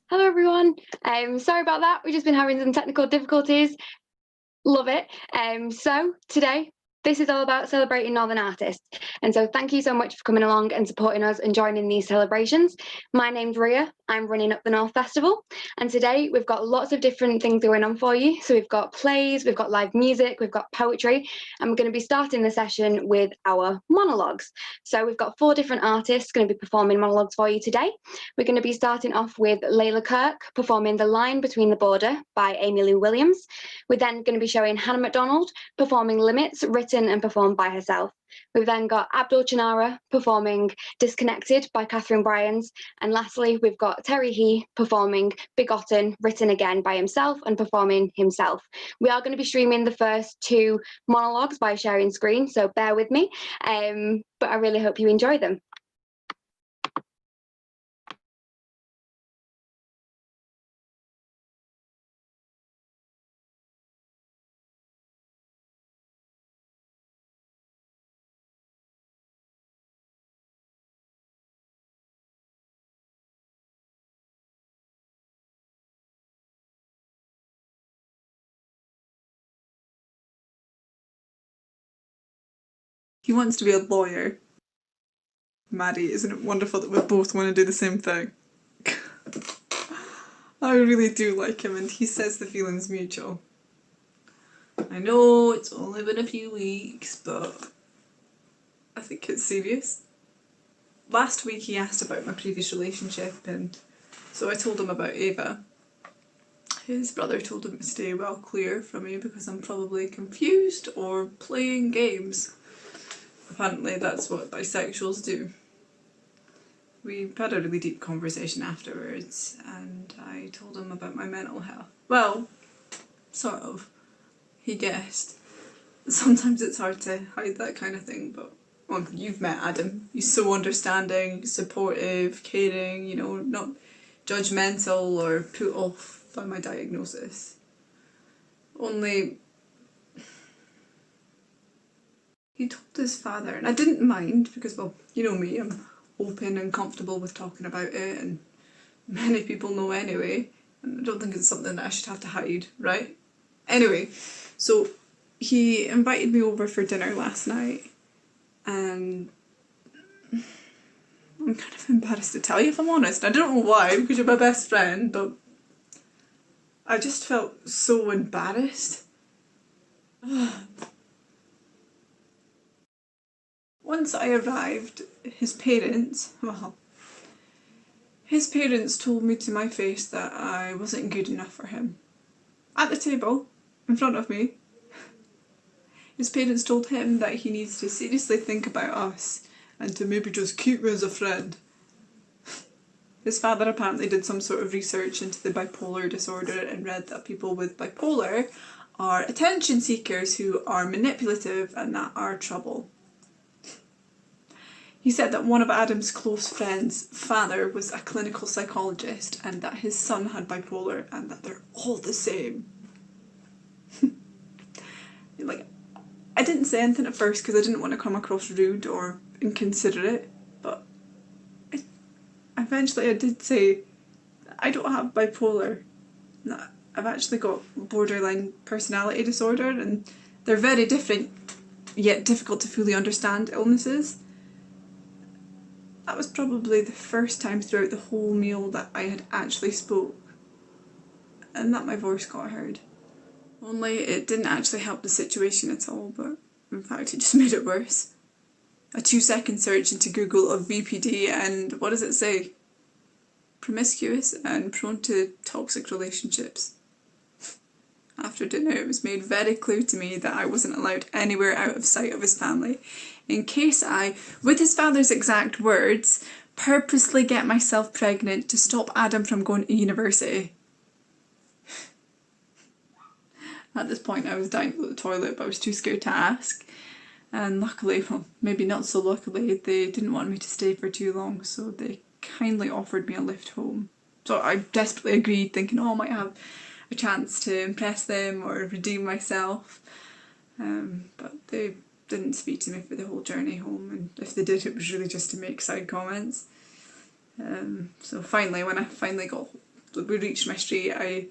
Hello everyone. Sorry about that. We've just been having some technical difficulties. Love it. So today, this is all about celebrating Northern artists. And so thank you so much for coming along and supporting us and joining these celebrations. My name's Rhia. I'm running Up the North Festival. And today we've got lots of different things going on for you. So we've got plays, we've got live music, we've got poetry, and we're going to be starting the session with our monologues. So we've got 4 different artists going to be performing monologues for you today. We're going to be starting off with Layla Kirk performing The Line Between the Border by Amy Lou Williams. We're then going to be showing Hannah MacDonald performing Limits, written and performed by herself. We've then got Abdul Chunara performing Disconnected by Kathryn Bryans. And lastly, we've got Terry He performing Begotten, written again by himself and performing himself. We are going to be streaming the first 2 monologues by sharing screen, so bear with me. But I really hope you enjoy them. He wants to be a lawyer. Maddie, isn't it wonderful that we both want to do the same thing? I really do like him, and he says the feeling's mutual. I know it's only been a few weeks, but I think it's serious. Last week he asked about my previous relationship, and so I told him about Ava. His brother told him to stay well clear from me because I'm probably confused or playing games. Apparently that's what bisexuals do. We had a really deep conversation afterwards, and I told him about my mental health. Well, sort of. He guessed. Sometimes it's hard to hide that kind of thing, but well, you've met Adam. He's so understanding, supportive, caring, you know, not judgmental or put off by my diagnosis. Only he told his father, and I didn't mind because, well, you know me, I'm open and comfortable with talking about it, and many people know anyway, and I don't think it's something that I should have to hide, right? Anyway, so he invited me over for dinner last night, and I'm kind of embarrassed to tell you if I'm honest. I don't know why, because you're my best friend, but I just felt so embarrassed. Once I arrived, his parents told me to my face that I wasn't good enough for him. At the table, in front of me. His parents told him that he needs to seriously think about us and to maybe just keep me as a friend. His father apparently did some sort of research into the bipolar disorder and read that people with bipolar are attention seekers who are manipulative and that are trouble. He said that one of Adam's close friends' father was a clinical psychologist and that his son had bipolar and that they're all the same. Like, I didn't say anything at first because I didn't want to come across rude or inconsiderate, but eventually I did say I don't have bipolar. I've actually got borderline personality disorder, and they're very different yet difficult to fully understand illnesses. That was probably the first time throughout the whole meal that I had actually spoke, and that my voice got heard. Only it didn't actually help the situation at all, but in fact it just made it worse. A 2-second search into Google of BPD and what does it say? Promiscuous and prone to toxic relationships. After dinner it was made very clear to me that I wasn't allowed anywhere out of sight of his family, in case I, with his father's exact words, purposely get myself pregnant to stop Adam from going to university. At this point I was dying to go to the toilet, but I was too scared to ask. And luckily, well, maybe not so luckily, they didn't want me to stay for too long, so they kindly offered me a lift home. So I desperately agreed, thinking, oh, I might have a chance to impress them or redeem myself. But they didn't speak to me for the whole journey home, and if they did, it was really just to make side comments. So finally, when I finally got we reached my street, I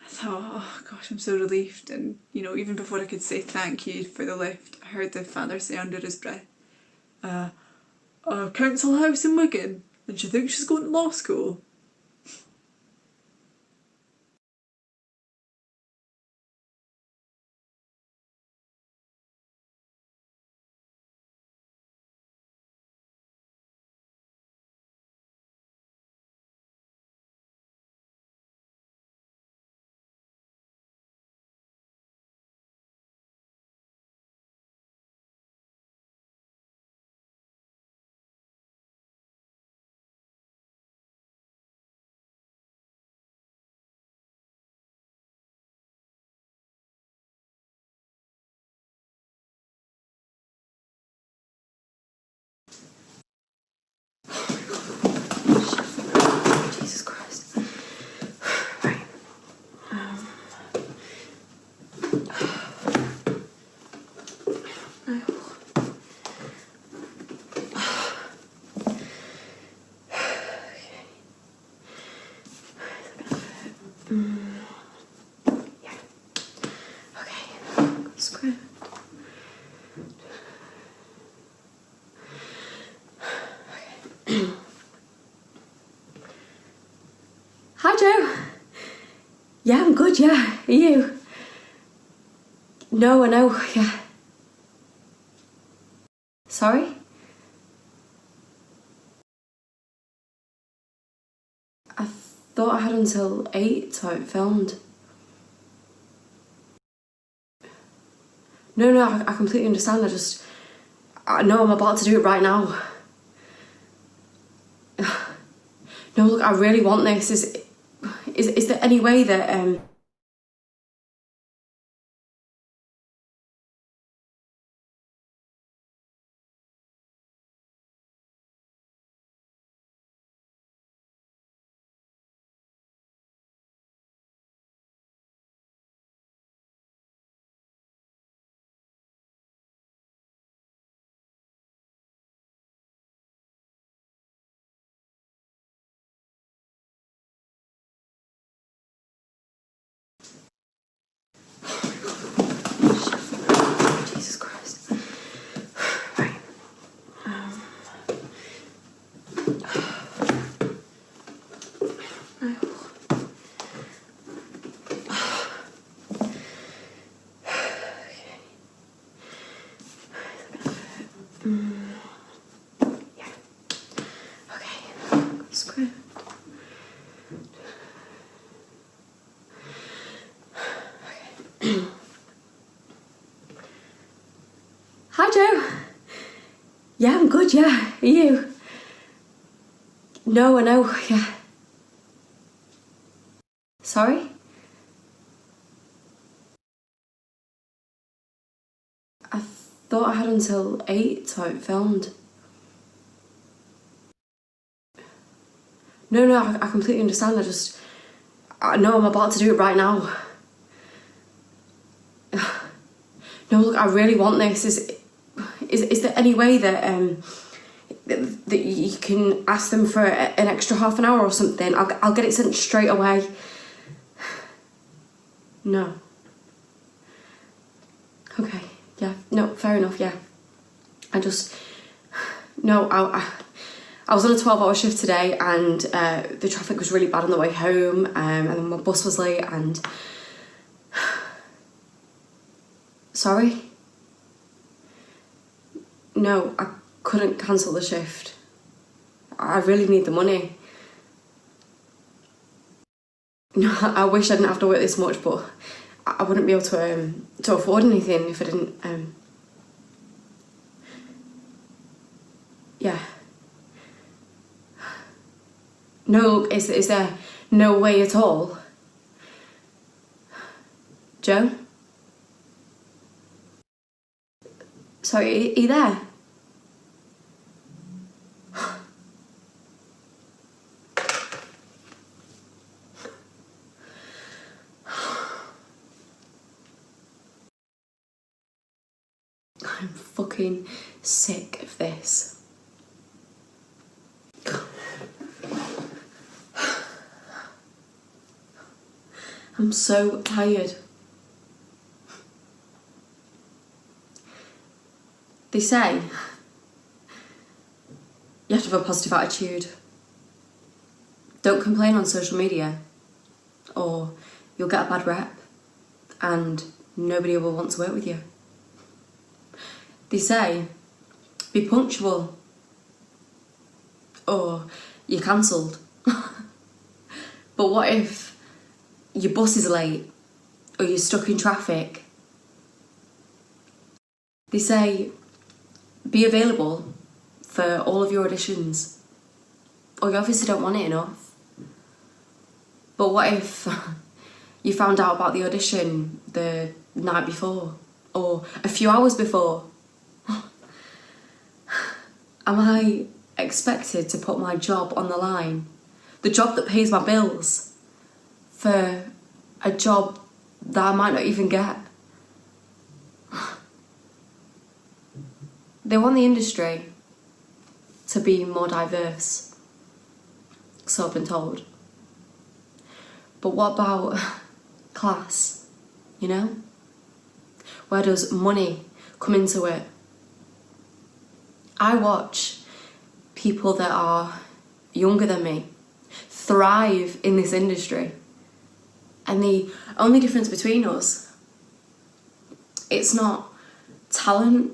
thought, oh gosh, I'm so relieved. And, you know, even before I could say thank you for the lift, I heard the father say under his breath, council house in Wigan, and she thinks she's going to law school. Jesus Christ. Right. Yeah. Okay. Script. Hi, Joe. Yeah, I'm good, yeah. Are you? No, I know, yeah. Sorry? I thought I had until 8 to have it filmed. No, I completely understand. I know I'm about to do it right now. No, look, I really want this. Is there any way that, Jesus Christ. Right. Yeah. Okay. Script. Hi, Joe. Yeah, I'm good, yeah. Are you? No, I know, yeah. Sorry? I thought I had until 8 to have it filmed. No, I completely understand. I know I'm about to do it right now. No, look, I really want this. Is there any way that that you can ask them for an extra half an hour or something? I'll get it sent straight away. No. Okay. Yeah. No. Fair enough. Yeah. No. I was on a 12-hour shift today, and the traffic was really bad on the way home, and then my bus was late. And sorry. No, I couldn't cancel the shift. I really need the money. No, I wish I didn't have to work this much, but I wouldn't be able to afford anything if I didn't. Yeah. No, is there no way at all? Joe? Sorry, are you there? I'm fucking sick of this. I'm so tired. They say you have to have a positive attitude. Don't complain on social media or you'll get a bad rep and nobody will want to work with you. They say be punctual or you're cancelled. But what if your bus is late or you're stuck in traffic? They say be available for all of your auditions, or you obviously don't want it enough. But what if you found out about the audition the night before or a few hours before? Am I expected to put my job on the line, the job that pays my bills, for a job that I might not even get? They want the industry to be more diverse, so I've been told. But what about class, you know? Where does money come into it? I watch people that are younger than me thrive in this industry, and the only difference between us, it's not talent,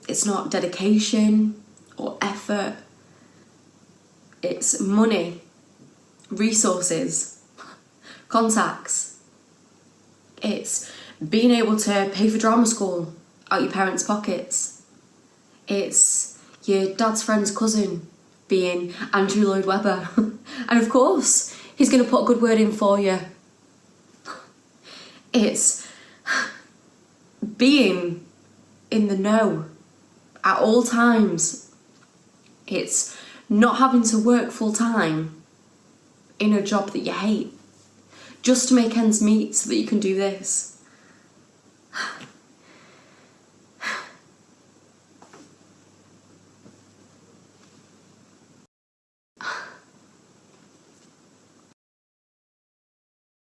it's not dedication or effort, it's money, resources, contacts. It's being able to pay for drama school out your parents' pockets. It's your dad's friend's cousin being Andrew Lloyd Webber. And of course, he's going to put a good word in for you. It's being in the know at all times. It's not having to work full time in a job that you hate just to make ends meet so that you can do this.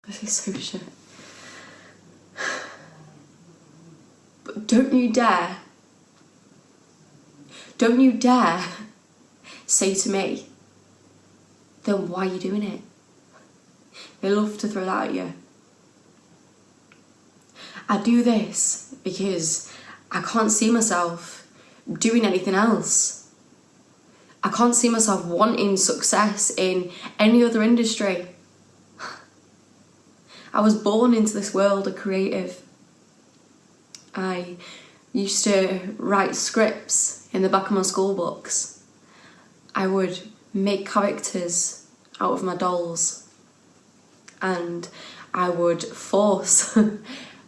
This is so shit. But don't you dare say to me, then why are you doing it? They love to throw that at you. I do this because I can't see myself doing anything else. I can't see myself wanting success in any other industry. I was born into this world a creative. I used to write scripts in the back of my school books. I would make characters out of my dolls, and I would force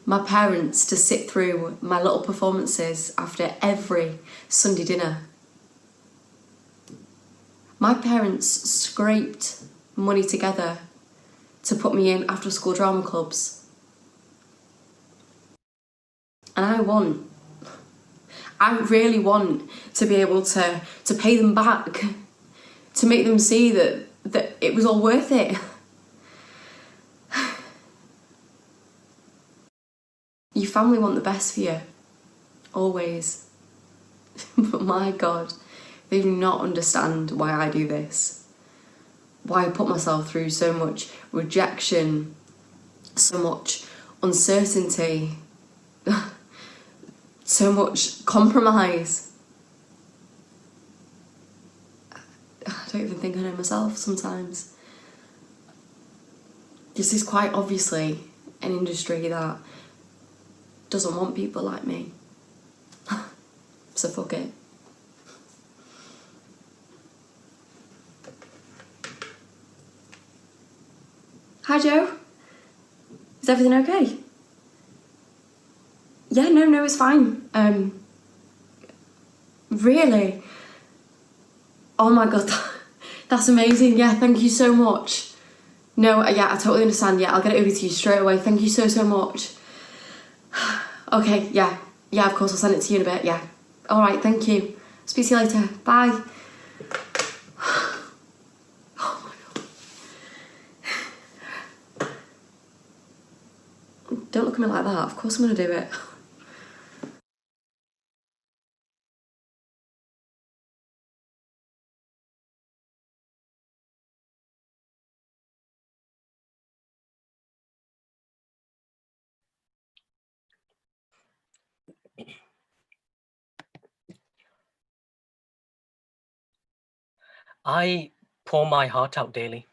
my parents to sit through my little performances after every Sunday dinner. My parents scraped money together to put me in after school drama clubs. And I really want to be able to pay them back, to make them see that it was all worth it. Your family want the best for you, always. But my God, they do not understand why I do this. Why I put myself through so much rejection, so much uncertainty, so much compromise. I don't even think I know myself sometimes. This is quite obviously an industry that doesn't want people like me. So fuck it. Hi Joe, is everything okay? Yeah, no, it's fine. Really? Oh my God, that's amazing. Yeah, thank you so much. No, yeah, I totally understand. Yeah, I'll get it over to you straight away. Thank you so much. Okay, yeah, of course, I'll send it to you in a bit, yeah. All right, thank you. Speak to you later. Bye. me like that. Of course I'm going to do it. I pour my heart out daily.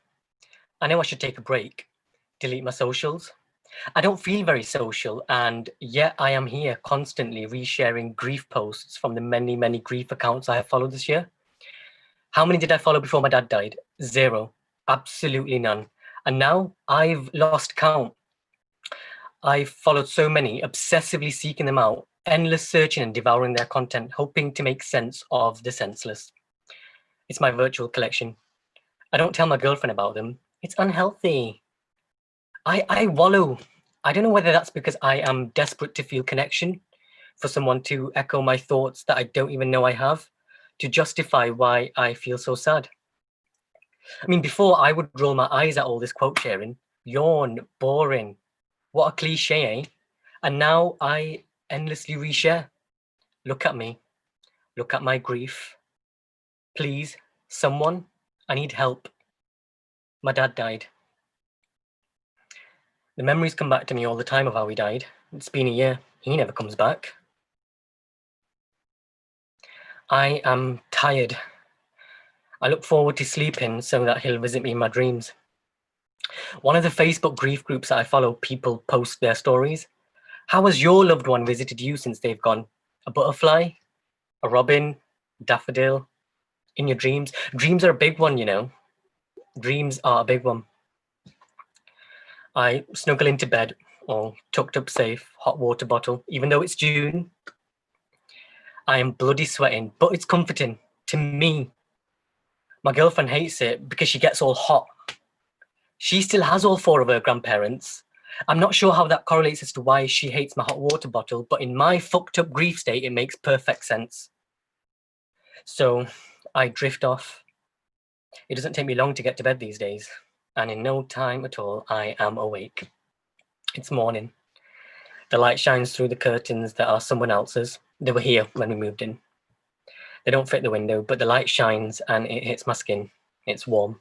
I know I should take a break, delete my socials. I don't feel very social, and yet I am here constantly resharing grief posts from the many, many grief accounts I have followed this year. How many did I follow before my dad died? 0. Absolutely none. And now I've lost count. I've followed so many, obsessively seeking them out, endless searching and devouring their content, hoping to make sense of the senseless. It's my virtual collection. I don't tell my girlfriend about them. It's unhealthy. I wallow. I don't know whether that's because I am desperate to feel connection, for someone to echo my thoughts that I don't even know I have, to justify why I feel so sad. I mean, before I would roll my eyes at all this quote sharing, yawn, boring, what a cliche, eh? And now I endlessly reshare. Look at me. Look at my grief. Please, someone, I need help. My dad died. The memories come back to me all the time of how he died. It's been a year. He never comes back. I am tired. I look forward to sleeping so that he'll visit me in my dreams. One of the Facebook grief groups that I follow, people post their stories. How has your loved one visited you since they've gone? A butterfly? A robin? Daffodil? In your dreams? Dreams are a big one, you know. Dreams are a big one. I snuggle into bed, all tucked up safe, hot water bottle, even though it's June. I am bloody sweating, but it's comforting to me. My girlfriend hates it because she gets all hot. She still has all 4 of her grandparents. I'm not sure how that correlates as to why she hates my hot water bottle, but in my fucked up grief state, it makes perfect sense. So I drift off. It doesn't take me long to get to bed these days, and in no time at all, I am awake. It's morning. The light shines through the curtains that are someone else's. They were here when we moved in. They don't fit the window, but the light shines and it hits my skin. It's warm.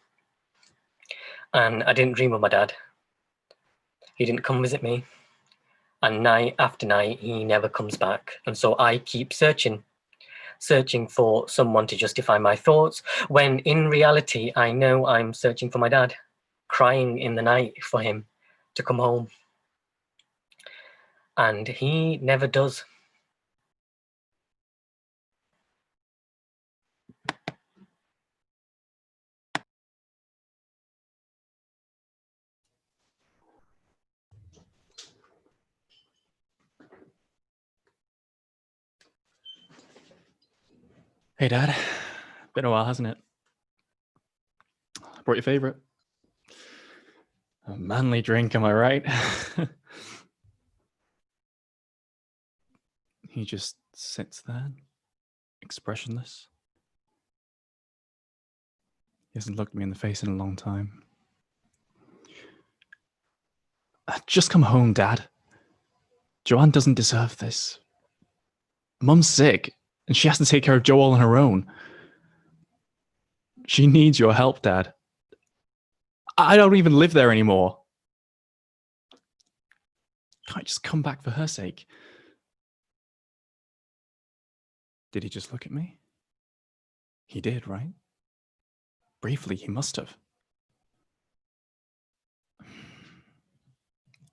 And I didn't dream of my dad. He didn't come visit me. And night after night, he never comes back. And so I keep searching for someone to justify my thoughts, when in reality, I know I'm searching for my dad, crying in the night for him to come home. And he never does. Hey, Dad. Been a while, hasn't it? I brought your favorite. A manly drink, am I right? He just sits there, expressionless. He hasn't looked me in the face in a long time. Just come home, Dad. Joanne doesn't deserve this. Mum's sick, and she has to take care of Joel on her own. She needs your help, Dad. I don't even live there anymore. Can't I just come back for her sake? Did he just look at me? He did, right? Briefly, he must have.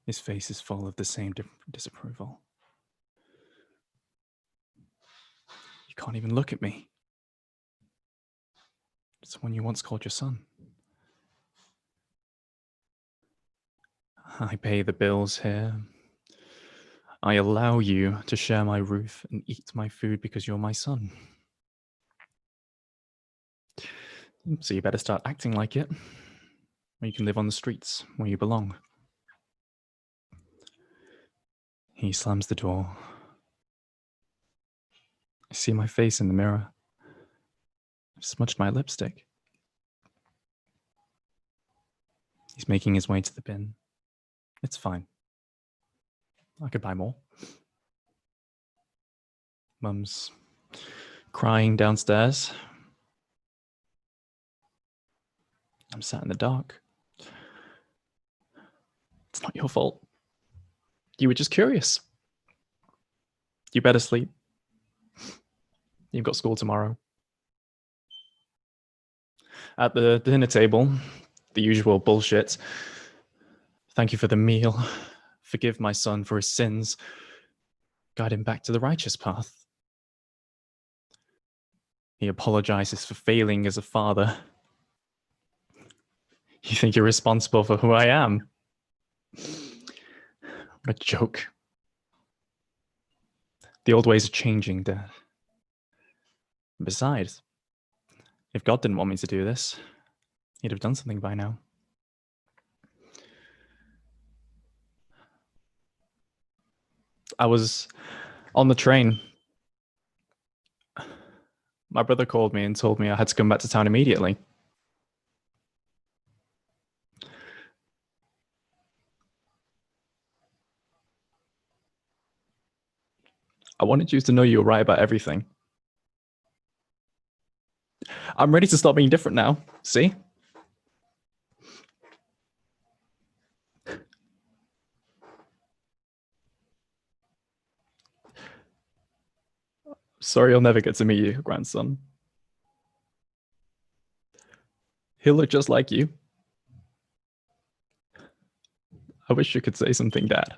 His face is full of the same disapproval. You can't even look at me. It's the one you once called your son. I pay the bills here. I allow you to share my roof and eat my food because you're my son. So you better start acting like it, or you can live on the streets where you belong. He slams the door. I see my face in the mirror. I've smudged my lipstick. He's making his way to the bin. It's fine. I could buy more. Mum's crying downstairs. I'm sat in the dark. It's not your fault. You were just curious. You better sleep. You've got school tomorrow. At the dinner table, the usual bullshit. Thank you for the meal. Forgive my son for his sins. Guide him back to the righteous path. He apologizes for failing as a father. You think you're responsible for who I am? What a joke. The old ways are changing, Dad. Besides, if God didn't want me to do this, he'd have done something by now. I was on the train. My brother called me and told me I had to come back to town immediately. I wanted you to know you were right about everything. I'm ready to stop being different now. See? Sorry I'll never get to meet you, grandson. He'll look just like you. I wish you could say something, Dad.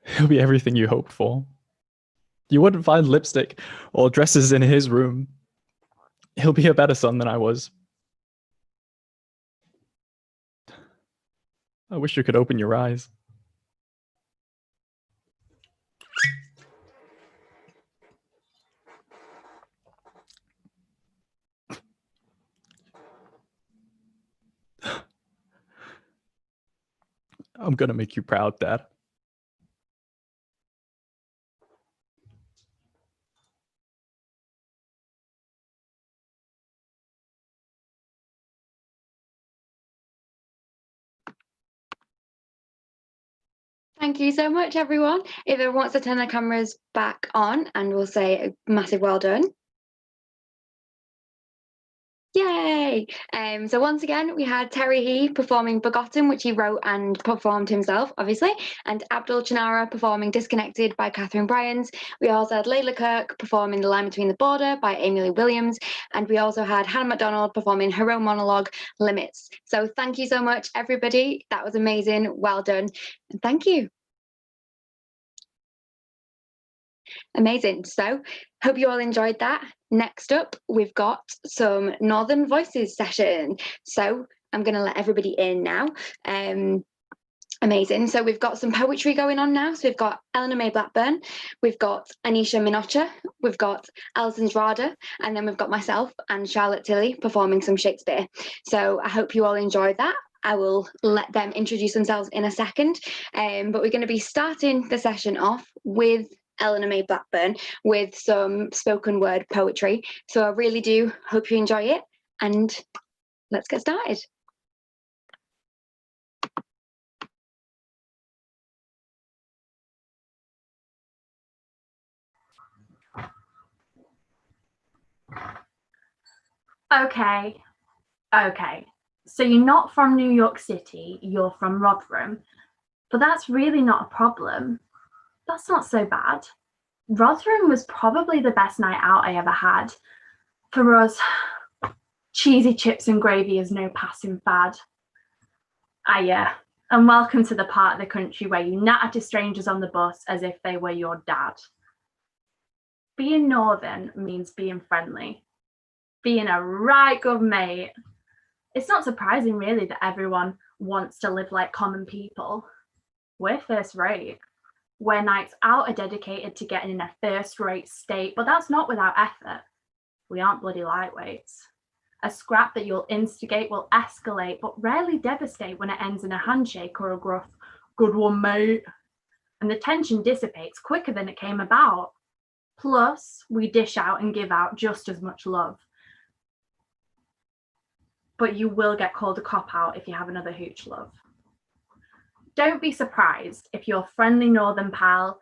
He'll be everything you hoped for. You wouldn't find lipstick or dresses in his room. He'll be a better son than I was. I wish you could open your eyes. I'm gonna make you proud, Dad. Thank you so much, everyone. If everyone wants to turn their cameras back on, and we'll say a massive well done. Yay! So once again, we had Terry He performing Begotten, which he wrote and performed himself, obviously, and Abdul Chunara performing Disconnected by Kathryn Bryans. We also had Layla Kirk performing The Line Between the Border by Amy Lee Williams, and we also had Hannah MacDonald performing her own monologue, Limits. So thank you so much, everybody. That was amazing. Well done. And thank you. Amazing. So hope you all enjoyed that. Next up, we've got some Northern Voices session. So I'm going to let everybody in now. Amazing. So we've got some poetry going on now. So we've got Eleanor May Blackburn, we've got Anisha Minocha, we've got Alison Zrada, and then we've got myself and Charlotte Tilley performing some Shakespeare. So I hope you all enjoyed that. I will let them introduce themselves in a second. But we're going to be starting the session off with Eleanor May Blackburn with some spoken word poetry. So I really do hope you enjoy it, and let's get started. Okay, so you're not from New York City, you're from Rotherham, but that's really not a problem. That's not so bad. Rotherham was probably the best night out I ever had. For us, cheesy chips and gravy is no passing fad. And welcome to the part of the country where you natter to strangers on the bus as if they were your dad. Being Northern means being friendly, being a right good mate. It's not surprising really that everyone wants to live like common people. We're first rate. Where nights out are dedicated to getting in a first-rate state, but that's not without effort. We aren't bloody lightweights. A scrap that you'll instigate will escalate, but rarely devastate when it ends in a handshake or a gruff, "Good one, mate." And the tension dissipates quicker than it came about. Plus, we dish out and give out just as much love. But you will get called a cop-out if you have another hooch love. Don't be surprised if your friendly northern pal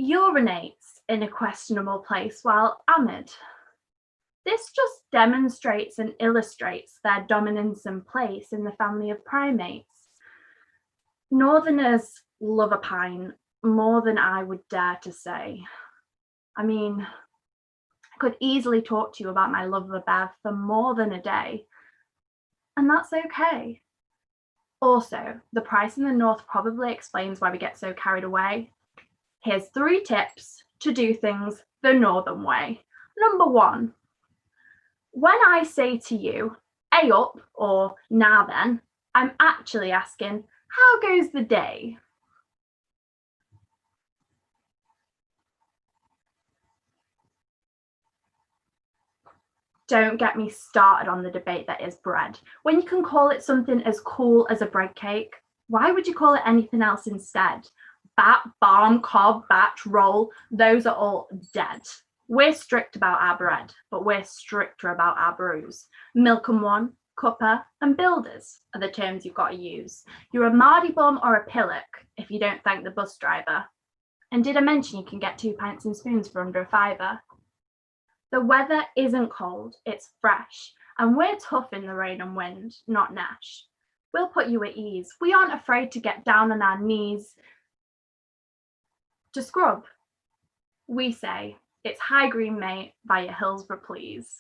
urinates in a questionable place while amid. This just demonstrates and illustrates their dominance and place in the family of primates. Northerners love a pine more than I would dare to say. I mean, I could easily talk to you about my love of a bear for more than a day, and that's okay. Also, the price in the north probably explains why we get so carried away. Here's 3 tips to do things the northern way. Number 1, when I say to you, "Hey up," or "Now then," I'm actually asking, "How goes the day?" Don't get me started on the debate that is bread. When you can call it something as cool as a bread cake, why would you call it anything else instead? Bat, barm, cob, batch, roll, those are all dead. We're strict about our bread, but we're stricter about our brews. Milk and one, cuppa, and builders are the terms you've got to use. You're a Mardy bum or a pillock if you don't thank the bus driver. And did I mention you can get 2 pints and spoons for under a £5? The weather isn't cold, it's fresh, and we're tough in the rain and wind, not Nash. We'll put you at ease. We aren't afraid to get down on our knees to scrub. We say, it's high green, mate, by your Hillsborough, please.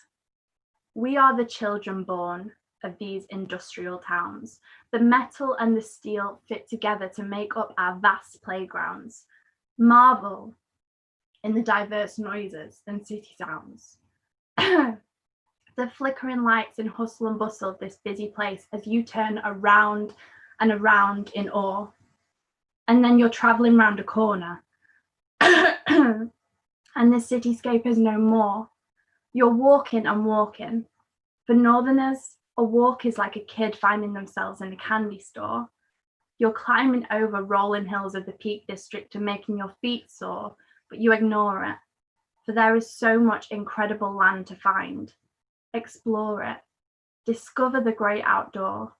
We are the children born of these industrial towns. The metal and the steel fit together to make up our vast playgrounds. Marvel in the diverse noises and city sounds. The flickering lights and hustle and bustle of this busy place as you turn around and around in awe. And then you're travelling round a corner and the cityscape is no more. You're walking and walking. For northerners, a walk is like a kid finding themselves in a candy store. You're climbing over rolling hills of the Peak District and making your feet sore, but you ignore it, for there is so much incredible land to find. Explore it. Discover the great outdoor.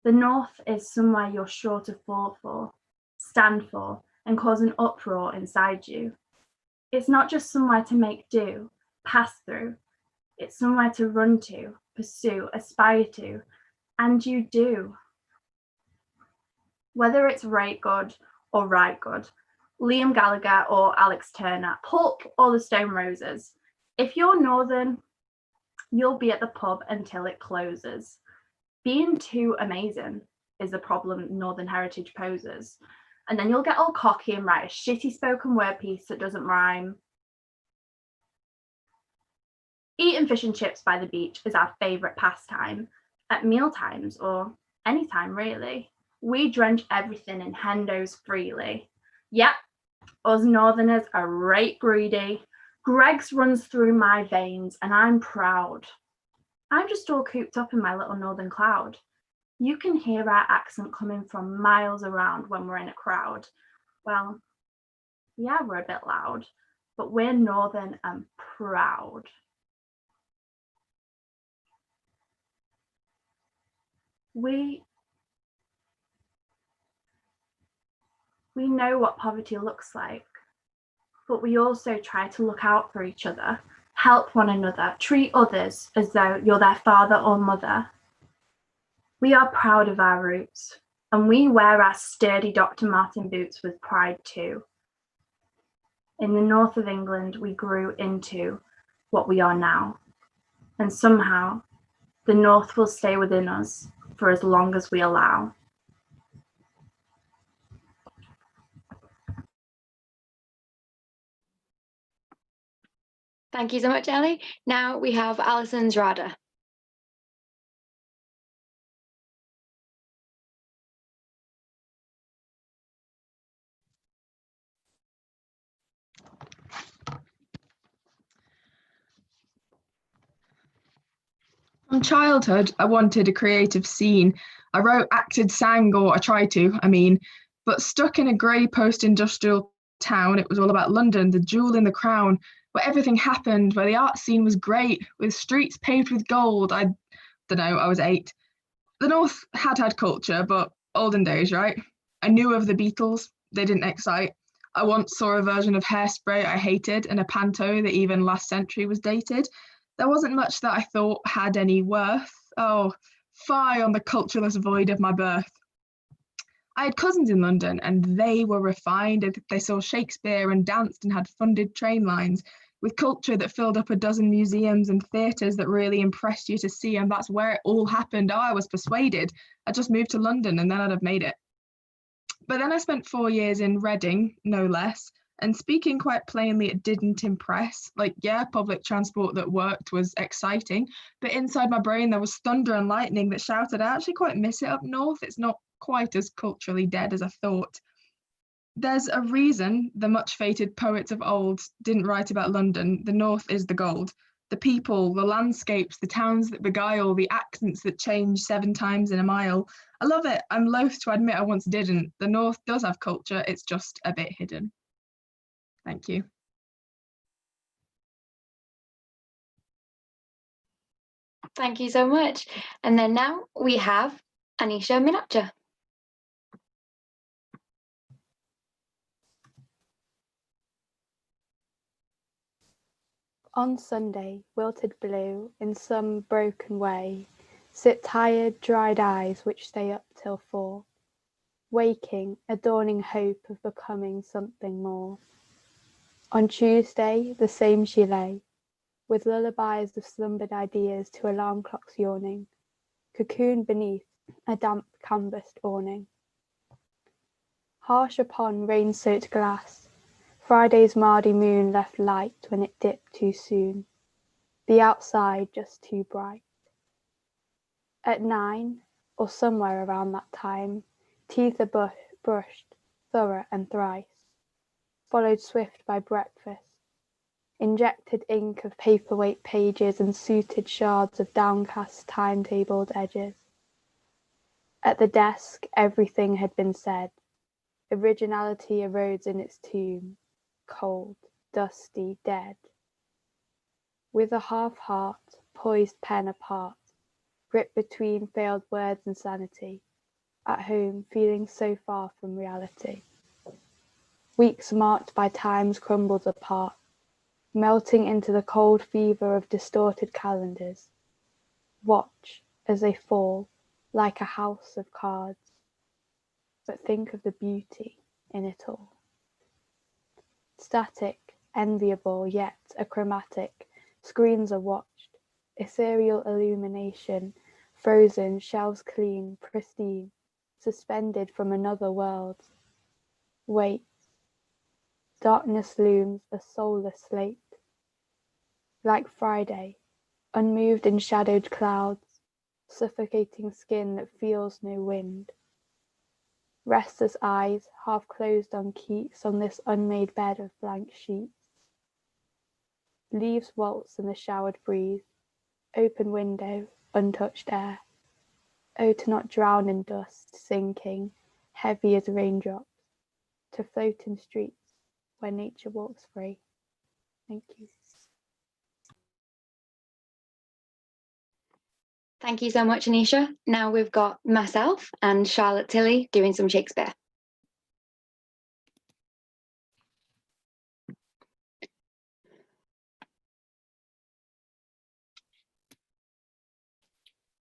The north is somewhere you're sure to fall for, stand for, and cause an uproar inside you. It's not just somewhere to make do, pass through. It's somewhere to run to, pursue, aspire to, and you do. Whether it's right good or right good, Liam Gallagher or Alex Turner, Pulp or the Stone Roses. If you're northern, you'll be at the pub until it closes. Being too amazing is the problem Northern heritage poses. And then you'll get all cocky and write a shitty spoken word piece that doesn't rhyme. Eating fish and chips by the beach is our favourite pastime. At meal times or any time really. We drench everything in hendos freely. Yep, us northerners are right greedy. Greg's runs through my veins and I'm proud. I'm just all cooped up in my little northern cloud. You can hear our accent coming from miles around when we're in a crowd. Well, yeah, we're a bit loud, but we're northern and proud. We know what poverty looks like, but we also try to look out for each other, help one another, treat others as though you're their father or mother. We are proud of our roots, and we wear our sturdy Dr. Martin boots with pride too. In the north of England, we grew into what we are now, and somehow the north will stay within us for as long as we allow. Thank you so much, Ellie. Now we have Alison Zrada. From childhood, I wanted a creative scene. I wrote, acted, sang, or I tried to, but stuck in a grey post-industrial town. It was all about London, the jewel in the crown, where everything happened, where the art scene was great, with streets paved with gold. I was 8. The North had culture, but olden days, right? I knew of the Beatles, they didn't excite. I once saw a version of Hairspray I hated and a panto that even last century was dated. There wasn't much that I thought had any worth. Oh, fie on the cultureless void of my birth. I had cousins in London and they were refined. They saw Shakespeare and danced and had funded train lines with culture that filled up a dozen museums and theatres that really impressed you to see, and that's where it all happened. Oh, I was persuaded. I just moved to London and then I'd have made it. But then I spent 4 years in Reading, no less, and speaking quite plainly, it didn't impress. Like, yeah, public transport that worked was exciting, but inside my brain there was thunder and lightning that shouted, I actually quite miss it up north. It's not quite as culturally dead as I thought. There's a reason the much-fated poets of old didn't write about London. The north is the gold. The people, the landscapes, the towns that beguile, the accents that change 7 times in a mile. I love it. I'm loath to admit I once didn't. The north does have culture, it's just a bit hidden. Thank you. Thank you so much. And then now we have Anisha Minocha. On Sunday, wilted blue, in some broken way, sit tired, dried eyes which stay up till 4, waking, a dawning hope of becoming something more. On Tuesday, the same she lay, with lullabies of slumbered ideas to alarm clocks yawning, cocooned beneath a damp canvassed awning. Harsh upon rain-soaked glass, Friday's mardy moon left light when it dipped too soon, the outside just too bright. At 9, or somewhere around that time, teeth are brushed thorough and thrice, followed swift by breakfast, injected ink of paperweight pages and suited shards of downcast timetabled edges. At the desk, everything had been said. Originality erodes in its tomb, cold, dusty, dead. With a half heart, poised pen apart, gripped between failed words and sanity, at home feeling so far from reality. Weeks marked by times crumbled apart, melting into the cold fever of distorted calendars. Watch as they fall like a house of cards, but think of the beauty in it all. Static, enviable, yet achromatic, screens are watched, ethereal illumination, frozen, shelves clean, pristine, suspended from another world. Wait, darkness looms a soulless slate. Like Friday, unmoved in shadowed clouds, suffocating skin that feels no wind. Restless eyes, half closed on keats on this unmade bed of blank sheets. Leaves waltz in the showered breeze, open window, untouched air. Oh, to not drown in dust, sinking, heavy as raindrops, to float in streets where nature walks free. Thank you. Thank you so much, Anisha. Now we've got myself and Charlotte Tilley doing some Shakespeare.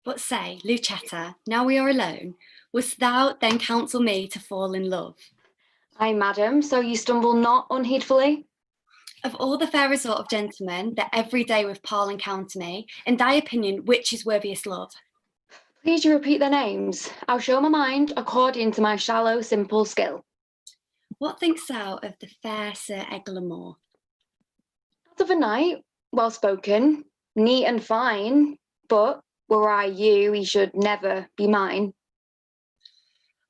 But say, Lucetta, now we are alone, wouldst thou then counsel me to fall in love? Aye, madam, so you stumble not unheedfully? Of all the fair resort of gentlemen that every day with Paul encounter me, in thy opinion, which is worthiest love? Please you repeat their names. I'll show my mind according to my shallow, simple skill. What thinkst thou of the fair Sir Eglamour? As of a knight, well spoken, neat and fine, but were I you, he should never be mine.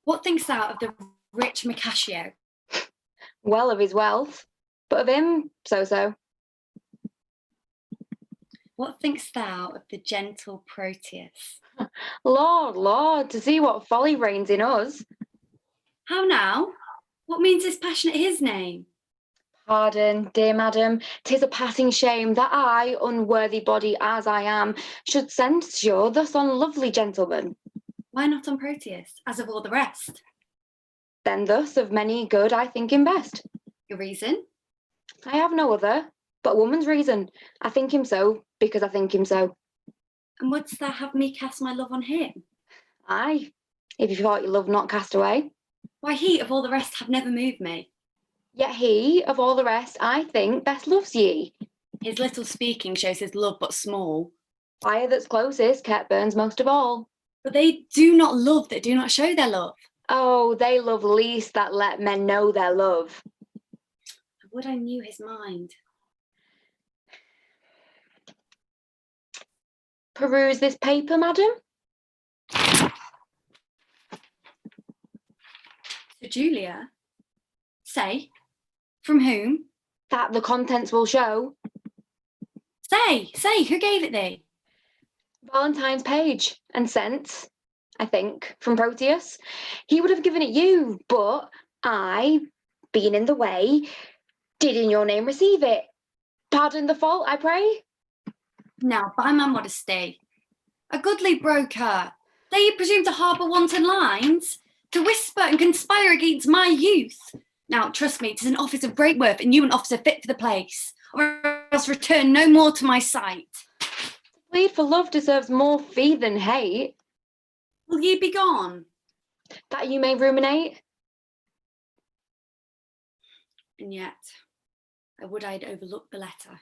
What thinkst thou of the rich Mercatio? Well of his wealth, but of him, so-so. What thinkst thou of the gentle Proteus? Lord, Lord, to see what folly reigns in us. How now? What means this passionate his name? Pardon, dear madam, 'tis a passing shame that I, unworthy body as I am, should censure thus on lovely gentlemen. Why not on Proteus, as of all the rest? Then thus of many good I think him best. Your reason? I have no other, but a woman's reason. I think him so, because I think him so. And wouldst thou have me cast my love on him? Aye, if you thought your love not cast away. Why, he of all the rest have never moved me. Yet he, of all the rest, I think, best loves ye. His little speaking shows his love but small. Fire that's closest Kurt burns most of all. But they do not love that do not show their love. Oh, they love least that let men know their love. Would I knew his mind. Peruse this paper, madam. To Julia? Say, from whom? That the contents will show. Say, who gave it thee? Valentine's page, and sent, I think, from Proteus. He would have given it you, but I, being in the way, did in your name receive it. Pardon the fault, I pray. Now, by my modesty, a goodly broker, dare you presume to harbour wanton lines, to whisper and conspire against my youth? Now, trust me, 'tis an office of great worth, and you an officer fit for the place, or else return no more to my sight. To plead for love deserves more fee than hate. Will ye be gone? That you may ruminate. And yet, I would I'd overlooked the letter.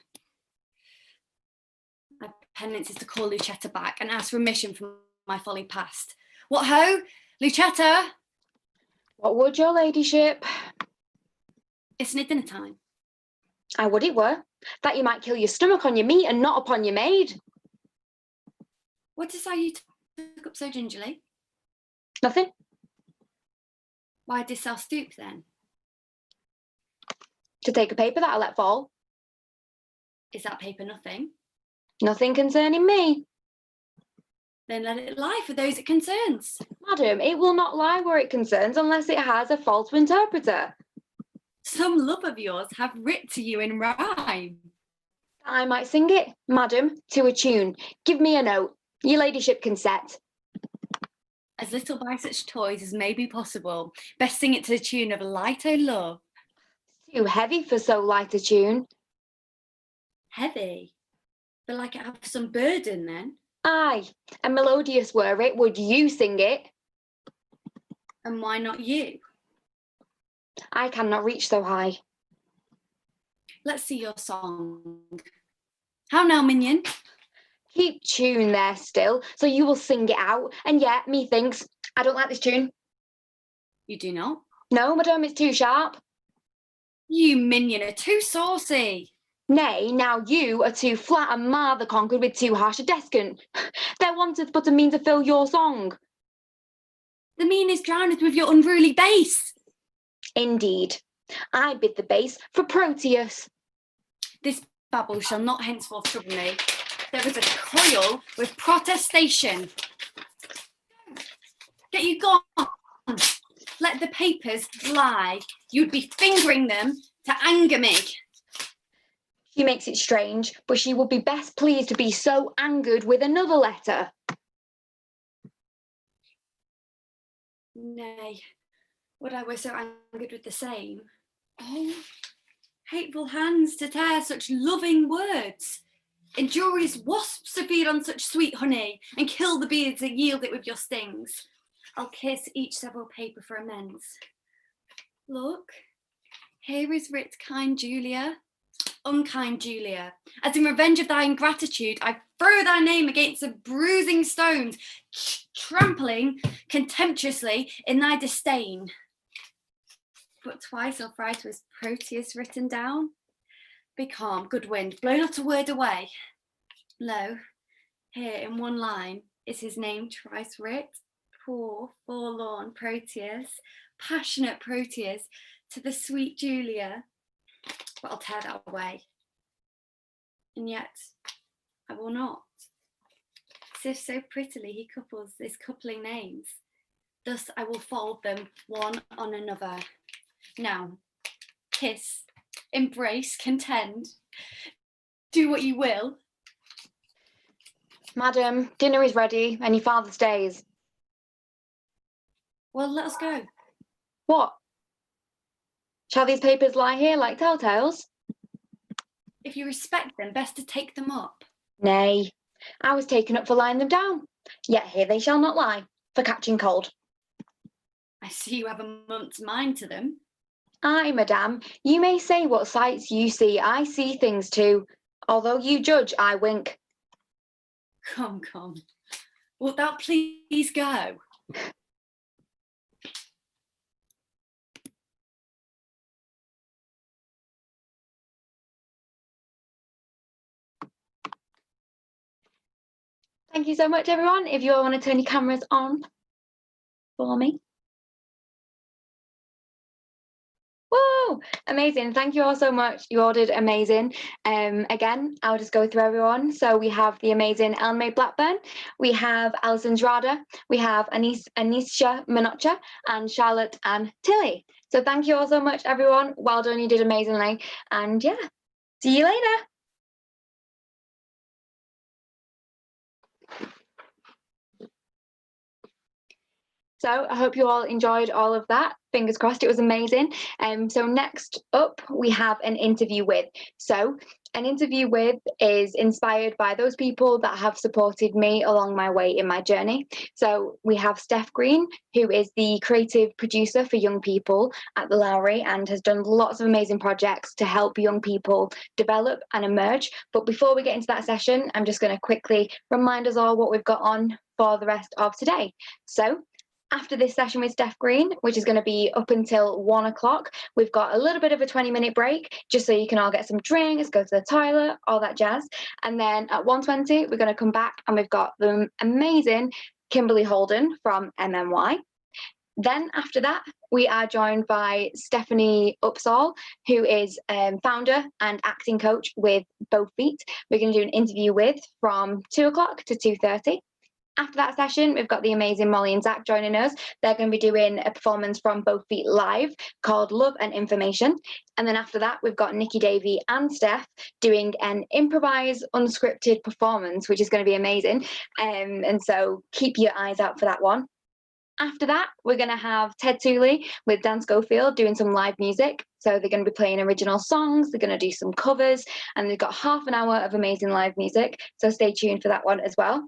My penance is to call Lucetta back and ask remission from my folly past. What ho, Lucetta? What would your ladyship? Isn't it dinner time? I would it were, that you might kill your stomach on your meat and not upon your maid. What is how you took up so gingerly? Nothing. Why didst thou stoop then? To take a paper that I let fall. Is that paper nothing? Nothing concerning me. Then let it lie for those it concerns. Madam, it will not lie where it concerns unless it has a false interpreter. Some love of yours have writ to you in rhyme. I might sing it, madam, to a tune. Give me a note. Your ladyship can set. As little by such toys as may be possible, best sing it to the tune of Light O' Love. Too heavy for so light a tune. Heavy? But like it have some burden then. Aye, and melodious were it, would you sing it? And why not you? I cannot reach so high. Let's see your song. How now, minion? Keep tune there still, so you will sing it out, and yet, methinks, I don't like this tune. You do not? No, madam, it's too sharp. You minion are too saucy. Nay, now you are too flat, and ma the conquered with too harsh a descant. There wanteth but a mean to fill your song. The mean is drowned with your unruly bass. Indeed, I bid the bass for Proteus. This babble shall not henceforth trouble me. There is a coil with protestation. Get you gone. Let the papers lie. You'd be fingering them to anger me. She makes it strange, but she would be best pleased to be so angered with another letter. Nay, would I were so angered with the same. Oh, hateful hands to tear such loving words. Injurious wasps to feed on such sweet honey, and kill the bees that yield it with your stings. I'll kiss each several paper for amends. Look, here is writ kind Julia, unkind Julia, as in revenge of thy ingratitude, I throw thy name against the bruising stones, trampling contemptuously in thy disdain. But twice or thrice was Proteus written down. Be calm, good wind, blow not a word away. Lo, here in one line is his name twice writ. Poor, forlorn Proteus, passionate Proteus, to the sweet Julia. But I'll tear that away. And yet, I will not. As if so prettily he couples his coupling names. Thus I will fold them one on another. Now, kiss, embrace, contend. Do what you will. Madam, dinner is ready, and your father stays. Well, let us go. What? Shall these papers lie here like telltales? If you respect them, best to take them up. Nay, I was taken up for lying them down. Yet here they shall not lie, for catching cold. I see you have a month's mind to them. Aye, madame, you may say what sights you see. I see things too. Although you judge, I wink. Come, come. Wilt thou please go? Thank you so much, everyone. If you all want to turn your cameras on for me. Whoa, amazing. Thank you all so much. You all did amazing. Again, I'll just go through everyone. So we have the amazing Eleanor May Blackburn, we have Alison Zrada, we have Anisha Minocha, and Charlotte and Tilley. So thank you all so much, everyone. Well done, you did amazingly. And yeah, see you later. So I hope you all enjoyed all of that. Fingers crossed, it was amazing. So next up, we have an interview with. So an interview with is inspired by those people that have supported me along my way in my journey. So we have Steph Green, who is the creative producer for young people at the Lowry and has done lots of amazing projects to help young people develop and emerge. But before we get into that session, I'm just going to quickly remind us all what we've got on for the rest of today. So after this session with Steph Green, which is going to be up until 1 o'clock, we've got a little bit of a 20-minute break, just so you can all get some drinks, go to the toilet, all that jazz. And then at 1:20, we're going to come back and we've got the amazing Kimberly Holden from MMY. Then after that, we are joined by Morgan-Upsall, who is founder and acting coach with Both Feet. We're going to do an interview with from 2 o'clock to 2:30. After that session, we've got the amazing Molly and Zach joining us. They're going to be doing a performance from Both Feet live called Love and Information. And then after that, we've got Nikki Davey and Steph doing an improvised, unscripted performance, which is going to be amazing. And so keep your eyes out for that one. After that, we're going to have Ted Tooley with Dan Schofield doing some live music. So they're going to be playing original songs, they're going to do some covers, and they've got half an hour of amazing live music. So stay tuned for that one as well.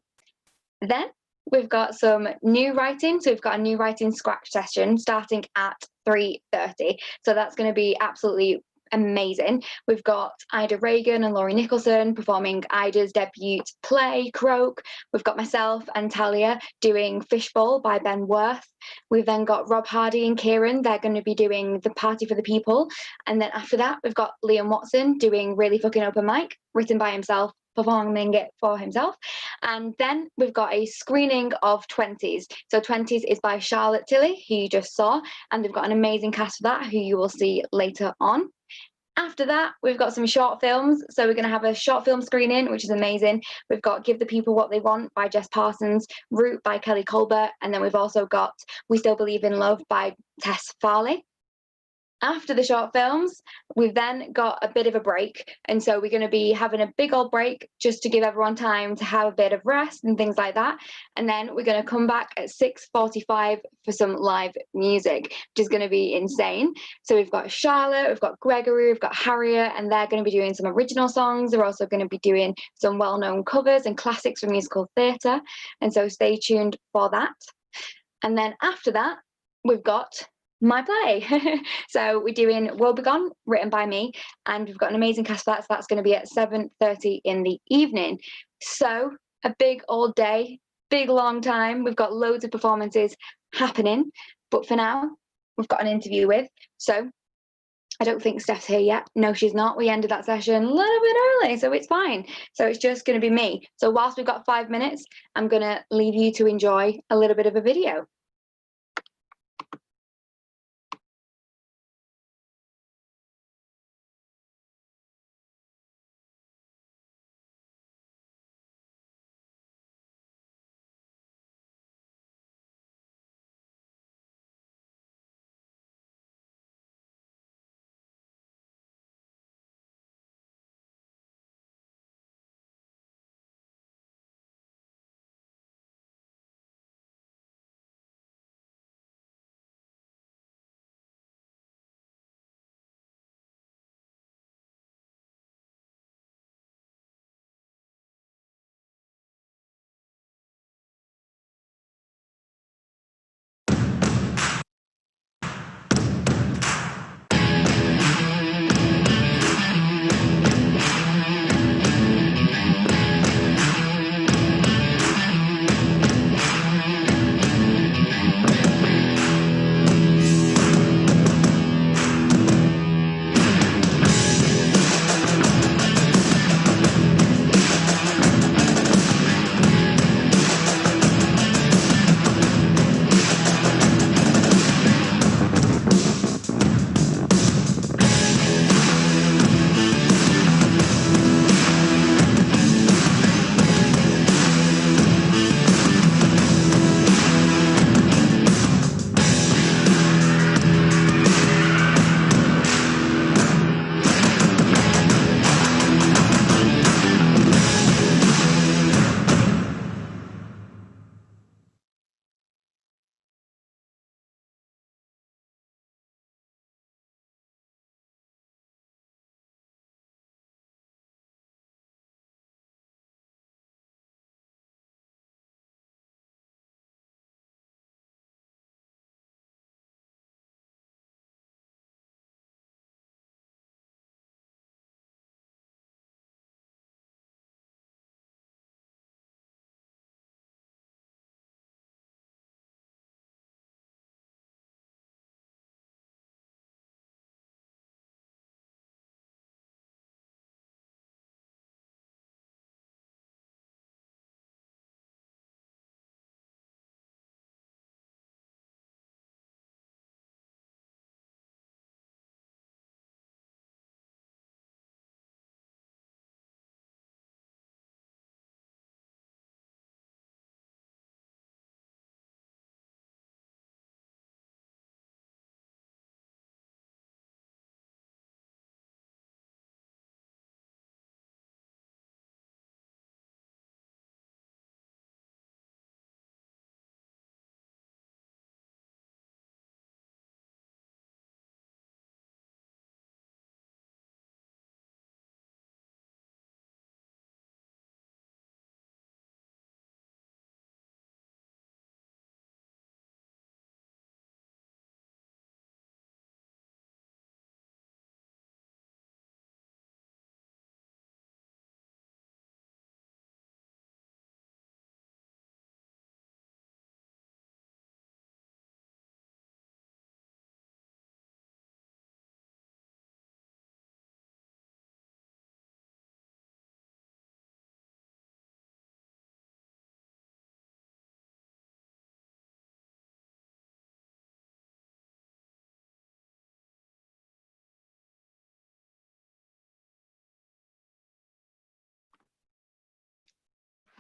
Then we've got some new writing. So we've got a new writing scratch session starting at 3:30. So that's going to be absolutely amazing. We've got Ida Regan and Laurie Nicholson performing Ida's debut play, Croak. We've got myself and Talia doing FishBowl by Ben Worth. We've then got Rob Hardie and Keiran. They're going to be doing The Party for the People. And then after that, we've got Liam Watson doing Really Fucking Open Mic, written by himself, performing it for himself. And then we've got a screening of 20s. So 20s is by Charlotte Tilley, who you just saw, and they've got an amazing cast for that, who you will see later on. After that, we've got some short films. So we're going to have a short film screening, which is amazing. We've got Give the People What They Want by Jess Parsons, Root by Kelly Colbert, and then we've also got We Still Believe in Love by Tess Farley. After the short films, we've then got a bit of a break. And so we're going to be having a big old break just to give everyone time to have a bit of rest and things like that. And then we're going to come back at 6:45 for some live music, which is going to be insane. So we've got Charlotte, we've got Gregory, we've got Harriet, and they're going to be doing some original songs. They're also going to be doing some well-known covers and classics from musical theatre. And so stay tuned for that. And then after that, we've got my play. So we're doing He Begotten, written by me, and we've got an amazing cast for that. So that's going to be at 7:30 in the evening. So a big old day, big long time. We've got loads of performances happening, but for now, we've got an interview with. So I don't think Steph's here yet. No, she's not. We ended that session a little bit early, so it's fine. So it's just going to be me. So whilst we've got 5 minutes, I'm going to leave you to enjoy a little bit of a video.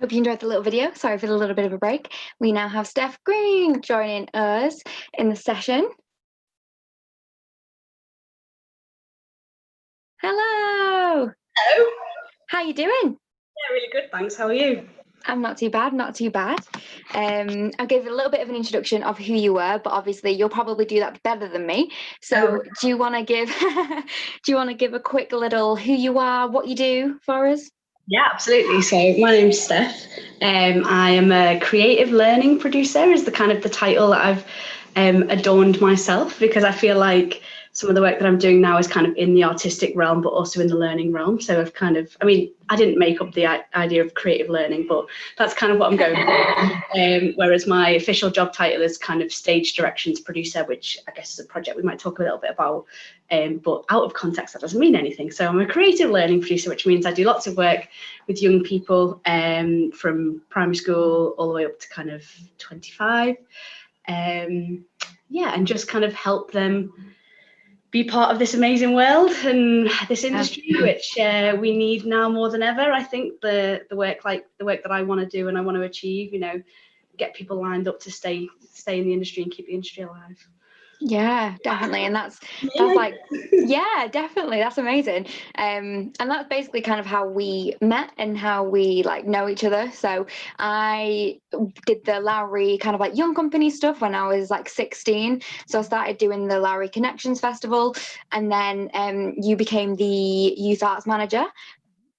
Hope you enjoyed the little video. Sorry for the little bit of a break. We now have Steph Green joining us in the session. Hello. Hello. How you doing? Yeah, really good, thanks. How are you? I'm not too bad, not too bad. I'll give a little bit of an introduction of who you were, but obviously you'll probably do that better than me. So do you want to give a quick little who you are, what you do for us? Yeah, absolutely. So my name's Steph. I am a creative learning producer is the title that I've adorned myself, because I feel like some of the work that I'm doing now is kind of in the artistic realm, but also in the learning realm. So I didn't make up the idea of creative learning, but that's kind of what I'm going for. Whereas my official job title is kind of stage directions producer, which I guess is a project we might talk a little bit about. But out of context, that doesn't mean anything. So I'm a creative learning producer, which means I do lots of work with young people from primary school all the way up to kind of 25. And just kind of help them be part of this amazing world and this industry, which we need now more than ever. I think the work that I want to do and I want to achieve, get people lined up to stay in the industry and keep the industry alive. Yeah, definitely. And that's like, yeah, definitely. That's amazing. And that's basically kind of how we met and how we like know each other. So I did the Lowry kind of like young company stuff when I was like 16. So I started doing the Lowry Connections Festival, and then you became the youth arts manager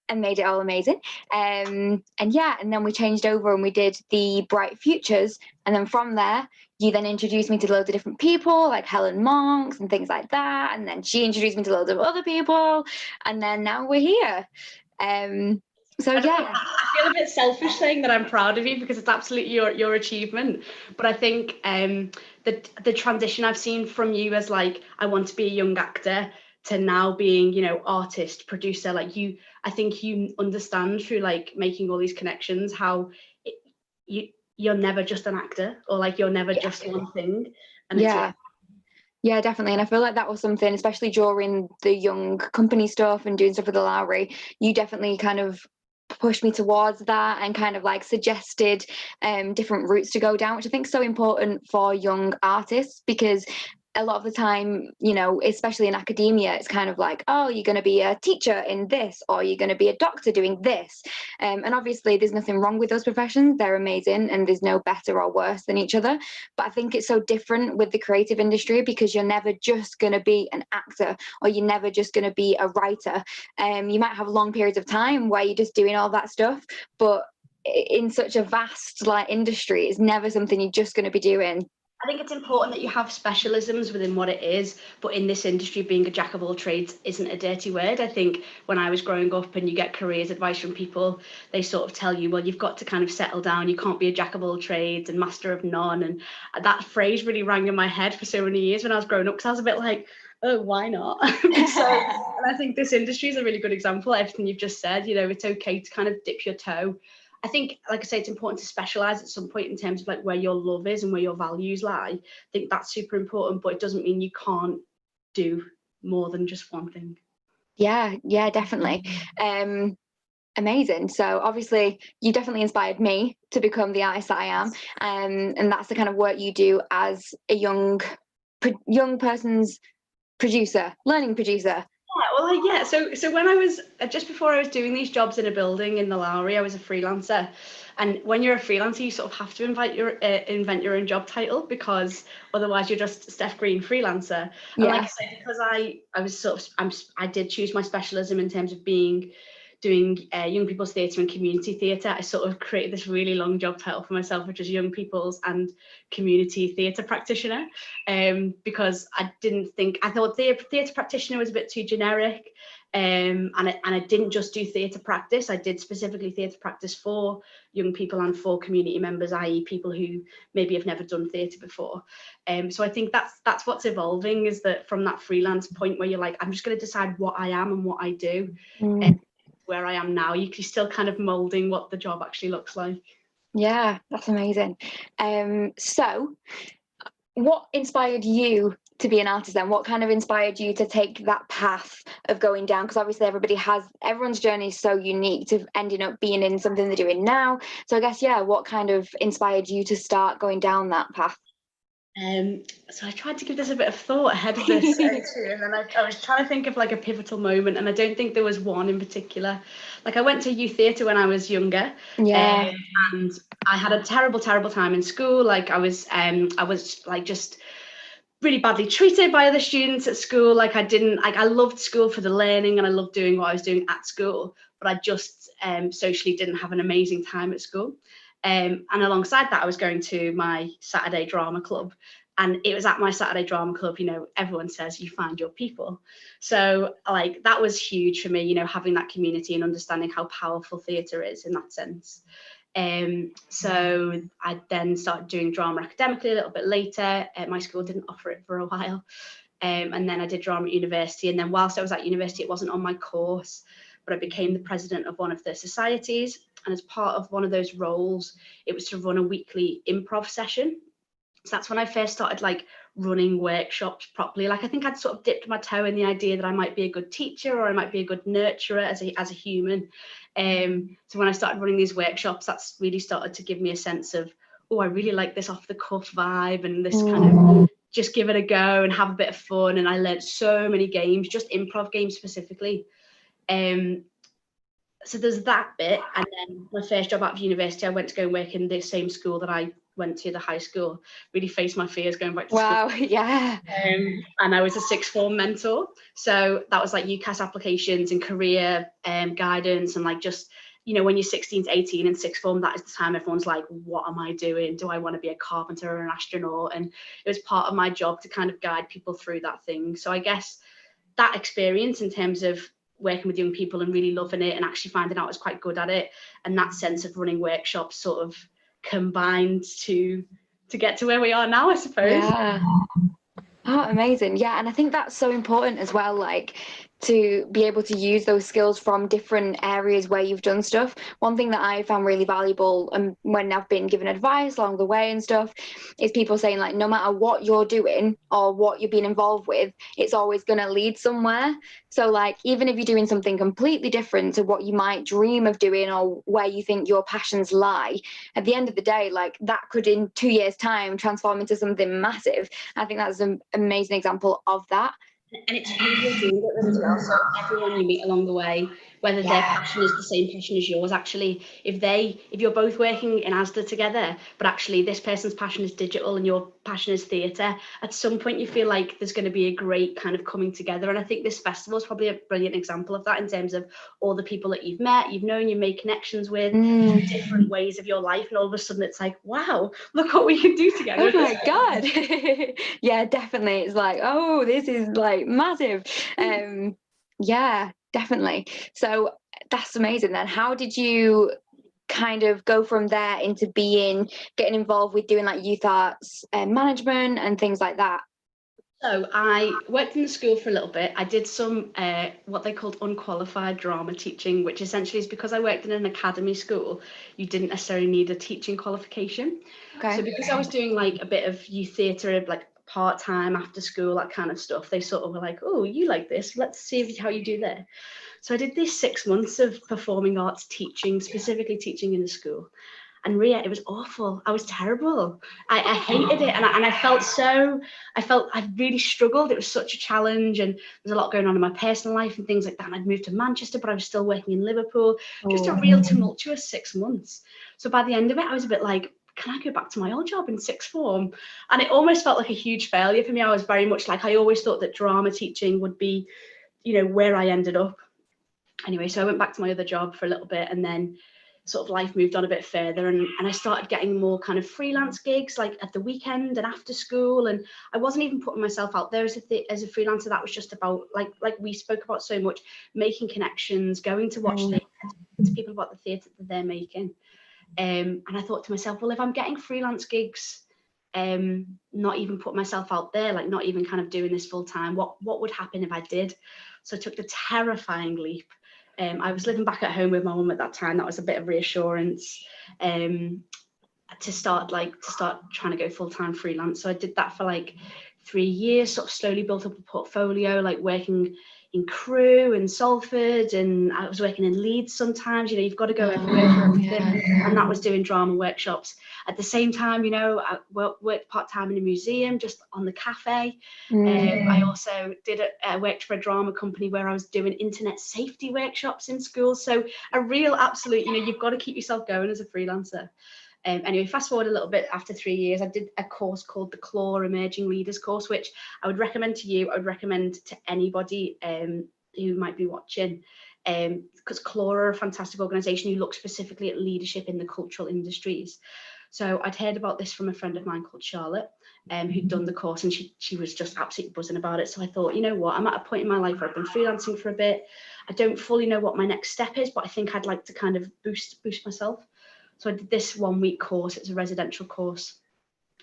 and made it all amazing. And then we changed over and we did the Bright Futures. And then from there, you then introduced me to loads of different people, like Helen Monks and things like that. And then she introduced me to loads of other people. And then now we're here. I feel a bit selfish saying that I'm proud of you, because it's absolutely your achievement. But I think the transition I've seen from you as like, I want to be a young actor, to now being, artist, producer, like you, I think you understand through like making all these connections how you're never just an actor, or like you're never just one thing. And yeah, definitely. And I feel like that was something, especially during the young company stuff and doing stuff with the Lowry, you definitely kind of pushed me towards that and kind of like suggested different routes to go down, which I think is so important for young artists, because a lot of the time, especially in academia, it's kind of like, oh, you're going to be a teacher in this, or you're going to be a doctor doing this. And obviously there's nothing wrong with those professions. They're amazing and there's no better or worse than each other. But I think it's so different with the creative industry, because you're never just going to be an actor, or you're never just going to be a writer. You might have long periods of time where you're just doing all that stuff, but in such a vast like industry, it's never something you're just going to be doing. I think it's important that you have specialisms within what it is, but in this industry, being a jack of all trades isn't a dirty word. I think when I was growing up and you get careers advice from people, they sort of tell you, well, you've got to kind of settle down. You can't be a jack of all trades and master of none. And that phrase really rang in my head for so many years when I was growing up, because I was a bit like, oh, why not? And I think this industry is a really good example. Everything you've just said, it's okay to kind of dip your toe. I think, like I say, it's important to specialise at some point in terms of like where your love is and where your values lie. I think that's super important, but it doesn't mean you can't do more than just one thing. Yeah, definitely. Amazing. So obviously you definitely inspired me to become the artist that I am. And that's the kind of work you do as a young person's producer, learning producer. So when I was just before I was doing these jobs in a building in the Lowry, I was a freelancer, and when you're a freelancer, you sort of have to invent your own job title, because otherwise you're just Steph Green freelancer. And like I say, because I did choose my specialism in terms of doing young people's theatre and community theatre. I sort of created this really long job title for myself, which is young people's and community theatre practitioner, because I thought theatre practitioner was a bit too generic, and I didn't just do theatre practice. I did specifically theatre practice for young people and for community members, i.e. people who maybe have never done theatre before. So I think that's what's evolving, is that from that freelance point where you're like, I'm just going to decide what I am and what I do. Where I am now, you're still kind of moulding what the job actually looks like. Yeah, that's amazing. So what inspired you to be an artist then? What kind of inspired you to take that path of going down? Because obviously everyone's journey is so unique to ending up being in something they're doing now. So I guess, yeah, what kind of inspired you to start going down that path? So I tried to give this a bit of thought ahead of this interview, and then I was trying to think of like a pivotal moment, and I don't think there was one in particular. Like I went to youth theatre when I was younger, yeah, and I had a terrible time in school. Like I was like just really badly treated by other students at school. Like I loved school for the learning, and I loved doing what I was doing at school, but I just socially didn't have an amazing time at school. And alongside that, I was going to my Saturday drama club, and it was at my Saturday drama club, you know, everyone says you find your people. So like that was huge for me, you know, having that community and understanding how powerful theatre is in that sense. So I then started doing drama academically a little bit later. My school didn't offer it for a while. And then I did drama at university. And then whilst I was at university, it wasn't on my course, but I became the president of one of the societies. And as part of one of those roles, it was to run a weekly improv session. So that's when I first started like running workshops properly. Like I think I'd sort of dipped my toe in the idea that I might be a good teacher or I might be a good nurturer as a human. So when I started running these workshops, that's really started to give me a sense of, oh, I really like this off the cuff vibe and this kind of just give it a go and have a bit of fun. And I learned so many games, just improv games specifically. So there's that bit. And then my first job out of university, I went to go and work in the same school that I went to, the high school. Really faced my fears going back to wow, school. yeah. And I was a sixth form mentor. So that was like UCAS applications and career guidance, and like just, you know, when you're 16 to 18 in sixth form, that is the time everyone's like, what am I doing? Do I want to be a carpenter or an astronaut? And it was part of my job to kind of guide people through that thing. So I guess that experience in terms of working with young people and really loving it and actually finding out I was quite good at it, and that sense of running workshops sort of combined to get to where we are now, I suppose. Yeah. Oh, amazing. Yeah, and I think that's so important as well, like to be able to use those skills from different areas where you've done stuff. One thing that I found really valuable, and when I've been given advice along the way and stuff, is people saying like, no matter what you're doing or what you're being involved with, it's always going to lead somewhere. So like, even if you're doing something completely different to what you might dream of doing or where you think your passions lie, at the end of the day, like that could in 2 years' time transform into something massive. I think that's an amazing example of that. And it's who you're doing it with as well. So everyone you meet along the way, whether their passion is the same passion as yours, actually, if you're both working in ASDA together, but actually this person's passion is digital and your passion is theatre, at some point you feel like there's going to be a great kind of coming together. And I think this festival is probably a brilliant example of that, in terms of all the people that you've met, you've known, you made connections with different ways of your life, and all of a sudden it's like, wow, look what we can do together. Oh my god. Yeah, definitely. It's like, oh, this is like massive. Yeah, definitely. So that's amazing. Then how did you kind of go from there into getting involved with doing like youth arts and management and things like that? So I worked in the school for a little bit. I did some what they called unqualified drama teaching, which essentially is because I worked in an academy school, you didn't necessarily need a teaching qualification. Okay. So because I was doing like a bit of youth theatre, like part-time after school, that kind of stuff, they sort of were like, oh, you like this, let's see how you do there. So I did these 6 months of performing arts teaching, specifically teaching in the school. And Rhia, it was awful. I was terrible. I hated it. And I really struggled. It was such a challenge, and there's a lot going on in my personal life and things like that. And I'd moved to Manchester, but I was still working in Liverpool. Just a real tumultuous 6 months. So by the end of it, I was a bit like, can I go back to my old job in sixth form? And it almost felt like a huge failure for me. I was very much like, I always thought that drama teaching would be, you know, where I ended up. Anyway, so I went back to my other job for a little bit, and then sort of life moved on a bit further, and I started getting more kind of freelance gigs, like at the weekend and after school. And I wasn't even putting myself out there as a freelancer. That was just about, like we spoke about so much, making connections, going to watch theatre, to people about the theatre that they're making. And I thought to myself, well, if I'm getting freelance gigs, not even put myself out there, like not even kind of doing this full time, what would happen if I did? So I took the terrifying leap. I was living back at home with my mum at that time. That was a bit of reassurance to start trying to go full-time freelance. So I did that for like 3 years, sort of slowly built up a portfolio, like working in Crewe and Salford, and I was working in Leeds sometimes. You know, you've got to go everywhere for everything. And that was doing drama workshops. At the same time, you know, I worked part-time in a museum, just on the cafe. I also worked for a drama company where I was doing internet safety workshops in schools. So a real absolute, you know, you've got to keep yourself going as a freelancer. Anyway, fast forward a little bit, after 3 years, I did a course called the Claw Emerging Leaders course, which I would recommend to you. I would recommend to anybody who might be watching, because Claw are a fantastic organisation who look specifically at leadership in the cultural industries. So I'd heard about this from a friend of mine called Charlotte, who'd done the course, and she was just absolutely buzzing about it. So I thought, you know what, I'm at a point in my life where I've been freelancing for a bit. I don't fully know what my next step is, but I think I'd like to kind of boost myself. So I did this 1 week course. It's a residential course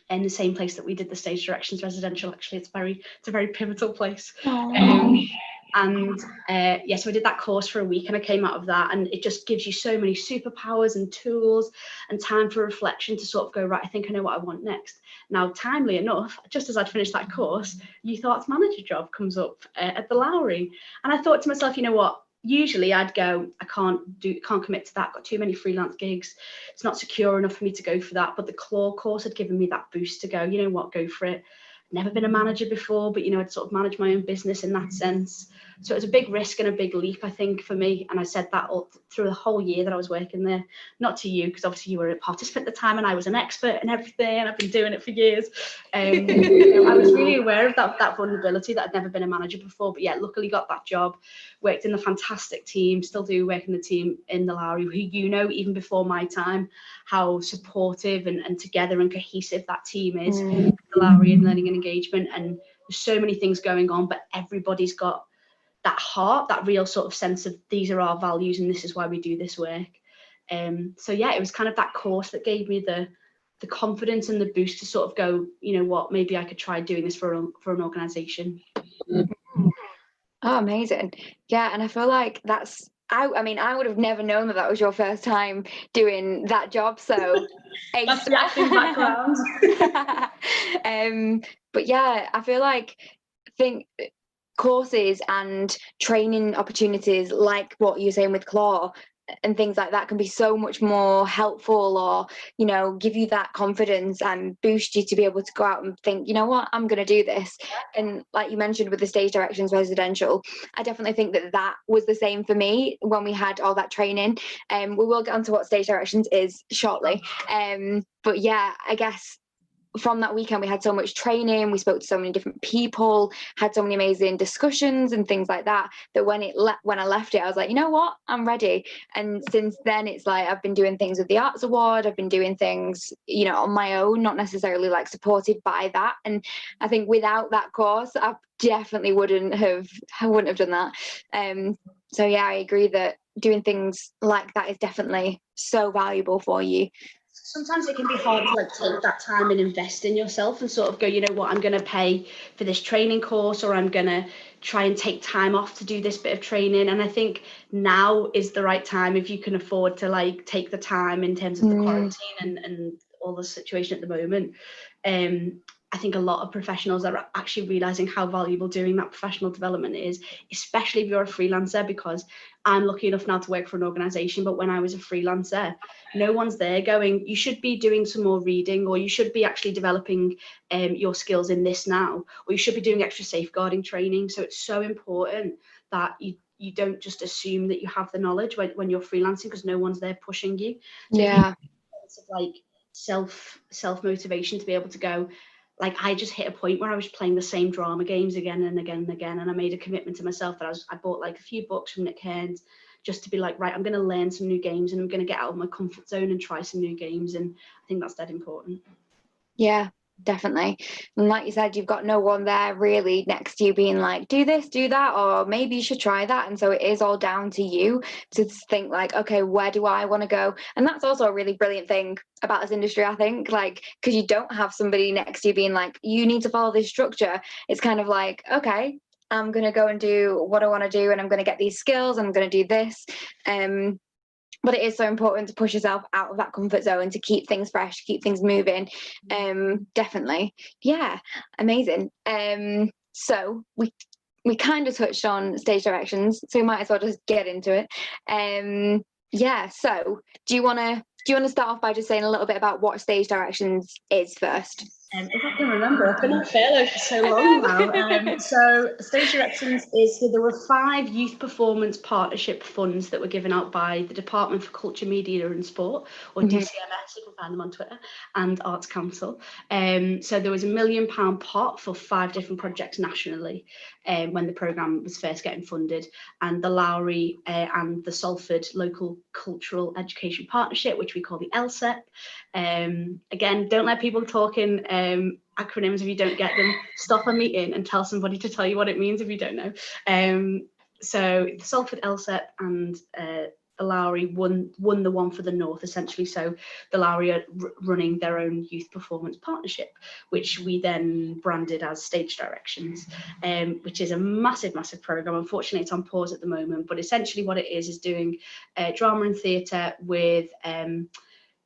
in the same place that we did the stage directions residential. Actually, it's a very pivotal place. Yeah, so I did that course for a week, and I came out of that, and it just gives you so many superpowers and tools and time for reflection to sort of go, right, I think I know what I want next. Now, timely enough, just as I'd finished that course, youth arts manager job comes up at the Lowry, and I thought to myself, you know what? Usually I'd go, I can't commit to that, got too many freelance gigs, it's not secure enough for me to go for that. But the Claw course had given me that boost to go, you know what, go for it. Never been a manager before, but you know, I'd sort of managed my own business in that sense. So it was a big risk and a big leap, I think, for me. And I said that all through the whole year that I was working there. Not to you, because obviously you were a participant at the time and I was an expert and everything, and I've been doing it for years. You know, I was really aware of that vulnerability, that I'd never been a manager before. But yeah, luckily got that job, worked in the fantastic team, still do work in the team in the Lowry, who, you know, even before my time, how supportive and together and cohesive that team is, the Lowry in learning and engagement. And there's so many things going on, but everybody's got that heart, that real sort of sense of these are our values and this is why we do this work. So yeah, it was kind of that course that gave me the confidence and the boost to sort of go, you know what, maybe I could try doing this for an organisation. Oh, amazing. Yeah, and I feel like I mean, I would have never known that was your first time doing that job. So that's the acting background. But yeah, I feel like courses and training opportunities like what you're saying with Claw and things like that can be so much more helpful, or, you know, give you that confidence and boost you to be able to go out and think, you know what, I'm going to do this. And like you mentioned with the stage directions residential, I definitely think that was the same for me when we had all that training. We will get onto what stage directions is shortly. But yeah, I guess from that weekend we had so much training, we spoke to so many different people, had so many amazing discussions and things like that, that when I left it, I was like, you know what, I'm ready. And since then it's like I've been doing things with the Arts Award, I've been doing things, you know, on my own, not necessarily like supported by that. And I think without that course I definitely wouldn't have done that. So yeah, I agree that doing things like that is definitely so valuable for you. Sometimes it can be hard to like take that time and invest in yourself and sort of go, you know what, I'm going to pay for this training course, or I'm going to try and take time off to do this bit of training. And I think now is the right time, if you can afford to like take the time in terms of the quarantine and all the situation at the moment. I think a lot of professionals are actually realizing how valuable doing that professional development is, especially if you're a freelancer, because I'm lucky enough now to work for an organisation, but when I was a freelancer, no one's there going, you should be doing some more reading, or you should be actually developing your skills in this now, or you should be doing extra safeguarding training. So it's so important that you don't just assume that you have the knowledge when you're freelancing, because no one's there pushing you. So yeah, it's like self-motivation to be able to go, like, I just hit a point where I was playing the same drama games again and again and again, and I made a commitment to myself that I bought like a few books from Nick Cairns just to be like, right, I'm going to learn some new games and I'm going to get out of my comfort zone and try some new games. And I think that's dead important. Yeah, definitely. And like you said, you've got no one there really next to you being like, do this, do that, or maybe you should try that. And so it is all down to you to think like, okay, where do I want to go? And that's also a really brilliant thing about this industry, I think, like, because you don't have somebody next to you being like, you need to follow this structure. It's kind of like, okay, I'm going to go and do what I want to do, and I'm going to get these skills, and I'm going to do this. but it is so important to push yourself out of that comfort zone to keep things fresh, keep things moving. Definitely. Yeah, amazing. So we kind of touched on stage directions, so we might as well just get into it. Yeah, so do you want to start off by just saying a little bit about what stage directions is first? If I can remember, I've been on furlough for so long now. So Stage Directions is, so there were 5 youth performance partnership funds that were given out by the Department for Culture, Media and Sport, or DCMS, you can find them on Twitter, and Arts Council. So there was £1 million pot for 5 different projects nationally when the programme was first getting funded, and the Lowry and the Salford Local Cultural Education Partnership, which we call the LSEP. Again, don't let people talk in acronyms if you don't get them. Stop a meeting and tell somebody to tell you what it means if you don't know. So the Salford LSEP and the Lowry won the one for the North, essentially. So the Lowry are running their own youth performance partnership, which we then branded as Stage Directions, which is a massive programme. Unfortunately, it's on pause at the moment, but essentially what it is doing drama and theatre with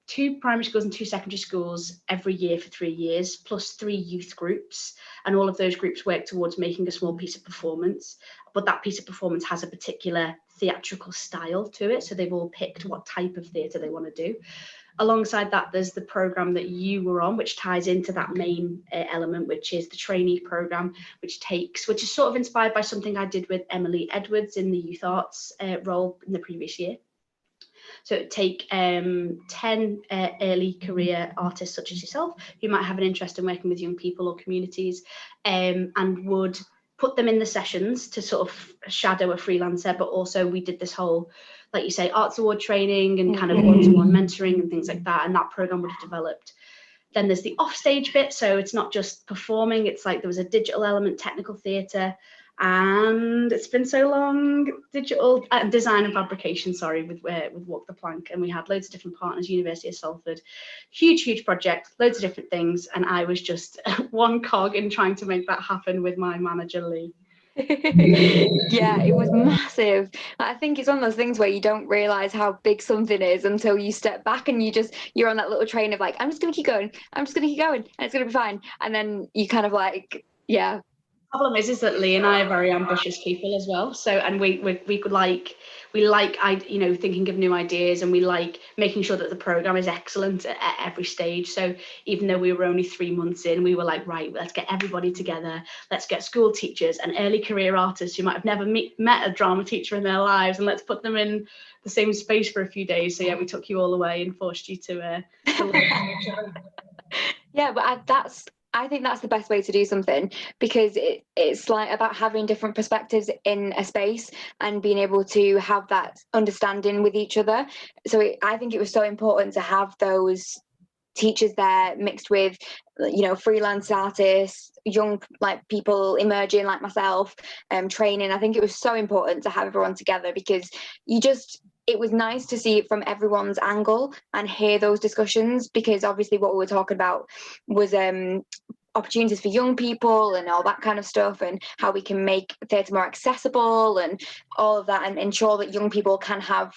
2 primary schools and 2 secondary schools every year for 3 years, plus 3 youth groups. And all of those groups work towards making a small piece of performance. But that piece of performance has a particular theatrical style to it. So they've all picked what type of theatre they want to do. Alongside that, there's the programme that you were on, which ties into that main element, which is the trainee programme, which is sort of inspired by something I did with Emily Edwards in the youth arts role in the previous year. So it'd take 10 early career artists such as yourself who might have an interest in working with young people or communities, and would put them in the sessions to sort of shadow a freelancer. But also we did this whole, like you say, arts award training and kind of one-to-one mentoring and things like that. And that programme would have developed. Then there's the offstage bit. So it's not just performing. It's like there was a digital element, technical theatre, and it's been so long, digital design and fabrication, with Walk the Plank, and we had loads of different partners, University of Salford, huge project, loads of different things, and I was just one cog in trying to make that happen with my manager Lee. Yeah, it was massive. I think it's one of those things where you don't realize how big something is until you step back and you're on that little train of like, I'm just gonna keep going, and it's gonna be fine, and then you kind of like, yeah. Problem is that Lee and I are very ambitious people as well. So, and we like thinking of new ideas, and we like making sure that the programme is excellent at every stage. So even though we were only 3 months in, we were like, right, let's get everybody together. Let's get school teachers and early career artists who might have never met a drama teacher in their lives, and let's put them in the same space for a few days. So yeah, we took you all away and forced you to learn each other. Yeah, but I think that's the best way to do something, because it's like about having different perspectives in a space and being able to have that understanding with each other. So I think it was so important to have those teachers there mixed with, freelance artists, young people emerging like myself, training. I think it was so important to have everyone together, because it was nice to see it from everyone's angle and hear those discussions, because obviously what we were talking about was opportunities for young people and all that kind of stuff, and how we can make theatre more accessible and all of that, and ensure that young people can have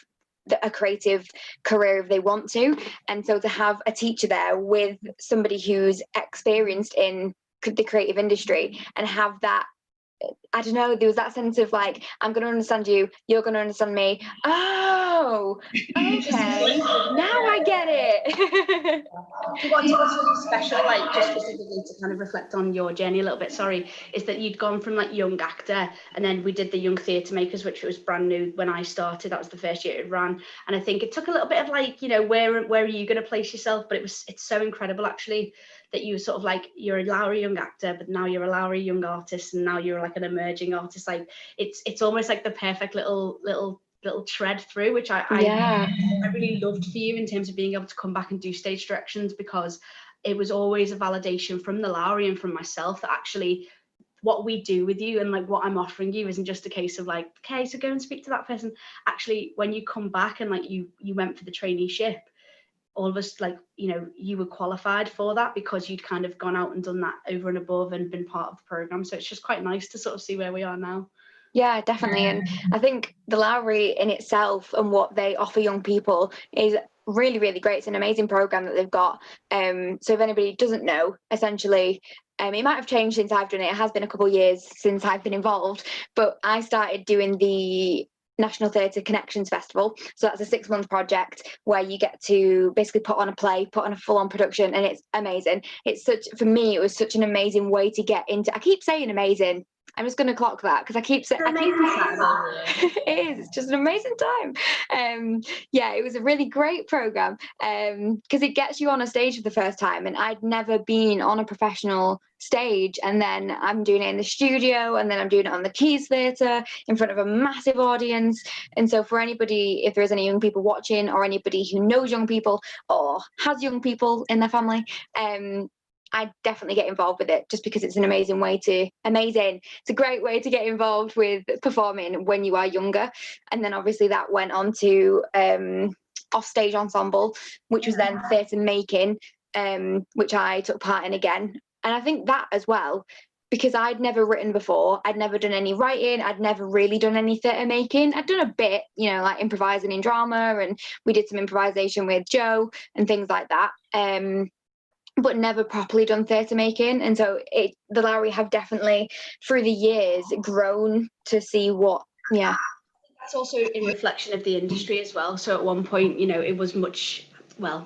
a creative career if they want to. And so to have a teacher there with somebody who's experienced in the creative industry and have that, I don't know, there was that sense of like, I'm going to understand you, you're going to understand me. Oh, okay, now I get it. What's really special, just specifically to kind of reflect on your journey a little bit, is that you'd gone from young actor, and then we did the Young Theatre Makers, which was brand new when I started. That was the first year it ran, and I think it took a little bit of where are you going to place yourself, but it's so incredible actually that you sort of you're a Lowry young actor, but now you're a Lowry young artist, and now you're an emerging artist. It's almost like the perfect little tread through, which I really loved for you in terms of being able to come back and do Stage Directions, because it was always a validation from the Lowry and from myself that actually what we do with you and what I'm offering you isn't just a case of okay, so go and speak to that person. Actually, when you come back and you went for the traineeship, all of us you were qualified for that because you'd kind of gone out and done that over and above and been part of the programme. So it's just quite nice to sort of see where we are now. Yeah, definitely. And I think the Lowry in itself and what they offer young people is really, really great. It's an amazing program that they've got. So if anybody doesn't know, essentially, it might have changed since I've done it. It has been a couple of years since I've been involved, but I started doing the National Theatre Connections Festival. So that's a 6-month project where you get to basically put on a play, put on a full-on production, and it's amazing. For me, it was such an amazing way to get into, I keep saying amazing. I'm just going to clock that because I keep saying it is. It's just an amazing time. Yeah, it was a really great program because it gets you on a stage for the first time, and I'd never been on a professional stage, and then I'm doing it in the studio, and then I'm doing it on the Keys Theatre in front of a massive audience. And so for anybody, if there's any young people watching or anybody who knows young people or has young people in their family, I definitely get involved with it just because it's an amazing way to, it's a great way to get involved with performing when you are younger. And then obviously that went on to Offstage Ensemble, which was then theatre making, which I took part in again. And I think that as well, because I'd never written before, I'd never done any writing, I'd never really done any theatre making. I'd done a bit, like improvising in drama, and we did some improvisation with Joe and things like that. But never properly done theatre making. And so the Lowry have definitely, through the years, grown to see what, That's also in reflection of the industry as well. So at one point, it was much, well,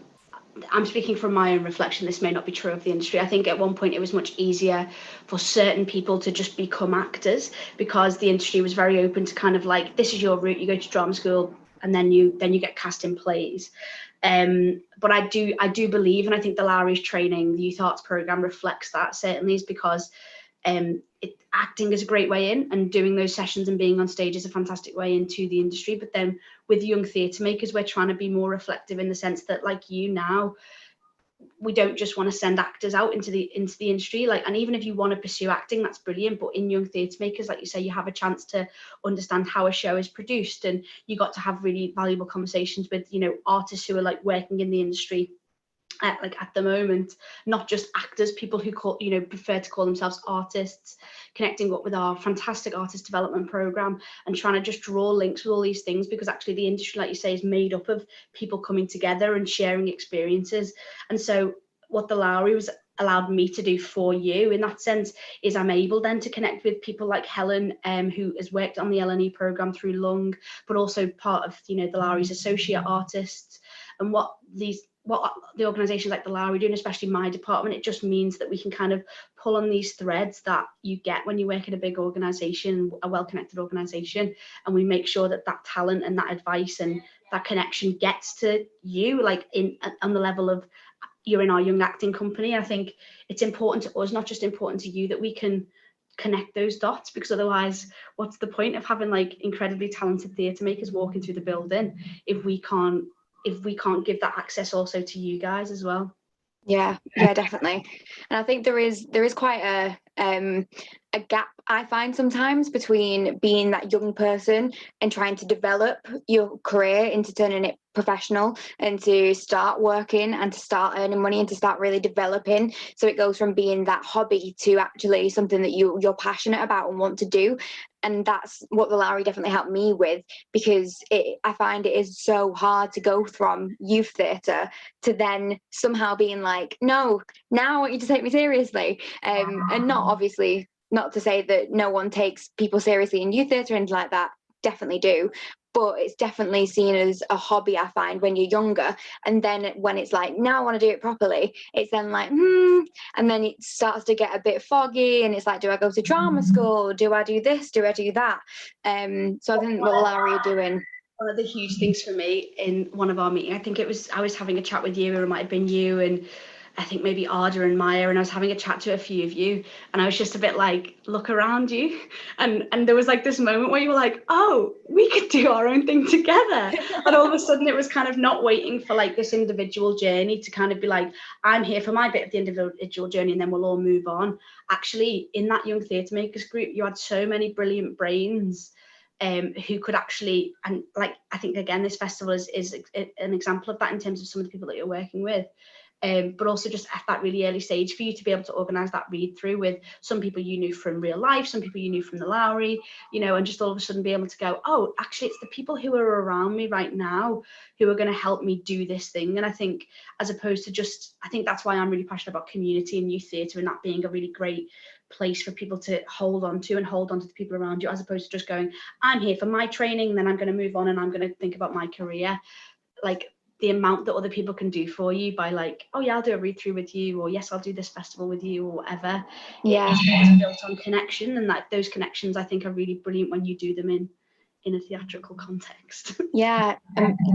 I'm speaking from my own reflection, this may not be true of the industry. I think at one point it was much easier for certain people to just become actors because the industry was very open to kind of like, this is your route, you go to drama school and then you get cast in plays. But I do believe, and I think the Lowry's training, the youth arts program reflects that certainly, is because acting is a great way in, and doing those sessions and being on stage is a fantastic way into the industry. But then with young theatre makers, we're trying to be more reflective in the sense that, like now, we don't just want to send actors out into the industry, and even if you want to pursue acting, that's brilliant, but in young theatre makers, like you say, you have a chance to understand how a show is produced, and you got to have really valuable conversations with artists who are working in the industry at the moment, not just actors, people who prefer to call themselves artists, connecting up with our fantastic artist development program and trying to just draw links with all these things, because actually the industry, like you say, is made up of people coming together and sharing experiences. And so what the Lowry was allowed me to do for you in that sense is I'm able then to connect with people like Helen, who has worked on the LNE program through Lung, but also part of the Lowry's associate artists, and what the organisations like the Lowry do, and especially my department, it just means that we can kind of pull on these threads that you get when you work in a big organisation, a well-connected organisation, and we make sure that talent and that advice and that connection gets to you, on the level of you're in our young acting company. I think it's important to us, not just important to you, that we can connect those dots, because otherwise what's the point of having incredibly talented theatre makers walking through the building if we can't give that access also to you guys as well? Yeah, definitely. And I think there is quite a gap, I find, sometimes between being that young person and trying to develop your career into turning it professional and to start working and to start earning money and to start really developing, so it goes from being that hobby to actually something that you're passionate about and want to do. And that's what the Lowry definitely helped me with, because I find it is so hard to go from youth theatre to then somehow being like, no, now I want you to take me seriously. And not to say that no one takes people seriously in youth theatre and like that, definitely do. But it's definitely seen as a hobby, I find, when you're younger. And then when it's like, now I want to do it properly, it's then like, and then it starts to get a bit foggy. And it's like, do I go to drama school? Do I do this? Do I do that? So I think what Lowry are doing. One of the huge things for me in one of our meetings, I was having a chat with you, or it might have been you and I think maybe Ada and Maya, and I was having a chat to a few of you, and I was just a bit like, look around you, and there was this moment where you were like, oh, we could do our own thing together. And all of a sudden it was kind of not waiting for this individual journey to kind of be like, I'm here for my bit of the individual journey and then we'll all move on. Actually, in that young theatre makers group, you had so many brilliant brains who could actually, and I think again this festival is an example of that in terms of some of the people that you're working with. but also just at that really early stage for you to be able to organise that read through with some people you knew from real life, some people you knew from the Lowry, you know, and just all of a sudden be able to go, oh, actually it's the people who are around me right now who are going to help me do this thing. And I think as opposed to just, I think that's why I'm really passionate about community and youth theatre, and that being a really great place for people to hold on to the people around you, as opposed to just going, I'm here for my training and then I'm going to move on and I'm going to think about my career. Like the amount that other people can do for you by like, oh yeah, I'll do a read through with you, or yes, I'll do this festival with you, or whatever. Yeah, it's built on connection, and that those connections I think are really brilliant when you do them in a theatrical context. yeah,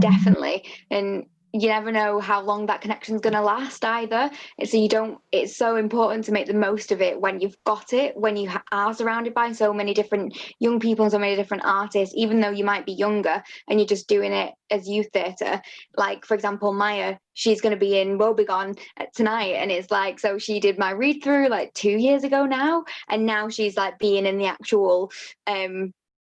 definitely. And you never know how long that connection's going to last either. So it's so important to make the most of it when you've got it, when you are surrounded by so many different young people and so many different artists, even though you might be younger and you're just doing it as youth theatre. Like, for example, Maya, she's going to be in He Begotten tonight, and it's like, so she did my read through like 2 years ago now, and now she's like being in the actual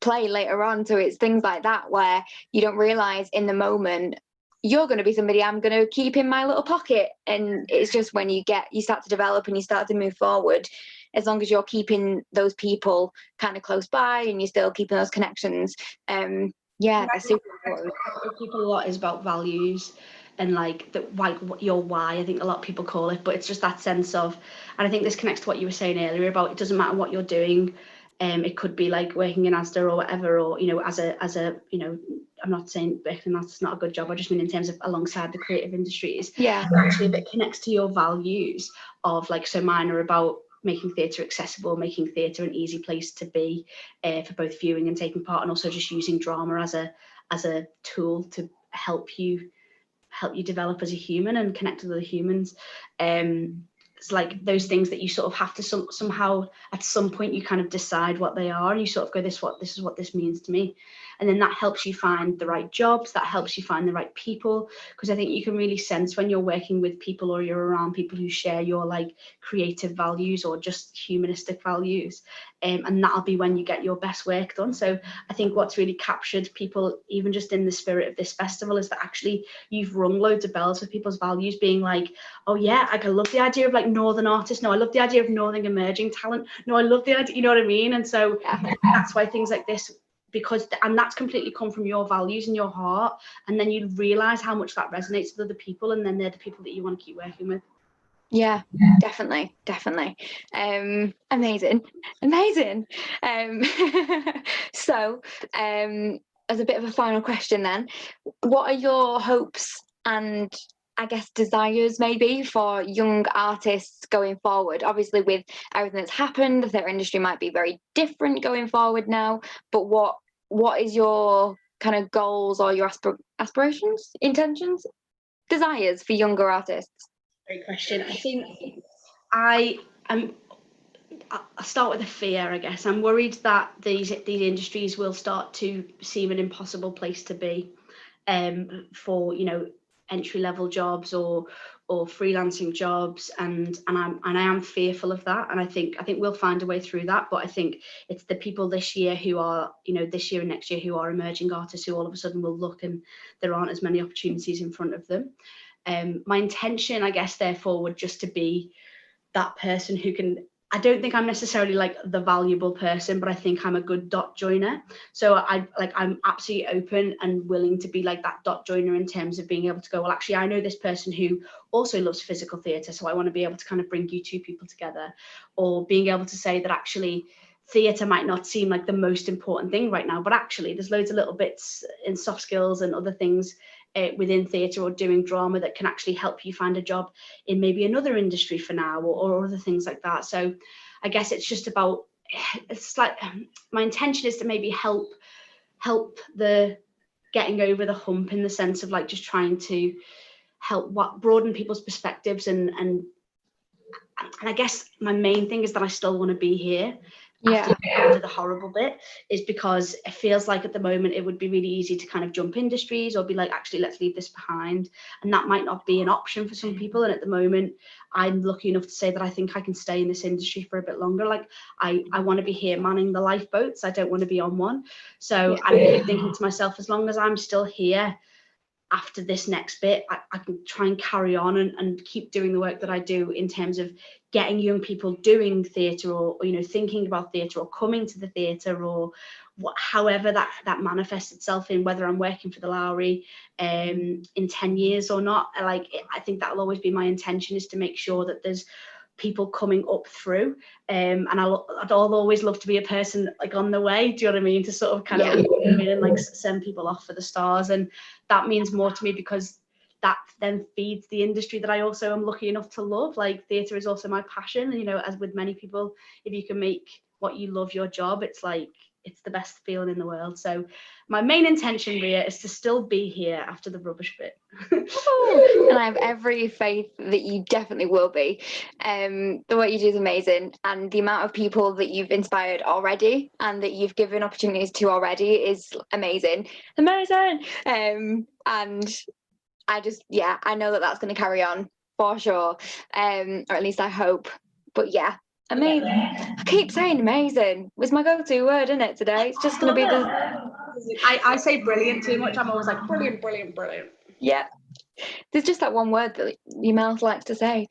play later on. So it's things like that where you don't realise in the moment you're going to be somebody I'm going to keep in my little pocket. And it's just when you start to develop and you start to move forward, as long as you're keeping those people kind of close by and you're still keeping those connections, they're super important. What people a lot is about values and like your why, I think a lot of people call it, but it's just that sense of, and I think this connects to what you were saying earlier about it doesn't matter what you're doing. It could be like working in Asda or whatever, or, you know, as a, you know, I'm not saying working that's not a good job. I just mean in terms of alongside the creative industries. Yeah. Actually, if it connects to your values of like, so mine are about making theatre accessible, making theatre an easy place to be for both viewing and taking part, and also just using drama as a tool to help you develop as a human and connect with other humans. It's like those things that you sort of have to somehow at some point you kind of decide what they are, and you sort of go, this is what this means to me. And then that helps you find the right jobs, that helps you find the right people, because I think you can really sense when you're working with people or you're around people who share your like creative values or just humanistic values, and that'll be when you get your best work done. So I think what's really captured people, even just in the spirit of this festival, is that actually you've rung loads of bells with people's values, being like, oh yeah, I love the idea of like Northern artists, no, I love the idea of Northern emerging talent, no, I love the idea, you know what I mean? And so that's why things like this, and that's completely come from your values and your heart, and then you realise how much that resonates with other people, and then they're the people that you want to keep working with. Yeah, definitely. Amazing. So as a bit of a final question then, what are your hopes and I guess desires maybe for young artists going forward? Obviously with everything that's happened, the theatre industry might be very different going forward now, but what is your kind of goals or your aspirations, intentions, desires for younger artists? Great question. I think I'll start with a fear, I guess. I'm worried that these industries will start to seem an impossible place to be for, you know, entry-level jobs or freelancing jobs, and I am fearful of that, and I think we'll find a way through that. But I think it's the people this year who are, you know, this year and next year who are emerging artists who all of a sudden will look and there aren't as many opportunities in front of them. My intention, I guess, therefore, would just to be that person who can, I don't think I'm necessarily like the valuable person, but I think I'm a good dot joiner. So I'm absolutely open and willing to be like that dot joiner in terms of being able to go, well, actually, I know this person who also loves physical theatre, so I want to be able to kind of bring you two people together, or being able to say that actually theatre might not seem like the most important thing right now, but actually there's loads of little bits in soft skills and other things within theatre or doing drama that can actually help you find a job in maybe another industry for now, or other things like that. So I guess it's just about, it's like my intention is to maybe help the getting over the hump, in the sense of like just trying to help broaden people's perspectives, and I guess my main thing is that I still want to be here. After the horrible bit, is because it feels like at the moment it would be really easy to kind of jump industries or be like, actually, let's leave this behind, and that might not be an option for some people. And at the moment I'm lucky enough to say that I think I can stay in this industry for a bit longer. Like I want to be here manning the lifeboats, I don't want to be on one. So I keep thinking to myself, as long as I'm still here, after this next bit, I can try and carry on and keep doing the work that I do in terms of getting young people doing theatre, or you know, thinking about theatre, or coming to the theatre, or however that manifests itself in whether I'm working for the Lowry in 10 years or not. Like, I think that'll always be my intention, is to make sure that there's people coming up through, and I'd always love to be a person like on the way, do you know what I mean, to sort of kind of like come in and like send people off for the stars. And that means more to me because that then feeds the industry that I also am lucky enough to love. Like, theatre is also my passion, you know, as with many people, if you can make what you love your job, it's like, it's the best feeling in the world. So my main intention, Rhia, is to still be here after the rubbish bit. And I have every faith that you definitely will be. The work you do is amazing, and the amount of people that you've inspired already and that you've given opportunities to already is amazing. And I just, yeah, I know that that's going to carry on for sure, or at least I hope. But yeah, amazing. I keep saying amazing. It's my go-to word, isn't it, today? It's just going to be the... I say brilliant too much. I'm always like, brilliant, brilliant, brilliant. Yeah. There's just that one word that your mouth likes to say.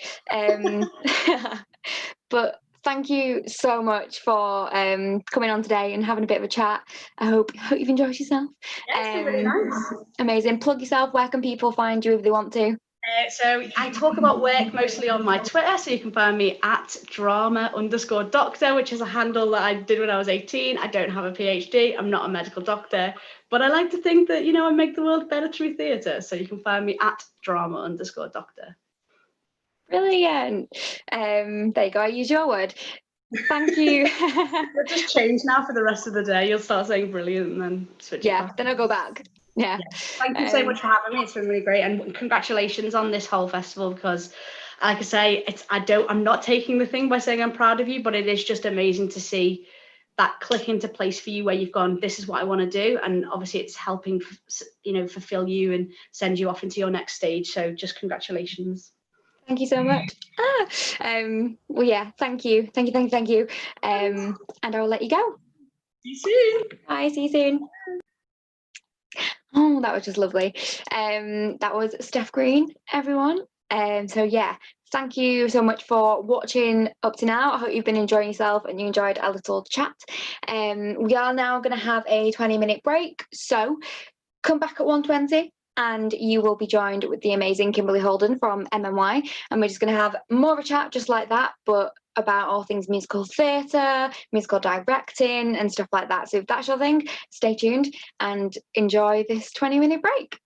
But thank you so much for coming on today and having a bit of a chat. I hope you've enjoyed yourself. Yeah, it's been really nice. Amazing. Plug yourself. Where can people find you if they want to? So I talk about work mostly on my Twitter, so you can find me at drama_doctor, which is a handle that I did when I was 18. I don't have a PhD. I'm not a medical doctor, but I like to think that, you know, I make the world better through theatre. So you can find me at drama_doctor. Brilliant. There you go. I use your word. Thank you. We'll just change now for the rest of the day. You'll start saying brilliant and then switch it back. Then I'll go back. Yeah. Thank you so much for having me. It's been really great, and congratulations on this whole festival, because like I say, I'm not taking the thing by saying I'm proud of you, but it is just amazing to see that click into place for you, where you've gone, this is what I want to do, and obviously it's helping, you know, fulfill you and send you off into your next stage. So just congratulations. Thank you so much. Well, yeah, thank you. And I will let you go. See you soon. Bye, see you soon. Oh, that was just lovely. That was Steph Green, everyone. So yeah, thank you so much for watching up to now. I hope you've been enjoying yourself and you enjoyed our little chat. We are now going to have a 20-minute break, so come back at 1:20 and you will be joined with the amazing Kimberly Holden from MMY, and we're just going to have more of a chat just like that, but about all things musical theatre, musical directing and stuff like that. So if that's your thing, stay tuned and enjoy this 20-minute break.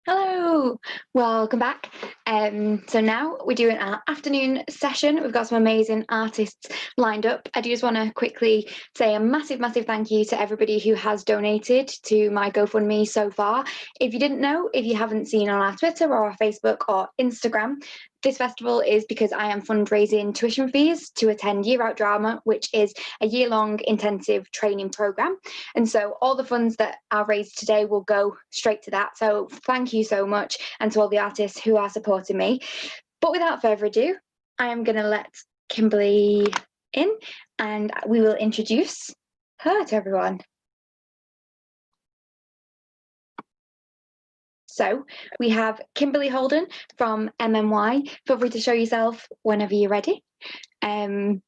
Hello, welcome back. So now we're doing our afternoon session. We've got some amazing artists lined up. I do just want to quickly say a massive, massive thank you to everybody who has donated to my GoFundMe so far. If you didn't know, if you haven't seen on our Twitter or our Facebook or Instagram, this festival is because I am fundraising tuition fees to attend Year Out Drama, which is a year-long intensive training programme. And so all the funds that are raised today will go straight to that. So thank you so much, and to all the artists who are supporting me. But without further ado, I am going to let Kimberly in, and we will introduce her to everyone. So we have Kimberly Holden from MMY. Feel free to show yourself whenever you're ready. Up.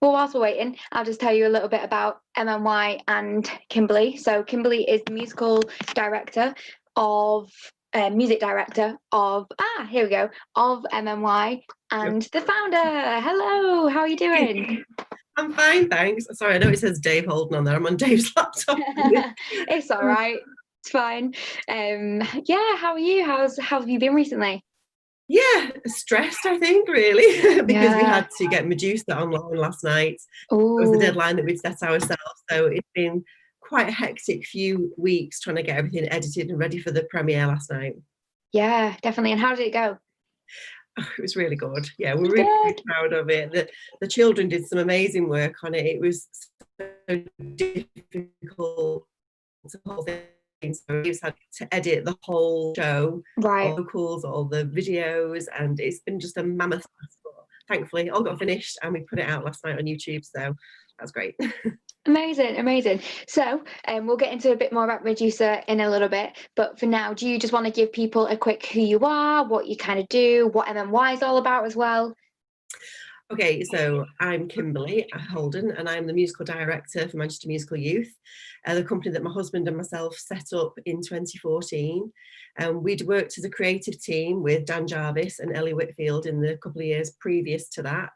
Well, whilst we're waiting, I'll just tell you a little bit about MMY and Kimberly. So Kimberly is the music director of here we go, of MMY, and the founder. Hello, how are you doing? I'm fine, thanks. Sorry, I know it says Dave Holden on there. I'm on Dave's laptop. It's all right. It's fine. Yeah, how are you? How have you been recently? Yeah, stressed, I think, really, because we had to get Medusa online last night. Ooh. It was the deadline that we'd set ourselves. So it's been quite a hectic few weeks trying to get everything edited and ready for the premiere last night. Yeah, definitely. And how did it go? It was really good. Yeah, we're really proud of it. The children did some amazing work on it. It was so difficult to whole thing. So we've had to edit the whole show, all the calls, all the videos, and it's been just a mammoth task. Thankfully, all got finished and we put it out last night on YouTube, so that's great. Amazing. So we'll get into a bit more about Medusa in a little bit, but for now, do you just want to give people a quick who you are, what you kind of do, what MMY is all about as well? Okay, so I'm Kimberly Holden, and I'm the musical director for Manchester Musical Youth, the company that my husband and myself set up in 2014. We'd worked as a creative team with Dan Jarvis and Ellie Whitfield in the couple of years previous to that.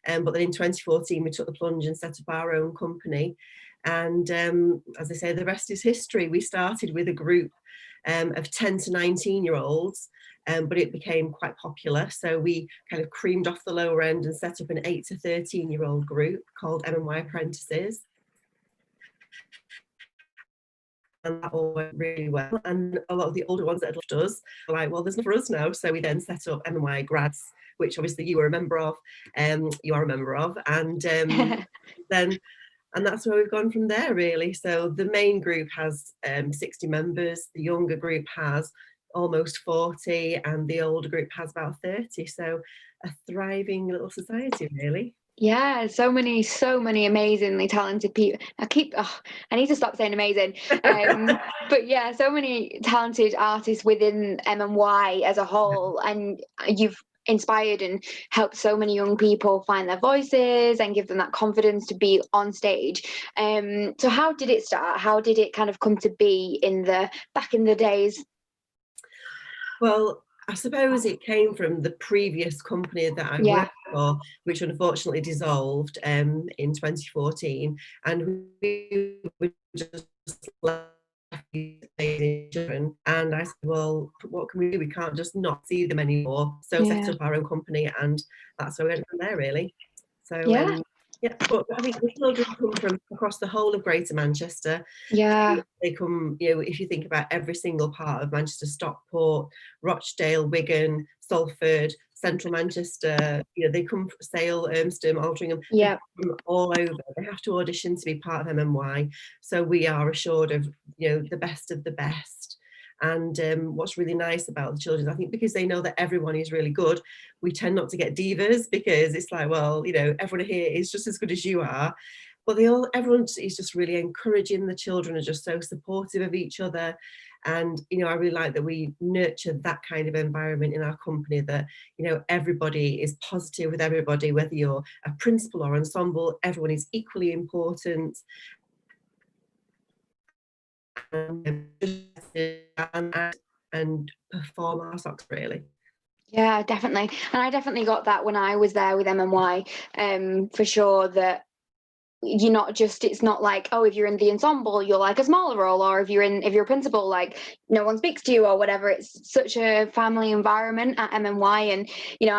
But then in 2014, we took the plunge and set up our own company. And as I say, the rest is history. We started with a group of 10 to 19-year-olds. But it became quite popular, so we kind of creamed off the lower end and set up an 8 to 13-year-old group called MMY Apprentices. And that all went really well. And a lot of the older ones that had left us were like, well, there's enough for us now. So we then set up MMY Grads, which obviously you are a member of, and that's where we've gone from there, really. So the main group has 60 members, the younger group has almost 40, and the older group has about 30. So a thriving little society, really. Yeah, so many amazingly talented people. I need to stop saying amazing. But yeah, so many talented artists within MMY as a whole, and you've inspired and helped so many young people find their voices and give them that confidence to be on stage. So how did it start? How did it kind of come to be back in the days? Well, I suppose it came from the previous company that I worked for, which unfortunately dissolved in 2014, and we were just left children. And I said, well, what can we do? We can't just not see them anymore. So set up our own company, and that's where we went from there, really. So but I think the children come from across the whole of Greater Manchester. They come, if you think about every single part of Manchester, Stockport, Rochdale, Wigan, Salford, Central Manchester, they come from Sale, Ermston, Altrincham, from all over. They have to audition to be part of MMY. So we are assured of, the best of the best. And what's really nice about the children, I think, because they know that everyone is really good, we tend not to get divas, because it's like, well, everyone here is just as good as you are. But everyone is just really encouraging. The children are just so supportive of each other. And, I really like that we nurture that kind of environment in our company, that, everybody is positive with everybody, whether you're a principal or ensemble, everyone is equally important. And perform our socks, really. Yeah, definitely. And I definitely got that when I was there with MMY, for sure, that you're not just, it's not like, oh, if you're in the ensemble you're like a smaller role, or if you're a principal, like no one speaks to you or whatever. It's such a family environment at MMY, and you know,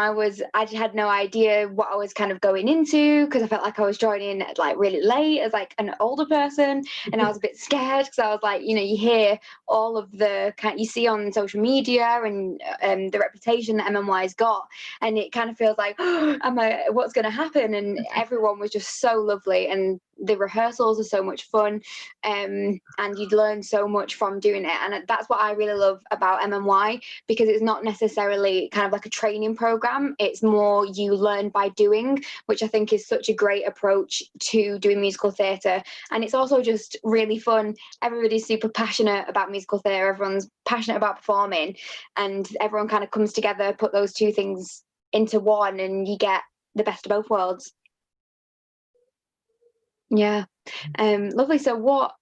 I had no idea what I was kind of going into, because I felt like I was joining like really late as like an older person, and I was a bit scared because I was like, you know, you hear all of the kind you see on social media and the reputation that MMY's got, and it kind of feels like, oh, what's going to happen? And everyone was just so lovely, and the rehearsals are so much fun, and you'd learn so much from doing it. And that's what I really love about MMY, because it's not necessarily kind of like a training program, it's more you learn by doing, which I think is such a great approach to doing musical theatre. And it's also just really fun. Everybody's super passionate about musical theatre, everyone's passionate about performing, and everyone kind of comes together, put those two things into one, and you get the best of both worlds. Yeah, lovely. So what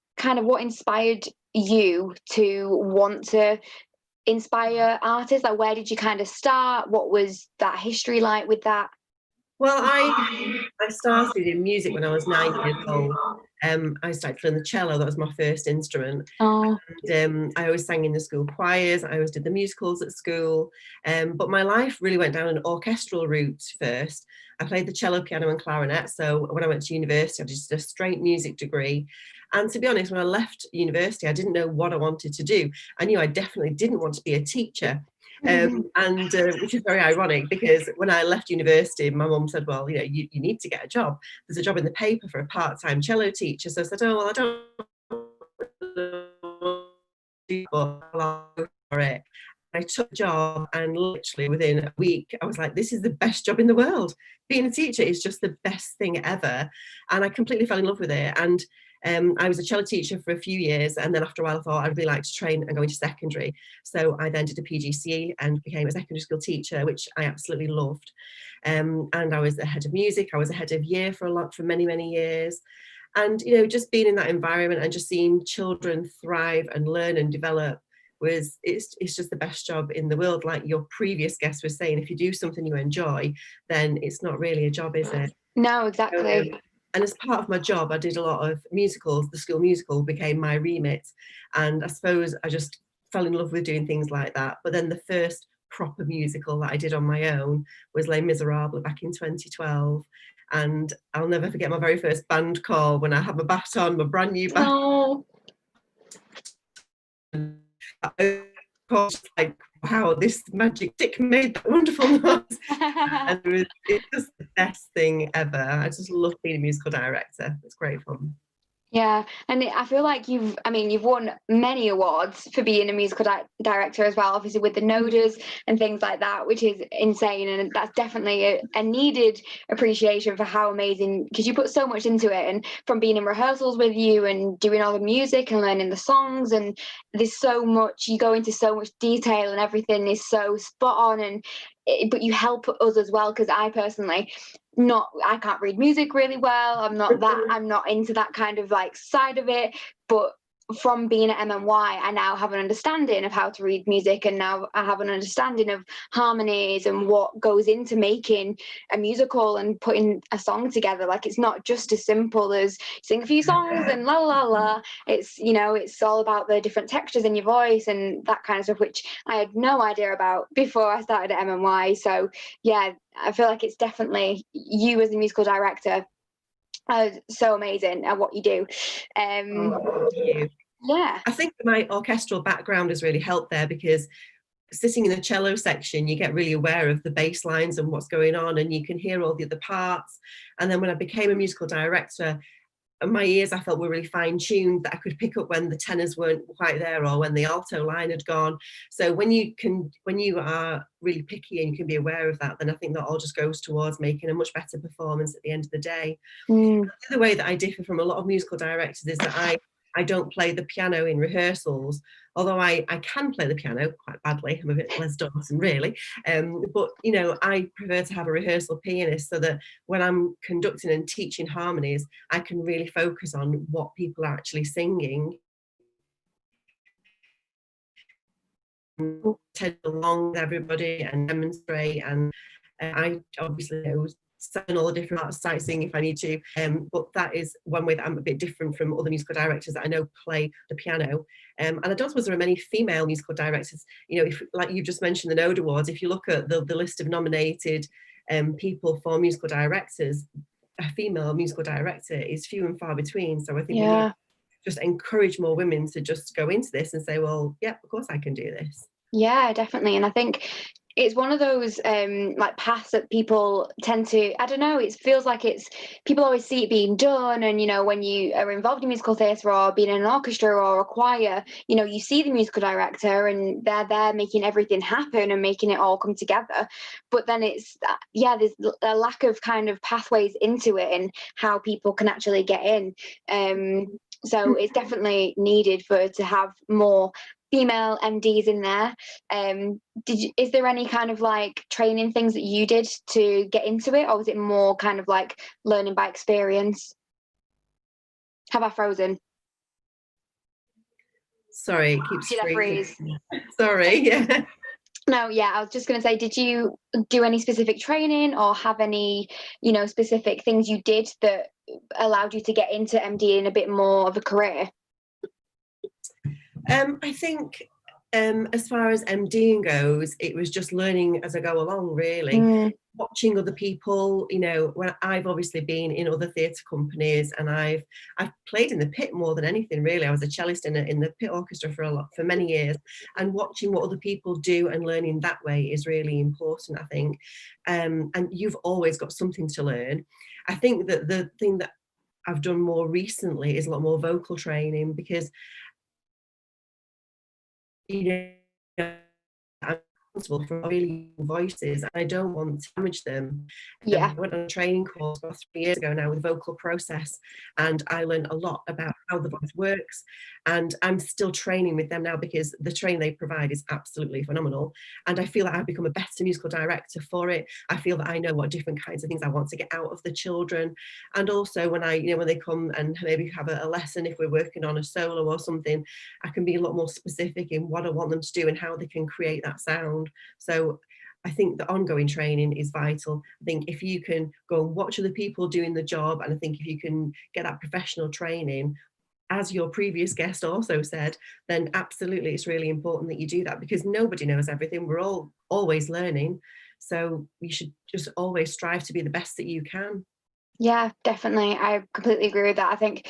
inspired you to want to inspire artists? Like, where did you kind of start? What was that history like with that? Well, I started in music when I was 9 years old. I started playing the cello. That was my first instrument. Oh. And, I always sang in the school choirs. I always did the musicals at school. But my life really went down an orchestral route first. I played the cello, piano and clarinet. So when I went to university, I did a straight music degree. And to be honest, when I left university, I didn't know what I wanted to do. I knew I definitely didn't want to be a teacher. Which is very ironic, because when I left university, my mum said, well, you know, you need to get a job. There's a job in the paper for a part-time cello teacher. So I said, oh, well, I don't I'll go for it. I took the job, and literally within a week, I was like, this is the best job in the world. Being a teacher is just the best thing ever. And I completely fell in love with it. And I was a cello teacher for a few years, and then after a while I thought I'd really like to train and go into secondary. So I then did a PGCE and became a secondary school teacher, which I absolutely loved. And I was the head of music. I was a head of year for many, many years. And, you know, just being in that environment and just seeing children thrive and learn and develop it's just the best job in the world. Like your previous guest was saying, if you do something you enjoy, then it's not really a job, is it? No, exactly. And as part of my job, I did a lot of musicals. The school musical became my remit. And I suppose I just fell in love with doing things like that. But then the first proper musical that I did on my own was Les Miserables back in 2012. And I'll never forget my very first band call when I had my baton, my brand new baton. Oh. I was like, wow, this magic stick made that wonderful noise. And it's just the best thing ever. I just love being a musical director. It's great fun. Yeah, and I feel like you've won many awards for being a musical director as well, obviously with the Nodas and things like that, which is insane, and that's definitely a needed appreciation for how amazing, because you put so much into it, and from being in rehearsals with you and doing all the music and learning the songs, and there's so much, you go into so much detail and everything is so spot on, and but you help us as well, because I personally I can't read music really well. I'm not into that kind of like side of it, but from being at MMY, I now have an understanding of how to read music, and now I have an understanding of harmonies and what goes into making a musical and putting a song together. Like, it's not just as simple as sing a few songs and la la la. It's, you know, it's all about the different textures in your voice and that kind of stuff, which I had no idea about before I started at MMY. So yeah, I feel like it's definitely, you as a musical director are so amazing at what you do. Thank you. Yeah, I think my orchestral background has really helped there, because sitting in the cello section, you get really aware of the bass lines and what's going on, and you can hear all the other parts. And then when I became a musical director, my ears, I felt, were really fine-tuned, that I could pick up when the tenors weren't quite there or when the alto line had gone. So when you are really picky and you can be aware of that, then I think that all just goes towards making a much better performance at the end of the day. The other way that I differ from a lot of musical directors is that I don't play the piano in rehearsals, although I can play the piano quite badly. I'm a bit Les Dawson, really. But, you know, I prefer to have a rehearsal pianist, so that when I'm conducting and teaching harmonies, I can really focus on what people are actually singing. Ted along with everybody and demonstrate, and I obviously know sign all the different arts sightseeing if I need to, but that is one way that I'm a bit different from other musical directors that I know play the piano. And I don't suppose there are many female musical directors. You know, if, like you've just mentioned the Node Awards, if you look at the list of nominated people for musical directors, a female musical director is few and far between. So I think we need to just encourage more women to just go into this and say, well, yeah, of course I can do this. Yeah, definitely. And I think it's one of those like paths that people tend to, I don't know, it feels like it's, people always see it being done. And, you know, when you are involved in musical theatre or being in an orchestra or a choir, you know, you see the musical director and they're there making everything happen and making it all come together. But then it's, there's a lack of kind of pathways into it and how people can actually get in. So it's definitely needed to have more female MDs in there. Is there any kind of like training things that you did to get into it, or was it more kind of like learning by experience? Have I frozen? Sorry, it keeps Did I freeze? Sorry, yeah. No, yeah, I was just going to say, did you do any specific training or have any, you know, specific things you did that allowed you to get into MD in a bit more of a career? I think as far as MDing goes, it was just learning as I go along, really. Watching other people, you know, when I've obviously been in other theatre companies and I've played in the pit more than anything, really. I was a cellist in the pit orchestra for many years, and watching what other people do and learning that way is really important, I think. And you've always got something to learn. I think that the thing that I've done more recently is a lot more vocal training, because you know, I'm responsible for really voices. I don't want to damage them. I went on a training course about 3 years ago now with vocal process, and I learned a lot about how the voice works, and I'm still training with them now because the training they provide is absolutely phenomenal, and I feel that I've become a better musical director for it. I feel that I know what different kinds of things I want to get out of the children, and also when when they come and maybe have a lesson, if we're working on a solo or something, I can be a lot more specific in what I want them to do and how they can create that sound. So I think the ongoing training is vital. I think if you can go and watch other people doing the job, and I think if you can get that professional training, as your previous guest also said, then absolutely it's really important that you do that, because nobody knows everything. We're all always learning. So you should just always strive to be the best that you can. Yeah, definitely. I completely agree with that. I think,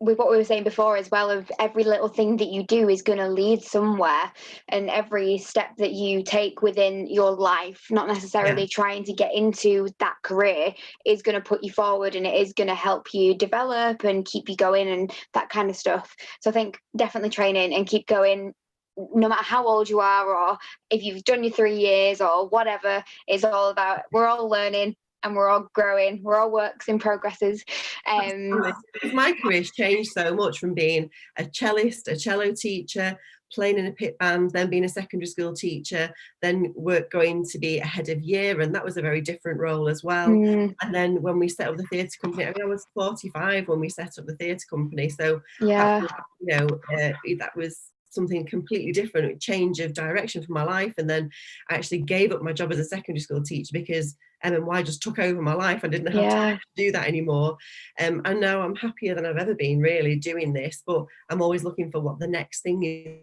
with what we were saying before as well, of every little thing that you do is going to lead somewhere, and every step that you take within your life, not necessarily trying to get into that career, is going to put you forward, and it is going to help you develop and keep you going and that kind of stuff. So I think definitely training and keep going, no matter how old you are or if you've done your 3 years or whatever. It's all about, we're all learning and we're all growing. We're all works in progresses. My career's changed so much from being a cellist, a cello teacher, playing in a pit band, then being a secondary school teacher, then going to be a head of year, and that was a very different role as well. And then when we set up the theatre company, I mean, I was 45 when we set up the theatre company, so that was something completely different, a change of direction for my life. And then I actually gave up my job as a secondary school teacher because MMY just took over my life. I didn't have time to do that anymore. And now I'm happier than I've ever been, really, doing this, but I'm always looking for what the next thing is.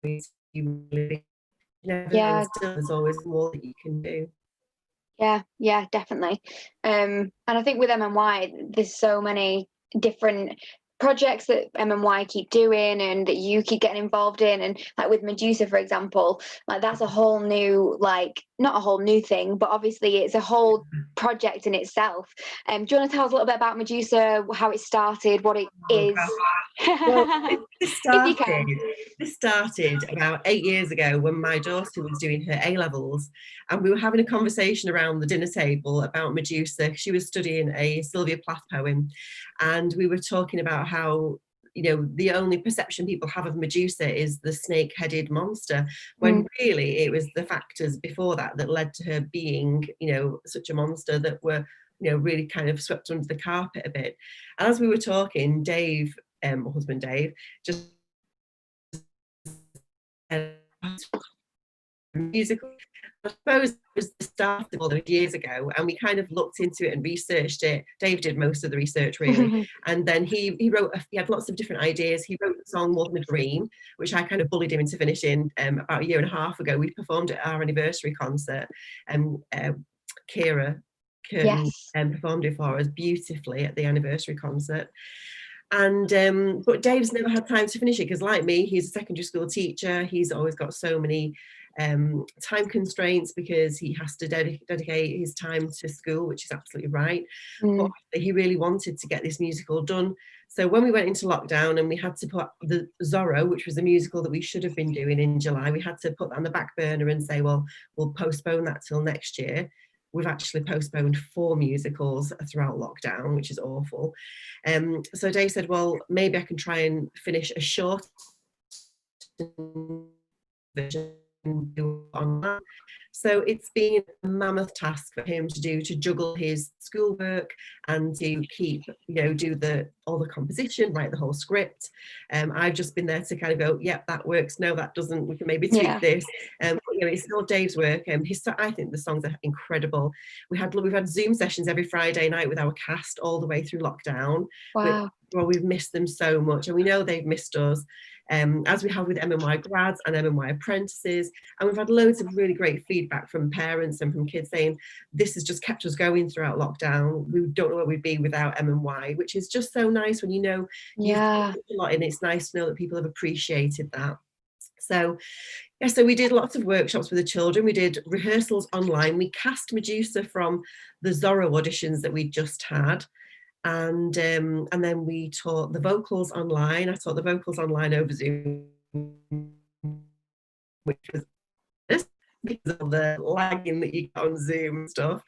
There's always more that you can do. Yeah, definitely. And I think with MMY, there's so many different projects that MMY keep doing and that you keep getting involved in, and like with Medusa, for example, like that's a whole new, like, not a whole new thing, but obviously it's a whole project in itself. Do you want to tell us a little bit about Medusa, how it started, what it is? Well, this started about 8 years ago when my daughter was doing her A-levels, and we were having a conversation around the dinner table about Medusa. She was studying a Sylvia Plath poem, and we were talking about how, you know, the only perception people have of Medusa is the snake-headed monster, when really it was the factors before that that led to her being, you know, such a monster that were, you know, really kind of swept under the carpet a bit. And as we were talking, Dave, my husband Dave, just musical. I suppose it was the start of all those years ago, and we kind of looked into it and researched it. Dave did most of the research, really, and then he wrote. He had lots of different ideas. He wrote the song "More Than a Dream," which I kind of bullied him into finishing about a year and a half ago. We performed at our anniversary concert, and Keiran performed it for us beautifully at the anniversary concert. And but Dave's never had time to finish it because, like me, he's a secondary school teacher. He's always got so many time constraints because he has to dedicate his time to school, which is absolutely right. But he really wanted to get this musical done. So when we went into lockdown and we had to put the Zorro, which was the musical that we should have been doing in July, we had to put that on the back burner and say, well, we'll postpone that till next year. We've actually postponed 4 musicals throughout lockdown, which is awful. So Dave said, well, maybe I can try and finish a short version online. So it's been a mammoth task for him to do, to juggle his schoolwork and to keep, do all the composition, write the whole script. I've just been there to kind of go, yep, that works. No, that doesn't. We can maybe tweak this. It's all Dave's work. I think the songs are incredible. We've had Zoom sessions every Friday night with our cast all the way through lockdown. Wow. We've missed them so much, and we know they've missed us. As we have with MMY grads and MMY apprentices, and we've had loads of really great feedback from parents and from kids saying this has just kept us going throughout lockdown. We don't know where we'd be without MMY, which is just so nice when you've put a lot in. It's nice to know that people have appreciated that. So we did lots of workshops with the children. We did rehearsals online. We cast Medusa from the Zorro auditions that we just had. And then we taught the vocals online. I taught the vocals online over Zoom, which was because of the lagging that you get on Zoom and stuff.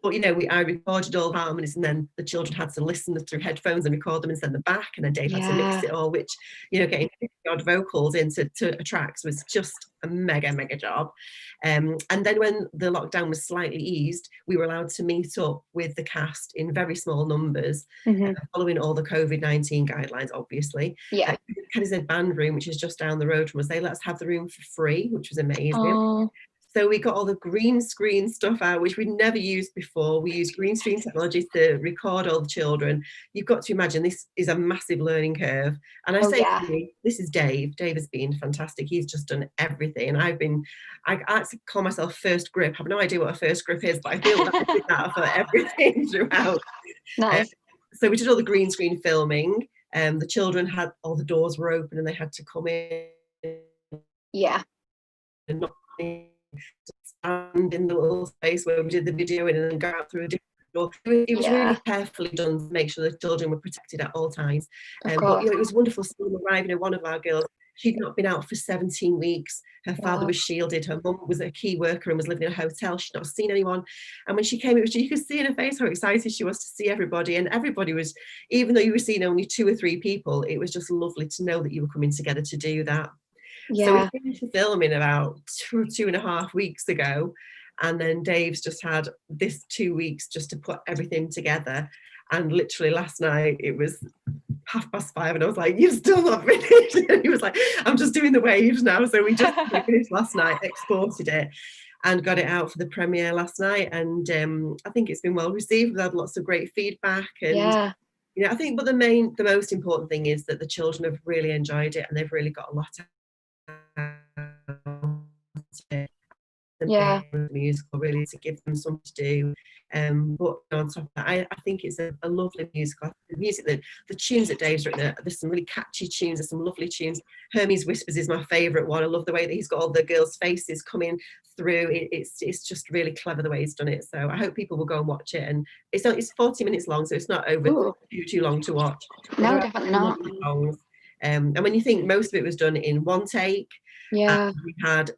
But I recorded all the harmonies, and then the children had to listen through headphones and record them and send them back, and then Dave had to mix it all, which getting 50-odd vocals into tracks was just a mega job. And then when the lockdown was slightly eased, we were allowed to meet up with the cast in very small numbers, following all the COVID-19 guidelines, obviously. Kenny's band room, which is just down the road from us, they let us have the room for free, which was amazing. Oh. So we got all the green screen stuff out, which we'd never used before. We used green screen technology to record all the children. You've got to imagine this is a massive learning curve. And I this is Dave. Dave has been fantastic. He's just done everything. And I actually call myself first grip. I have no idea what a first grip is, but I feel like I did that for everything throughout. Nice. So we did all the green screen filming. The children had, all the doors were open and they had to come in. Yeah. And not stand in the little space where we did the video and then go out through a different door. It was really carefully done to make sure the children were protected at all times. But it was wonderful seeing them arriving. One of our girls, she'd not been out for 17 weeks. Her father was shielded. Her mum was a key worker and was living in a hotel. She'd not seen anyone. And when she came, you could see in her face how excited she was to see everybody. And everybody was, even though you were seeing only 2 or 3 people, it was just lovely to know that you were coming together to do that. So we finished the filming about 2.5 weeks ago, and then Dave's just had this 2 weeks just to put everything together. And literally last night it was 5:30, and I was like, "You've still not finished." And he was like, "I'm just doing the waves now." So we just finished last night, exported it, and got it out for the premiere last night. And I think it's been well received. We've had lots of great feedback, and I think. But the most important thing is that the children have really enjoyed it, and they've really got a lot the musical, really, to give them something to do. But on top of that, I think it's a lovely musical. The music, the tunes that Dave's written, there's some really catchy tunes, there's some lovely tunes. Hermes Whispers is my favourite one. I love the way that he's got all the girls' faces coming through. It's just really clever the way he's done it. So I hope people will go and watch it. And it's 40 minutes long, so it's not over too long to watch. No, definitely not. Songs. And when you think most of it was done in one take, we had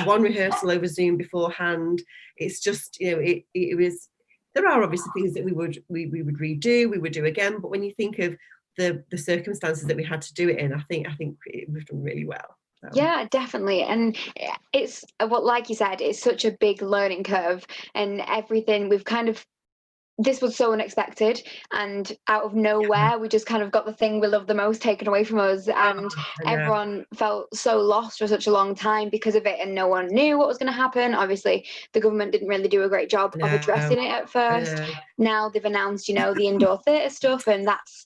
one rehearsal over Zoom beforehand. It's just it was. There are obviously things that we would redo, we would do again, but when you think of the circumstances that we had to do it in, I think we've done really well. So. Yeah, definitely. And it's like you said, it's such a big learning curve, and everything we've this was so unexpected, and out of nowhere we just kind of got the thing we love the most taken away from us, and everyone felt so lost for such a long time because of it, and no one knew what was going to happen. Obviously the government didn't really do a great job of addressing it at first. Now they've announced, you know, the indoor theatre stuff, and that's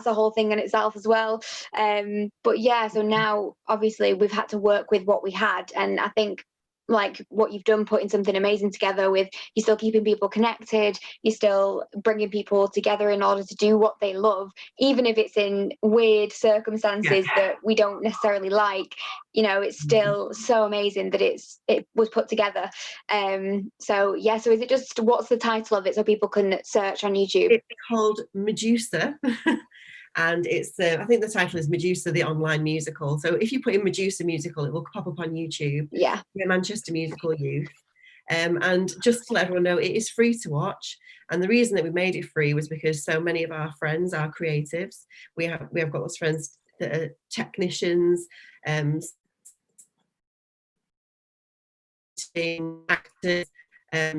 a whole thing in itself as well. But yeah, so now obviously we've had to work with what we had, and I think like what you've done, putting something amazing together with, you're still keeping people connected, you're still bringing people together in order to do what they love, even if it's in weird circumstances that we don't necessarily like, you know, it's still so amazing that it was put together. So yeah, so is it just, what's the title of it so people can search on YouTube? It's called Medusa. And it's I think the title is Medusa, the online musical. So if you put in Medusa musical, it will pop up on YouTube. Yeah. Manchester Musical Youth. And just to let everyone know, it is free to watch. And the reason that we made it free was because so many of our friends are creatives. We have got lots of friends that are technicians, actors,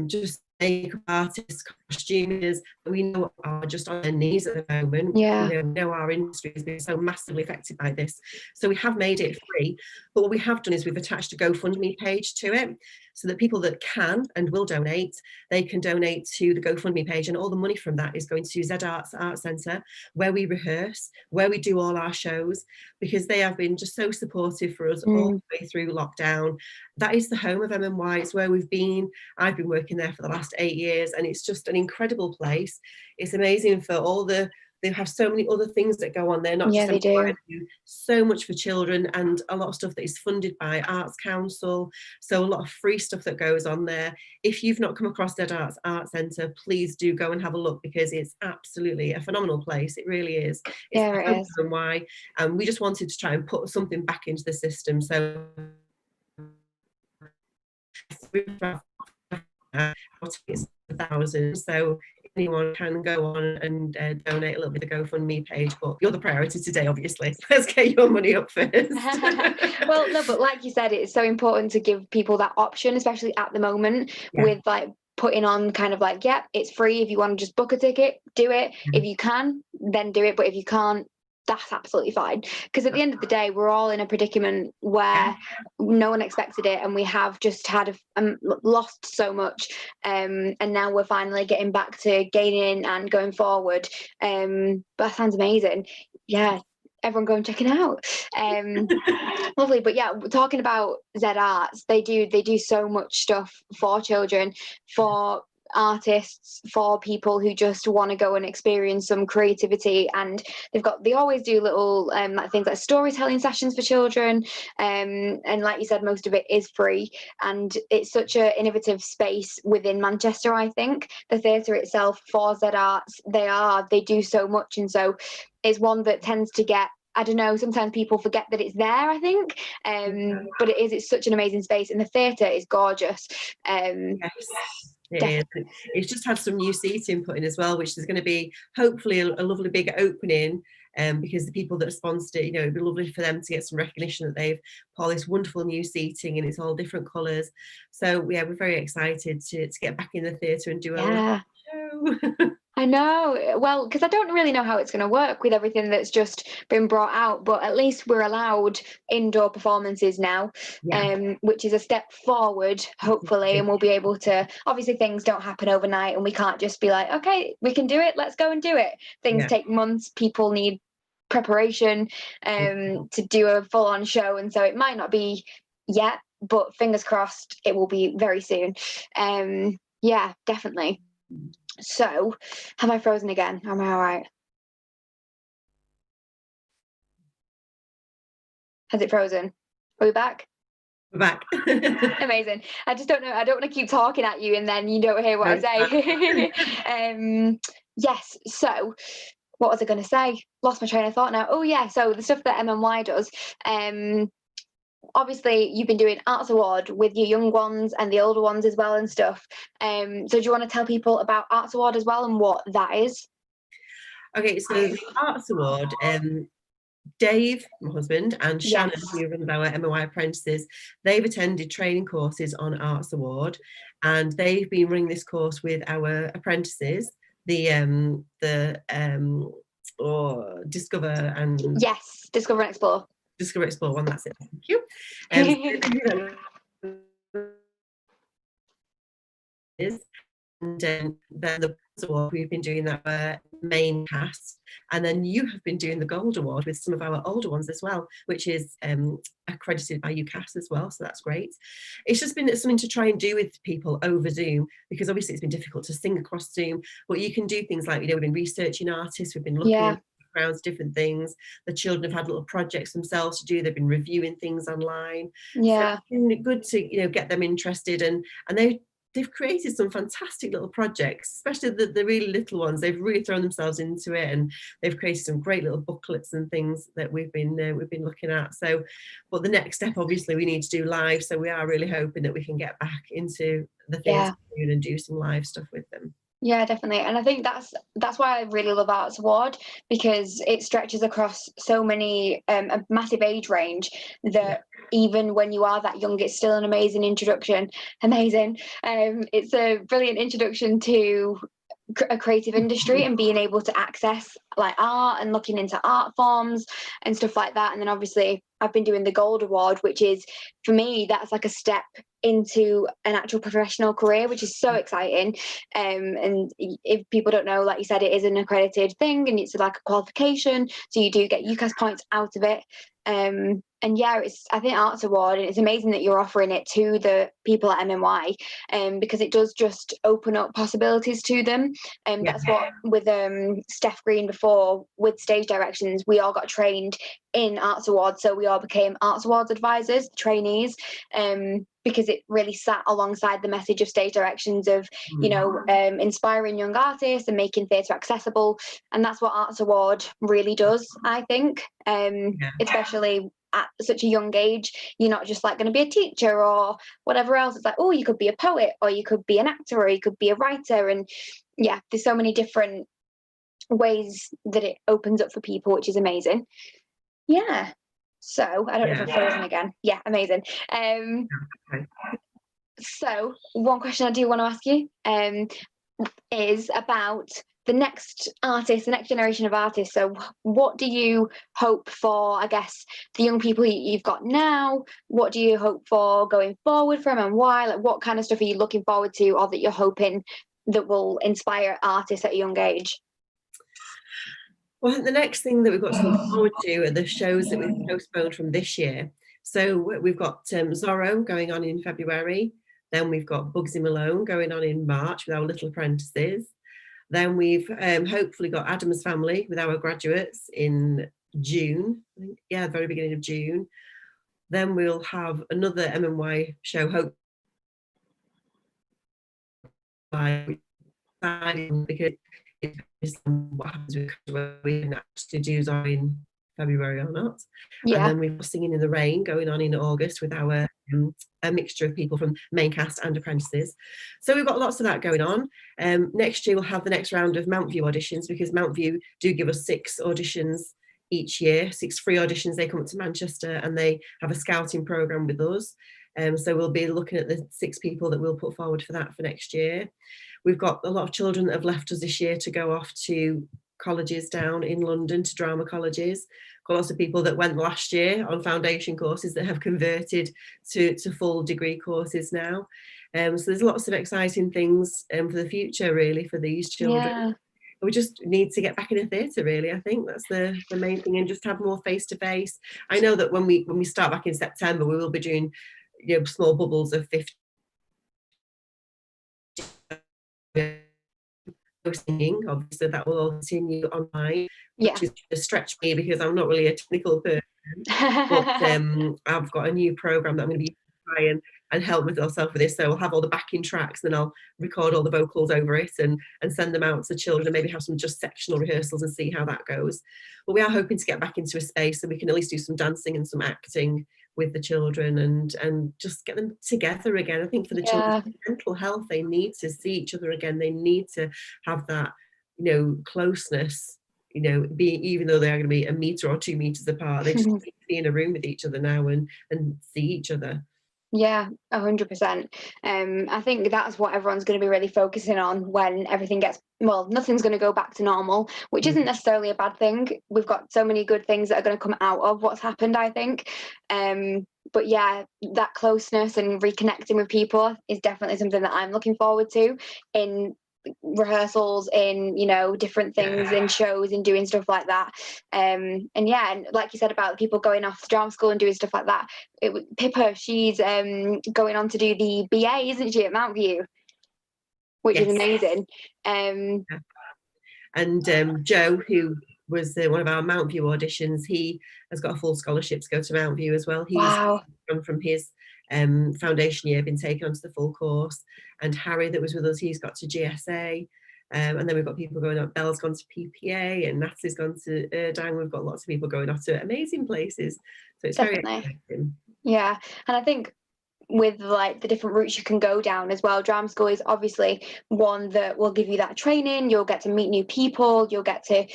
just makeup artists, costumiers, we know are just on their knees at the moment. Yeah. You know our industry has been so massively affected by this. So we have made it free, but what we have done is we've attached a GoFundMe page to it, so that people that can and will donate, they can donate to the GoFundMe page, and all the money from that is going to Z Arts Art Centre, where we rehearse, where we do all our shows, because they have been just so supportive for us all the way through lockdown. That is the home of MMY. It's where we've been. I've been working there for the last 8 years, and it's just an incredible place. It's amazing for all they have so many other things that go on there, not just MMY, they do so much for children, and a lot of stuff that is funded by Arts Council, so a lot of free stuff that goes on there. If you've not come across Dead Arts Art Centre, please do go and have a look, because it's absolutely a phenomenal place. It really is. Yeah, it is. And why, and we just wanted to try and put something back into the system. So it's 1,000, so anyone can go on and donate a little bit of GoFundMe page, but you're the priority today, obviously. Let's get your money up first. Well, no, but like you said, it's so important to give people that option, especially at the moment, with like putting on kind of like, yeah, it's free. If you want to just book a ticket, do it. If you can, then do it. But if you can't, that's absolutely fine, because at the end of the day we're all in a predicament where no one expected it, and we have just had lost so much, and now we're finally getting back to gaining and going forward. But that sounds amazing. Yeah, everyone go and check it out. Lovely. But yeah, talking about Z Arts, they do so much stuff for children, for artists, for people who just want to go and experience some creativity, and they always do little like things like storytelling sessions for children, and like you said, most of it is free, and it's such an innovative space within Manchester. I think the theatre itself for Z Arts, they do so much, and so it's one that tends to get, I don't know, sometimes people forget that it's there, I think, but it's such an amazing space, and the theatre is gorgeous. Yes. It's just had some new seating put in as well, which is going to be hopefully a lovely big opening, because the people that sponsored it, you know, it'd be lovely for them to get some recognition that they've put all this wonderful new seating, and it's all different colours. So yeah, we're very excited to get back in the theatre and do a show. I know. Well, because I don't really know how it's going to work with everything that's just been brought out, but at least we're allowed indoor performances now, which is a step forward, hopefully, and we'll be able to, obviously things don't happen overnight, and we can't just be like, okay, we can do it, let's go and do it. Things take months, people need preparation to do a full-on show, and so it might not be yet, but fingers crossed it will be very soon. Yeah, definitely. So, have I frozen again? Am I all right? Has it frozen? Are we back? We're back. Amazing. I just don't know. I don't want to keep talking at you and then you don't hear what I say. Yes. So, what was I going to say? Lost my train of thought now. Oh yeah. So the stuff that MMY does. Obviously you've been doing Arts Award with your young ones and the older ones as well and stuff. So do you want to tell people about Arts Award as well and what that is? Okay, so the Arts Award, Dave, my husband, and Shannon, who runs our MOI apprentices, they've attended training courses on Arts Award, and they've been running this course with our apprentices or Discover and Yes, Discover and Explore. Discover Explore one. That's it. Thank you. And then the Bronze Award, we've been doing that main cast, and then you have been doing the Gold Award with some of our older ones as well, which is accredited by UCAS as well, so that's great. It's just been something to try and do with people over Zoom, because obviously it's been difficult to sing across Zoom, but you can do things like, we've been researching artists, we've been looking at backgrounds, different things. The children have had little projects themselves to do, they've been reviewing things online. So it's been good to get them interested, and they've created some fantastic little projects, especially the really little ones. They've really thrown themselves into it, and they've created some great little booklets and things that we've been looking at. So, but the next step, obviously, we need to do live. So we are really hoping that we can get back into the theatre and do some live stuff with them. Yeah, definitely. And I think that's why I really love Arts Award, because it stretches across so many, a massive age range that even when you are that young, it's still an amazing introduction. Amazing. It's a brilliant introduction to a creative industry and being able to access like art and looking into art forms and stuff like that. And then obviously I've been doing the Gold Award, which is, for me, that's like a step into an actual professional career, which is so exciting. And if people don't know, like you said, it is an accredited thing and it's like a qualification, so you do get UCAS points out of it. And yeah, I think Arts Award, and it's amazing that you're offering it to the people at MMY, because it does just open up possibilities to them. That's what with Steph Green before, with stage directions, we all got trained in Arts Awards, so we all became Arts Awards advisors, trainees, because it really sat alongside the message of stage directions of, inspiring young artists and making theatre accessible. And that's what Arts Award really does, I think, especially at such a young age. You're not just like going to be a teacher or whatever else. It's like, oh, you could be a poet, or you could be an actor, or you could be a writer. And yeah, there's so many different ways that it opens up for people, which is amazing. Yeah. So I don't know if I've frozen again. Yeah, amazing. So one question I do want to ask you is about the next artists, the next generation of artists. So what do you hope for, I guess, the young people you've got now? What do you hope for going forward from, and why? Like, what kind of stuff are you looking forward to, or that you're hoping that will inspire artists at a young age? Well, I think the next thing that we've got to look forward to are the shows that we've postponed from this year. So we've got Zorro going on in February. Then we've got Bugsy Malone going on in March with our Little Apprentices. Then we've hopefully got Adam's Family with our graduates in June. I think, the very beginning of June. Then we'll have another MMY show, hope, because what happens with we can actually do are in February or not. And then we've got Singing in the Rain going on in August with our a mixture of people from main cast and apprentices. So we've got lots of that going on. Next year we'll have the next round of Mountview auditions, because Mountview do give us 6 auditions each year, 6 free auditions. They come up to Manchester and they have a scouting programme with us. So we'll be looking at the 6 people that we'll put forward for that for next year. We've got a lot of children that have left us this year to go off to colleges down in London, to drama colleges. Got lots of people that went last year on foundation courses that have converted to full degree courses now. So there's lots of exciting things for the future, really, for these children. We just need to get back in a theatre, really. I think that's the main thing, and just have more face-to-face. I know that when we start back in September, we will be doing small bubbles of 50 singing. Obviously that will all continue online, which is a stretch me because I'm not really a technical person. But I've got a new program that I'm going to be trying and help with myself with this. So I'll have all the backing tracks, then I'll record all the vocals over it and send them out to the children, and maybe have some just sectional rehearsals and see how that goes. But we are hoping to get back into a space so we can at least do some dancing and some acting with the children and just get them together again. I think for the children's mental health, they need to see each other again. They need to have that, closeness, even though they are going to be 1 metre or 2 metres apart. They just need to be in a room with each other now and see each other. Yeah, 100%. I think that's what everyone's going to be really focusing on when everything gets, well, nothing's going to go back to normal, which isn't necessarily a bad thing. We've got so many good things that are going to come out of what's happened, I think. But yeah, that closeness and reconnecting with people is definitely something that I'm looking forward to in rehearsals, in, you know, different things, in shows, and doing stuff like that. And yeah, and like you said about people going off to drama school and doing stuff like that, Pippa, she's going on to do the BA, isn't she, at Mount View, which is amazing. And Joe, who was one of our Mount View auditions, he has got a full scholarship to go to Mount View as well. He's from his foundation year been taken onto the full course. And Harry, that was with us, he's got to GSA. And then we've got people going up. Belle's gone to PPA, and Nat's gone to Erdang. We've got lots of people going off to amazing places. So it's very exciting. Yeah, and I think with like the different routes you can go down as well, drama school is obviously one that will give you that training. You'll get to meet new people. You'll get to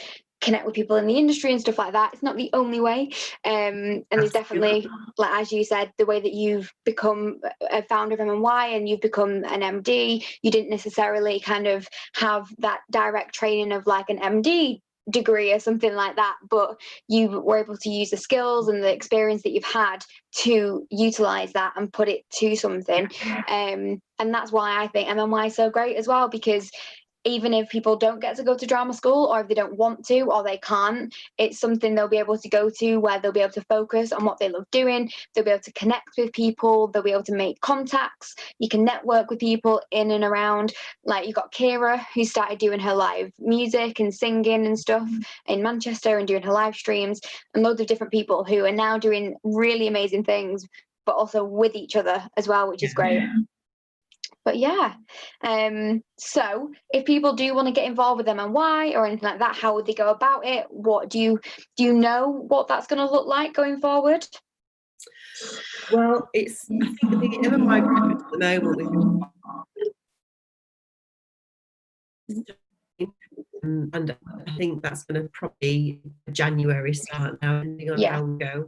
connect with people in the industry and stuff like that. It's not the only way. And there's definitely, like as you said, the way that you've become a founder of MMY and you've become an MD, you didn't necessarily kind of have that direct training of like an MD degree or something like that, but you were able to use the skills and the experience that you've had to utilize that and put it to something. And that's why I think MMY is so great as well, because even if people don't get to go to drama school, or if they don't want to, or they can't, it's something they'll be able to go to where they'll be able to focus on what they love doing. They'll be able to connect with people. They'll be able to make contacts. You can network with people in and around. Like you've got Keiran, who started doing her live music and singing and stuff in Manchester and doing her live streams, and loads of different people who are now doing really amazing things, but also with each other as well, which is great. But yeah, so if people do want to get involved with MMY or anything like that, how would they go about it? What do you know what that's going to look like going forward? Well, I think the MMY group at the moment, and I think that's going to probably January start now, depending on how we go.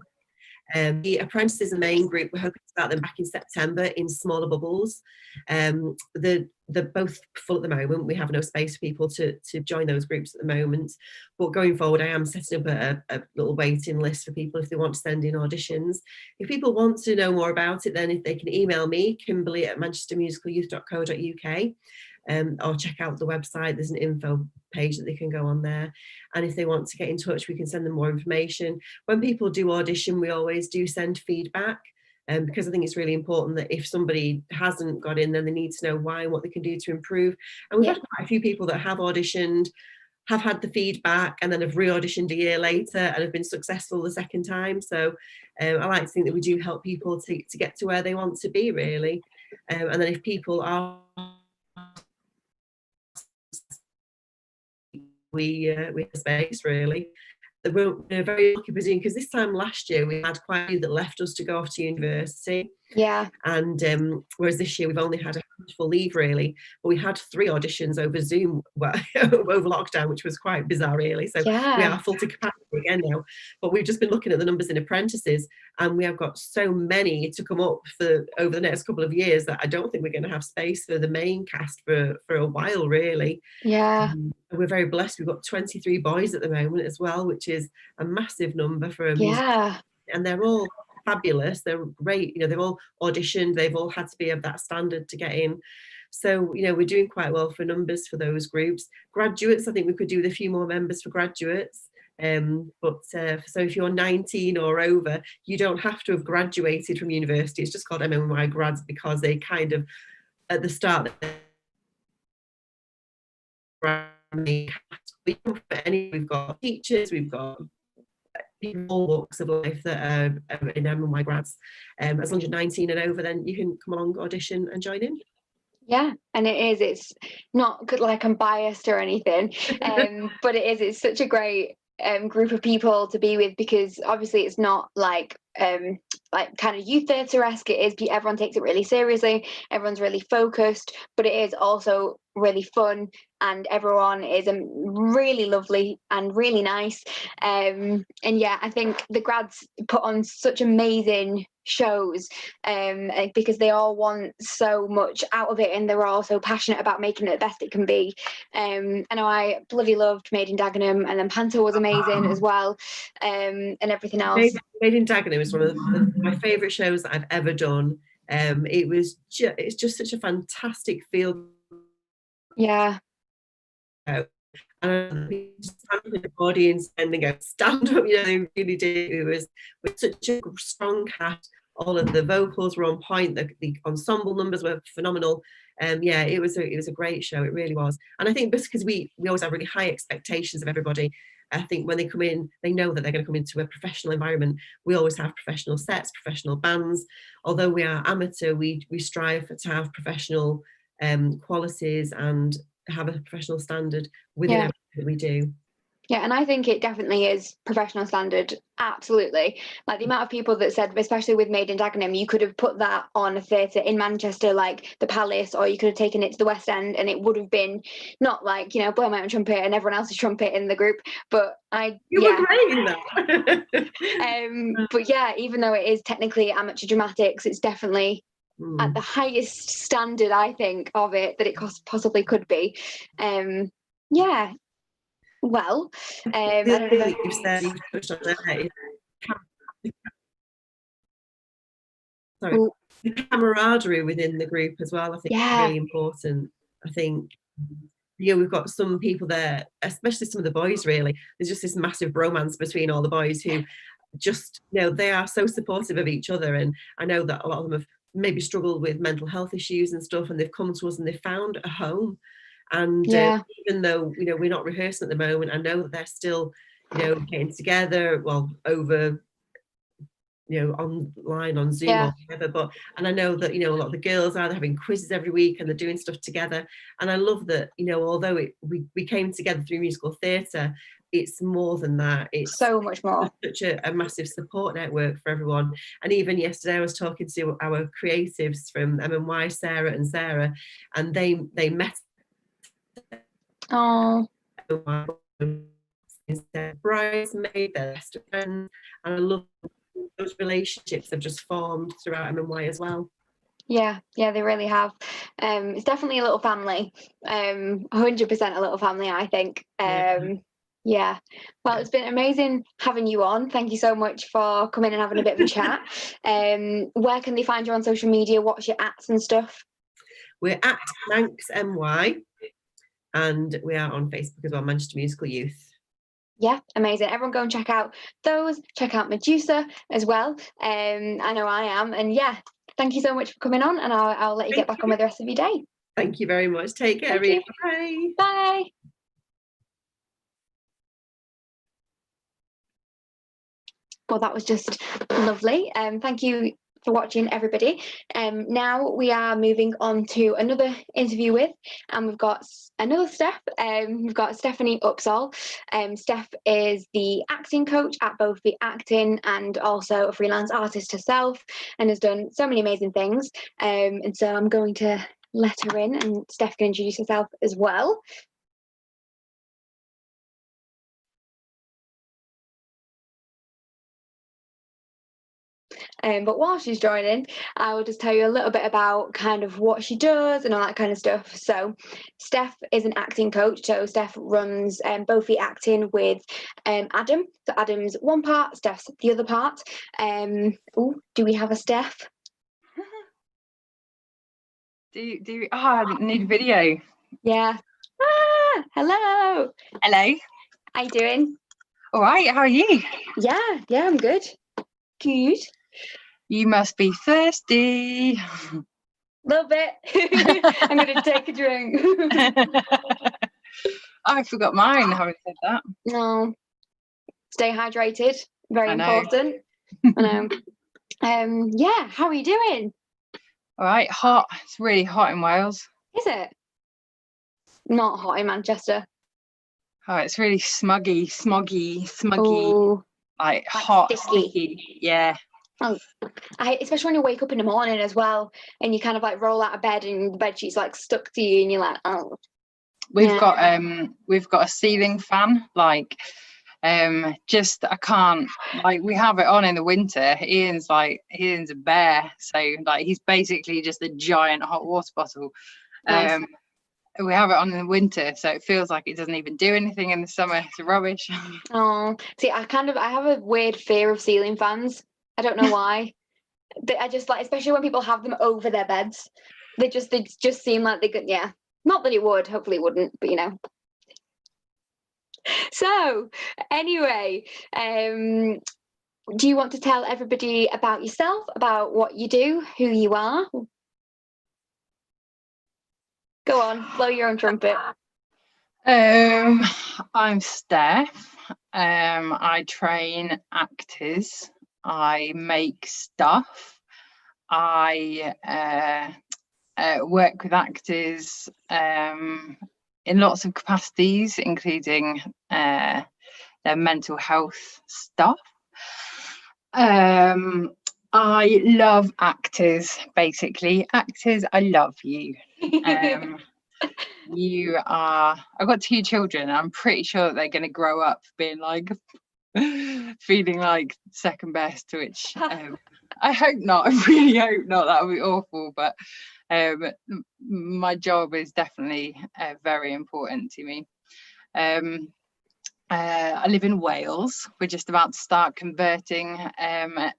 The apprentices, the main group, we're hoping to start them back in September in smaller bubbles. They're both full at the moment. We have no space for people to join those groups at the moment. But going forward, I am setting up a little waiting list for people if they want to send in auditions. If people want to know more about it, then if they can email me, Kimberly at manchestermusicalyouth.co.uk. Or check out the website. There's an info page that they can go on there, and if they want to get in touch, we can send them more information. When people do audition, we always do send feedback, because I think it's really important that if somebody hasn't got in, then they need to know why and what they can do to improve. And we've had quite a few people that have auditioned, have had the feedback, and then have re-auditioned a year later and have been successful the second time. So I like to think that we do help people to get to where they want to be, really. And then if people are we have space, really. We're in a very lucky position because this time last year we had quite a few that left us to go off to university. And whereas this year we've only had a handful leave, really. But we had 3 auditions over Zoom over lockdown, which was quite bizarre, really. So we are full to capacity again now. But we've just been looking at the numbers in apprentices, and we have got so many to come up for over the next couple of years that I don't think we're going to have space for the main cast for a while, really. We're very blessed. We've got 23 boys at the moment as well, which is a massive number for a music. And they're all fabulous. They're great. You know, they've all auditioned. They've all had to be of that standard to get in. So, you know, we're doing quite well for numbers for those groups. Graduates, I think we could do with a few more members for graduates. So if you're 19 or over, you don't have to have graduated from university. It's just called MMY grads because they kind of, at the start, we've got teachers, we've got people all walks of life that are in MMY grads. As long as you're 19 and over, then you can come along, audition and join in. Yeah, and it's not good like I'm biased or anything, but it's such a great group of people to be with, because obviously it's not like kind of youth theatre-esque. It is, everyone takes it really seriously, everyone's really focused, but it is also really fun, and everyone is really lovely and really nice. And yeah, I think the grads put on such amazing shows because they all want so much out of it, and they're all so passionate about making it the best it can be. I know I bloody loved Made in Dagenham, and then Panther was amazing as well, and everything else. Made in Dagenham is one of my favourite shows that I've ever done. It's just such a fantastic feel. Yeah. And the audience and they go stand up, they really did. It was with such a strong cast. All of the vocals were on point. The ensemble numbers were phenomenal. Yeah, it was a great show. It really was. And I think because we always have really high expectations of everybody. I think when they come in, they know that they're going to come into a professional environment. We always have professional sets, professional bands. Although we are amateur, we strive to have professional qualities and have a professional standard within everything that we do. Yeah, and I think it definitely is professional standard, absolutely. Like the amount of people that said, especially with Made in Dagenham, you could have put that on a theatre in Manchester, like the Palace, or you could have taken it to the West End, and it would have been not like, blow my own trumpet and everyone else's trumpet in the group. But you were great in that. But yeah, even though it is technically amateur dramatics, it's definitely at the highest standard, I think, of it that it possibly could be. Yeah. Well, I don't know. You said you touched on that. Sorry, the camaraderie within the group as well. I think is really important. I think we've got some people there, especially some of the boys. Really, there's just this massive bromance between all the boys who just they are so supportive of each other. And I know that a lot of them have maybe struggled with mental health issues and stuff, and they've come to us and they've found a home. And even though we're not rehearsing at the moment, I know that they're still getting together, over online on Zoom or whatever. And I know that a lot of the girls are having quizzes every week and they're doing stuff together. And I love that although we came together through musical theatre, it's more than that. It's so much more. Such a massive support network for everyone. And even yesterday I was talking to our creatives from MMY, Sarah and Sarah, and they met. Oh, bridesmaid, their best friends, and I love those relationships have just formed throughout MMY as well. Yeah, they really have. It's definitely a little family. 100% a little family, I think. Yeah. Well, it's been amazing having you on. Thank you so much for coming and having a bit of a chat. Where can they find you on social media? What's your ats and stuff? We're at Manx MY. And we are on Facebook as well, Manchester Musical Youth. Yeah, amazing. Everyone go and check out those. Check out Medusa as well. I know I am. And yeah, thank you so much for coming on, and I'll let you get back on with the rest of your day. Thank you very much. Take care, Rhia. Bye. Bye. Well, that was just lovely. Thank you for watching, everybody. Now we are moving on to another interview with, and we've got another Steph. We've got Morgan-Upsall. Steph is the acting coach at both the acting and also a freelance artist herself, and has done so many amazing things. And so I'm going to let her in, and Steph can introduce herself as well. But while she's joining, I will just tell you a little bit about kind of what she does and all that kind of stuff. So Steph is an acting coach. So Steph runs both the acting with Adam. So Adam's one part, Steph's the other part. Do we have a Steph? I need a video. Yeah. Hello. Hello. How you doing? All right, how are you? Yeah, I'm good. Good. You must be thirsty. A little bit. I'm going to take a drink. I forgot mine, having said that. No. Stay hydrated. Very important. I know. Yeah, how are you doing? All right, hot. It's really hot in Wales. Is it? Not hot in Manchester. Oh, it's really smoggy. Ooh, Like hot, sticky. Yeah. Oh, especially when you wake up in the morning as well, and you kind of like roll out of bed and the bed sheet's like stuck to you, and you're like, oh. We've got a ceiling fan, like just I can't, like, we have it on in the winter. Ian's a bear, so like he's basically just a giant hot water bottle. Nice. We have it on in the winter, so it feels like it doesn't even do anything in the summer. It's rubbish. Oh, see, I have a weird fear of ceiling fans. I don't know why. I just like, especially when people have them over their beds, they just seem like they could, yeah. Not that it would, hopefully it wouldn't, but you know. So, anyway, do you want to tell everybody about yourself, about what you do, who you are? Go on, blow your own trumpet. I'm Steph. I train actors. I make stuff. I work with actors in lots of capacities, including their mental health stuff. I love actors, basically. Actors, I love you. You are, I've got 2 children. I'm pretty sure that they're going to grow up being like, feeling like second best, which I hope not. I really hope not. That would be awful. But my job is definitely very important to me. I live in Wales. We're just about to start converting an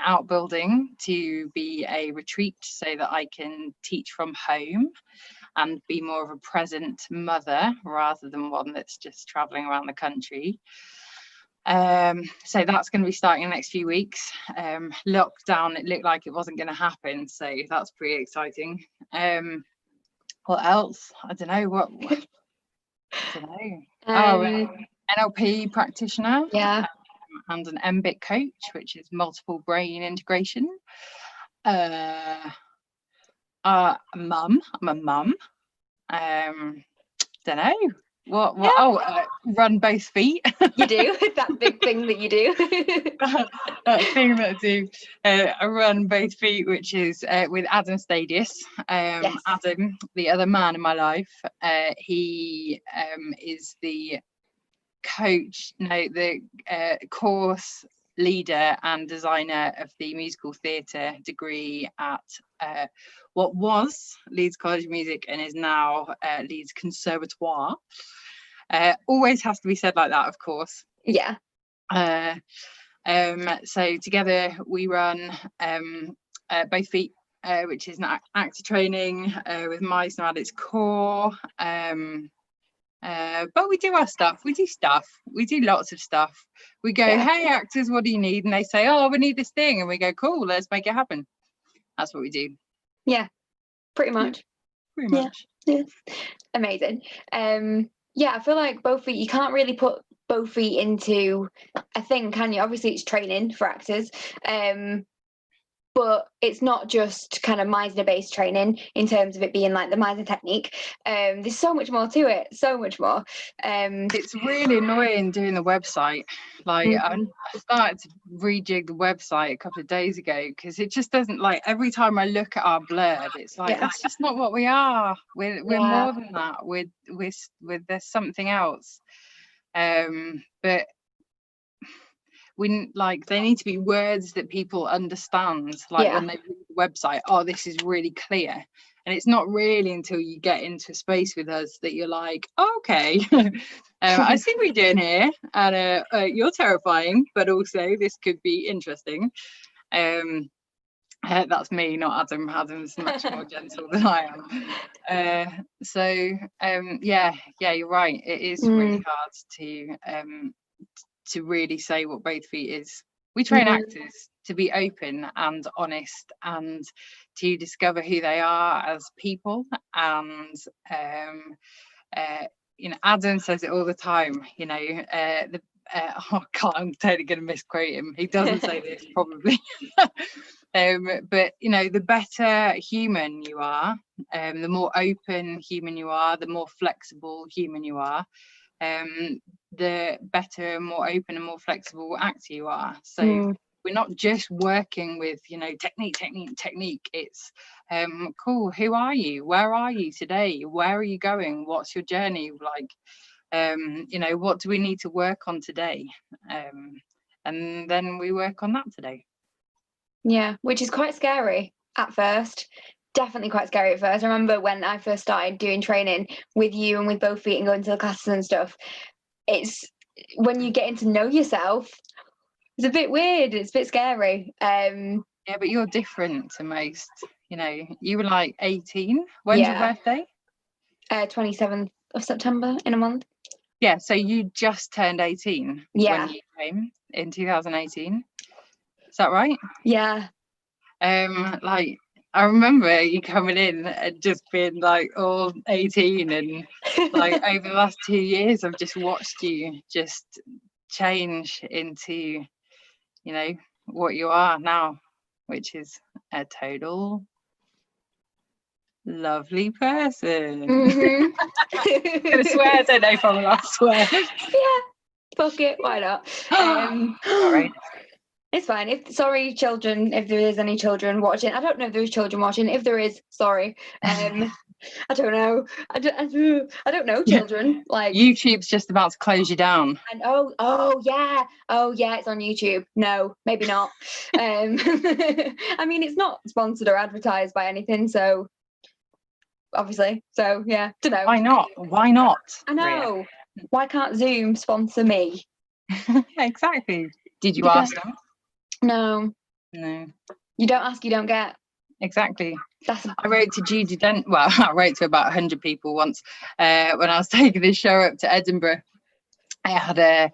outbuilding to be a retreat so that I can teach from home and be more of a present mother rather than one that's just traveling around the country. So that's going to be starting in the next few weeks. Lockdown, it looked like it wasn't going to happen, so that's pretty exciting. What else? I don't know. I don't know. NLP practitioner. Yeah. And an MBIT coach, which is multiple brain integration. Mum. I'm a mum. Don't know. What? Yeah. Oh, run both feet. You do that big thing that you do. that thing that I do. I run both feet, which is with Adam Stadius. Yes. Adam, the other man in my life. He is the coach, the course leader and designer of the musical theatre degree at what was Leeds College of Music and is now Leeds Conservatoire. Always has to be said like that, of course. Yeah. So together we run both feet, which is an actor training with mice at its core. But we do our stuff. We do lots of stuff. We go, hey actors, what do you need? And they say, oh, we need this thing. And we go, cool, let's make it happen. That's what we do. Yeah, pretty much. Pretty much. Yeah. Amazing. Yeah, I feel like both feet, you can't really put both feet into a thing, can you? Obviously it's training for actors. But it's not just kind of Meisner based training in terms of it being like the Meisner technique. There's so much more to it, so much more. It's really annoying doing the website. Like I started to rejig the website a couple of days ago because it just doesn't, like, every time I look at our blurb, it's like that's just not what we are. We're more than that. We're there's something else. But they need to be words that people understand, like when they read the website, oh, this is really clear. And it's not really until you get into space with us that you're like, oh, okay, I see what you're doing here, and you're terrifying, but also this could be interesting. That's me, not Adam. Adam's much more gentle than I am. Yeah, you're right, it is really hard to really say what both feet is. We train actors to be open and honest and to discover who they are as people. And Adam says it all the time, oh God, I'm totally going to misquote him. He doesn't say this probably. But the better human you are, the more open human you are, the more flexible human you are, the better, more open and more flexible actor you are. So we're not just working with, you know, technique. It's cool, who are you, where are you today, where are you going, what's your journey like, you know, what do we need to work on today, and then we work on that today. Yeah, which is quite scary at first. Definitely quite scary at first. I remember when I first started doing training with you and with both feet and going to the classes and stuff, it's when you're getting to know yourself, it's a bit weird, it's a bit scary. Yeah, but you're different to most, you know. You were like 18. When's your birthday? 27th of September, in a month. Yeah, so you just turned 18 Yeah. when you came in 2018. Is that right? Yeah. Like, I remember you coming in and just being like all 18, and like over the last 2 years I've just watched you just change into, you know, what you are now, which is a total lovely person. Mm-hmm. I swear I don't know if I'm allowed to swear. Yeah, fuck it, why not? Sorry. It's fine. Sorry, children, if there is any children watching. I don't know if there is children watching. If there is, sorry. I don't know. I don't know children. Like, YouTube's just about to close you down. And oh yeah, it's on YouTube. No, maybe not. I mean, it's not sponsored or advertised by anything, so obviously. So yeah, don't know. Why not? Why not? I know. Rhia? Why can't Zoom sponsor me? Exactly. Did you ask them? No. No. You don't ask, you don't get. Exactly. I wrote to Judy Dent. Well, I wrote to about 100 people once when I was taking this show up to Edinburgh. I had a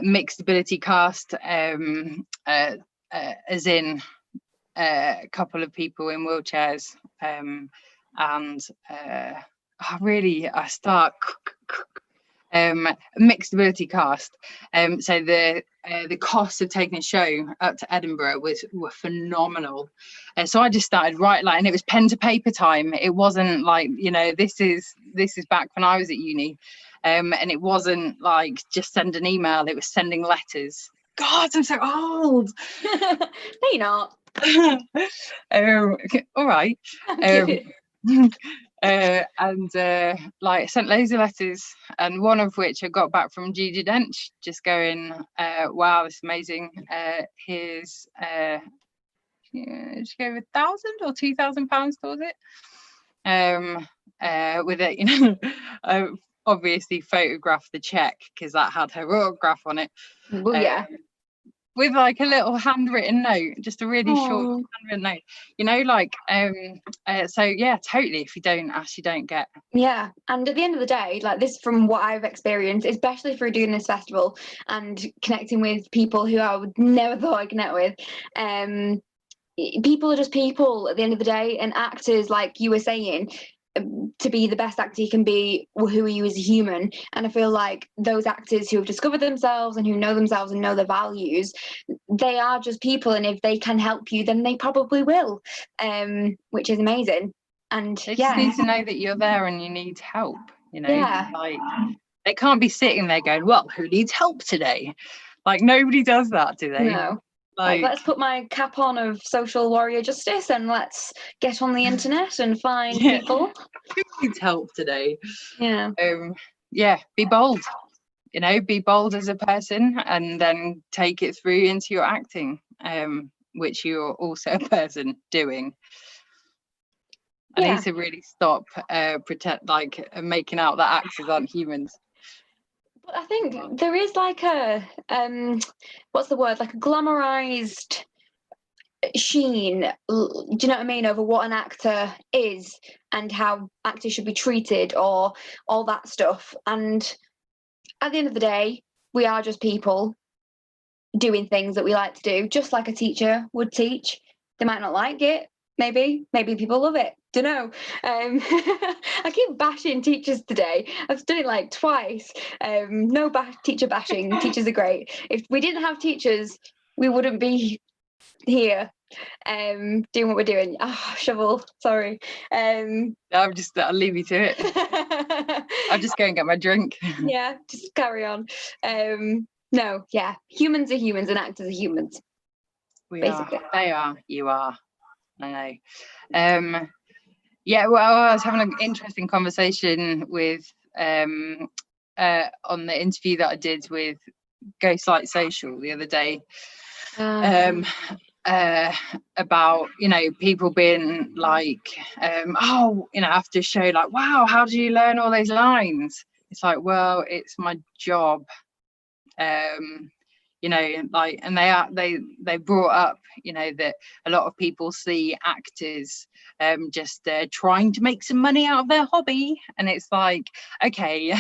mixed ability cast, as in a couple of people in wheelchairs, and I start mixed ability cast. So the cost of taking a show up to Edinburgh were phenomenal. So I just started and it was pen to paper time. It wasn't like, you know, this is back when I was at uni, and it wasn't like just send an email. It was sending letters. God, I'm so old. No, you're not. All right. And like sent loads of letters, and one of which I got back from Judy Dench, just going, wow, this is amazing. Here's just go with £1,000 or £2,000 towards it, with it, you know. I obviously photographed the check because that had her autograph on it. Well, yeah. With like a little handwritten note, just a really short handwritten note, you know, like so yeah, totally, if you don't ask, you don't get. Yeah, and at the end of the day, like this, from what I've experienced, especially through doing this festival and connecting with people who I would never thought I'd connect with, people are just people at the end of the day, and actors, like you were saying, to be the best actor you can be, who are you as a human? And I feel like those actors who have discovered themselves and who know themselves and know their values, they are just people, and if they can help you, then they probably will, which is amazing. And they just need to know that you're there and you need help, you know. Yeah. Like, they can't be sitting there going, well, who needs help today? Like, nobody does that, do they? No. Like, let's put my cap on of social warrior justice and let's get on the internet and find people. Who needs help today? Yeah. Yeah, be bold. You know, be bold as a person, and then take it through into your acting, which you're also a person doing. I need to really stop making out that actors aren't humans. But I think there is like a what's the word? Like a glamorized sheen, do you know what I mean, over what an actor is and how actors should be treated, or all that stuff. And at the end of the day, we are just people doing things that we like to do, just like a teacher would teach. They might not like it, maybe people love it, don't know. I keep bashing teachers today. I've done it like twice. No teacher bashing. Teachers are great. If we didn't have teachers, we wouldn't be here doing what we're doing. Shovel, sorry. I'll leave you to it. I'll just go and get my drink. Yeah, just carry on. No, yeah, humans are humans and actors are humans. basically. They are. You are. I know. Yeah, well, I was having an interesting conversation with on the interview that I did with Ghostlight Social the other day, about, you know, people being like, oh, you know, after a show, like, wow, how do you learn all those lines? It's like, well, it's my job. You know, like, and they brought up, you know, that a lot of people see actors just trying to make some money out of their hobby, and it's like, okay,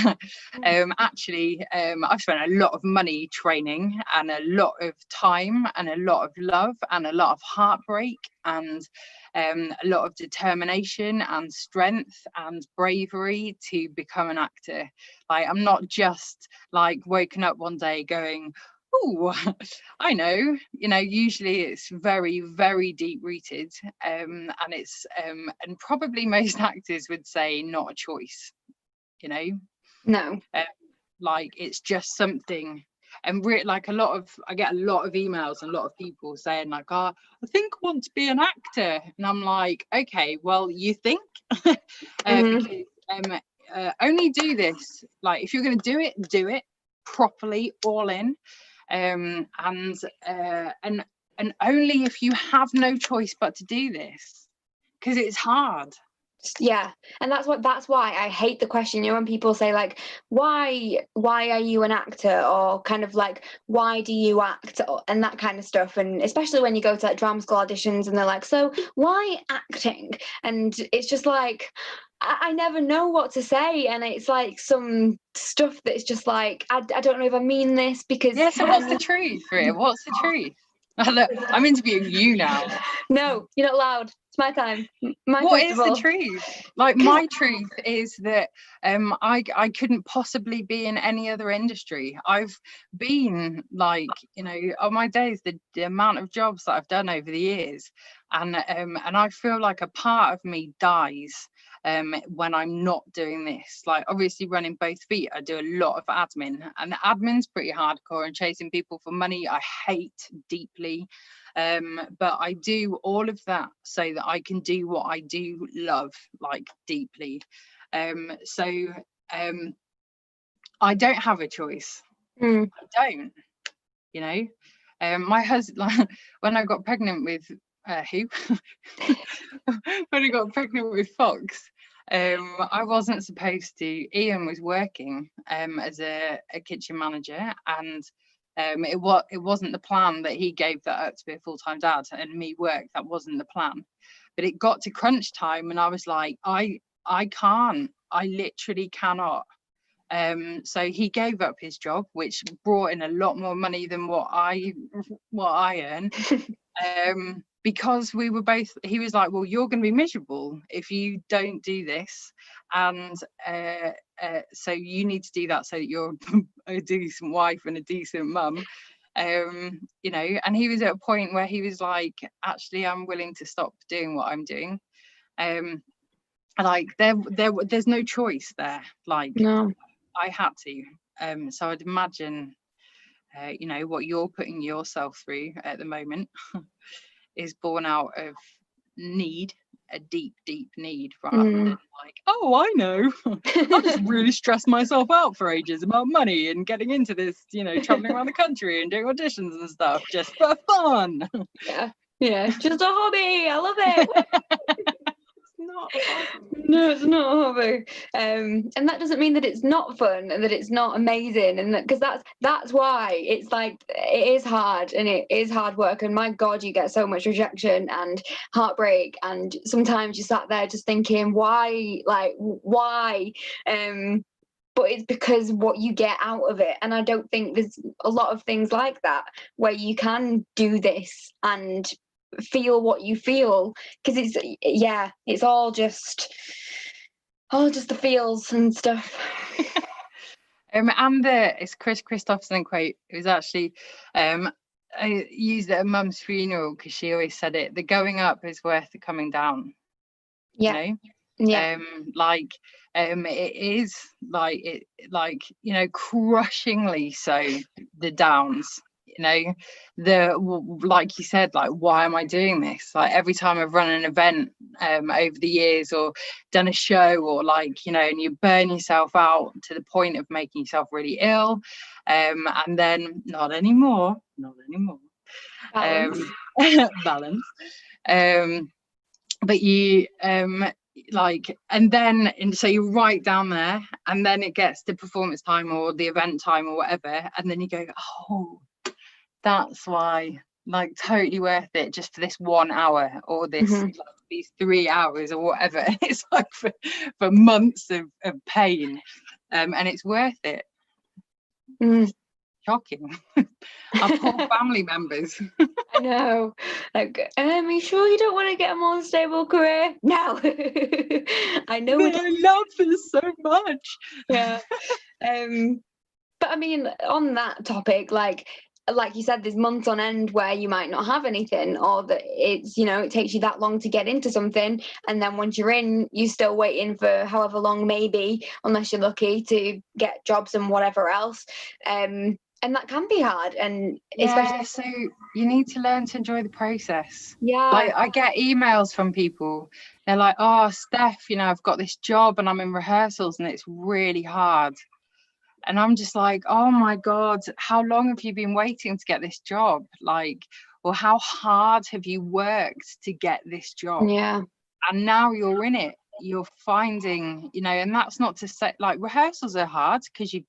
actually, I've spent a lot of money training, and a lot of time, and a lot of love, and a lot of heartbreak, and a lot of determination and strength and bravery to become an actor. Like, I'm not just like woken up one day going, oh, I know, you know, usually it's very, very deep rooted, and it's and probably most actors would say not a choice, you know. No. Like, it's just something. And like, I get a lot of emails and a lot of people saying like, oh, I think I want to be an actor, and I'm like, okay, well, you think? Because only do this, like, if you're going to do it properly, all in, and only if you have no choice but to do this, because it's hard. Yeah, and that's why I hate the question, you know, when people say like, why are you an actor, or kind of like, why do you act, and that kind of stuff. And especially when you go to like drama school auditions and they're like, so why acting? And it's just like, I never know what to say, and it's like some stuff that's just like, I don't know if I mean this, because yeah, so what's the truth, Rhia? What's the truth? I'm interviewing you now. No, you're not allowed. It's my time. What is the truth? Like, my truth is that I couldn't possibly be in any other industry. I've been, like, you know, on my days, the amount of jobs that I've done over the years, and I feel like a part of me dies when I'm not doing this. Like, obviously running both feet, I do a lot of admin, and admin's pretty hardcore, and chasing people for money I hate deeply, but I do all of that so that I can do what I do love, like, deeply. So I don't have a choice. I don't, you know. My husband, when I got pregnant with when I got pregnant with Fox, I wasn't supposed to. Ian was working as a kitchen manager, and it wasn't the plan that he gave that up to be a full-time dad and me work. That wasn't the plan. But it got to crunch time, and I was like, I can't. I literally cannot. So he gave up his job, which brought in a lot more money than what I earn. Because we were both, he was like, well, you're going to be miserable if you don't do this, and so you need to do that so that you're a decent wife and a decent mum, you know. And he was at a point where he was like, actually, I'm willing to stop doing what I'm doing. Like, there's no choice there. Like, no. I had to. So I'd imagine, you know, what you're putting yourself through at the moment is born out of need, a deep need, rather than like, oh, I know, I just really stressed myself out for ages about money and getting into this, you know, traveling around the country and doing auditions and stuff just for fun. Yeah, just a hobby. I love it. Not a hobby. No, it's not a hobby, and that doesn't mean that it's not fun and that it's not amazing, and because that's why it's like, it is hard, and it is hard work, and my God, you get so much rejection and heartbreak, and sometimes you sat there just thinking, why, but it's because what you get out of it. And I don't think there's a lot of things like that where you can do this and feel what you feel, because it's all just the feels and stuff. And it's Chris Christopherson quote. It was actually I used it at Mum's funeral, because she always said it, the going up is worth the coming down. Yeah. You know? Yeah. It is like, it, like, you know, crushingly so, the downs, you know, like you said, like, why am I doing this? Like, every time I've run an event over the years, or done a show, or like, you know, and you burn yourself out to the point of making yourself really ill, and then not anymore balance. But you like, and then, and so you're right down there, and then it gets to performance time or the event time or whatever, and then you go, oh, that's why, like, totally worth it just for this 1 hour, or this like, these 3 hours or whatever. It's like for months of pain, and it's worth it. Shocking. Our poor family members. I know. Like, are you sure you don't want to get a more stable career? No. I know. But I love this so much. Yeah. But I mean, on that topic, like you said, there's months on end where you might not have anything, or that it's, you know, it takes you that long to get into something, and then once you're in, you're still waiting for however long, maybe, unless you're lucky, to get jobs and whatever else. And that can be hard, and especially, so you need to learn to enjoy the process. Yeah. Like, I get emails from people, they're like, oh, Steph, you know, I've got this job and I'm in rehearsals and it's really hard. And I'm just like, oh my God, how long have you been waiting to get this job? Like, or how hard have you worked to get this job? Yeah. And now you're in it, you're finding, you know, and that's not to say, like, rehearsals are hard because you've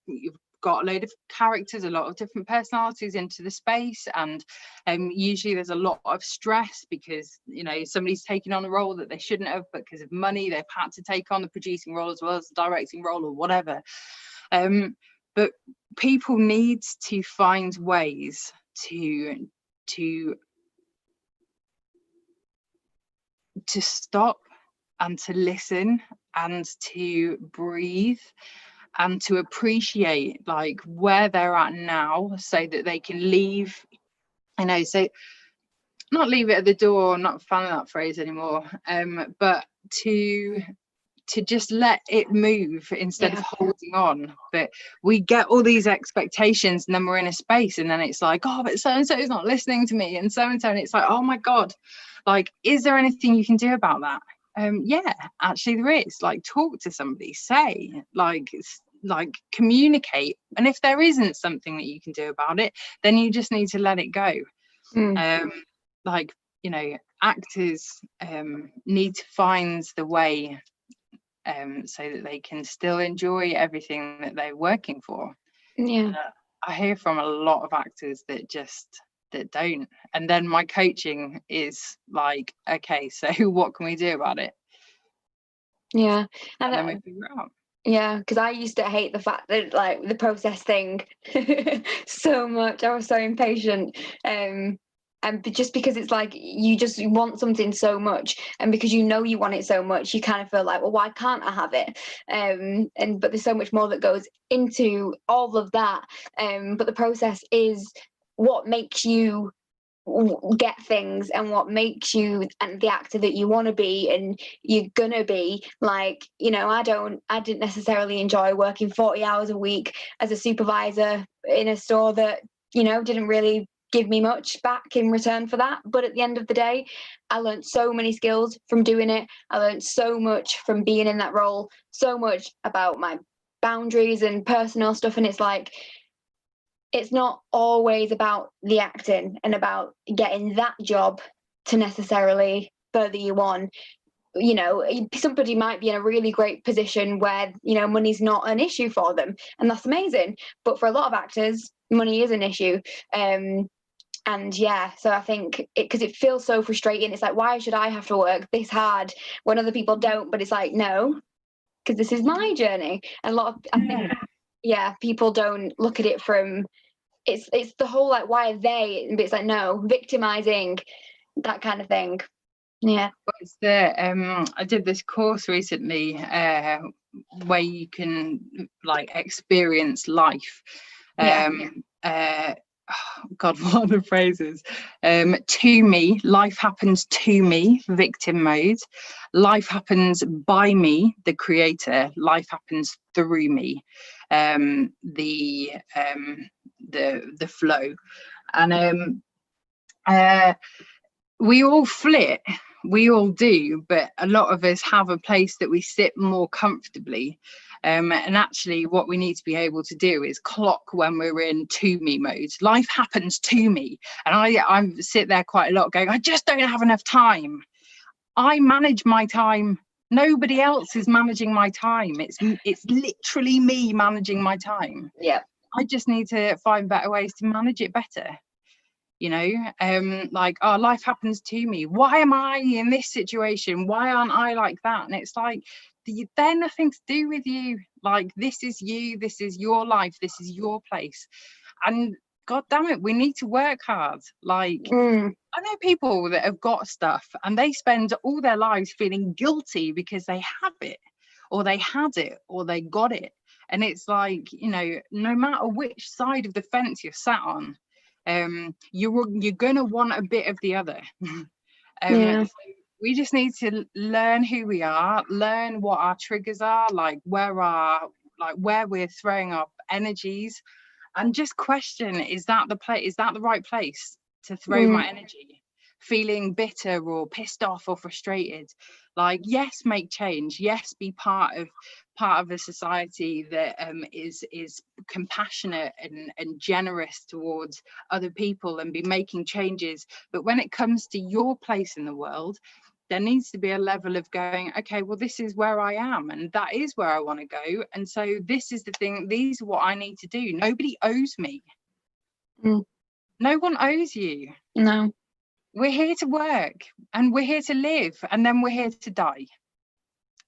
got a load of characters, a lot of different personalities into the space, and usually there's a lot of stress because, you know, somebody's taking on a role that they shouldn't have, but because of money they've had to take on the producing role as well as the directing role or whatever. But people need to find ways to stop and to listen and to breathe and to appreciate, like, where they're at now, so that they can leave, you know, so not leave it at the door, not a fan of that phrase anymore, but to just let it move instead of holding on. But we get all these expectations, and then we're in a space, and then it's like, oh, but so and so is not listening to me, and so and so, and it's like, oh my God, like, is there anything you can do about that? Yeah, actually there is. Like, talk to somebody, say, like communicate, and if there isn't something that you can do about it, then you just need to let it go. Like, you know, actors need to find the way so that they can still enjoy everything that they're working for. I hear from a lot of actors that don't, and then my coaching is like, okay, so what can we do about it? And then we figure it out. Yeah, because I used to hate the fact that, like, the process thing so much. I was so impatient. And just because it's like, you just want something so much, and because you know you want it so much, you kind of feel like, well, why can't I have it? But there's so much more that goes into all of that. But the process is what makes you get things, and what makes you and the actor that you want to be and you're gonna be. Like, you know, I didn't necessarily enjoy working 40 hours a week as a supervisor in a store that, you know, didn't really give me much back in return for that. But at the end of the day, I learned so many skills from doing it. I learned so much from being in that role, so much about my boundaries and personal stuff. And it's like, it's not always about the acting and about getting that job to necessarily further you on. You know, somebody might be in a really great position where, you know, money's not an issue for them, and that's amazing. But for a lot of actors, money is an issue. And yeah, so I think because it feels so frustrating. It's like, why should I have to work this hard when other people don't? But it's like, no, because this is my journey. And a lot of, I think, people don't look at it from, it's the whole, like, why are they? But it's like, no, victimizing, that kind of thing. Yeah. It's the I did this course recently where you can, like, experience life. God, what are the phrases? To me, life happens to me, victim mode. Life happens by me, the creator. Life happens through me, the the flow. And we all flit, we all do, but a lot of us have a place that we sit more comfortably. And actually what we need to be able to do is clock when we're in to me mode. Life happens to me, and I sit there quite a lot going, I just don't have enough time. I manage my time. Nobody else is managing my time. It's literally me managing my time. Yeah. I just need to find better ways to manage it better. You know, like, oh, life happens to me. Why am I in this situation? Why aren't I like that? And it's like, they're nothing to do with you. Like, this is you, this is your life, this is your place. And God damn it, we need to work hard. Like, I know people that have got stuff and they spend all their lives feeling guilty because they have it, or they had it, or they got it. And it's like, you know, no matter which side of the fence you're sat on, you're gonna want a bit of the other. So we just need to learn who we are, learn what our triggers are, like where we're throwing our energies, and just question, is that the right place to throw my energy? Feeling bitter or pissed off or frustrated, like, yes, make change, yes, be part of a society that is compassionate and generous towards other people, and be making changes. But when it comes to your place in the world, there needs to be a level of going, okay, well, this is where I am, and that is where I want to go, and so this is the thing, these are what I need to do. Nobody owes me. No one owes you. No. We're here to work, and we're here to live, and then we're here to die.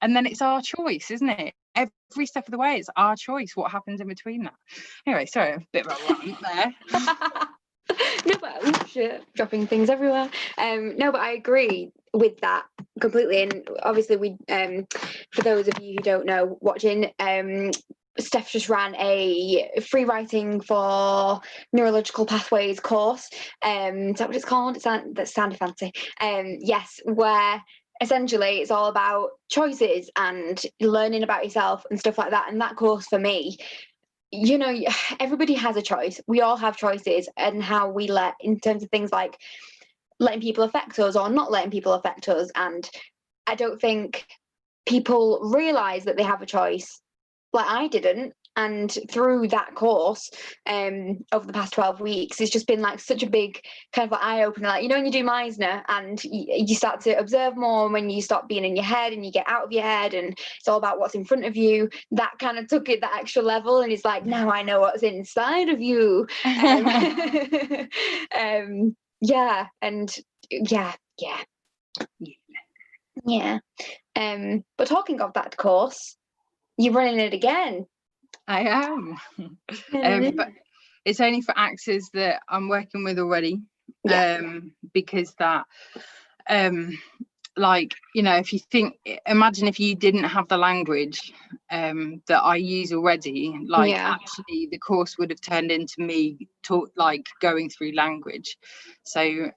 And then it's our choice, isn't it? Every step of the way, it's our choice what happens in between that. Anyway, sorry, a bit of a rant there. No, but shit, dropping things everywhere. No, but I agree with that completely. And obviously, we for those of you who don't know, watching, Steph just ran a free writing for neurological pathways course. Is that what it's called? That sounded fancy. Yes, where essentially it's all about choices and learning about yourself and stuff like that. And that course for me, you know, everybody has a choice. We all have choices, and how we in terms of things like letting people affect us or not letting people affect us. And I don't think people realise that they have a choice. Like, I didn't. And through that course, over the past 12 weeks, it's just been like such a big kind of like eye-opener. Like, you know, when you do Meisner and you start to observe more, when you stop being in your head and you get out of your head and it's all about what's in front of you, that kind of took it that extra level. And it's like, now I know what's inside of you. Yeah. And yeah. But talking of that course, you're running it again. I am. But it's only for actors that I'm working with already. Because that like, you know, if you imagine if you didn't have the language that I use already, like, actually the course would have turned into me going through language. So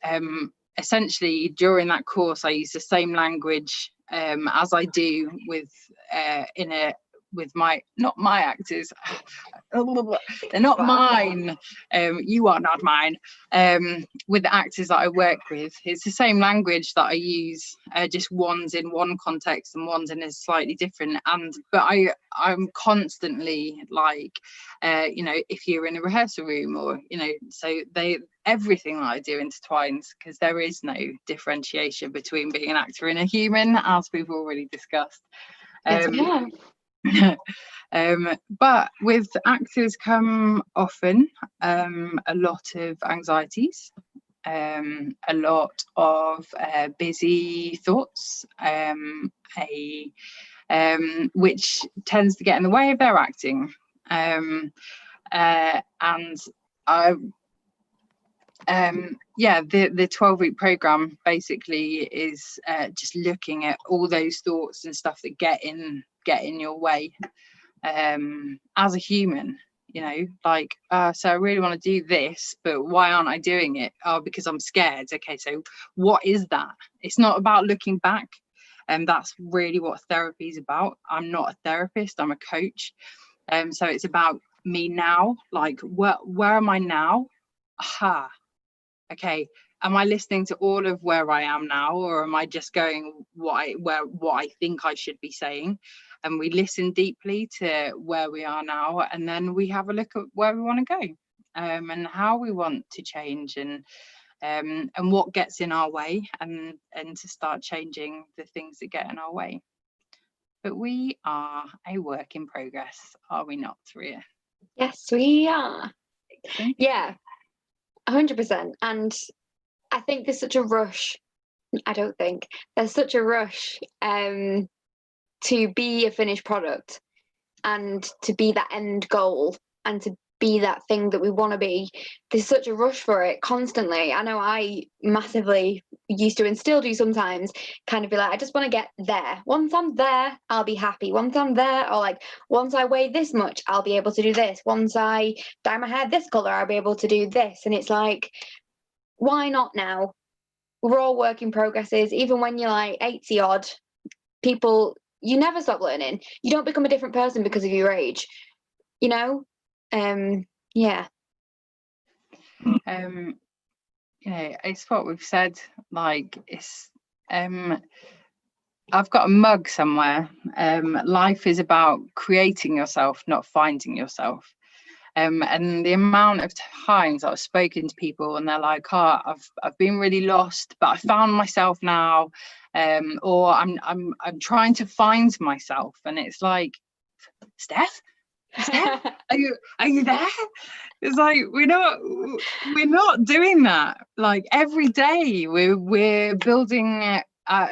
essentially during that course I use the same language as I do with not my actors. They're not mine. You are not mine. With the actors that I work with, it's the same language that I use, just one's in one context and one's in a slightly different. But I'm constantly like, you know, if you're in a rehearsal room, or, you know, so everything that I do intertwines, because there is no differentiation between being an actor and a human, as we've already discussed. But with actors come often a lot of anxieties, a lot of busy thoughts, which tends to get in the way of their acting. And the 12-week program basically is just looking at all those thoughts and stuff that get in your way as a human, you know, like, so I really want to do this, but why aren't I doing it? Oh, because I'm scared. Okay, so what is that? It's not about looking back, and that's really what therapy is about. I'm not a therapist, I'm a coach. So it's about me now, like where am I now? Aha, okay, am I listening to all of where I am now, or am I just going what I think I should be saying? And we listen deeply to where we are now, and then we have a look at where we want to go, and how we want to change, and what gets in our way, and to start changing the things that get in our way. But we are a work in progress, are we not, Rhia? Yes, we are. Excellent. Yeah, 100%. And I think there's such a rush. I don't think there's such a rush to be a finished product, and to be that end goal, and to be that thing that we want to be. There's such a rush for it constantly. I know I massively used to, and still do sometimes, kind of be like, I just want to get there. Once I'm there, I'll be happy. Once I'm there, or like, once I weigh this much, I'll be able to do this. Once I dye my hair this colour, I'll be able to do this. And it's like, why not now? We're all work in progresses. Even when you're like 80 odd, people, you never stop learning. You don't become a different person because of your age, you know? Yeah. You know, it's what we've said, like, it's I've got a mug somewhere. Life is about creating yourself, not finding yourself. And the amount of times I've spoken to people and they're like, oh, I've been really lost, but I found myself now, or I'm trying to find myself. And it's like, Steph, are you there? It's like, we're not doing that. Like, every day we're building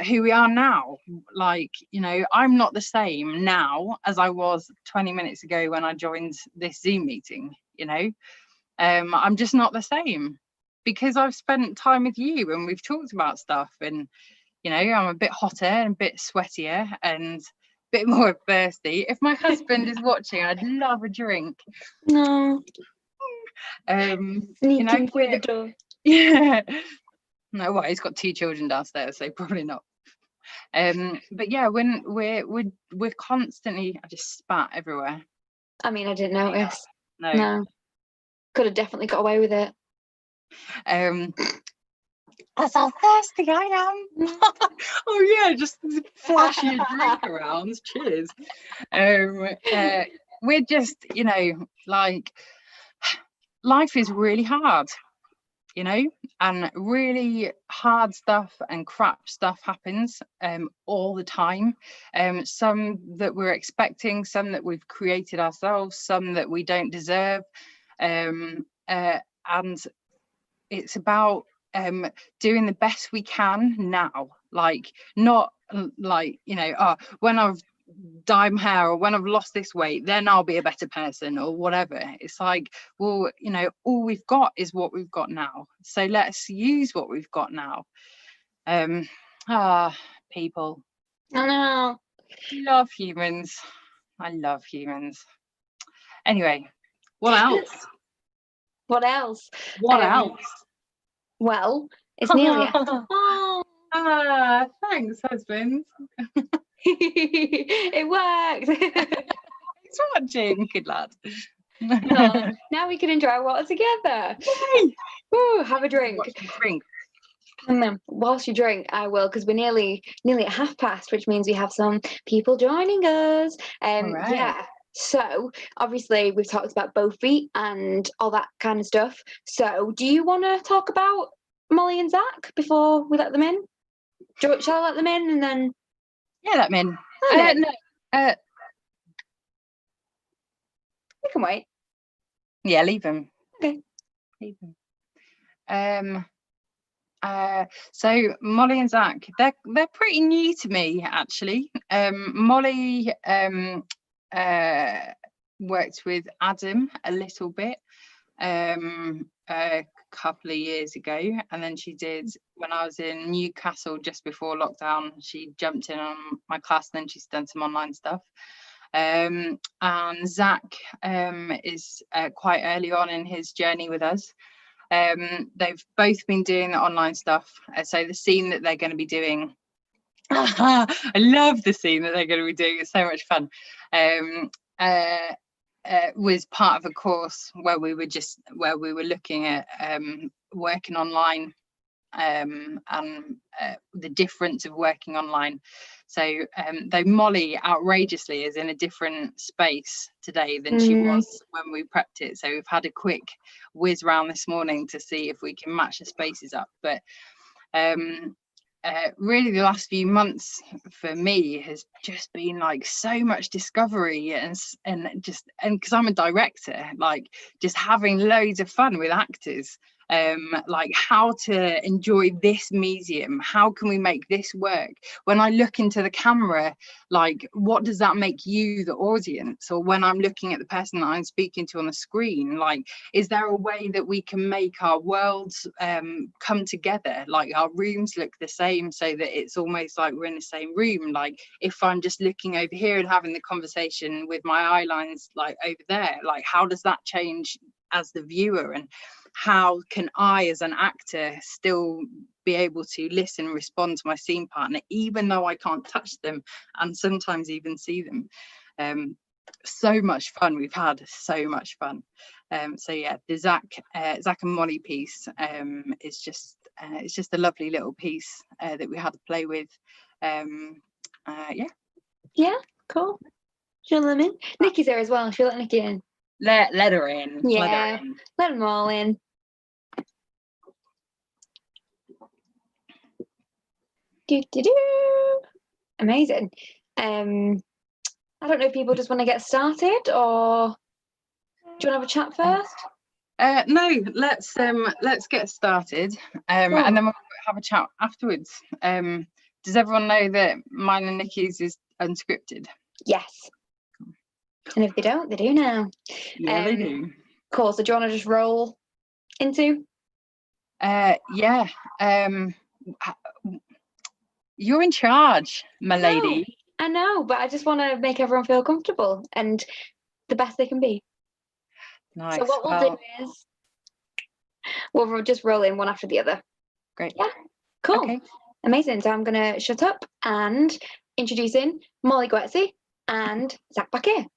who we are now. Like, you know, I'm not the same now as I was 20 minutes ago when I joined this Zoom meeting, you know. I'm just not the same, because I've spent time with you and we've talked about stuff, and, you know, I'm a bit hotter and a bit sweatier and a bit more thirsty. If my husband is watching, I'd love a drink. No. You know, through the door. Yeah. No, well, he's got 2 children downstairs, so probably not. But yeah, when we're constantly, I just spat everywhere. I mean, I didn't notice. No. Could have definitely got away with it. That's how thirsty I am. Oh yeah, just flashing a drink around. Cheers. We're just, you know, like, life is really hard, you know, and really hard stuff and crap stuff happens all the time. Some that we're expecting, some that we've created ourselves, some that we don't deserve. And it's about doing the best we can now. Like, not like, you know, when I've dyed my hair or when I've lost this weight, then I'll be a better person or whatever. It's like, well, you know, all we've got is what we've got now, so let's use what we've got now. People, I know. love humans. I love humans. Anyway, what else? What else? Well, it's nearly thanks, husband. It worked. He's watching, good lad. No, now we can enjoy water together. Woo, have a drink. And then whilst you drink, I will, because we're nearly at past, which means we have some people joining us. Right. Yeah. So obviously we've talked about both feet and all that kind of stuff. So do you want to talk about Molly and Zach before we let them in? Shall I let them in and then? Yeah, let them in. No. We can wait. Yeah, leave them. Okay. Leave them. So Molly and Zach, they're pretty new to me, actually. Molly worked with Adam a little bit a couple of years ago, and then she did, when I was in Newcastle just before lockdown, she jumped in on my class, and then she's done some online stuff. And Zach is quite early on in his journey with us. They've both been doing the online stuff, so the scene that they're going to be doing, I love the scene that they're going to be doing, it's so much fun. was part of a course where we were looking at working online, and the difference of working online. So though Molly outrageously is in a different space today than she was when we prepped it, so we've had a quick whiz round this morning to see if we can match the spaces up. But really the last few months for me has just been like so much discovery and because I'm a director, like just having loads of fun with actors, like how to enjoy this medium, how can we make this work? When I look into the camera, like what does that make you, the audience? Or when I'm looking at the person that I'm speaking to on the screen, like is there a way that we can make our worlds come together, like our rooms look the same so that it's almost like we're in the same room? Like if I'm just looking over here and having the conversation with my eye lines like over there, like how does that change as the viewer? And how can I as an actor still be able to listen and respond to my scene partner even though I can't touch them and sometimes even see them? So much fun, we've had so much fun. So yeah, the Zach and Molly piece is just it's just a lovely little piece that we had to play with. Yeah, cool. She'll let me in. Nikki's there as well. She'll let Nikki in. Let her in. Yeah, let them all in. Amazing. I don't know if people just want to get started, or do you want to have a chat first? No, let's get started, and then we'll have a chat afterwards. Does everyone know that mine and Nikki's is unscripted? Yes. And if they don't, they do now. Yeah, they do. Cool. So do you want to just roll into? Yeah. You're in charge, my lady. I know, but I just want to make everyone feel comfortable and the best they can be. Nice. So what we'll do is we'll just roll in one after the other. Great. Yeah. Cool. Okay. Amazing. So I'm going to shut up and introducing Molly Guetzi and Zach back here.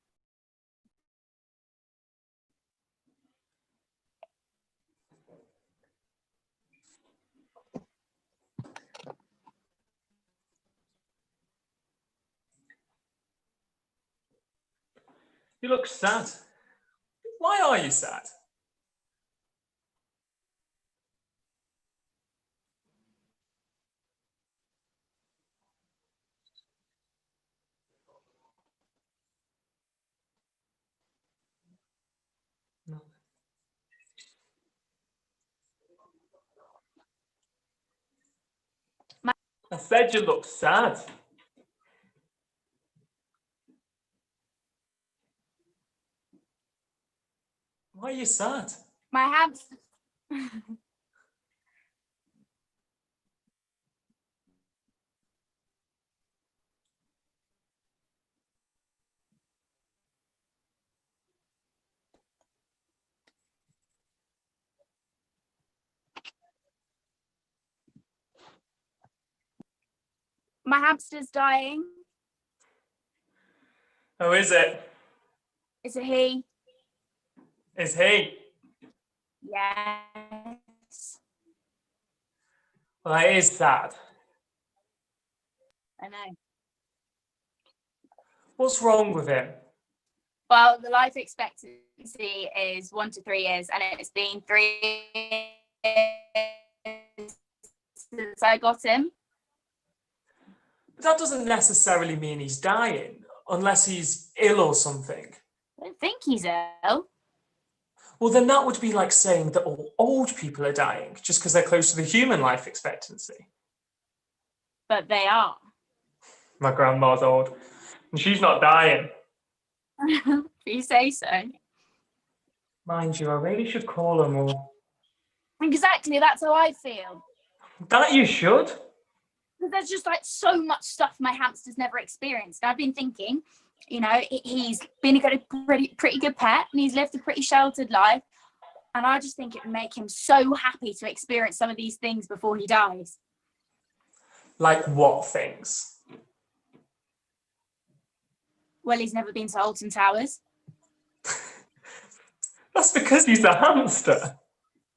You look sad. Why are you sad? No. I said you look sad. Why are you sad? My hamster. My hamster's dying. Oh, is it? Is it he? Is he? Yes. Well, it is sad. I know. What's wrong with him? Well, the life expectancy is 1 to 3 years, and it's been 3 years since I got him. But that doesn't necessarily mean he's dying, unless he's ill or something. I don't think he's ill. Well, then that would be like saying that all old people are dying just because they're close to the human life expectancy. But they are. My grandma's old, and she's not dying. If you say so. Mind you, I really should call her more. Exactly, that's how I feel. That you should. Because there's just like so much stuff my hamster's never experienced. I've been thinking, you know, he's been a pretty good pet, and he's lived a pretty sheltered life. And I just think it would make him so happy to experience some of these things before he dies. Like what things? Well, he's never been to Alton Towers. That's because he's a hamster.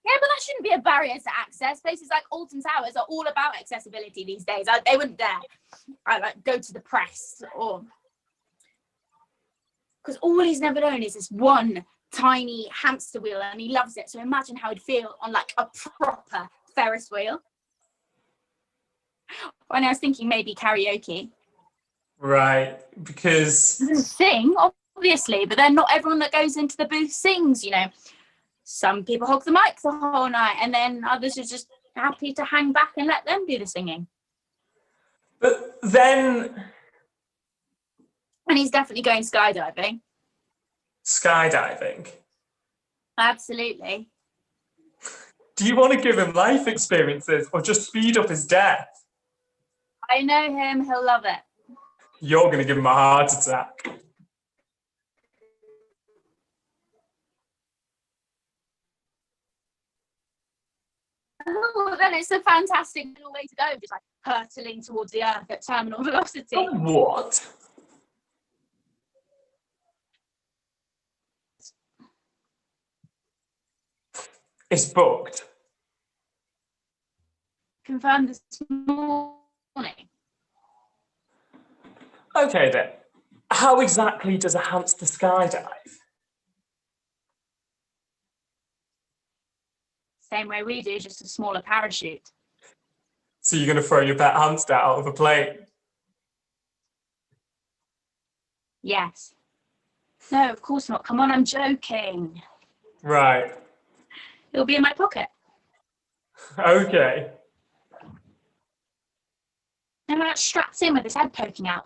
Yeah, but that shouldn't be a barrier to access. Places like Alton Towers are all about accessibility these days. They wouldn't dare go to the press or... Because all he's never known is this one tiny hamster wheel, and he loves it. So imagine how he'd feel on like a proper Ferris wheel. And I was thinking maybe karaoke. Right, because... He doesn't sing, obviously, but then not everyone that goes into the booth sings, you know. Some people hog the mic the whole night, and then others are just happy to hang back and let them do the singing. But then... And he's definitely going skydiving. Skydiving? Absolutely. Do you want to give him life experiences or just speed up his death? I know him, he'll love it. You're going to give him a heart attack. Oh, then it's a fantastic little way to go, just like hurtling towards the earth at terminal velocity. What? It's booked. Confirmed this morning. Okay then. How exactly does a hamster skydive? Same way we do, just a smaller parachute. So you're going to throw your pet hamster out of a plane? Yes. No, of course not. Come on, I'm joking. Right. It'll be in my pocket. Okay. And that straps in with his head poking out.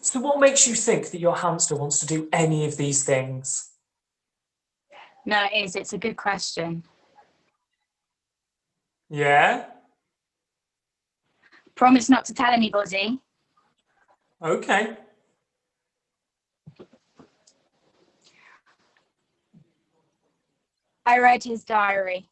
So what makes you think that your hamster wants to do any of these things? No, it is. It's a good question. Yeah? Promise not to tell anybody. Okay. I read his diary.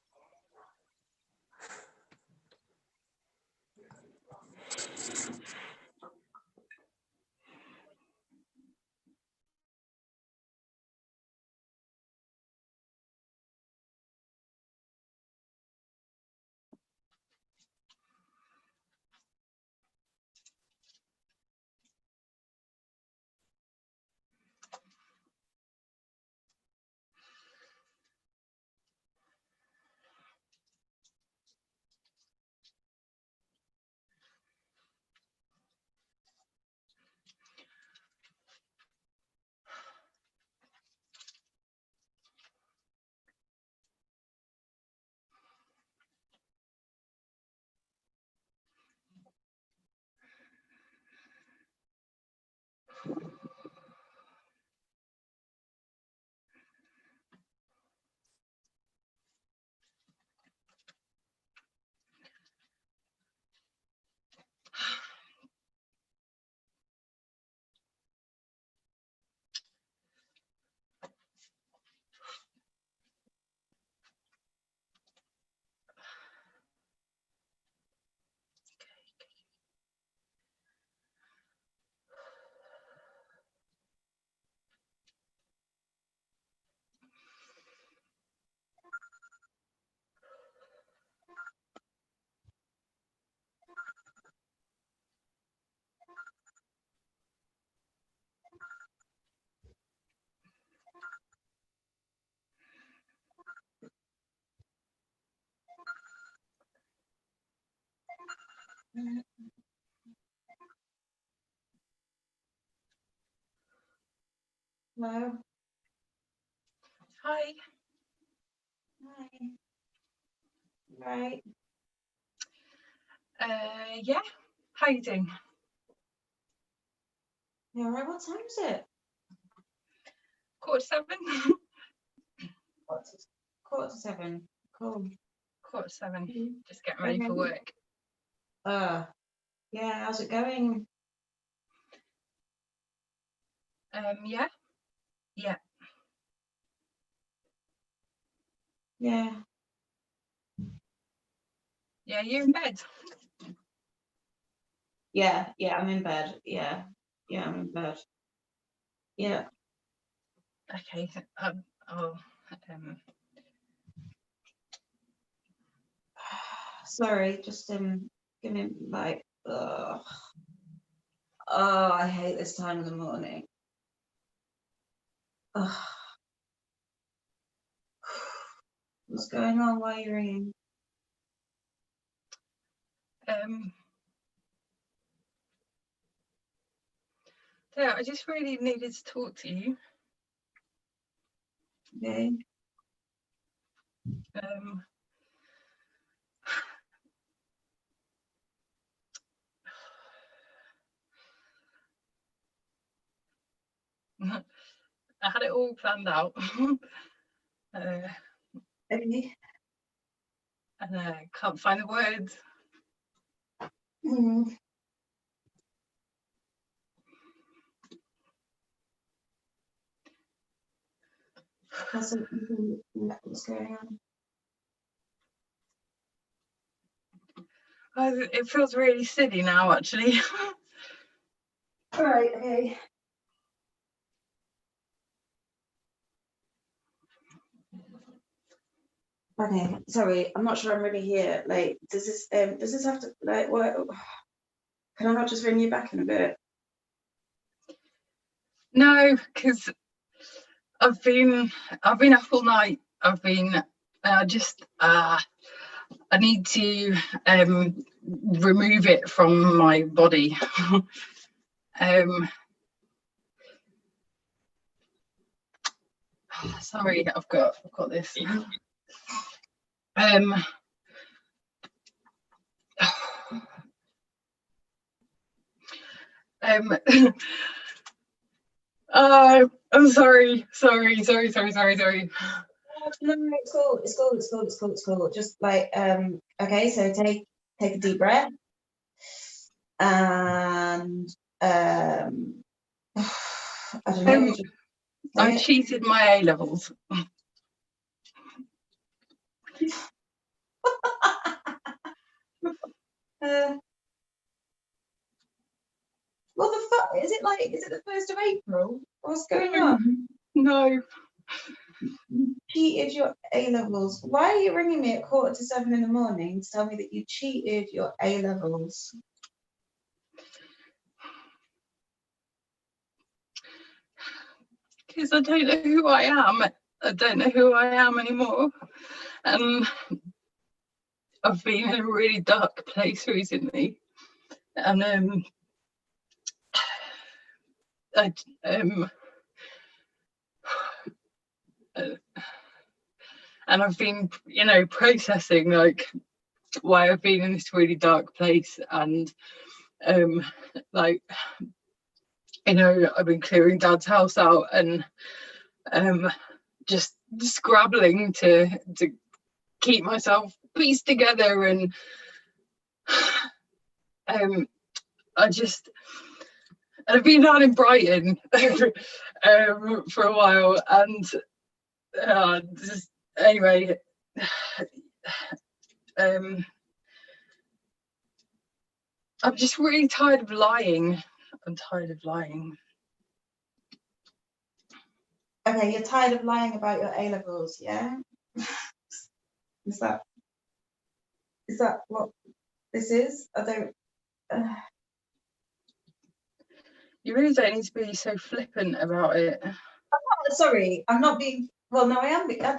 Hello. Hi. Hi. Right. Yeah. How you doing? Yeah, right. What time is it? 7:15. Quarter to 7. Cool. 7:15. Just getting ready for work. Yeah, how's it going? Yeah. Yeah. Yeah. Yeah, you're in bed. Yeah, I'm in bed. Yeah, I'm in bed. Yeah. Okay. I'll, Sorry, just give me like. Ugh. Oh, I hate this time of the morning. Ugh. What's going on? Why are you ringing? Yeah, I just really needed to talk to you. Okay. I had it all planned out. Okay. And I can't find the words. What's going on? It feels really silly now, actually. All right. Okay. Okay, sorry, I'm not sure I'm really here. Like, does this have to, like, what? Can I not just ring you back in a bit? No, because I've been up all night. I need to remove it from my body. Sorry, I've got this. I'm sorry. No, it's cool. Just like, okay, so take a deep breath. And I don't know. I cheated my A-levels. What the fuck? Is it the 1st of April? What's going on? No. You cheated your A-levels. Why are you ringing me at 6:45 in the morning to tell me that you cheated your A-levels? Because I don't know who I am. I don't know who I am anymore. And I've been in a really dark place recently. And and I've been, processing like why I've been in this really dark place, and I've been clearing Dad's house out and just scrabbling to keep myself pieced together, and I've been down in Brighton for a while, and anyway, I'm just really tired of lying. Okay, you're tired of lying about your A-levels, yeah? Is that what this is? I don't. You really don't need to be so flippant about it. Sorry, I'm not being. Well, no, I am. I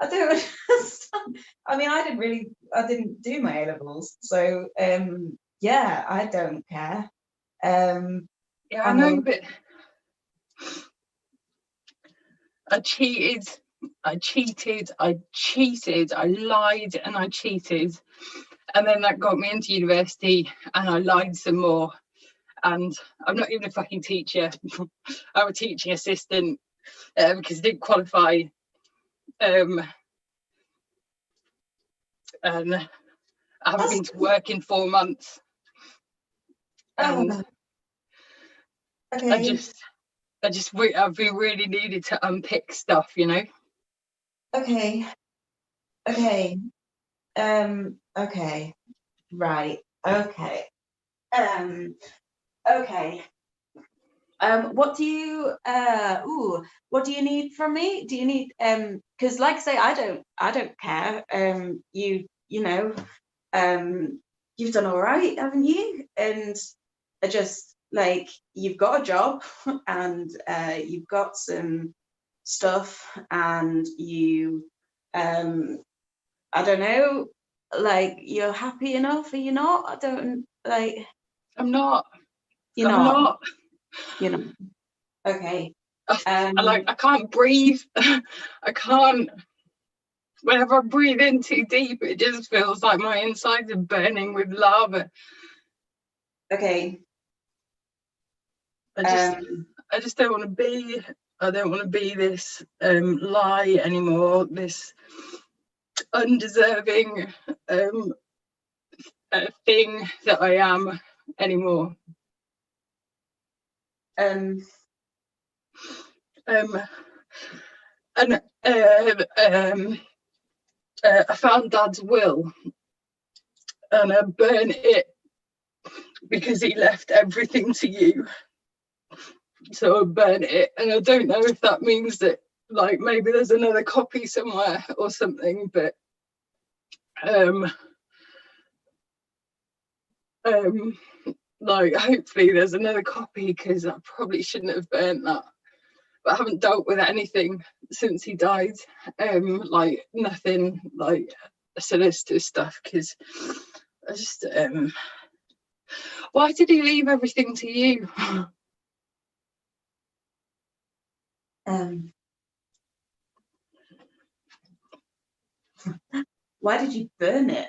don't understand. I mean, I didn't do my A-levels, so yeah, I don't care. Yeah, I know, but I cheated, I lied and I cheated. And then that got me into university, and I lied some more. And I'm not even a fucking teacher. I'm a teaching assistant because I didn't qualify. And I haven't been to work in 4 months. And okay. I've been really needed to unpick stuff, Okay. Okay. Right. Okay. Okay. What do you what do you need from me? Do you need because like I say, I don't care. You know, you've done all right, haven't you? And I just like you've got a job and you've got some stuff and you I don't know, like you're happy enough, are you not? I don't like I'm not. You're I'm not. You know. Okay. I can't breathe. I can't. Whenever I breathe in too deep, it just feels like my insides are burning with lava. Okay. I just don't want to be. I don't want to be this lie anymore. This undeserving thing that I am anymore. I found Dad's will and I burnt it because he left everything to you. So I burnt it, and I don't know if that means that like maybe there's another copy somewhere or something, but like hopefully there's another copy, because I probably shouldn't have burnt that. But I haven't dealt with anything since he died, like nothing like sinister stuff, because I just why did he leave everything to you? Why did you burn it?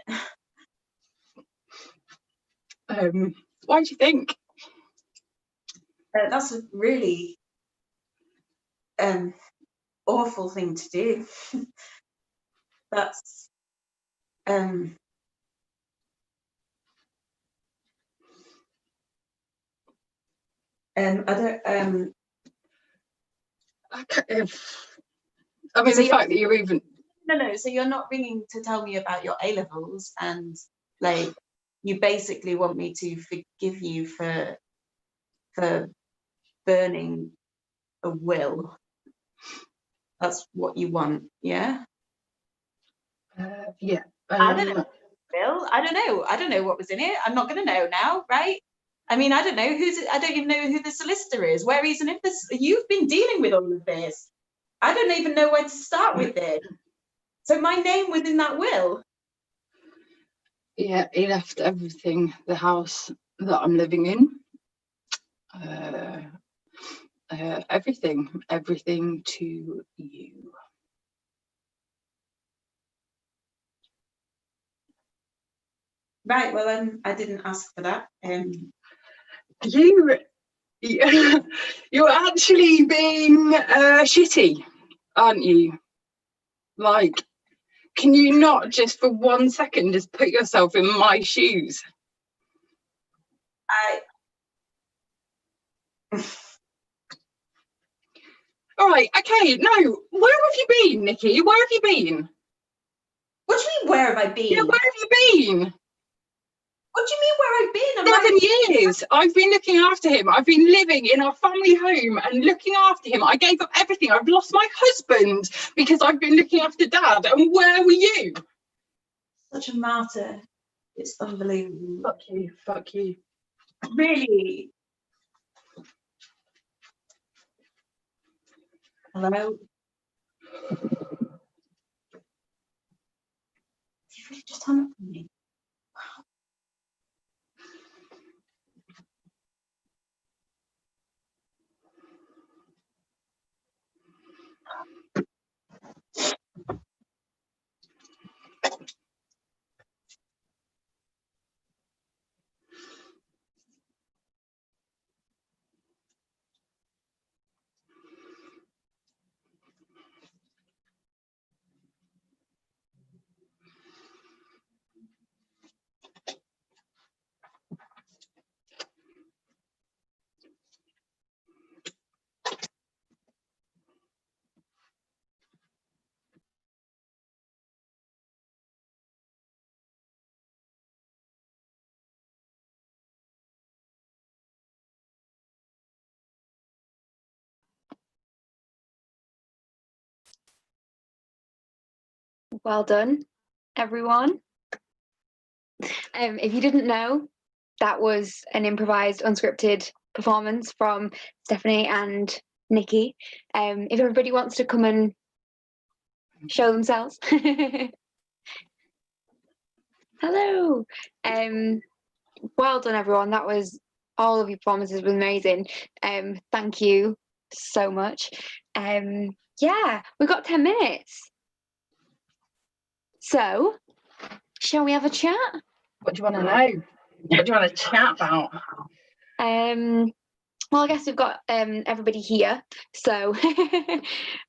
Why do you think? That's a really awful thing to do. That's I don't I mean, the fact that you're even no, so you're not ringing to tell me about your A-levels, and like you basically want me to forgive you for burning a will. That's what you want, yeah? Yeah. I don't know, Bill. I don't know what was in it. I'm not going to know now, right? I mean, I don't know I don't even know who the solicitor is. Where is, and if this, you've been dealing with all of this. I don't even know where to start with it. So my name was in that will. Yeah, he left everything, the house that I'm living in, everything to you. Right, well, I didn't ask for that. You're actually being shitty, aren't you? Like, can you not just for 1 second just put yourself in my shoes? All right, okay, no, where have you been, Nikki? Where have you been? What do you mean, where have I been? Yeah, where have you been? What do you mean, where I've been? 7 years. I've been looking after him. I've been living in our family home and looking after him. I gave up everything. I've lost my husband because I've been looking after Dad. And where were you? Such a martyr. It's unbelievable. Fuck you. Fuck you. Really? Hello? You really just hung up on me. Well done, everyone. If you didn't know, that was an improvised, unscripted performance from Stephanie and Nikki. If everybody wants to come and show themselves. Hello. Well done, everyone. That was, all of your performances were amazing. Thank you so much. Yeah, we've got 10 minutes. So, shall we have a chat? What do you want to know? What do you want to chat about? Well, I guess we've got everybody here, so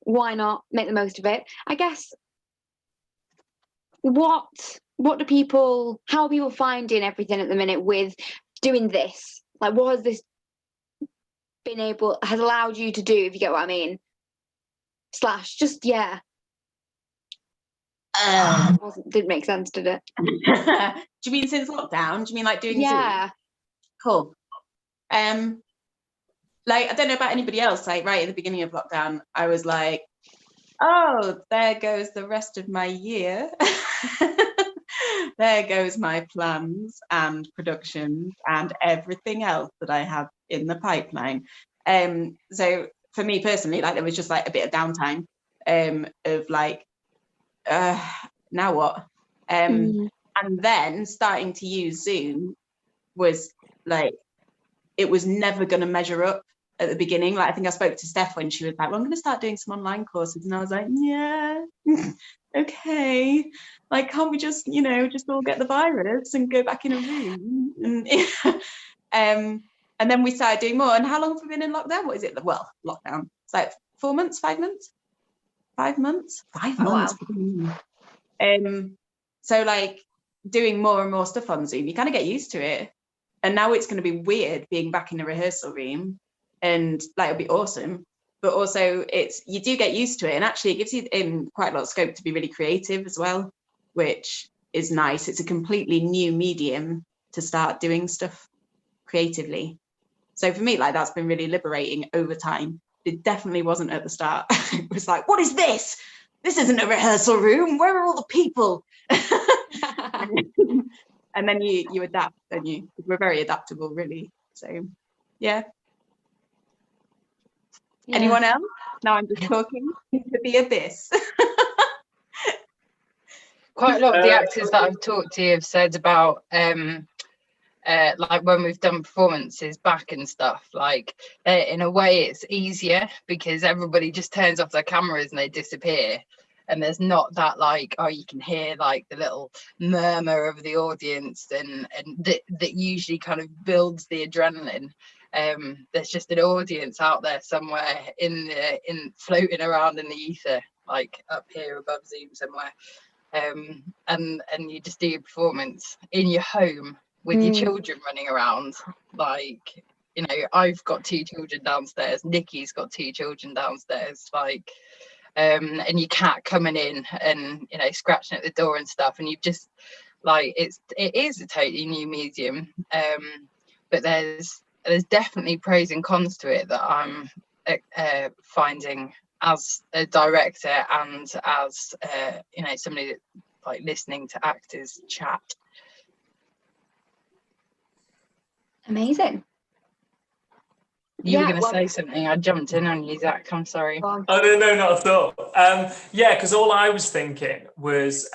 why not make the most of it? I guess, what do people, how are people finding everything at the minute with doing this? Like, what has this has allowed you to do, if you get what I mean? Slash, just, yeah. Didn't make sense, did it? Do you mean since lockdown? Do you mean like doing Yeah. Zoom? Cool. Like, I don't know about anybody else, like right at the beginning of lockdown, I was like, oh, there goes the rest of my year. There goes my plans and productions and everything else that I have in the pipeline. So for me personally, like there was just like a bit of downtime of like, now what? And then starting to use Zoom was like, it was never going to measure up at the beginning. Like I think I spoke to Steph when she was like, well, I'm going to start doing some online courses, and I was like, yeah, okay, like can't we just, you know, just all get the virus and go back in a room? And then we started doing more. And how long have we been in lockdown? What is it? Well, lockdown, it's like 4 months, 5 months, 5 months, 5 months. Wow. So like doing more and more stuff on Zoom, you kind of get used to it. And now it's going to be weird being back in the rehearsal room, and like it'll be awesome. But also you do get used to it, and actually it gives you quite a lot of scope to be really creative as well, which is nice. It's a completely new medium to start doing stuff creatively. So for me, like that's been really liberating over time. It definitely wasn't at the start. It was like, what is this? This isn't a rehearsal room. Where are all the people? And then you adapt, don't you? We're very adaptable, really. So, yeah. Anyone else? Now I'm just talking into the abyss. Quite a lot of the actors that I've talked to have said about like when we've done performances back and stuff, like in a way it's easier because everybody just turns off their cameras and they disappear. And there's not that like, oh, you can hear like the little murmur of the audience and that usually kind of builds the adrenaline. There's just an audience out there somewhere in floating around in the ether, like up here above Zoom somewhere. And you just do your performance in your home with your children running around. Like, you know, I've got 2 children downstairs, Nikki's got 2 children downstairs, like and your cat coming in and, you know, scratching at the door and stuff, and you've just like it is a totally new medium, but there's definitely pros and cons to it that I'm finding as a director and as you know, somebody that like listening to actors chat. Amazing. You were going to say something. I jumped in on you, Zach. I'm sorry. Oh, no, not at all. Yeah, because all I was thinking was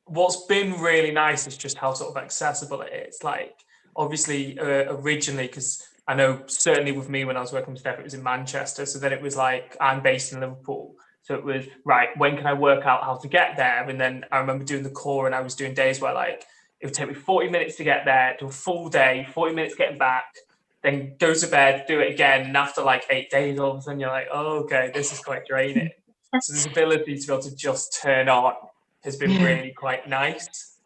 what's been really nice is just how sort of accessible it is. Like, obviously, originally, because I know certainly with me when I was working with Steph, it was in Manchester. So then it was like, I'm based in Liverpool. So it was, right, when can I work out how to get there? And then I remember doing the core, and I was doing days where like, it would take me 40 minutes to get there, do a full day, 40 minutes getting back, then go to bed, do it again, and after like 8 days, all of a sudden you're like, oh, okay, this is quite draining. So this ability to be able to just turn on has been really quite nice.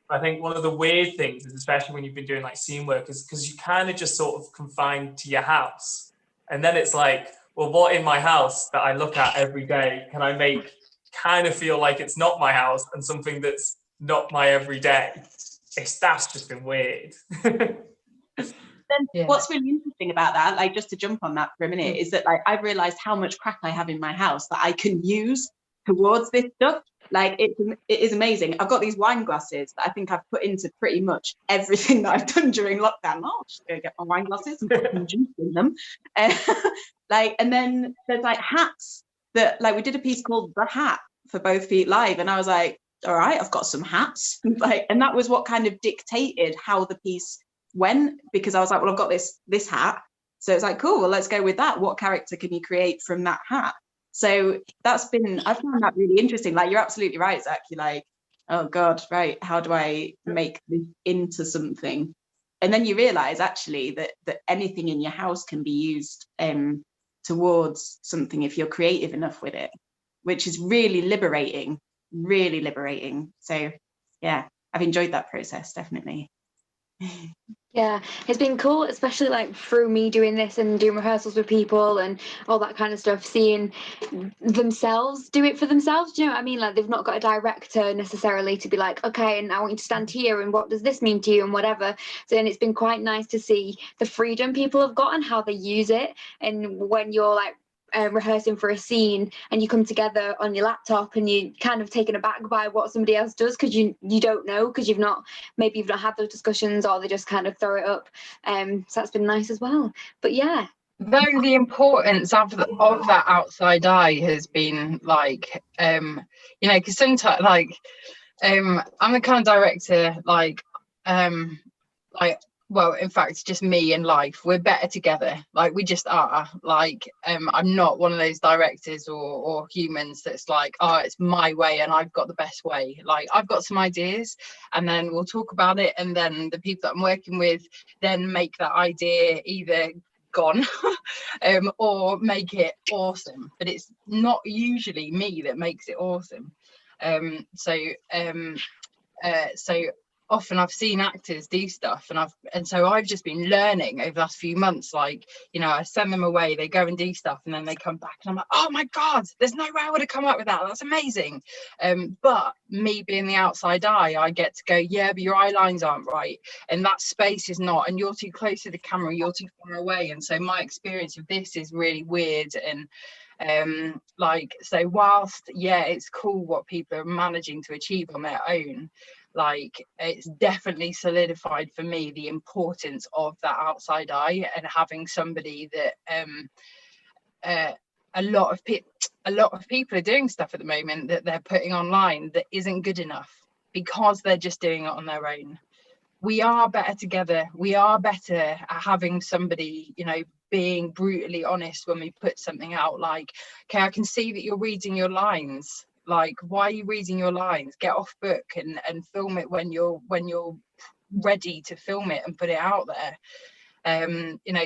But I think one of the weird things is, especially when you've been doing like scene work, is because you kind of just sort of confined to your house. And then it's like, well, what in my house that I look at every day can I make kind of feel like it's not my house and something that's not my everyday? That's just been weird. Then what's really interesting about that, like just to jump on that for a minute, is that like I've realized how much crap I have in my house that I can use towards this stuff. Like it is amazing. I've got these wine glasses that I think I've put into pretty much everything that I've done during lockdown. I'll just go get my wine glasses and put some juice in them. Like, and then there's like hats that, like, we did a piece called The Hat for Both Feet Live, and I was like, all right, I've got some hats. Like, and that was what kind of dictated how the piece went, because I was like, well, I've got this hat, so it's like, cool, well, let's go with that. What character can you create from that hat? So I found that really interesting. Like, you're absolutely right, Zach. You're like, oh God, right, how do I make this into something? And then you realize actually that anything in your house can be used towards something if you're creative enough with it, which is really liberating. So yeah, I've enjoyed that process, definitely. Yeah, it's been cool, especially like through me doing this and doing rehearsals with people and all that kind of stuff, seeing themselves do it for themselves. Do you know what I mean? Like, they've not got a director necessarily to be like, okay, and I want you to stand here and what does this mean to you and whatever. So then it's been quite nice to see the freedom people have got and how they use it. And when you're like rehearsing for a scene and you come together on your laptop and you're kind of taken aback by what somebody else does because you don't know, because you've not had those discussions, or they just kind of throw it up. So that's been nice as well. But yeah, though the importance of that outside eye has been like because sometimes I'm the kind of director well, in fact, just me in life, we're better together. Like, we just are. Like, I'm not one of those directors or humans that's like, oh, it's my way and I've got the best way. Like, I've got some ideas and then we'll talk about it, and then the people that I'm working with then make that idea either gone or make it awesome. But it's not usually me that makes it awesome. So often I've seen actors do stuff, and so I've just been learning over the last few months. Like, I send them away, they go and do stuff, and then they come back and I'm like, oh my God, there's no way I would have come up with that. That's amazing. But me being the outside eye, I get to go, yeah, but your eye lines aren't right, and that space is not, and you're too close to the camera, you're too far away. And so my experience of this is really weird. And so whilst it's cool what people are managing to achieve on their own, like, it's definitely solidified for me the importance of that outside eye, and having somebody that a lot of people are doing stuff at the moment that they're putting online that isn't good enough because they're just doing it on their own. We are better together. We are better at having somebody, being brutally honest when we put something out. Like, okay, I can see that you're reading your lines. Like, why are you reading your lines? Get off book and film it when you're ready to film it and put it out there.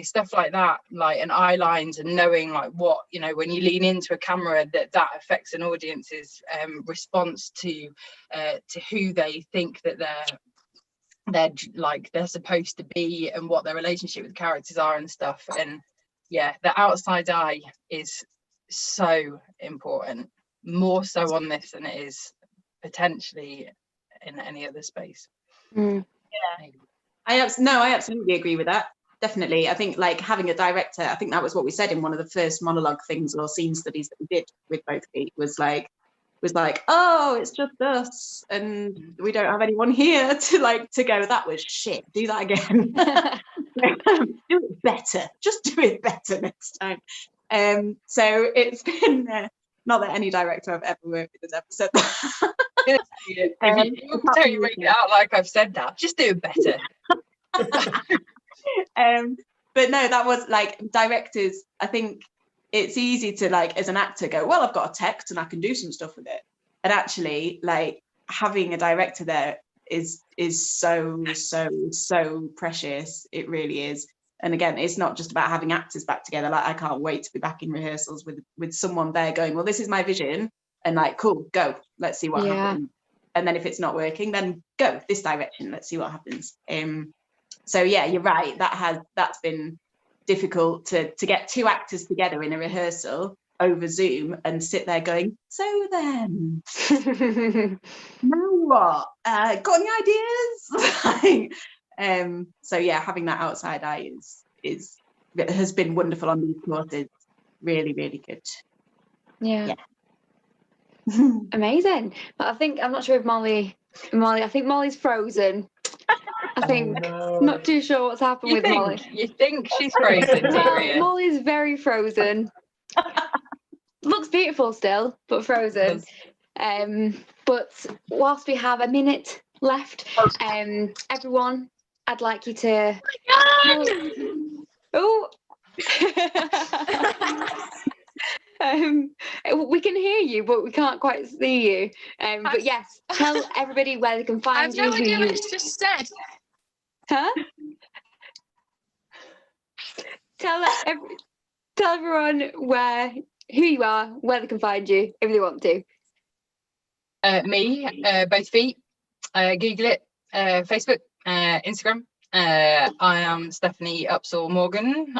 Stuff like that, like, and eye lines, and knowing like what, when you lean into a camera, that affects an audience's response to who they think that they're supposed to be, and what their relationship with characters are and stuff. And yeah, the outside eye is so important, more so on this than it is potentially in any other space. Yeah, I absolutely agree with that. Definitely. I think, like, having a director, I think that was what we said in one of the first monologue things or scene studies that we did with both feet, was like, oh, it's just us and we don't have anyone here to go, that was shit, do that again. Do it better, just do it better next time. So it's been not that any director I've ever worked with has ever said that. If you tell you read it out like I've said that, just do it better. But no, that was like, directors, I think it's easy to, like, as an actor, go, well, I've got a text and I can do some stuff with it. And actually, like, having a director there is so precious. It really is. And again, it's not just about having actors back together. Like, I can't wait to be back in rehearsals with someone there going, well, this is my vision, and like, cool, go, let's see what happens. And then if it's not working, then go this direction, let's see what happens. So yeah, you're right, that's been difficult to get two actors together in a rehearsal over Zoom and sit there going, so then now what, got any ideas? So yeah, having that outside eye has been wonderful on these courses. Really, really good. Yeah. Amazing. But I'm not sure if Molly, I think Molly's frozen. I think, not too sure what's happened with Molly. You think she's frozen, do Well, you? Molly's very frozen. Looks beautiful still, but frozen. But whilst we have a minute left, everyone, I'd like you to. Oh. We can hear you, but we can't quite see you. But yes, tell everybody where they can find you. I have no idea what it's just said. Huh? Tell everyone who you are, where they can find you, if they want to. Me, both feet. Google it. Facebook, Instagram. I am Stephanie Upsall Morgan.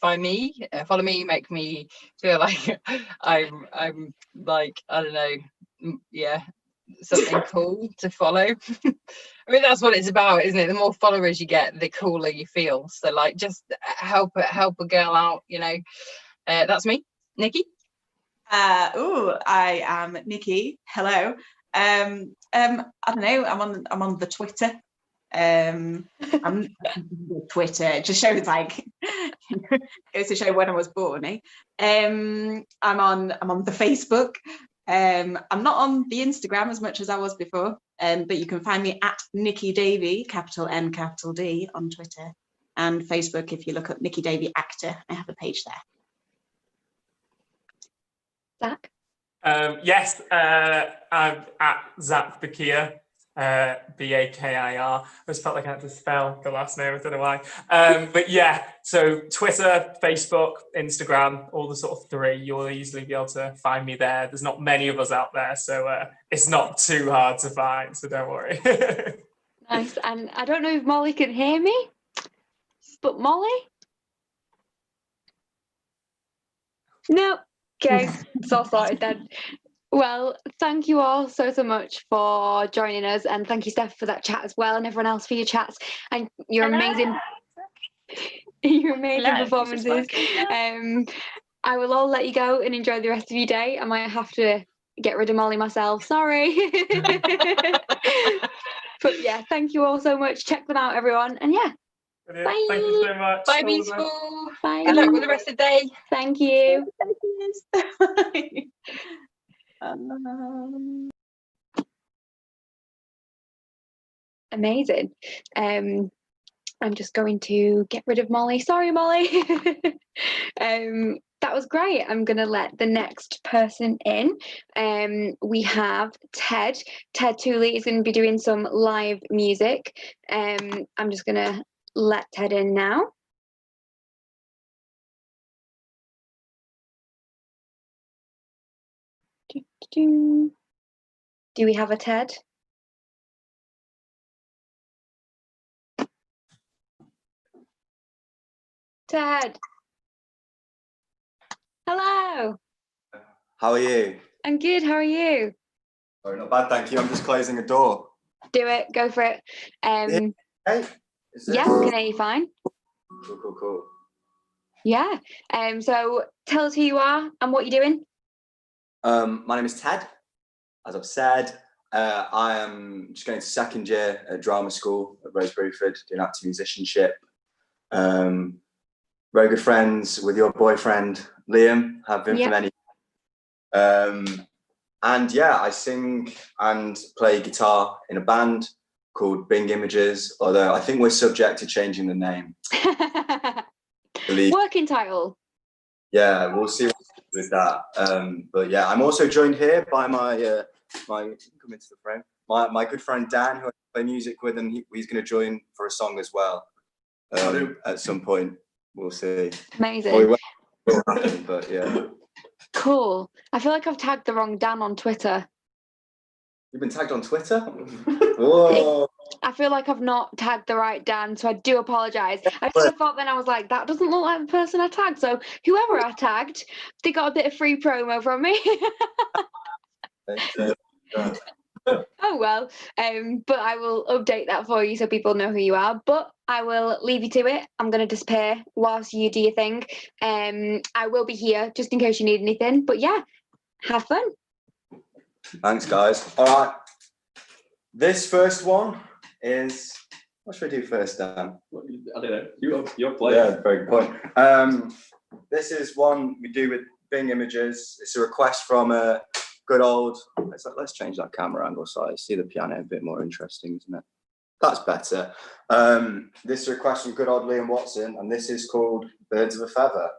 Find me, follow me, make me feel like I'm like, I don't know, yeah, something cool to follow. I mean, that's what it's about, isn't it? The more followers you get, the cooler you feel. So like, just help a girl out, you know. That's me, Nikki. I am Nikki. Hello. I don't know. I'm on the Twitter. I'm Twitter. It just shows like goes to show when I was born. I'm on the Facebook. I'm not on the Instagram as much as I was before. But you can find me at Nikki Davey, capital N, capital D, on Twitter and Facebook. If you look up Nikki Davey actor, I have a page there. Zach? Yes, I'm at Zach Bakir, Bakir. I just felt like I had to spell the last name, I don't know why. But yeah, so Twitter, Facebook, Instagram, all the sort of three, you'll easily be able to find me there. There's not many of us out there, so it's not too hard to find, so don't worry. Nice, and I don't know if Molly can hear me, but Molly? No. Okay, it's all sorted then. Well, thank you all so much for joining us, and thank you, Steph, for that chat as well, and everyone else for your chats and your amazing performances. I will all let you go and enjoy the rest of your day. I might have to get rid of Molly myself, sorry. But yeah, thank you all so much. Check them out, everyone, and yeah. Brilliant. Bye. Thank you so much. Bye, beautiful. Bye. Good luck with the rest of the day. Thank you. Amazing. I'm just going to get rid of Molly. Sorry, Molly. That was great. I'm going to let the next person in. We have Ted. Ted Tooley is going to be doing some live music. I'm just going to let Ted in now. Do we have a Ted? Ted. Hello. How are you? I'm good. How are you? Oh, not bad, thank you. I'm just closing a door. Do it. Go for it. Hey, yeah, can hear you fine. Cool. Yeah. So tell us who you are and what you're doing. My name is Ted. As I've said, I am just going to second year at drama school at Roseberyford, doing active musicianship. Very good friends with your boyfriend Liam, have been for many. And yeah, I sing and play guitar in a band called Bing Images, although I think we're subject to changing the name. Working title. Yeah, we'll see with that. But yeah, I'm also joined here by my come into the frame. My good friend Dan, who I play music with, and he's going to join for a song as well at some point. We'll see. Amazing. But yeah. Cool. I feel like I've tagged the wrong Dan on Twitter. You've been tagged on Twitter? Whoa. I feel like I've not tagged the right Dan, so I do apologise. I just thought then I was like, that doesn't look like the person I tagged. So whoever I tagged, they got a bit of free promo from me. Oh well, but I will update that for you so people know who you are. But I will leave you to it. I'm going to disappear whilst you do your thing. I will be here just in case you need anything. But yeah, have fun. Thanks, guys. All right. This first one is. What should we do first, Dan? I don't know. You're playing. Yeah, very good point. This is one we do with Bing Images. It's a request from a good old. Let's change that camera angle so I see the piano a bit more interesting, isn't it? That's better. This is a request from good old Liam Watson, and this is called Birds of a Feather.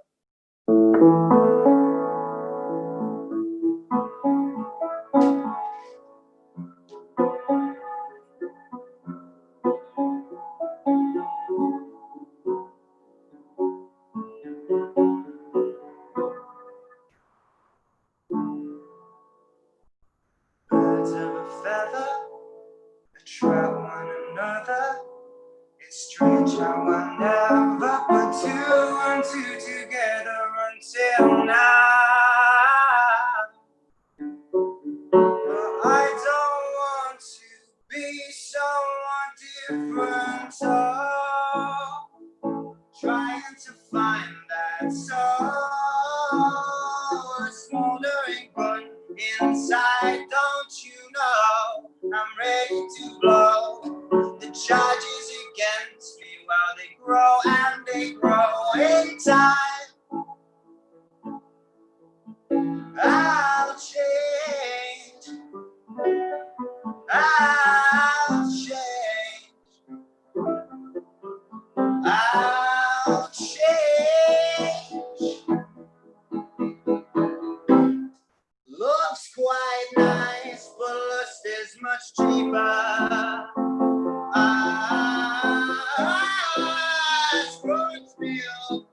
Birds of a feather attract one another. It's strange how I never put two and two together until now. But I don't want to be someone different. So trying to find that soul, a smoldering gun inside. Don't you know I'm ready to blow the charges against me while they grow and they grow in time. I'll change. I'll change. I'll change. Looks quite nice, but lust is much cheaper. Screws me up,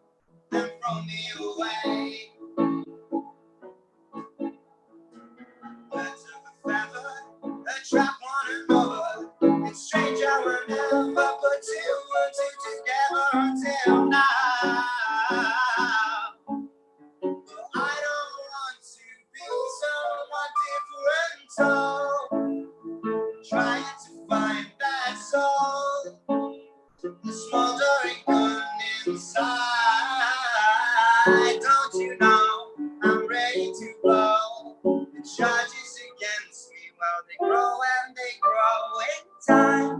then throw me away. Birds of a feather attract one another. It's strange how we never put two and two together until now. But I don't want to be someone different, so trying to find that soul, the smoldering gun inside. Don't you know I'm ready to blow the charges against me while they grow and they grow in time.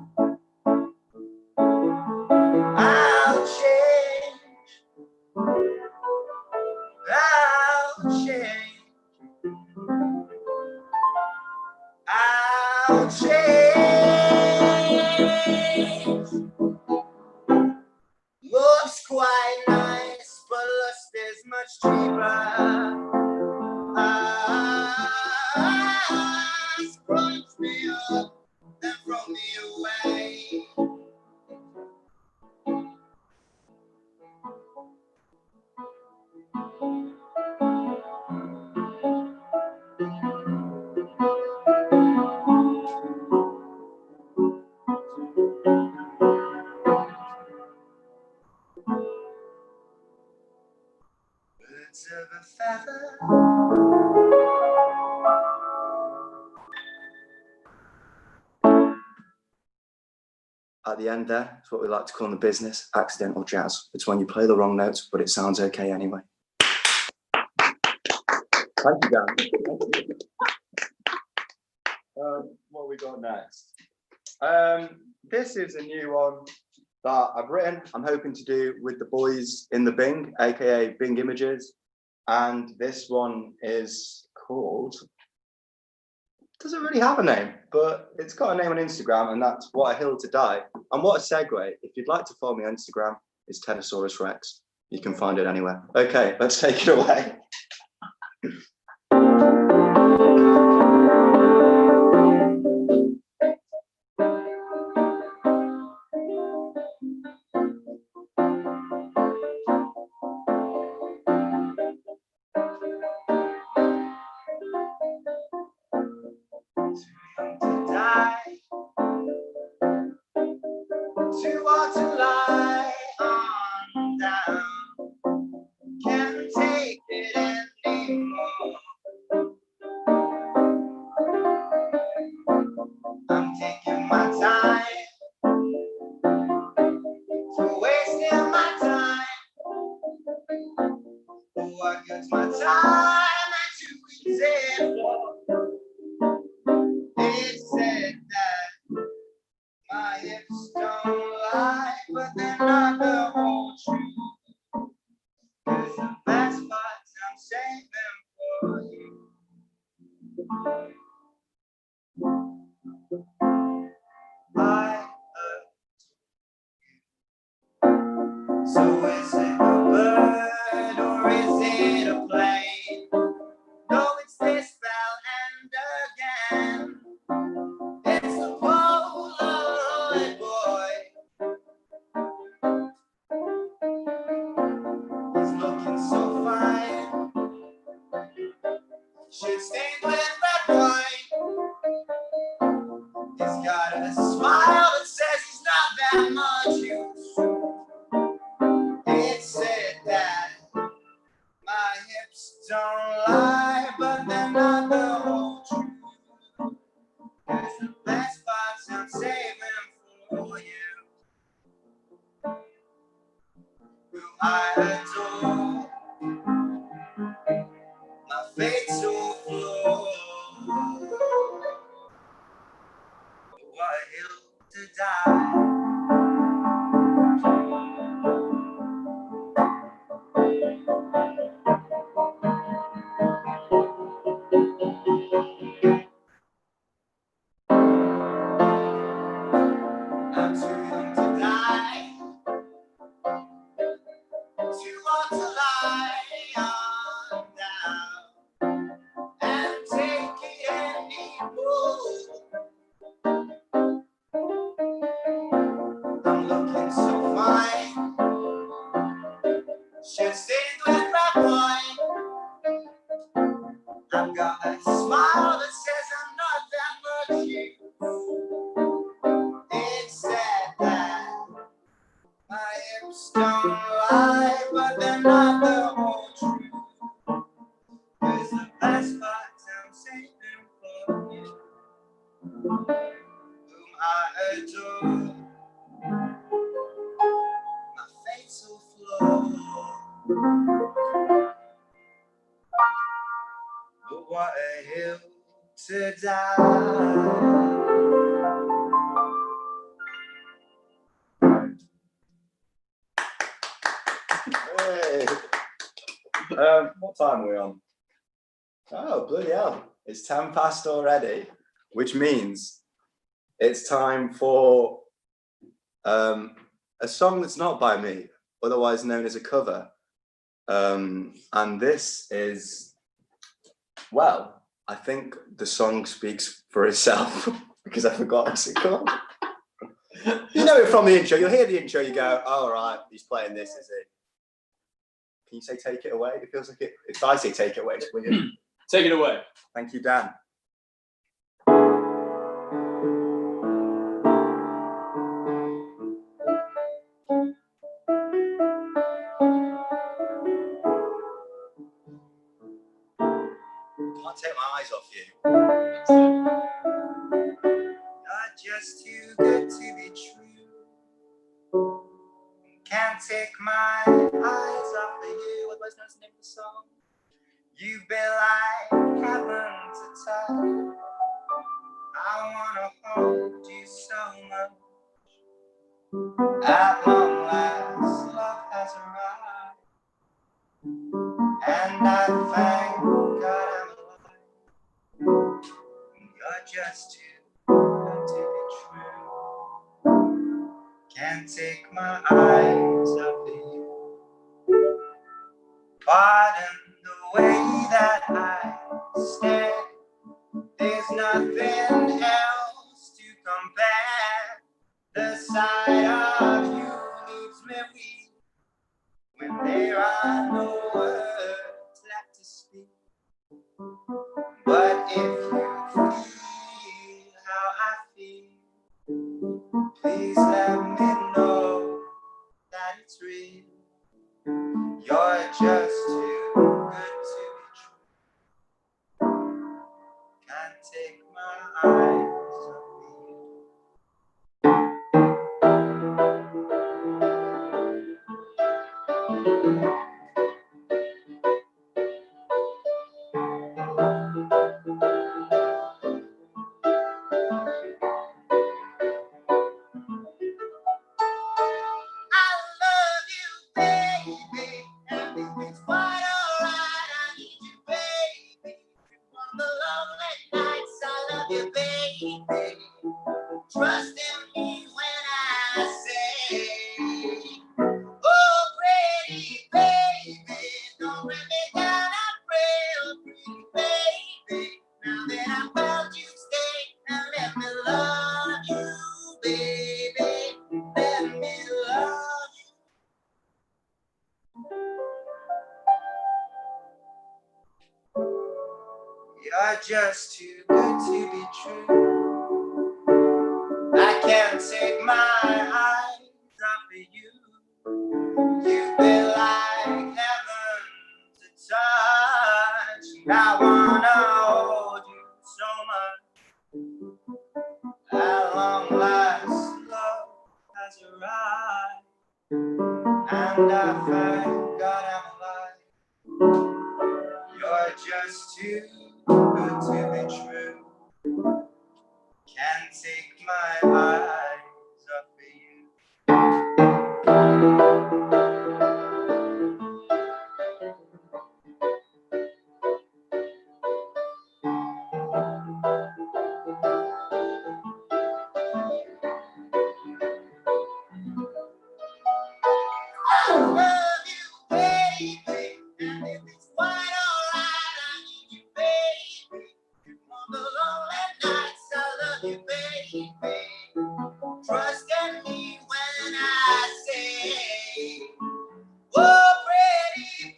I'll change. I'll change. I'll change. Looks quite nice, but lust is much cheaper. Scrunch me up, then throw me away. Birds of a feather. At the end there, it's what we like to call in the business accidental jazz. It's when you play the wrong notes, but it sounds okay anyway. Thank you, Dan. What have we got next? This is a new one that I've written. I'm hoping to do with the boys in the Bing, aka Bing Images. And this one is called, doesn't really have a name, but it's got a name on Instagram, and that's What a Hill to Die. And what a segue. If you'd like to follow me on Instagram, it's Tenosaurus Rex. You can find it anywhere. Okay, let's take it away. Too hard to lie on down. Can't take it anymore. I'm taking my time, so wasting my time. What good's my time and too easy for? hips don't lie, but they're not the whole truth. 'Cause the best parts I'm saving for you. So is it a bird or is it a plane? No, it's this spell and again. It's the Polaroid boy. He's looking so fine. Should stay with that boy. He's got a smile that says he's not that much use. It said that my hips don't lie, but they're not the whole truth. 'Cause the best parts I'm saving for you. Who I adore, my fatal flaw. What a hill to die. I'm too young to die, too old to lie on down and take it anymore. I'm looking so fine, should stay with that boy. I've got a smile that says I'm not that much use. It's sad that my hips don't lie, but they're not the whole truth. 'Cause the best parts I'm saving for you. Whom I adore, my fatal flaw. But what a hill to die. Hey. What time are we on? Oh, bloody hell. It's 10 past already, which means it's time for a song that's not by me, otherwise known as a cover. And this is, well, I think the song speaks for itself because I forgot what's it called. You know it from the intro. You'll hear the intro, you go, oh, all right, he's playing this, is it? Can you say take it away? It feels like it. If I say take it away, it's weird. Take it away. Thank you, Dan. Can't take my eyes off you. Not just too good to be true. Can't take my eyes off of you. What was the name of the song? You've been like heaven to touch. I wanna hold you so much. At long last, love has arrived, and I thank God I'm alive. You're just too good to be true. Can't take my eyes off of you. Pardon the way that I stare. There's nothing else to compare. The sight of you leaves me weak when there are no words left to speak. But if you feel how I feel, please let me know that it's real. You're just too good to be true. Can't take my eyes off you. just too good to be true. I can't take my eyes off of you. You've been like heaven to touch. I wanna hold you so much. At long last, love has arrived, and I thank God I'm alive. You're just too good to be true. Can't take my eyes off of you. I love you, baby, and if it's quite alright, I need you, baby. On the lonely nights, I love you, baby. Trust in me when I say, oh, pretty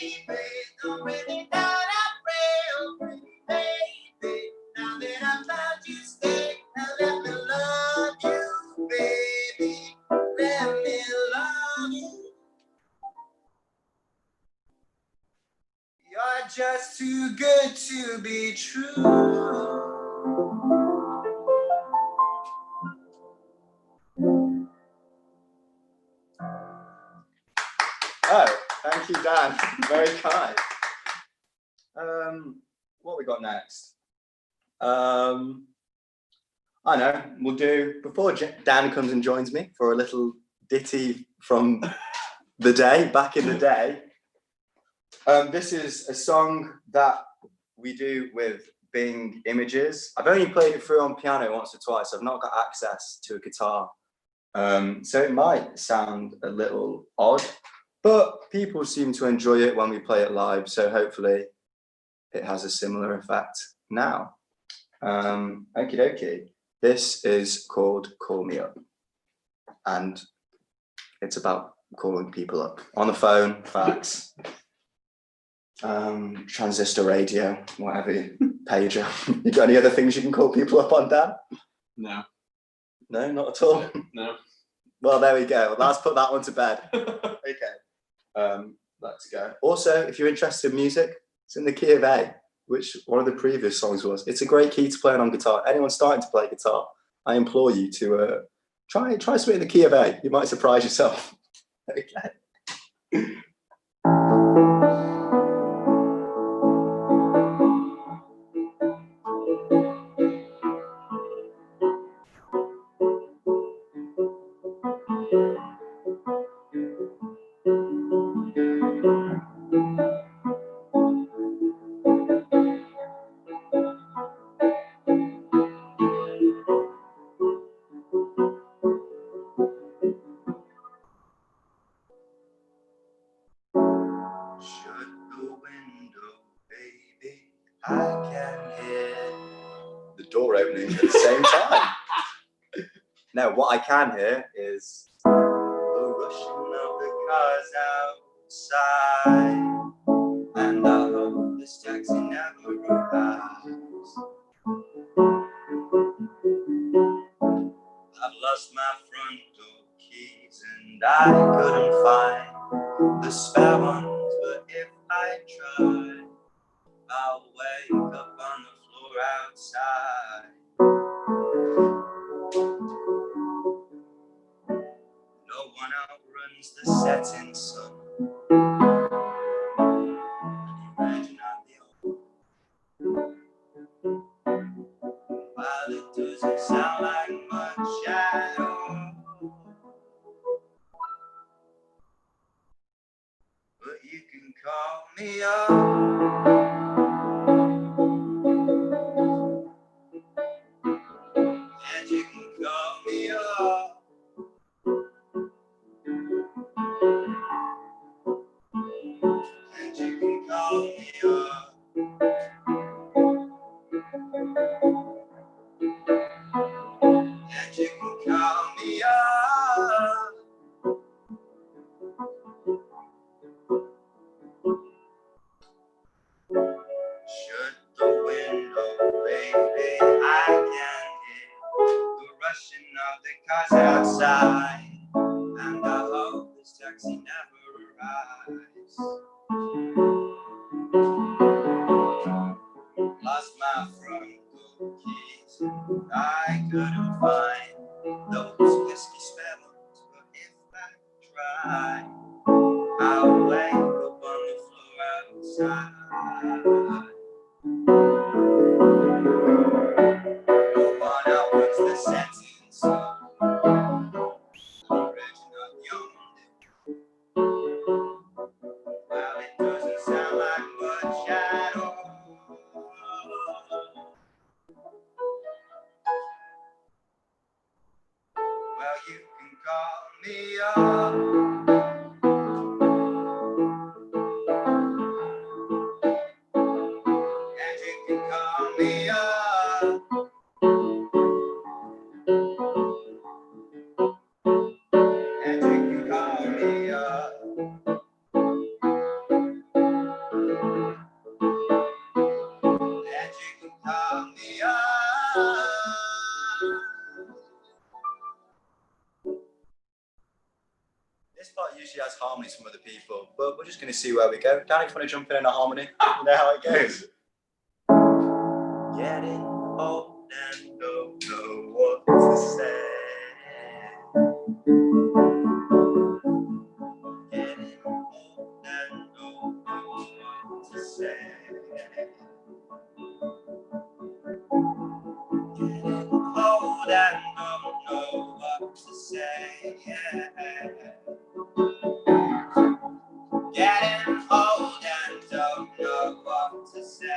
baby, don't bring me down, I pray, oh, pretty baby. Now that I've found you, stay, now let me love you, baby. Let me love you. You're just too good to be true. Oh, thank you, Dan. Very kind. What we got next? I know, we'll do, before Dan comes and joins me for a little ditty from the day, back in the day. This is a song that we do with Bing Images. I've only played it through on piano once or twice. I've not got access to a guitar. So it might sound a little odd, but people seem to enjoy it when we play it live. So hopefully it has a similar effect now. Okie dokie. This is called Call Me Up. And it's about calling people up on the phone, fax, transistor radio, whatever, pager. You got any other things you can call people up on, Dan? No. No, not at all? No. Well, there we go. Let's put that one to bed. Okay. Let's go. Also, if you're interested in music, it's in the key of A, which one of the previous songs was. It's a great key to play on guitar. Anyone starting to play guitar, I implore you to try something in the key of A. You might surprise yourself. Okay. I can hear the door opening at the same time. No, what I can hear is the rushing of the cars outside, and I hope this taxi never arrives. I've lost my front door keys and I couldn't find the spare ones, but if I try, I'll wake up on the floor outside. No one outruns the setting sun. Imagine I'm the only. While it doesn't sound like much at all, but you can call me up. And you can call me up. And you can call me up. And you can call me up. outside, and I hope this taxi never arrives. Lost my front door keys, I couldn't find those whiskey spells, but if I try, I'll wake up on the floor outside. No one outruns the sentence of original young. Well, it doesn't sound like much at all. Well, you can call me up. And you can call me up. And you can call me up. And you can call me up. This part usually has harmonies from other people, but we're just going to see where we go. Dan, if you want to jump in a harmony, you know how it goes. Getting old and don't know what to say. Getting old and don't know what to say. Getting old and don't know what to say. Getting old and don't know what to say.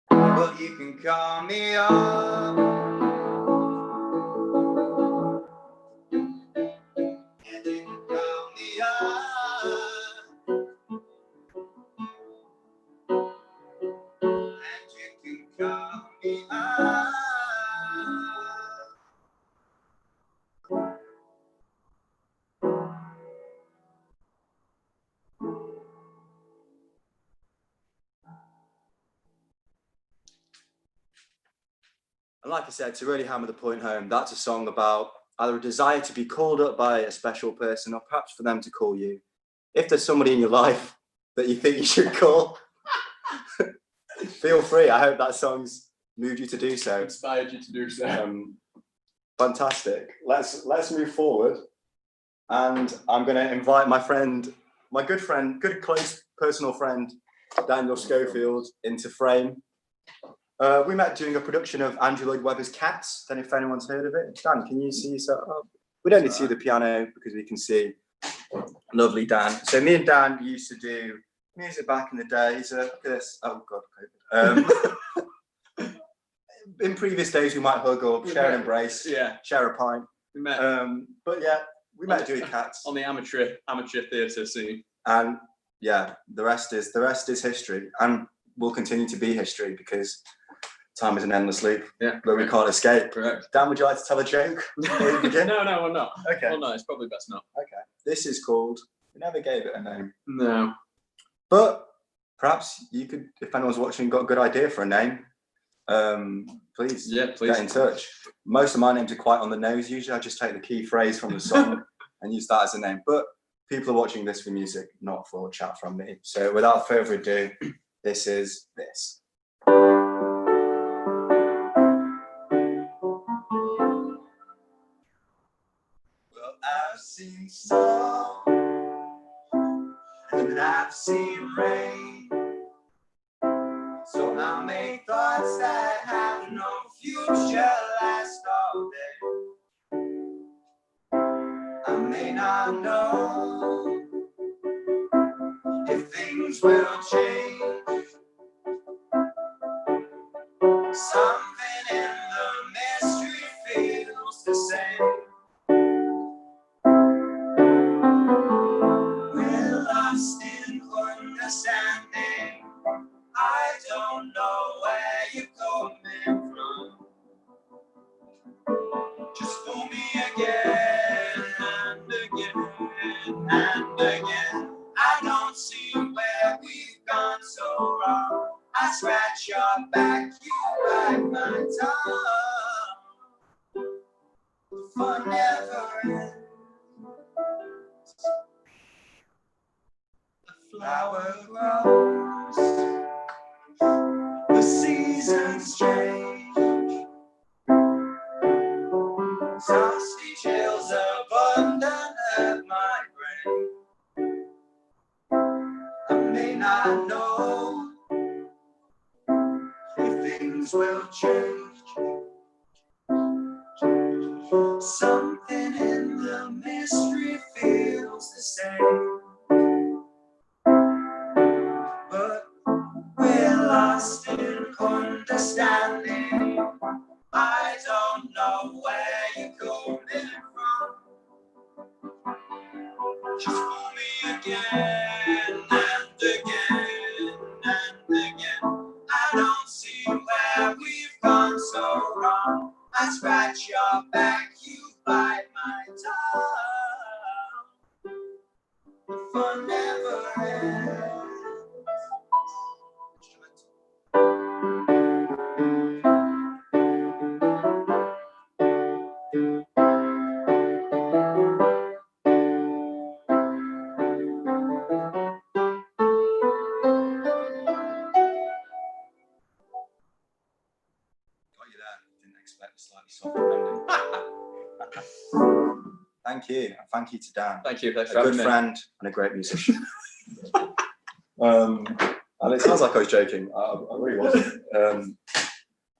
Well, you can call me up. And you can call me up. And you can call me up. And like I said, to really hammer the point home, that's a song about either a desire to be called up by a special person or perhaps for them to call you. If there's somebody in your life that you think you should call, feel free. I hope that song's moved you to do so. Inspired you to do so. Fantastic. Let's move forward. And I'm going to invite my good close personal friend, Daniel Schofield, into frame. We met doing a production of Andrew Lloyd Webber's Cats. Don't know if anyone's heard of it. Dan, can you see yourself? We don't need to see the piano because we can see lovely Dan. So me and Dan used to do music back in the days. Look at this. Oh God. In previous days, we might hug or share an embrace, share a pint. We met. But yeah, we met doing Cats on the amateur theatre scene. And yeah, the rest is history, and will continue to be history because time is an endless loop that we can't escape. Correct. Dan, would you like to tell a joke before we begin? No, we're not. Okay. Well, no, it's probably best not. Okay. This is called, we never gave it a name. No. But perhaps you could, if anyone's watching, got a good idea for a name, please get in touch. Most of my names are quite on the nose. Usually I just take the key phrase from the song and use that as a name. But people are watching this for music, not for chat from me. So without further ado, this is this. Well, I've seen snow and I've seen rain, so I'll make thoughts that have no future last all day. I may not know if things will change. Something in the mystery feels the same. We're lost in understanding. I don't know where you're coming from. Just fool me again and again and again. I don't see where we've gone so wrong. I try scratch your back, you bite my tongue. The fun never ends. The flower grows, the seasons change. Dusty chills abundant at my brain. I may not know if things will change. Something in the mystery feels the same. But we're lost in understanding. I don't know where you're coming from. Just fool me again and again and again. I don't see where we've gone so wrong. I scratch your back, you bite my tongue. The fun never ends. Slightly softer ending. Thank you. And thank you to Dan. Thank you. Thanks a for good having me. friend and a great musician. And it sounds like I was joking. I really wasn't.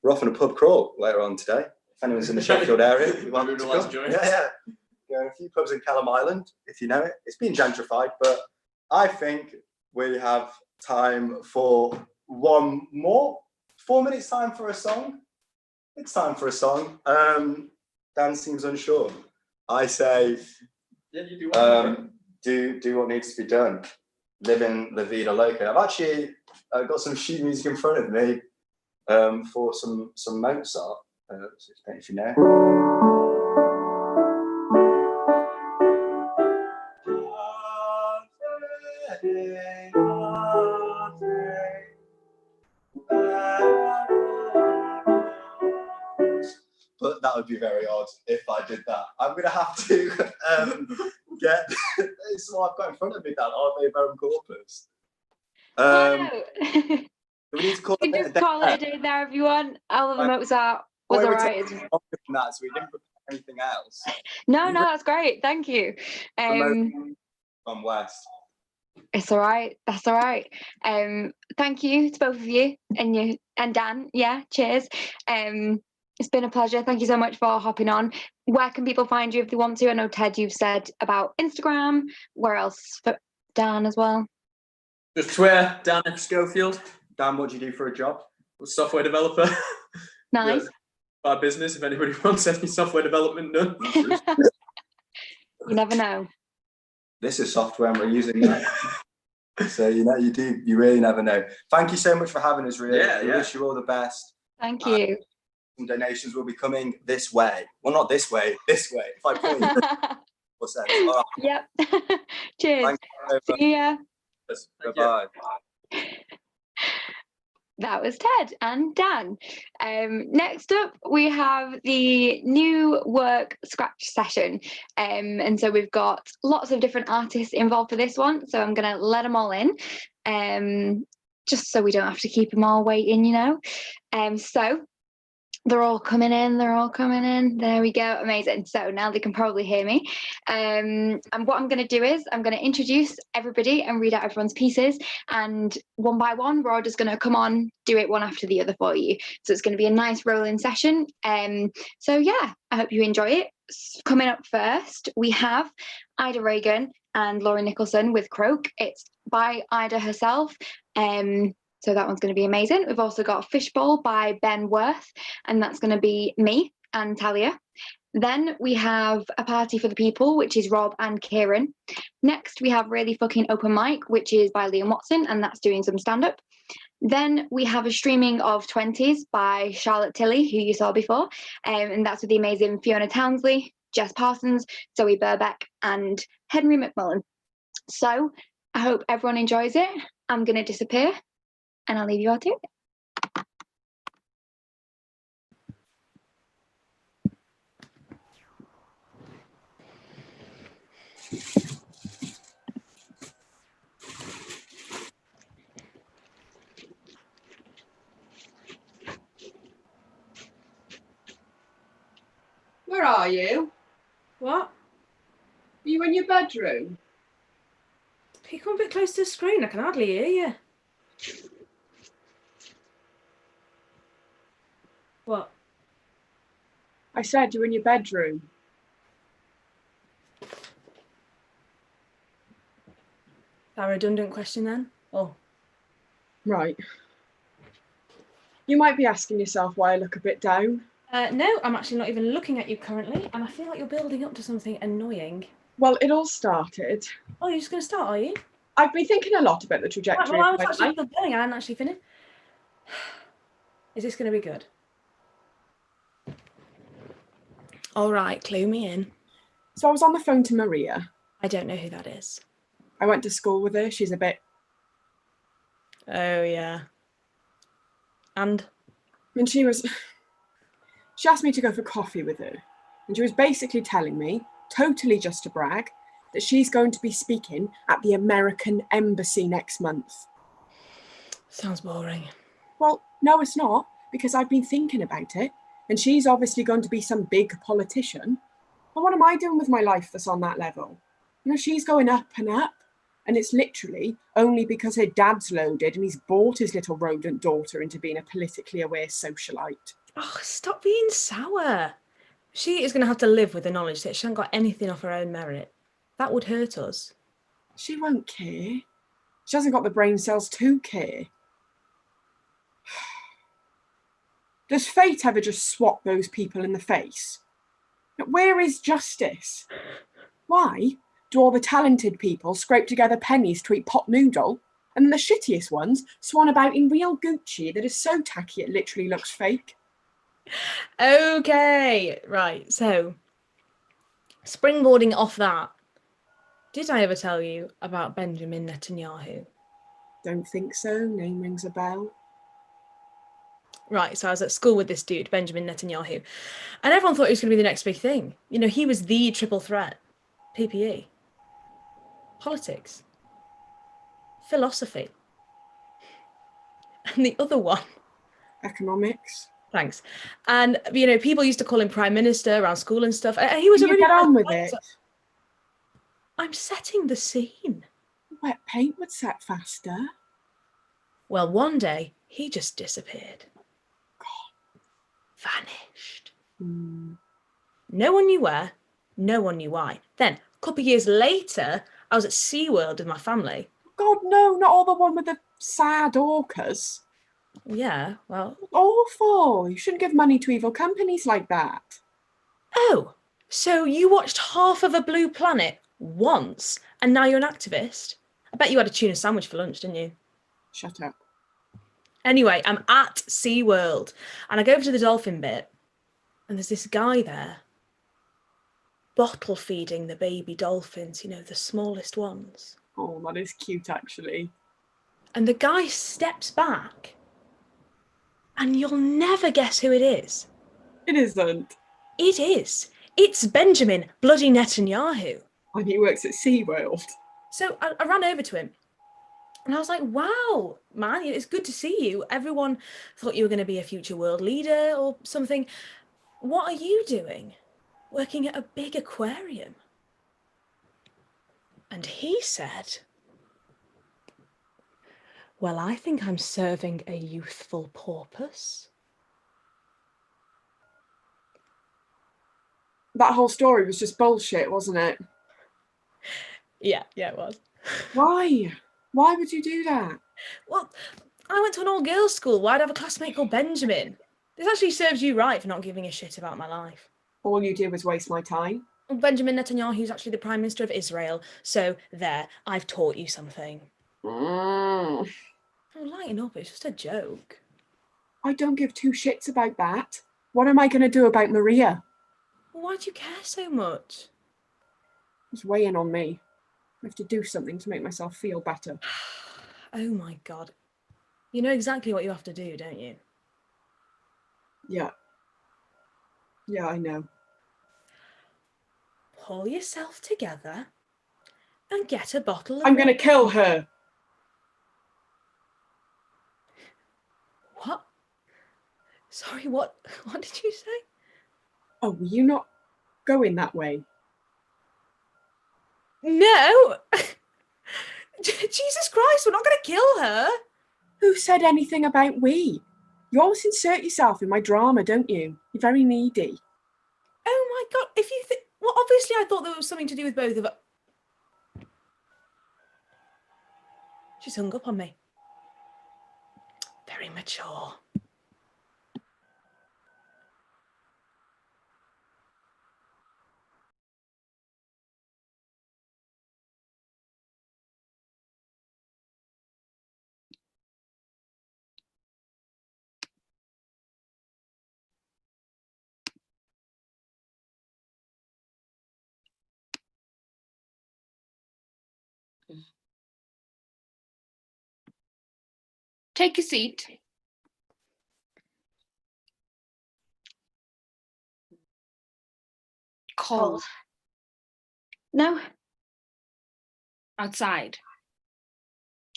We're off on a pub crawl later on today. If anyone's in the Sheffield area, we want to come. Yeah. Going a few pubs in Kelham Island, if you know it. It's been gentrified, but I think we have time for one more. 4 minutes time for a song. It's time for a song. Dan seems unsure. I say, yeah, you do what needs to be done. Living La Vida Loca. I've actually got some sheet music in front of me for some Mozart. If you know. But that would be very odd if I did that. I'm going to have to get this is what I've got in front of me, Dan. Ave Verum Corpus. Do we need to call you can just call it a day there if you want. All of the Mozart was alright. So we didn't prepare anything else. No, that's great. Thank you. From West. It's all right. That's all right. Thank you to both of you and Dan. Yeah, cheers. It's been a pleasure. Thank you so much for hopping on. Where can people find you if they want to? I know, Ted, you've said about Instagram. Where else for Dan as well? Just Twitter, Dan F. Schofield. Dan, what do you do for a job? I'm a software developer. Nice. Our business, if anybody wants any software development done. You never know. This is software and we're using that. So, you really never know. Thank you so much for having us, Rhia. We wish you all the best. Thank you. Some donations will be coming this way. Well, not this way, this way. If I point. What's that? All right. Yep. Cheers. See ya. Bye-bye. That was Ted and Dan. Next up, we have the new work scratch session. And so we've got lots of different artists involved for this one. So I'm going to let them all in, just so we don't have to keep them all waiting, So they're all coming in. There we go. Amazing. So now they can probably hear me. And what I'm going to do is I'm going to introduce everybody and read out everyone's pieces. And one by one, we're all just going to come on, do it one after the other for you. So it's going to be a nice rolling session. So yeah, I hope you enjoy it. Coming up first, we have Ida Regan and Laurie Nicholson with Croak. It's by Ida herself. So that one's going to be amazing. We've also got FishBowl by Ben Worth, and that's going to be me and Talia. Then we have A Party for the People, which is Rob and Keiran. Next, we have Really Fucking Open Mic, which is by Liam Watson, and that's doing some stand-up. Then we have a streaming of 20s by Charlotte Tilley, who you saw before, and that's with the amazing Fiona Townsley, Jess Parsons, Zoe Burbeck, and Henry McMullen. So I hope everyone enjoys it. I'm going to disappear, and I'll leave you all to it. Where are you? What? Are you in your bedroom? Can you come a bit close to the screen? I can hardly hear you. What? I said you're in your bedroom. That a redundant question then? Oh. Right. You might be asking yourself why I look a bit down. No, I'm actually not even looking at you currently, and I feel like you're building up to something annoying. Well, it all started. Oh, you're just going to start, are you? I've been thinking a lot about the trajectory Well, I of was my actually life. still going. I hadn't actually finished. Is this going to be good? All right, clue me in. So I was on the phone to Maria. I don't know who that is. I went to school with her. She's a bit... Oh, yeah. And she asked me to go for coffee with her. And she was basically telling me, totally just to brag, that she's going to be speaking at the American Embassy next month. Sounds boring. Well, no, it's not, because I've been thinking about it, and she's obviously going to be some big politician. But what am I doing with my life that's on that level? You know, she's going up and up, and it's literally only because her dad's loaded and he's bought his little rodent daughter into being a politically aware socialite. Oh, stop being sour. She is going to have to live with the knowledge that she hasn't got anything off her own merit. That would hurt us. She won't care. She hasn't got the brain cells to care. Does fate ever just swap those people in the face? Where is justice? Why do all the talented people scrape together pennies to eat pot noodle, and the shittiest ones swan about in real Gucci that is so tacky it literally looks fake? Okay, right, so springboarding off that, did I ever tell you about Benjamin Netanyahu? Don't think so. Name rings a bell. Right, so I was at school with this dude, Benjamin Netanyahu, and everyone thought he was going to be the next big thing. You know, he was the triple threat. PPE. Politics. Philosophy. And the other one. Economics. Thanks. And, you know, people used to call him Prime Minister around school and stuff. He was Can a really you get on with nice it? I'm setting the scene. Wet paint would set faster. Well, one day, he just disappeared. Vanished. No one knew where, no one knew why. Then, a couple of years later, I was at SeaWorld with my family. God, no, not all the one with the sad orcas. Yeah, well... Awful. You shouldn't give money to evil companies like that. Oh, so you watched half of A Blue Planet once, and now you're an activist? I bet you had a tuna sandwich for lunch, didn't you? Shut up. Anyway, I'm at SeaWorld, and I go over to the dolphin bit, and there's this guy there, bottle feeding the baby dolphins, you know, the smallest ones. Oh, that is cute, actually. And the guy steps back, and you'll never guess who it is. It isn't. It is. It's Benjamin bloody Netanyahu. And he works at SeaWorld. So I ran over to him, and I was like, wow, man, it's good to see you. Everyone thought you were going to be a future world leader or something. What are you doing? Working at a big aquarium? And he said, well, I think I'm serving a youthful porpoise. That whole story was just bullshit, wasn't it? Yeah, it was. Why? Why would you do that? Well, I went to an all-girls school where I'd have a classmate called Benjamin. This actually serves you right for not giving a shit about my life. All you did was waste my time. Benjamin Netanyahu is actually the Prime Minister of Israel, so there, I've taught you something. Oh, lighten up, it's just a joke. I don't give two shits about that. What am I going to do about Maria? Well, why do you care so much? It's weighing on me. I have to do something to make myself feel better. Oh my God. You know exactly what you have to do, don't you? Yeah. Yeah, I know. Pull yourself together and get a bottle of I'm going to kill her. What? Sorry, what did you say? Oh, were you not going that way? No! Jesus Christ, we're not going to kill her. Who said anything about we? You always insert yourself in my drama, don't you? You're very needy. Oh my God, if you think... Well, obviously I thought there was something to do with both of us. She's hung up on me. Very mature. Take a seat. Cold. No. Outside.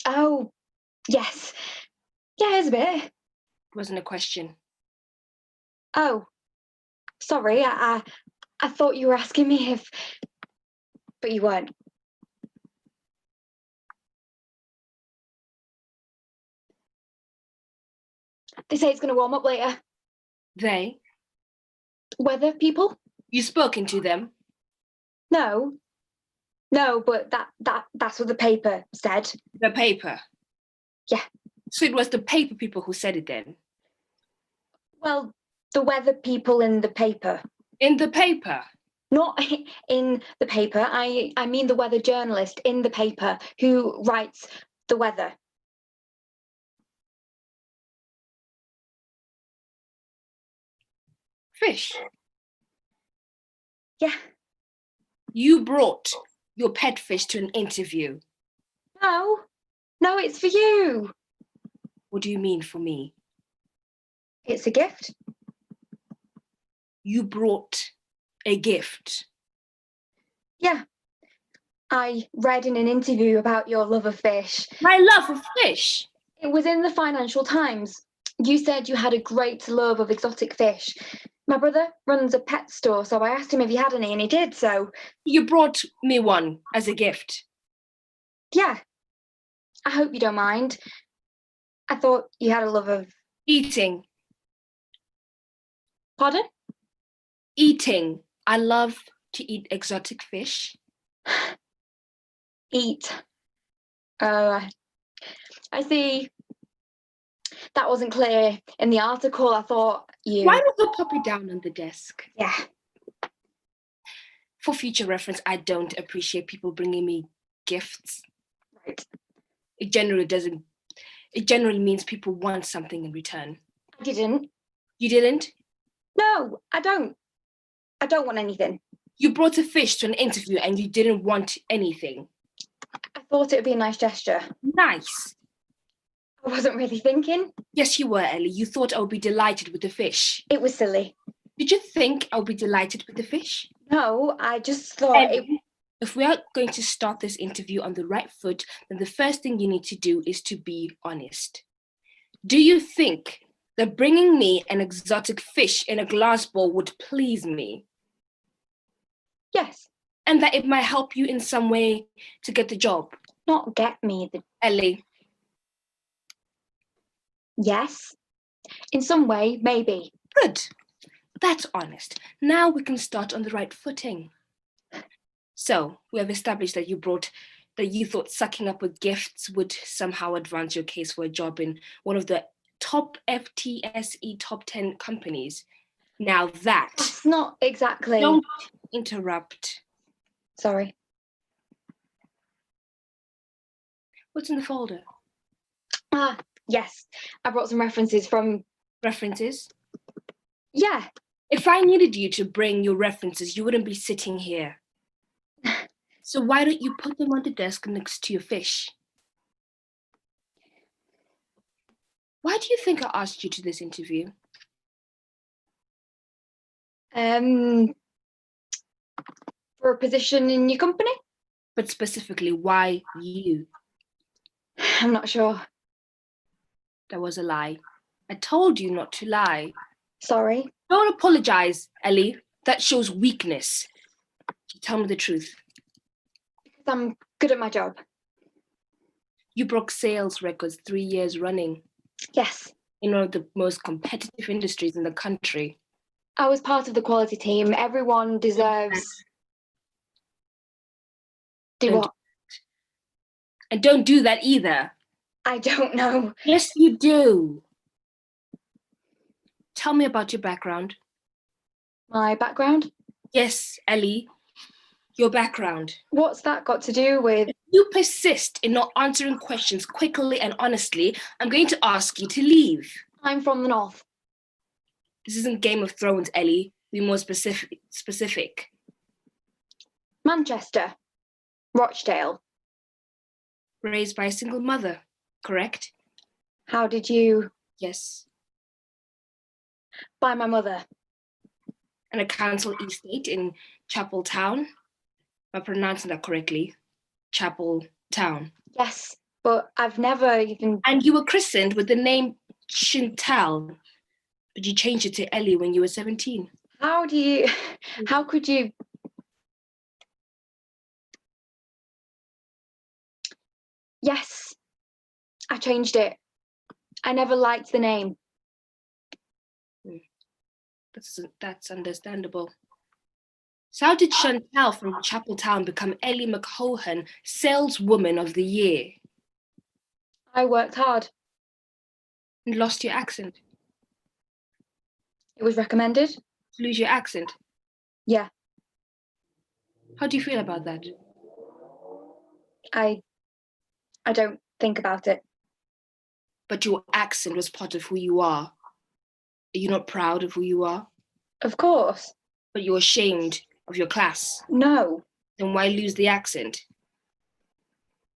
Oh, yes. Yeah, it's a bit. Wasn't a question. Oh, sorry. I thought you were asking me if, but you weren't. They say it's going to warm up later. They? Weather people? You spoken to them? No. No, but that's what the paper said. The paper? Yeah. So it was the paper people who said it then? Well, the weather people in the paper. In the paper? Not in the paper. I mean the weather journalist in the paper who writes the weather. Fish? Yeah. You brought your pet fish to an interview? No. No, it's for you. What do you mean for me? It's a gift. You brought a gift? Yeah. I read in an interview about your love of fish. My love of fish? It was in the Financial Times. You said you had a great love of exotic fish. My brother runs a pet store, so I asked him if he had any, and he did, so... You brought me one as a gift? Yeah. I hope you don't mind. I thought you had a love of... Eating. Pardon? Eating. I love to eat exotic fish. Eat. Oh, I see. That wasn't clear in the article. I thought you... Why don't you pop it down on the desk? Yeah. For future reference, I don't appreciate people bringing me gifts. Right. It generally means people want something in return. I didn't. You didn't? No, I don't. I don't want anything. You brought a fish to an interview and you didn't want anything. I thought it would be a nice gesture. Nice. I wasn't really thinking. Yes, you were, Ellie. You thought I would be delighted with the fish. It was silly. Did you think I would be delighted with the fish? No, I just thought If we are going to start this interview on the right foot, then the first thing you need to do is to be honest. Do you think that bringing me an exotic fish in a glass bowl would please me? Yes. And that it might help you in some way to get the job? Not get me the... Ellie. Yes. In some way, maybe. Good. That's honest. Now we can start on the right footing. So, we have established that you thought sucking up with gifts would somehow advance your case for a job in one of the top FTSE top 10 companies. Now That's not exactly... Don't interrupt. Sorry. What's in the folder? Ah, yes. I brought some references from... References? Yeah. If I needed you to bring your references, you wouldn't be sitting here. So why don't you put them on the desk next to your fish? Why do you think I asked you to this interview? For a position in your company? But specifically, why you? I'm not sure. That was a lie. I told you not to lie. Sorry. Don't apologize, Ellie. That shows weakness. Tell me the truth. Because I'm good at my job. You broke sales records 3 years running. Yes. In one of the most competitive industries in the country. I was part of the quality team. Everyone deserves... What? And don't do that either. I don't know. Yes, you do. Tell me about your background. My background? Yes, Ellie. Your background. What's that got to do with... If you persist in not answering questions quickly and honestly, I'm going to ask you to leave. I'm from the north. This isn't Game of Thrones, Ellie. Be more specific. Manchester. Rochdale. Raised by a single mother, correct? How did you... Yes. By my mother. And a council estate in Chapel Town. Am I pronouncing that correctly? Chapel Town. Yes, but I've never even... And you were christened with the name Chantal, but you changed it to Ellie when you were 17. How could you... Yes, I changed it. I never liked the name. That's understandable. So how did Chantal from Chapel Town become Ellie McCohan, Saleswoman of the Year? I worked hard. And lost your accent? It was recommended. Lose your accent? Yeah. How do you feel about that? I don't think about it. But your accent was part of who you are. Are you not proud of who you are? Of course. But you're ashamed of your class? No. Then why lose the accent?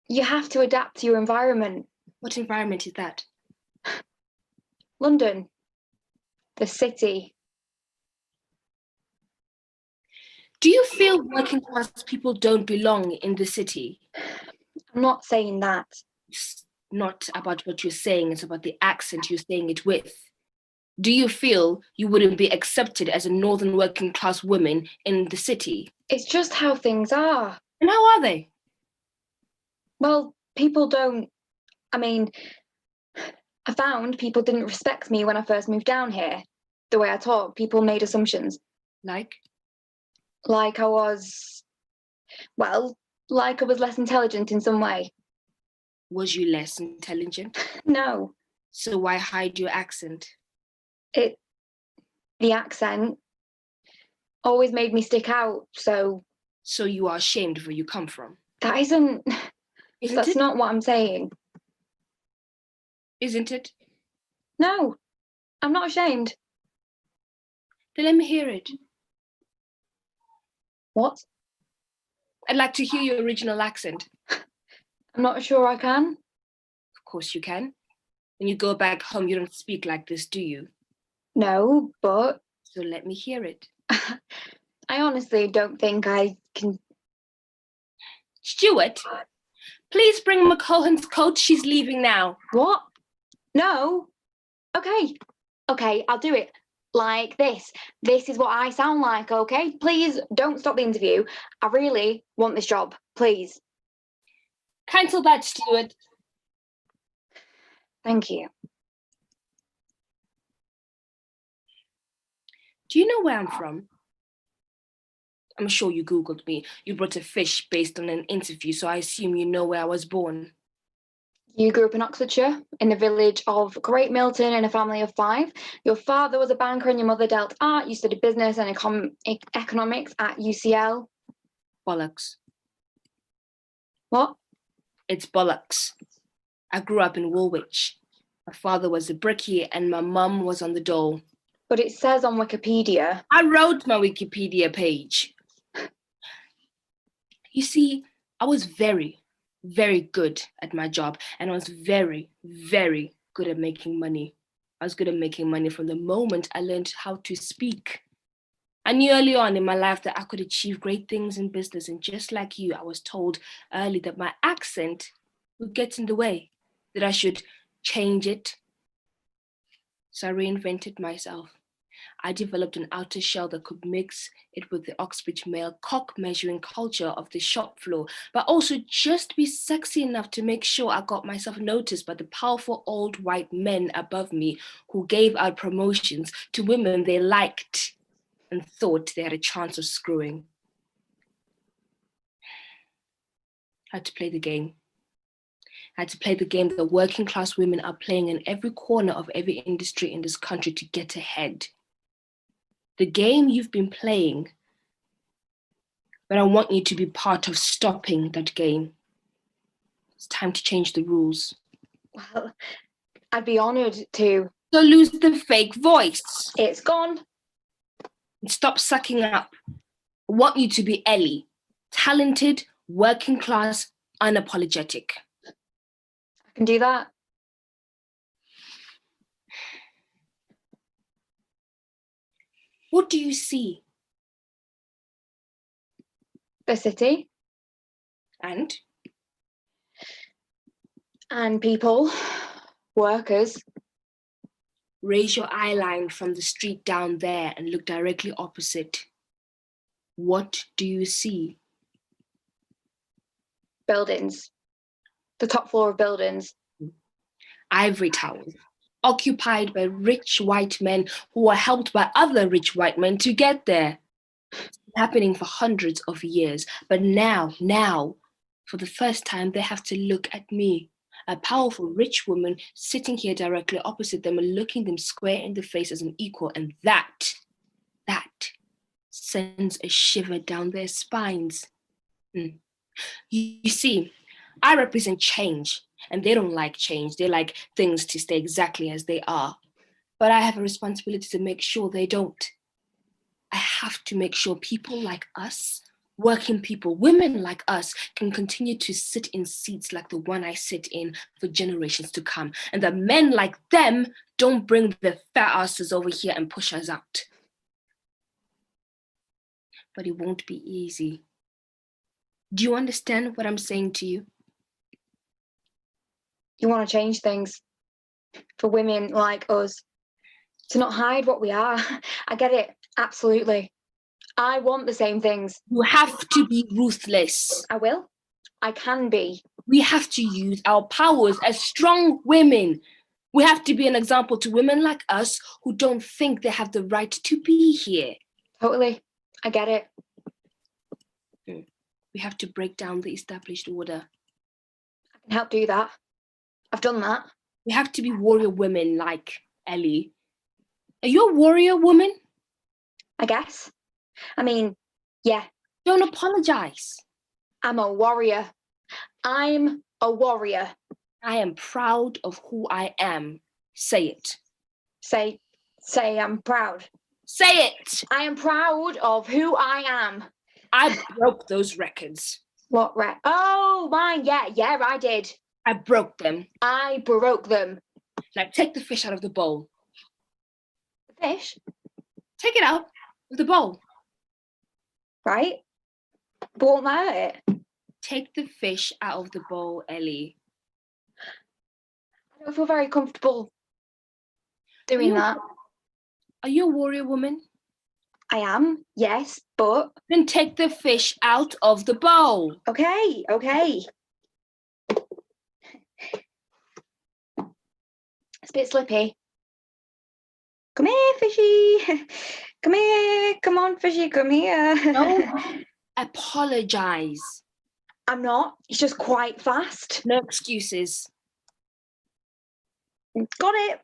You have to adapt to your environment. What environment is that? London. The city. Do you feel working class people don't belong in the city? I'm not saying that. It's not about what you're saying, it's about the accent you're saying it with. Do you feel you wouldn't be accepted as a northern working class woman in the city? It's just how things are. And how are they? Well, people don't... I mean, I found people didn't respect me when I first moved down here. The way I talk, people made assumptions. Like? Like I was... Well, like I was less intelligent in some way. Was you less intelligent? No. So why hide your accent? The accent always made me stick out, so... So you are ashamed of where you come from? That isn't... That's it? not what I'm saying. Isn't it? No, I'm not ashamed. Then let me hear it. What? I'd like to hear your original accent. I'm not sure I can. Of course you can. When you go back home, you don't speak like this, do you? No, but... So let me hear it. I honestly don't think I can... Stuart, please bring McCohan's coat. She's leaving now. What? No. Okay, I'll do it. Like this. This is what I sound like, okay? Please don't stop the interview. I really want this job. Please. Cancel that, Stuart. Thank you. Do you know where I'm from? I'm sure you Googled me. You brought a fish based on an interview, so I assume you know where I was born. You grew up in Oxfordshire, in the village of Great Milton, in a family of 5. Your father was a banker and your mother dealt art. You studied business and economics at UCL. Bollocks. What? It's bollocks. I grew up in Woolwich. My father was a brickie and my mum was on the dole. But it says on Wikipedia... I wrote my Wikipedia page. You see, I was very, very good at my job, and I was very, very good at making money. I was good at making money from the moment I learned how to speak. I knew early on in my life that I could achieve great things in business, and just like you, I was told early that my accent would get in the way, that I should change it. So I reinvented myself. I developed an outer shell that could mix it with the Oxbridge male cock measuring culture of the shop floor, but also just be sexy enough to make sure I got myself noticed by the powerful old white men above me who gave out promotions to women they liked and thought they had a chance of screwing. I had to play the game. I had to play the game that working class women are playing in every corner of every industry in this country to get ahead. The game you've been playing, but I want you to be part of stopping that game. It's time to change the rules. Well, I'd be honoured to. So lose the fake voice. It's gone. And stop sucking up. I want you to be Ellie, talented, working class, unapologetic. I can do that. What do you see? The city. And people, workers. Raise your eye line from the street down there and look directly opposite. What do you see? Buildings. The top floor of buildings. Ivory towers, occupied by rich white men who are helped by other rich white men to get there. It's been happening for hundreds of years, but now, for the first time, they have to look at me, a powerful rich woman sitting here directly opposite them and looking them square in the face as an equal, and that sends a shiver down their spines. You see, I represent change, and they don't like change. They like things to stay exactly as they are. But I have a responsibility to make sure they don't. I have to make sure people like us, working people, women like us, can continue to sit in seats like the one I sit in for generations to come, and that men like them don't bring their fat asses over here and push us out. But it won't be easy. Do you understand what I'm saying to you? You want to change things for women like us, to not hide what we are. I get it, absolutely. I want the same things. You have to be ruthless. I will. I can be. We have to use our powers as strong women. We have to be an example to women like us who don't think they have the right to be here. Totally. I get it. We have to break down the established order. I can help do that. I've done that. We have to be warrior women like Ellie. Are you a warrior woman? I guess. I mean, yeah. Don't apologize. I'm a warrior. I'm a warrior. I am proud of who I am. Say it. Say I'm proud. Say it. I am proud of who I am. I broke those records. What record? Oh, mine. Yeah, I did. I broke them. I broke them. Now take the fish out of the bowl. The fish? Take it out of the bowl. Right? But won't that hurt it? Take the fish out of the bowl, Ellie. I don't feel very comfortable doing that. Are you a warrior woman? I am, yes, but... Then take the fish out of the bowl. Okay. It's a bit slippy. Come here, fishy. Come here. Come on, fishy, come here. Don't apologize. I'm not. It's just quite fast. No excuses. Got it.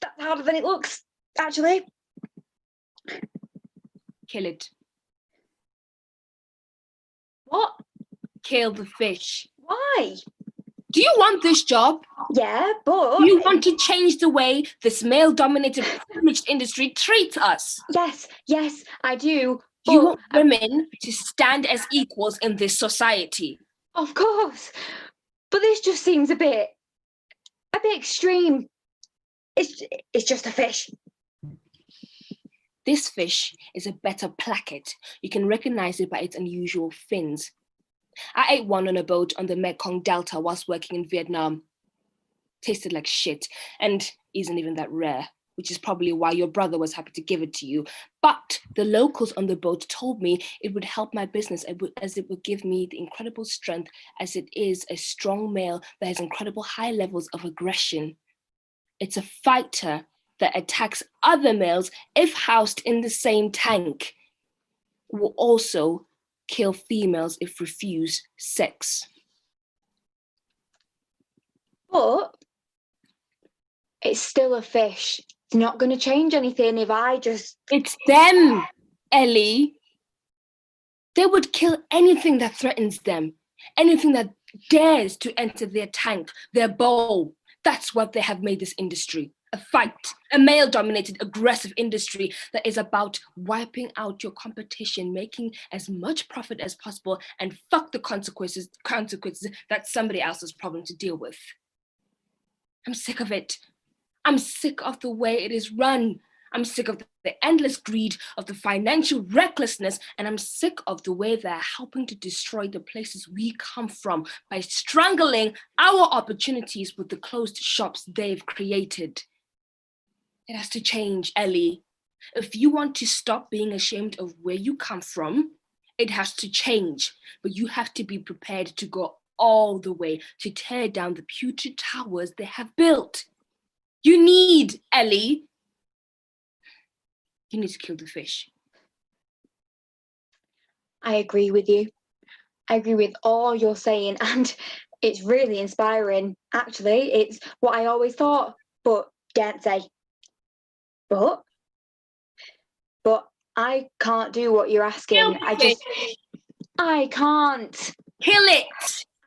That's harder than it looks, actually. Kill it. What? Kill the fish. Why? Do you want this job? Yeah, but... Do you want to change the way this male-dominated, privileged industry treats us? Yes, I do. Do you want women to stand as equals in this society? Of course. But this just seems a bit extreme. It's just a fish. This fish is a better placket. You can recognize it by its unusual fins. I ate one on a boat on the Mekong Delta whilst working in Vietnam. Tasted like shit and isn't even that rare, which is probably why your brother was happy to give it to you. But the locals on the boat told me it would help my business as it would give me the incredible strength as it is a strong male that has incredible high levels of aggression. It's a fighter that attacks other males if housed in the same tank. It will also kill females if refuse sex. But it's still a fish. It's not going to change anything if I just... It's them, Ellie. They would kill anything that threatens them, anything that dares to enter their tank, their bowl. That's what they have made this industry. A fight, a male-dominated, aggressive industry that is about wiping out your competition, making as much profit as possible, and fuck the consequences that's somebody else's problem to deal with. I'm sick of it. I'm sick of the way it is run. I'm sick of the endless greed, of the financial recklessness, and I'm sick of the way they're helping to destroy the places we come from by strangling our opportunities with the closed shops they've created. It has to change, Ellie. If you want to stop being ashamed of where you come from, it has to change. But you have to be prepared to go all the way to tear down the putrid towers they have built. You need, Ellie. You need to kill the fish. I agree with you. I agree with all you're saying, and it's really inspiring. Actually, it's what I always thought, but can't say. But I can't do what you're asking. I can't. Kill it.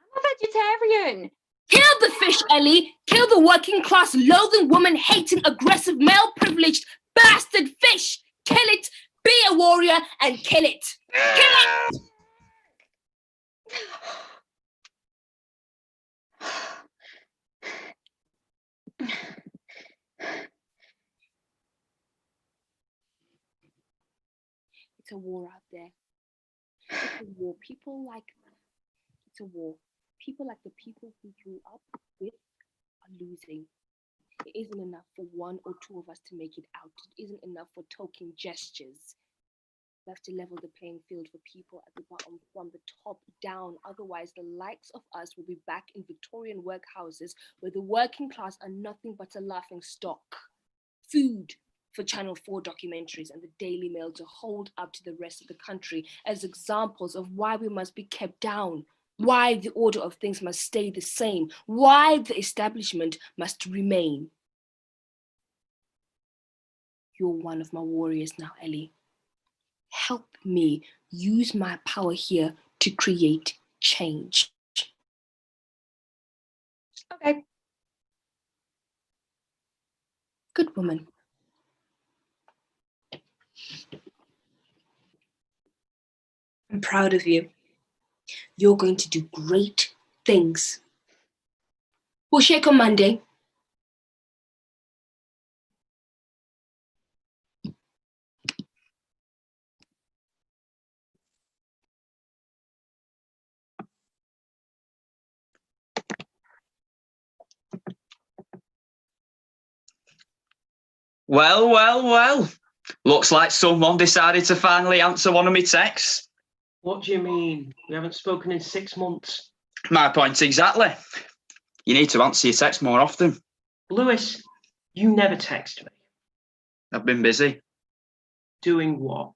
I'm a vegetarian. Kill the fish, Ellie. Kill the working class, loathing, woman hating, aggressive, male privileged bastard fish. Kill it. Be a warrior and kill it. Kill it. It's a war out there. It's a war. It's a war. People like the people who grew up with are losing. It isn't enough for one or two of us to make it out. It isn't enough for token gestures. We have to level the playing field for people at the bottom from the top down. Otherwise, the likes of us will be back in Victorian workhouses where the working class are nothing but a laughing stock. Food for Channel 4 documentaries and the Daily Mail to hold up to the rest of the country as examples of why we must be kept down, why the order of things must stay the same, why the establishment must remain. You're one of my warriors now, Ellie. Help me use my power here to create change. Okay. Good woman. I'm proud of you. You're going to do great things. We'll shake on Monday. Well, well, well. Looks like someone decided to finally answer one of my texts. What do you mean? We haven't spoken in 6 months. My point exactly. You need to answer your texts more often. Lewis, you never text me. I've been busy. Doing what?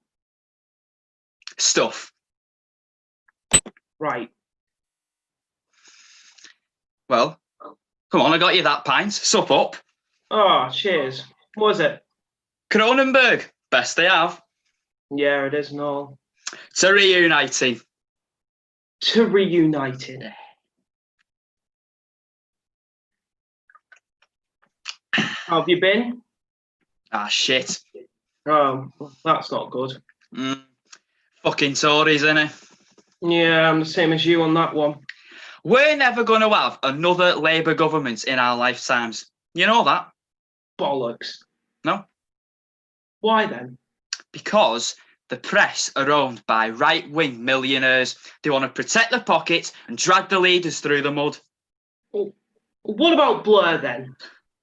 Stuff. Right. Well, come on, I got you that pint. Sup up. Oh, cheers. What was it? Cronenberg. Best they have. Yeah, it is and all. To reuniting. To reuniting. How have you been? Ah, shit. Oh, that's not good. Fucking Tories, innit? Yeah, I'm the same as you on that one. We're never going to have another Labour government in our lifetimes. You know that? Bollocks. No? Why then? Because the press are owned by right-wing millionaires. They want to protect their pockets and drag the leaders through the mud. Well, what about Blur then?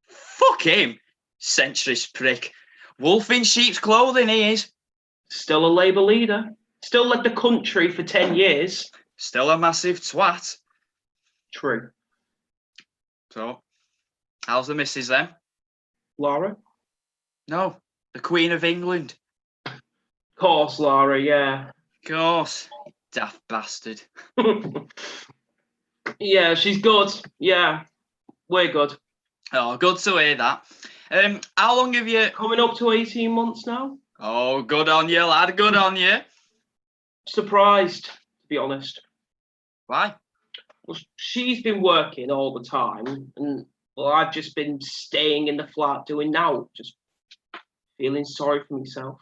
Fuck him, centrist prick. Wolf in sheep's clothing he is. Still a Labour leader. Still led the country for 10 years. Still a massive twat. True. So, how's the missus then? Laura? No, the Queen of England. Course, Laura, yeah. Course, daft bastard. Yeah, she's good. Yeah, we're good. Oh, good to hear that. How long have you... Coming up to 18 months now. Oh, good on you, lad, good on you. Surprised, to be honest. Why? Well, she's been working all the time, and well, I've just been staying in the flat doing now, just feeling sorry for myself.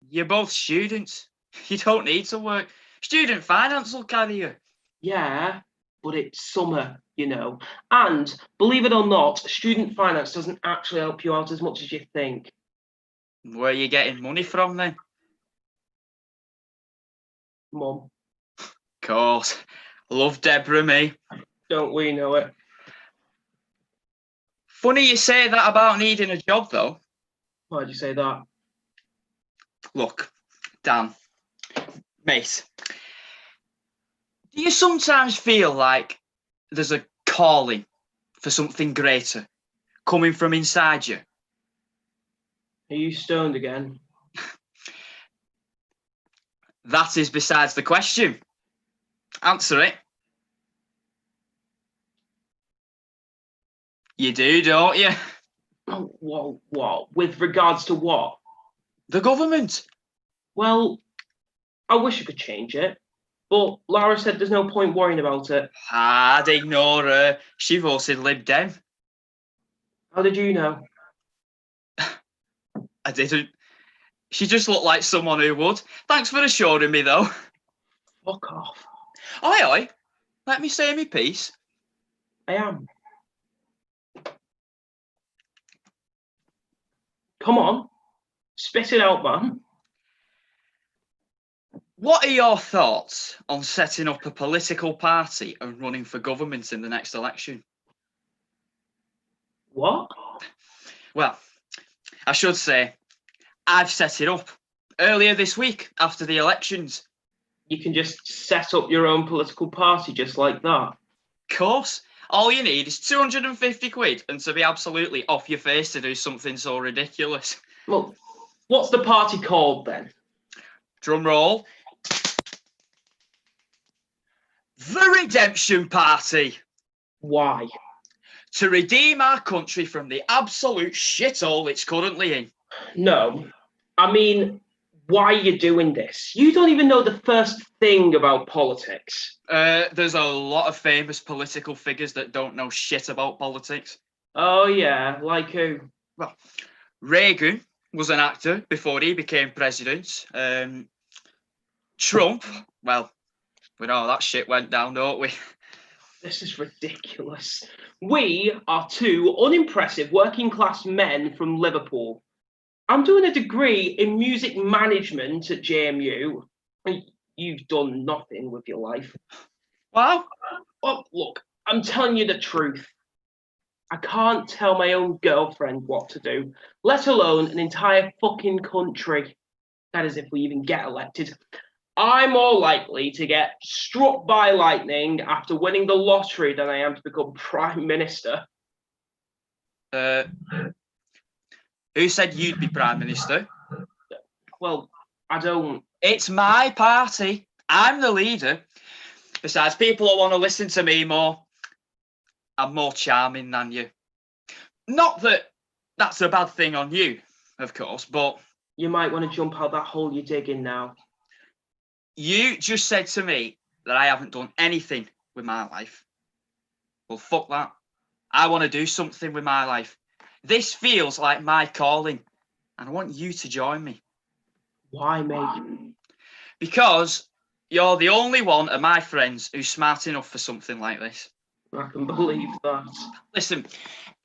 You're both students. You don't need to work. Student finance will carry you. Yeah, but it's summer, you know. And believe it or not, student finance doesn't actually help you out as much as you think. Where are you getting money from then? Mum. Of course. Love Deborah, me. Don't we know it? Funny you say that about needing a job, though. Why'd you say that? Look, Dan, mate, do you sometimes feel like there's a calling for something greater coming from inside you? Are you stoned again? That is besides the question. Answer it. You do, don't you? Oh, what? With regards to what? The government. Well, I wish I could change it, but Lara said there's no point worrying about it. I'd ignore her. She voted Lib Dem. How did you know? I didn't. She just looked like someone who would. Thanks for assuring me, though. Fuck off. Oi, oi. Let me say me piece. I am. Come on. Spit it out, man. What are your thoughts on setting up a political party and running for government in the next election? What? Well, I should say, I've set it up earlier this week after the elections. You can just set up your own political party just like that? Of course. All you need is 250 quid and to be absolutely off your face to do something so ridiculous. Well, what's the party called then? Drum roll. The Redemption Party. Why? To redeem our country from the absolute shithole it's currently in. No. I mean, why are you doing this? You don't even know the first thing about politics. There's a lot of famous political figures that don't know shit about politics. Oh, yeah, like who? Well, Regan was an actor before he became president. Trump, well, we know how that shit went down, don't we? This is ridiculous. We are two unimpressive working class men from Liverpool. I'm doing a degree in music management at JMU. You've done nothing with your life. Wow. Oh, look, I'm telling you the truth. I can't tell my own girlfriend what to do, let alone an entire fucking country. That is if we even get elected. I'm more likely to get struck by lightning after winning the lottery than I am to become Prime Minister. Who said you'd be Prime Minister? Well, I don't. It's my party. I'm the leader. Besides, people will want to listen to me more. I'm more charming than you. Not that that's a bad thing on you, of course, but... You might want to jump out that hole you're digging now. You just said to me that I haven't done anything with my life. Well, fuck that. I want to do something with my life. This feels like my calling, and I want you to join me. Why, mate? Because you're the only one of my friends who's smart enough for something like this. I can believe that. Listen,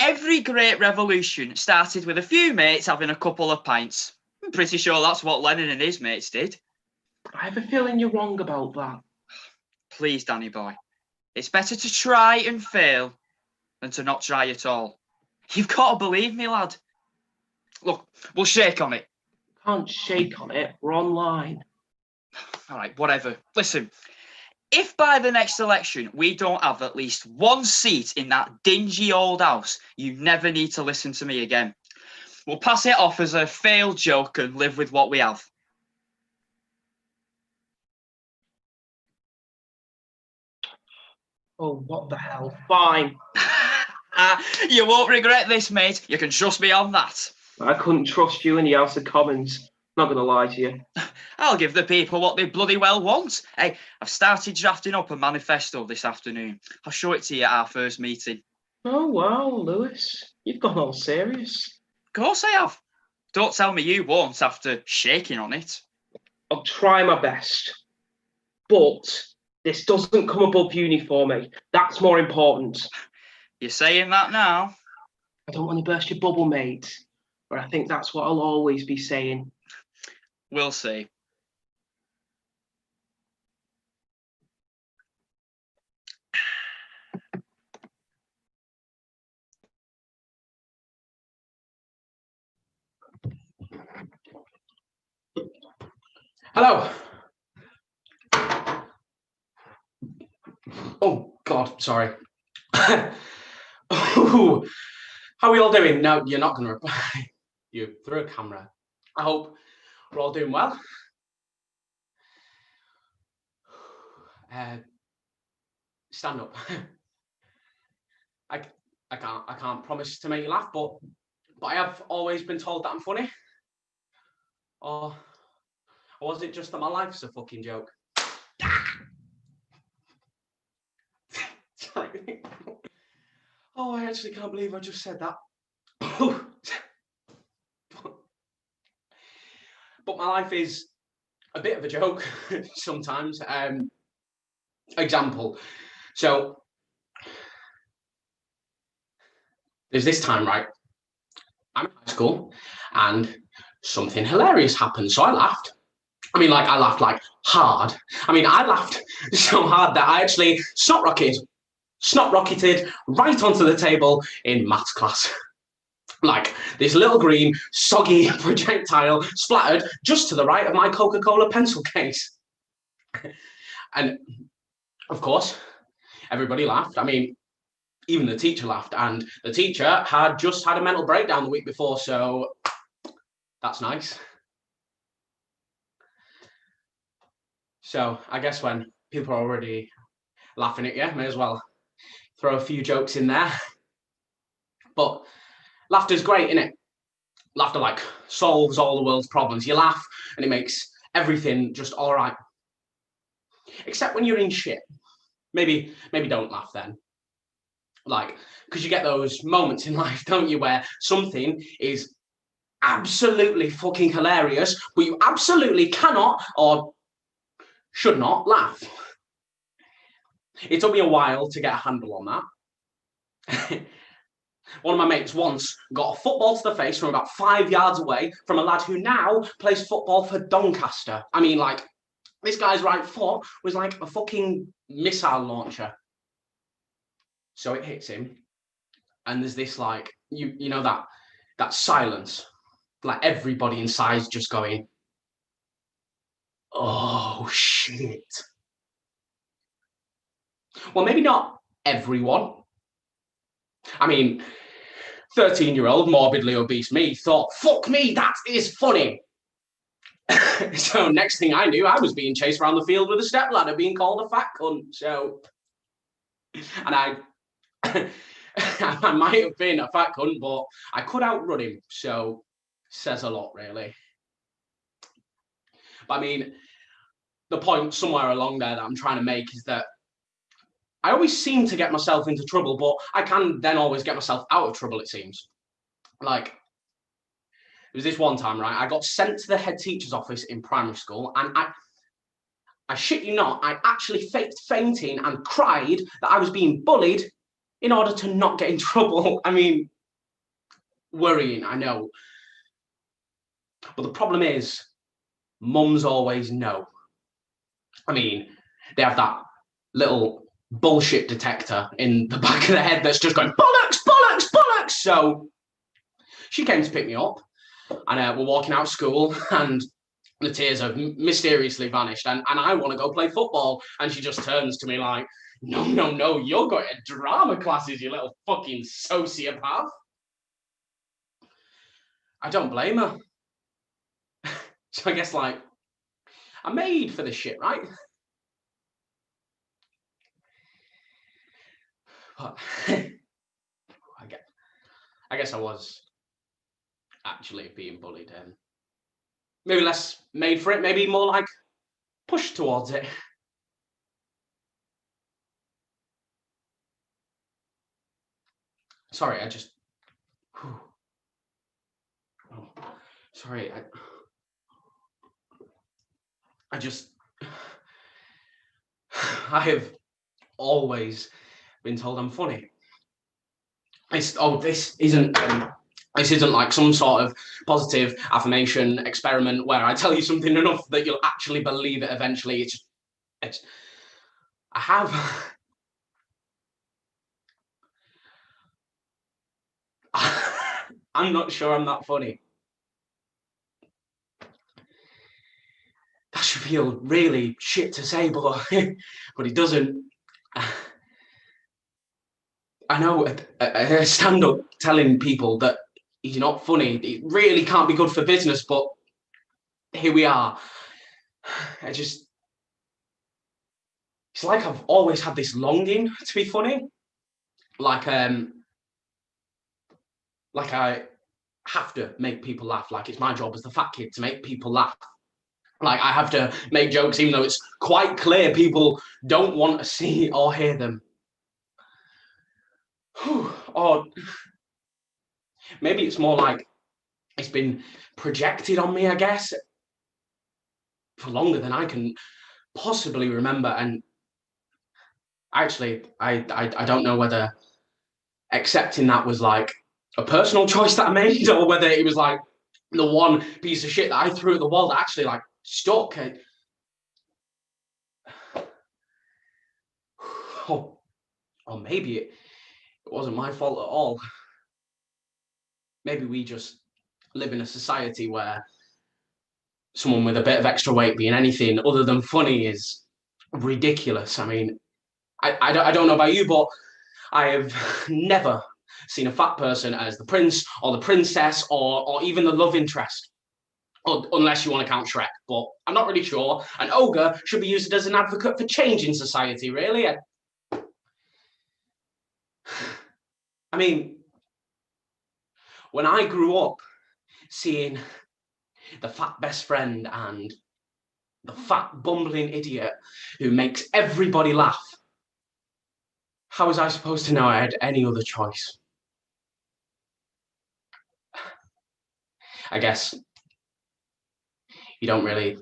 every great revolution started with a few mates having a couple of pints. pretty sure that's what Lennon and his mates did. I have a feeling you're wrong about that. Please, Danny boy. It's better to try and fail than to not try at all. You've got to believe me, lad. Look, we'll shake on it. Can't shake on it. We're online. All right, whatever. Listen, if by the next election we don't have at least one seat in that dingy old house, you never need to listen to me again. We'll pass it off as a failed joke and live with what we have. Oh, what the hell? Fine. You won't regret this, mate. You can trust me on that. I couldn't trust you in the House of Commons. Not going to lie to you. I'll give the people what they bloody well want. Hey, I've started drafting up a manifesto this afternoon. I'll show it to you at our first meeting. Oh, wow, Lewis. You've gone all serious. Of course I have. Don't tell me you won't after shaking on it. I'll try my best. But this doesn't come above uni for me. That's more important. You're saying that now? I don't want to burst your bubble, mate. But I think that's what I'll always be saying. We'll see. Hello. Oh, God, sorry. Ooh, how are we all doing? No, you're not going to reply. You threw a camera. I hope we're all doing well. Stand up. I can't promise to make you laugh, but I have always been told that I'm funny. Or was it just that my life's a fucking joke? Sorry. Oh, I actually can't believe I just said that. But my life is a bit of a joke sometimes. Example. So there's this time, right? I'm in high school and something hilarious happened. So I laughed. I mean, I laughed like hard. I mean, I laughed so hard that I actually snot rocketed right onto the table in maths class. Like this little green, soggy projectile splattered just to the right of my Coca-Cola pencil case. And of course, everybody laughed. I mean, even the teacher laughed, and the teacher had just had a mental breakdown the week before, so that's nice. So I guess when people are already laughing at you, may as well throw a few jokes in there. But laughter's great, isn't it? Laughter solves all the world's problems. You laugh and it makes everything just all right. Except when you're in shit. Maybe don't laugh then. Because you get those moments in life, don't you, where something is absolutely fucking hilarious, but you absolutely cannot or should not laugh. It took me a while to get a handle on that. One of my mates once got a football to the face from about 5 yards away from a lad who now plays football for Doncaster. I mean, this guy's right foot was like a fucking missile launcher. So it hits him, and there's this you know that silence, everybody inside's just going, oh shit. Well, maybe not everyone. I mean, 13-year-old morbidly obese me thought, fuck me, that is funny. So next thing I knew, I was being chased around the field with a stepladder, being called a fat cunt. So, and I might have been a fat cunt, but I could outrun him. So, says a lot, really. But I mean, the point somewhere along there that I'm trying to make is that I always seem to get myself into trouble, but I can then always get myself out of trouble, it seems. There was this one time, right? I got sent to the head teacher's office in primary school, and I shit you not, I actually faked fainting and cried that I was being bullied in order to not get in trouble. I mean, worrying, I know. But the problem is, mums always know. I mean, they have that little bullshit detector in the back of their head that's just going, bollocks, bollocks, bollocks. So she came to pick me up, and we're walking out of school, and the tears have mysteriously vanished, and I want to go play football. And she just turns to me like, no, no, no, you're going to drama classes, you little fucking sociopath. I don't blame her. So I guess, like, I'm made for this shit, right? But I guess I was actually being bullied. Maybe less made for it, maybe more like pushed towards it. Sorry, I just... Oh, sorry, I just... I have always been told I'm funny. This isn't like some sort of positive affirmation experiment where I tell you something enough that you'll actually believe it eventually. I have. I'm not sure I'm that funny. That should feel really shit to say, but it doesn't. I know a stand-up telling people that he's not funny, it really can't be good for business, but here we are. It's like I've always had this longing to be funny. Like I have to make people laugh. Like it's my job as the fat kid to make people laugh. Like I have to make jokes even though it's quite clear people don't want to see or hear them. Or maybe it's more like it's been projected on me, I guess, for longer than I can possibly remember. And actually, I don't know whether accepting that was like a personal choice that I made or whether it was like the one piece of shit that I threw at the wall that actually like stuck. Or maybe it wasn't my fault at all. Maybe we just live in a society where someone with a bit of extra weight being anything other than funny is ridiculous. I mean, I don't know about you, but I have never seen a fat person as the prince or the princess or even the love interest. Unless you want to count Shrek, but I'm not really sure. An ogre should be used as an advocate for change in society, really. I mean, when I grew up seeing the fat best friend and the fat bumbling idiot who makes everybody laugh, how was I supposed to know I had any other choice? I guess you don't really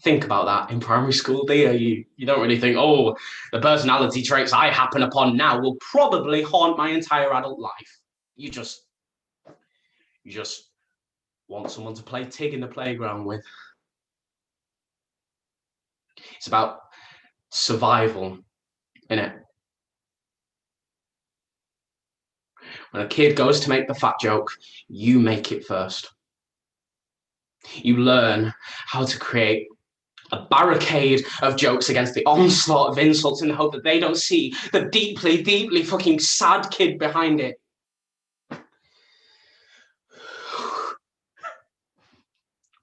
think about that in primary school, do you? You don't really think, oh, the personality traits I happen upon now will probably haunt my entire adult life. You just want someone to play Tig in the playground with. It's about survival, innit? When a kid goes to make the fat joke, you make it first. You learn how to create a barricade of jokes against the onslaught of insults in the hope that they don't see the deeply, deeply fucking sad kid behind it.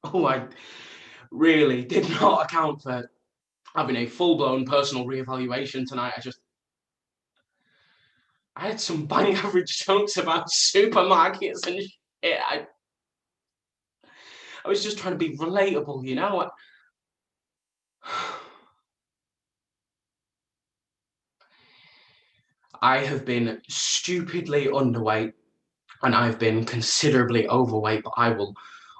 Oh, I really did not account for having a full-blown personal reevaluation tonight. I had some bang average jokes about supermarkets and shit. I was just trying to be relatable, you know? I have been stupidly underweight and I've been considerably overweight, but I will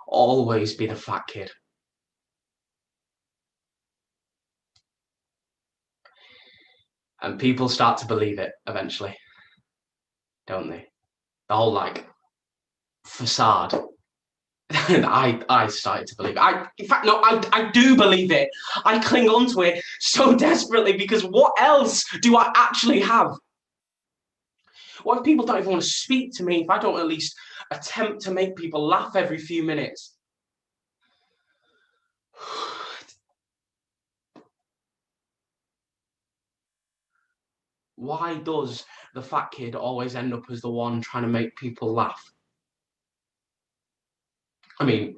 always be the fat kid. And people start to believe it eventually, don't they? The whole, like, facade And I started to believe it. In fact, no, I do believe it. I cling on to it so desperately because what else do I actually have? What if people don't even want to speak to me if I don't at least attempt to make people laugh every few minutes? Why does the fat kid always end up as the one trying to make people laugh? I mean,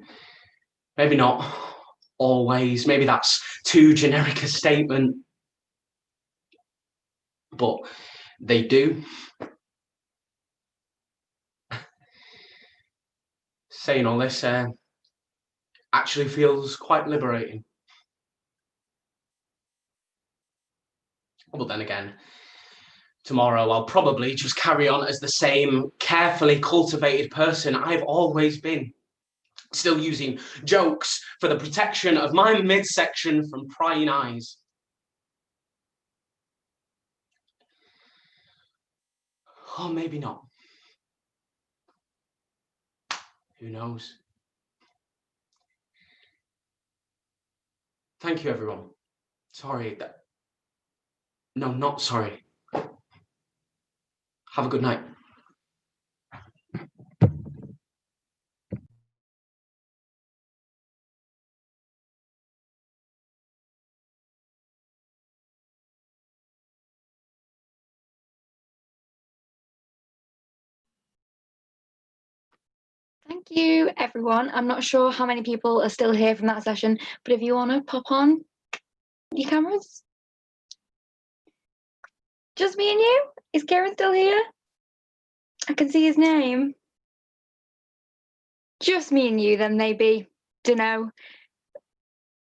maybe not always. Maybe that's too generic a statement. But they do. Saying all this actually feels quite liberating. But then again, tomorrow I'll probably just carry on as the same carefully cultivated person I've always been. Still using jokes for the protection of my midsection from prying eyes. Or maybe not. Who knows? Thank you, everyone. Sorry. No, not sorry. Have a good night. Thank you, everyone. I'm not sure how many people are still here from that session, but if you want to pop on your cameras. Just me and you? Is Keiran still here? I can see his name. Just me and you, then maybe. Dunno.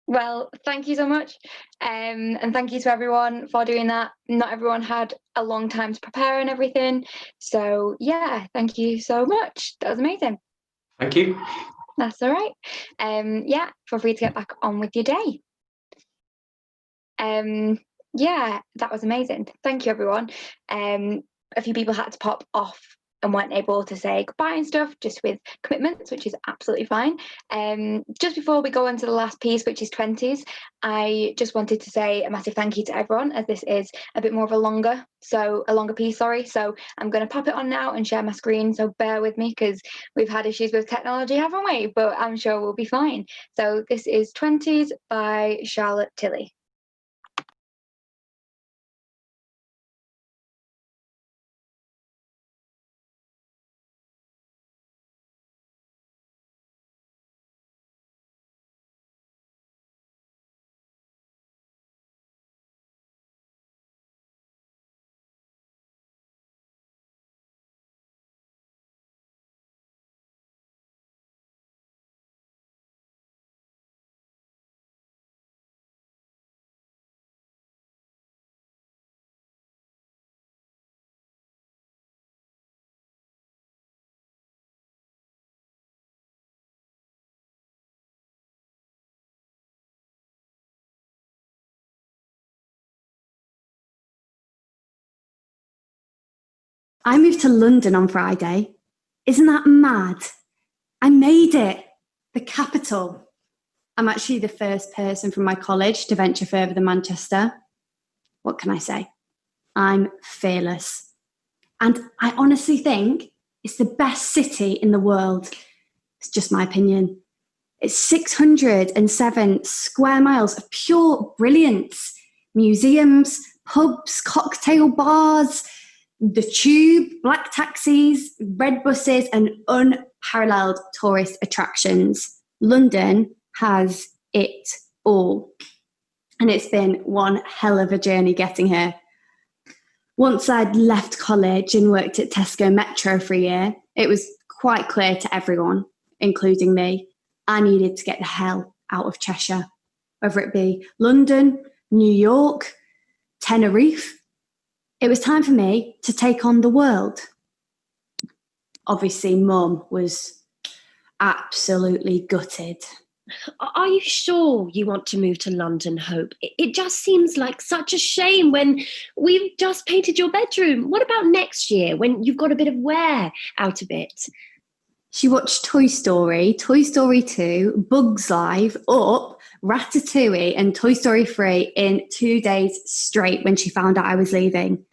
Well, thank you so much. And thank you to everyone for doing that. Not everyone had a long time to prepare and everything. So yeah, thank you so much. That was amazing. Thank you. That's all right. Yeah, feel free to get back on with your day. Yeah, that was amazing. Thank you, everyone. A few people had to pop off and weren't able to say goodbye and stuff, just with commitments, which is absolutely fine. Just before we go on to the last piece, which is 20s, I just wanted to say a massive thank you to everyone, as this is a bit more of a longer piece, sorry. So I'm going to pop it on now and share my screen, so bear with me because we've had issues with technology, haven't we? But I'm sure we'll be fine. So this is 20s by Charlotte Tilley. I moved to London on Friday. Isn't that mad? I made it. The capital. I'm actually the first person from my college to venture further than Manchester. What can I say? I'm fearless. And I honestly think it's the best city in the world. It's just my opinion. It's 607 square miles of pure brilliance. Museums, pubs, cocktail bars, the tube, black taxis, red buses, and unparalleled tourist attractions. London has it all. And it's been one hell of a journey getting here. Once I'd left college and worked at Tesco Metro for a year, it was quite clear to everyone, including me, I needed to get the hell out of Cheshire. Whether it be London, New York, Tenerife, it was time for me to take on the world. Obviously, Mum was absolutely gutted. Are you sure you want to move to London, Hope? It just seems like such a shame when we've just painted your bedroom. What about next year when you've got a bit of wear out of it? She watched Toy Story, Toy Story 2, Bugs Life, Up, Ratatouille and Toy Story 3 in 2 days straight when she found out I was leaving.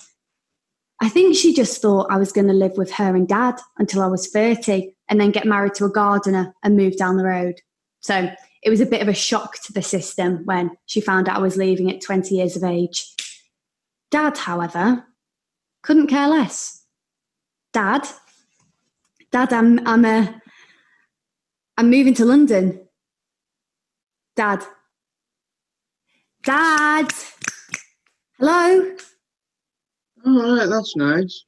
I think she just thought I was going to live with her and Dad until I was 30 and then get married to a gardener and move down the road. So it was a bit of a shock to the system when she found out I was leaving at 20 years of age. Dad, however, couldn't care less. Dad, I'm moving to London. Dad. Hello? All right, that's nice.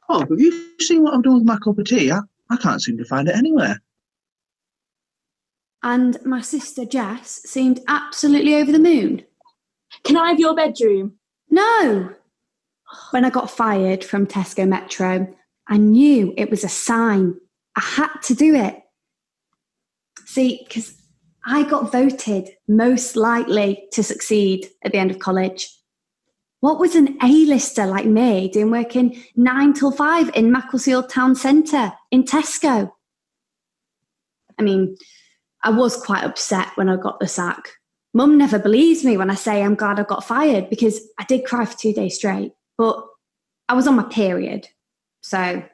Oh, have you seen what I've done with my cup of tea? I can't seem to find it anywhere. And my sister Jess seemed absolutely over the moon. Can I have your bedroom? No! When I got fired from Tesco Metro, I knew it was a sign. I had to do it. See, because I got voted most likely to succeed at the end of college. What was an A-lister like me doing working 9 till 5 in Macclesfield Town Centre in Tesco? I mean, I was quite upset when I got the sack. Mum never believes me when I say I'm glad I got fired because I did cry for 2 days straight, but I was on my period. So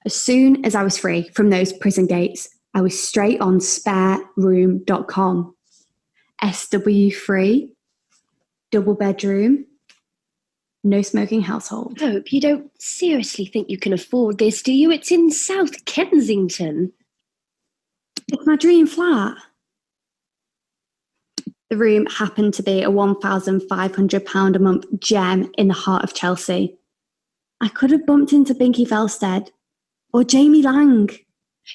as soon as I was free from those prison gates, I was straight on spareroom.com. SW free, double bedroom, no smoking household. Hope you don't seriously think you can afford this, do you? It's in South Kensington. It's my dream flat. The room happened to be a £1,500 a month gem in the heart of Chelsea. I could have bumped into Binky Felsted or Jamie Lang.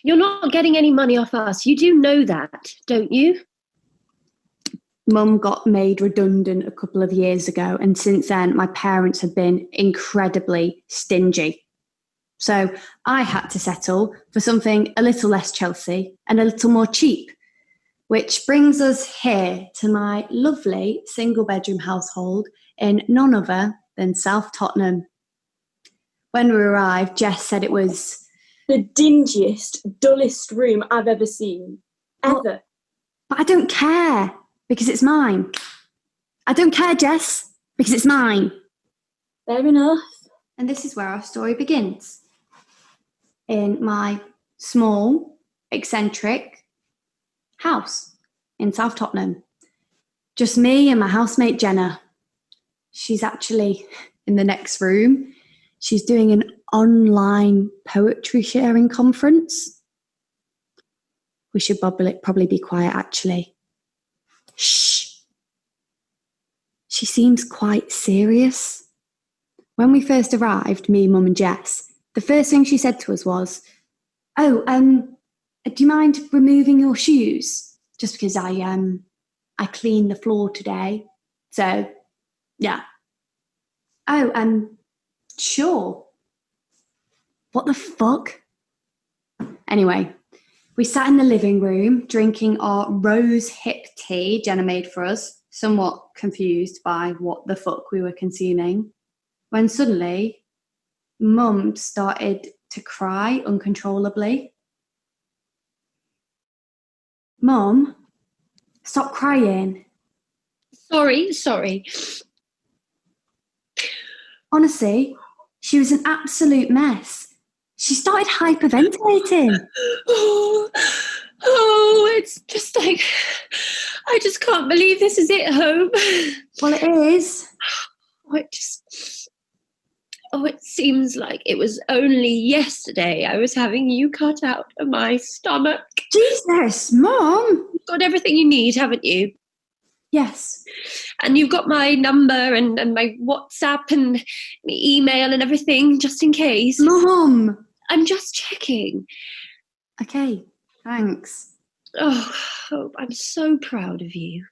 You're not getting any money off us. You do know that, don't you? Mum got made redundant a couple of years ago, and since then my parents have been incredibly stingy. So I had to settle for something a little less Chelsea and a little more cheap, which brings us here to my lovely single-bedroom household in none other than South Tottenham. When we arrived, Jess said it was the dingiest, dullest room I've ever seen. Ever. But I don't care, because it's mine. I don't care, Jess, because it's mine. Fair enough. And this is where our story begins. In my small, eccentric house in South Tottenham. Just me and my housemate Jenna. She's actually in the next room. She's doing an online poetry sharing conference. We should probably be quiet, actually. Shh. She seems quite serious. When we first arrived, me, Mum and Jess, the first thing she said to us was, do you mind removing your shoes? Just because I cleaned the floor today. So, yeah. Sure. What the fuck? Anyway, we sat in the living room drinking our rose hip tea Jenna made for us, somewhat confused by what the fuck we were consuming, when suddenly Mum started to cry uncontrollably. Mum, stop crying. Sorry. Honestly, she was an absolute mess. She started hyperventilating. It's just like, I just can't believe this is it, Hope. Well, it is. It seems like it was only yesterday I was having you cut out of my stomach. Jesus, Mum. You've got everything you need, haven't you? Yes. And you've got my number and my WhatsApp and my email and everything, just in case. Mum. I'm just checking. Okay, thanks. Oh, Hope, I'm so proud of you.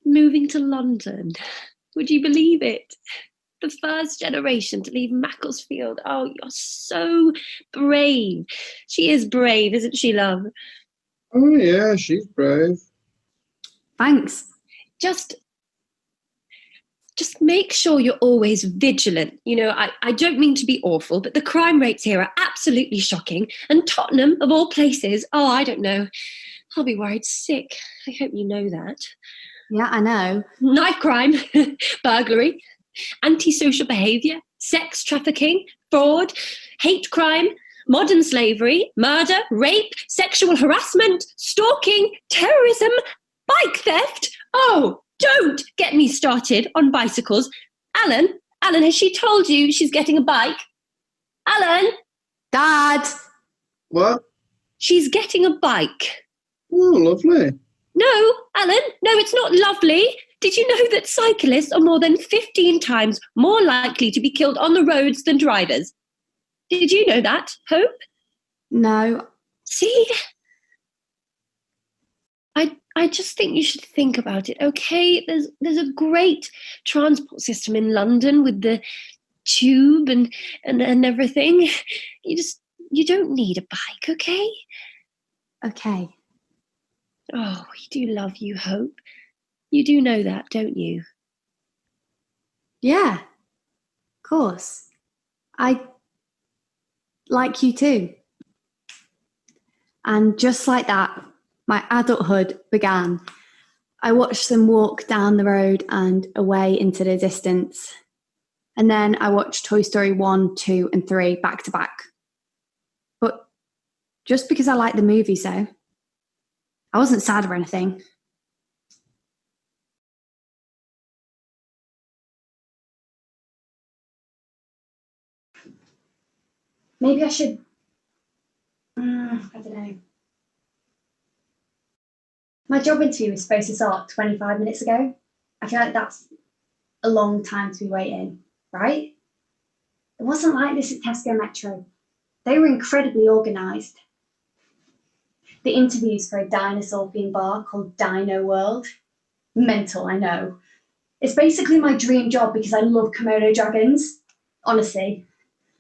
Moving to London. Would you believe it? The first generation to leave Macclesfield. Oh, you're so brave. She is brave, isn't she, love? Oh, yeah, she's brave. Thanks. Just just make sure you're always vigilant. You know, I don't mean to be awful, but the crime rates here are absolutely shocking. And Tottenham, of all places, oh, I don't know. I'll be worried sick. I hope you know that. Yeah, I know. Knife crime, burglary, antisocial behaviour, sex trafficking, fraud, hate crime, modern slavery, murder, rape, sexual harassment, stalking, terrorism, bike theft. Oh, don't get me started on bicycles. Alan, has she told you she's getting a bike? Alan? Dad? What? She's getting a bike. Oh, lovely. No, Alan, no, it's not lovely. Did you know that cyclists are more than 15 times more likely to be killed on the roads than drivers? Did you know that, Hope? No. See? I just think you should think about it, okay? There's a great transport system in London with the tube and everything. You don't need a bike, okay? Okay. Oh, we do love you, Hope. You do know that, don't you? Yeah, of course. I like you too. And just like that, my adulthood began. I watched them walk down the road and away into the distance. And then I watched Toy Story 1, 2, and 3 back to back. But just because I liked the movie, so I wasn't sad or anything. Maybe I should, I don't know. My job interview was supposed to start 25 minutes ago. I feel like that's a long time to be waiting, right? It wasn't like this at Tesco Metro. They were incredibly organised. The interview's for a dinosaur-themed bar called Dino World. Mental, I know. It's basically my dream job because I love Komodo dragons. Honestly,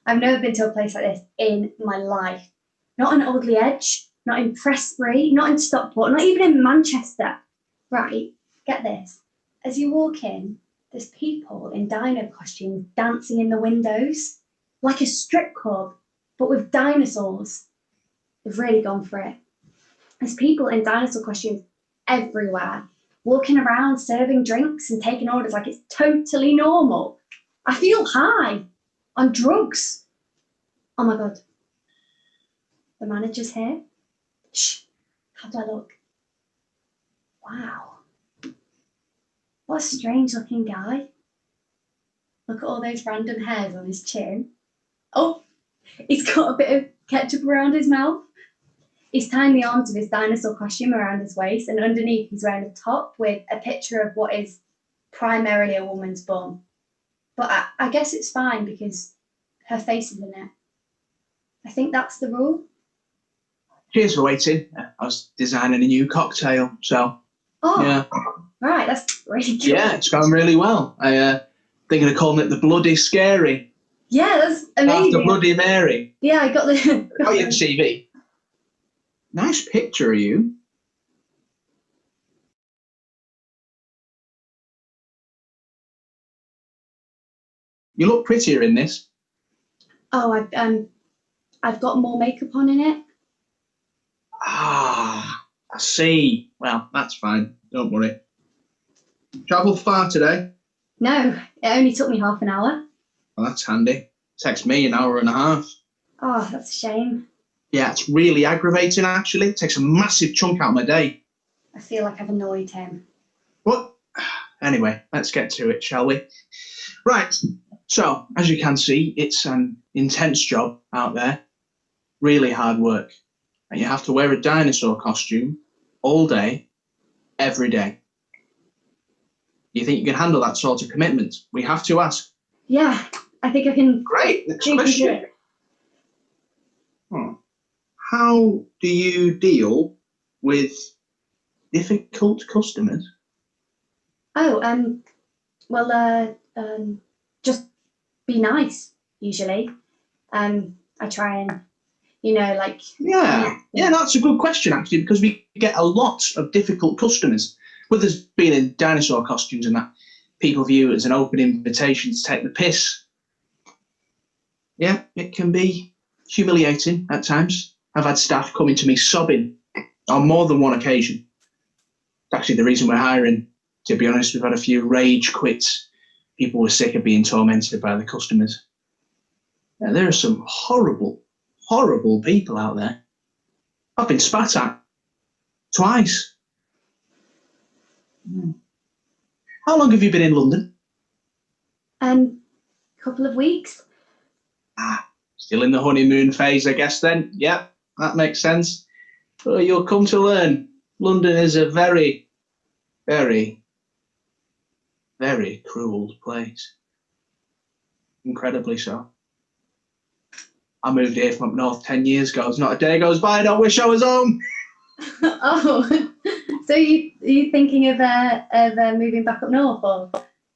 I've never been to a place like this in my life. Not in Audley Edge, not in Prestbury, not in Stockport, not even in Manchester. Right, get this. As you walk in, there's people in dino costumes dancing in the windows, like a strip club, but with dinosaurs. They've really gone for it. There's people in dinosaur costumes everywhere, walking around serving drinks and taking orders like it's totally normal. I feel high, on drugs. Oh my God. The manager's here. Shh, how do I look? Wow. What a strange looking guy. Look at all those random hairs on his chin. Oh, he's got a bit of ketchup around his mouth. He's tying the arms of his dinosaur costume around his waist, and underneath he's wearing a top with a picture of what is primarily a woman's bum. But I guess it's fine because her face is in it. I think that's the rule. Cheers for waiting. I was designing a new cocktail, so Oh, yeah. right, that's really good. Yeah, it's going really well. Thinking of calling it the Bloody Scary. Yeah, that's amazing. After Bloody Mary. Yeah, I got the. Oh, your CV. Nice picture of you. You look prettier in this. Oh, I've got more makeup on in it. Ah, I see. Well, that's fine. Don't worry. Travelled far today? No, it only took me half an hour. Well, that's handy. Takes me an hour and a half. Oh, that's a shame. Yeah, it's really aggravating, actually. It takes a massive chunk out of my day. I feel like I've annoyed him. What? Anyway, let's get to it, shall we? Right. So, as you can see, it's an intense job out there. Really hard work. And you have to wear a dinosaur costume all day, every day. You think you can handle that sort of commitment? We have to ask. Yeah, I think I can. Great. Next question. How do you deal with difficult customers? Oh, well, just be nice, usually. I try and, like... Yeah, that's a good question, actually, because we get a lot of difficult customers, with us being in dinosaur costumes and that. people view it as an open invitation to take the piss. Yeah, it can be humiliating at times. I've had staff coming to me sobbing on more than one occasion. It's actually the reason we're hiring. To be honest, we've had a few rage quits. People were sick of being tormented by the customers. Yeah, there are some horrible, horrible people out there. I've been spat at twice. How long have you been in London? Couple of weeks. Still in the honeymoon phase, I guess, then. Yeah, that makes sense. Well, you'll come to learn London is a very, very, very cruel place. Incredibly so. I moved here from up north 10 years ago. There's not a day goes by I don't wish I was home. Oh, so are you thinking of moving back up north, or?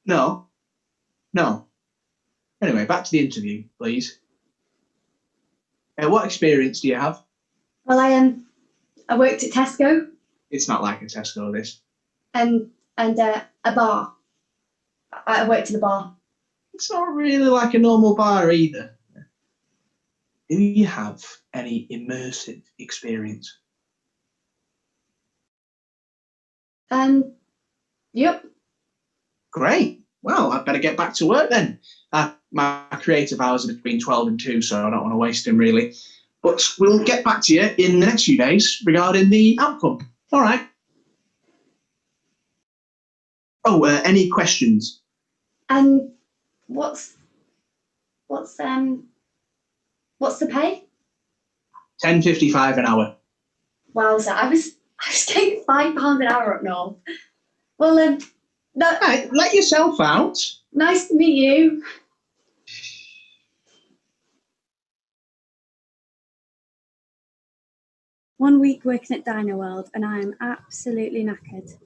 No. Anyway, back to the interview, please. What experience do you have? Well, I worked at Tesco. It's not like a Tesco, this. And a bar. I worked in a bar. It's not really like a normal bar either. Do you have any immersive experience? Yep. Great. Well, I'd better get back to work then. My creative hours are between 12 and 2, so I don't want to waste them really. But we'll get back to you in the next few days regarding the outcome. All right. Oh, any questions? And what's the pay? £10.55 an hour. Wowza, I was getting £5 an hour up north. Well, no. Hey, let yourself out. Nice to meet you. One week working at Dino World and I am absolutely knackered.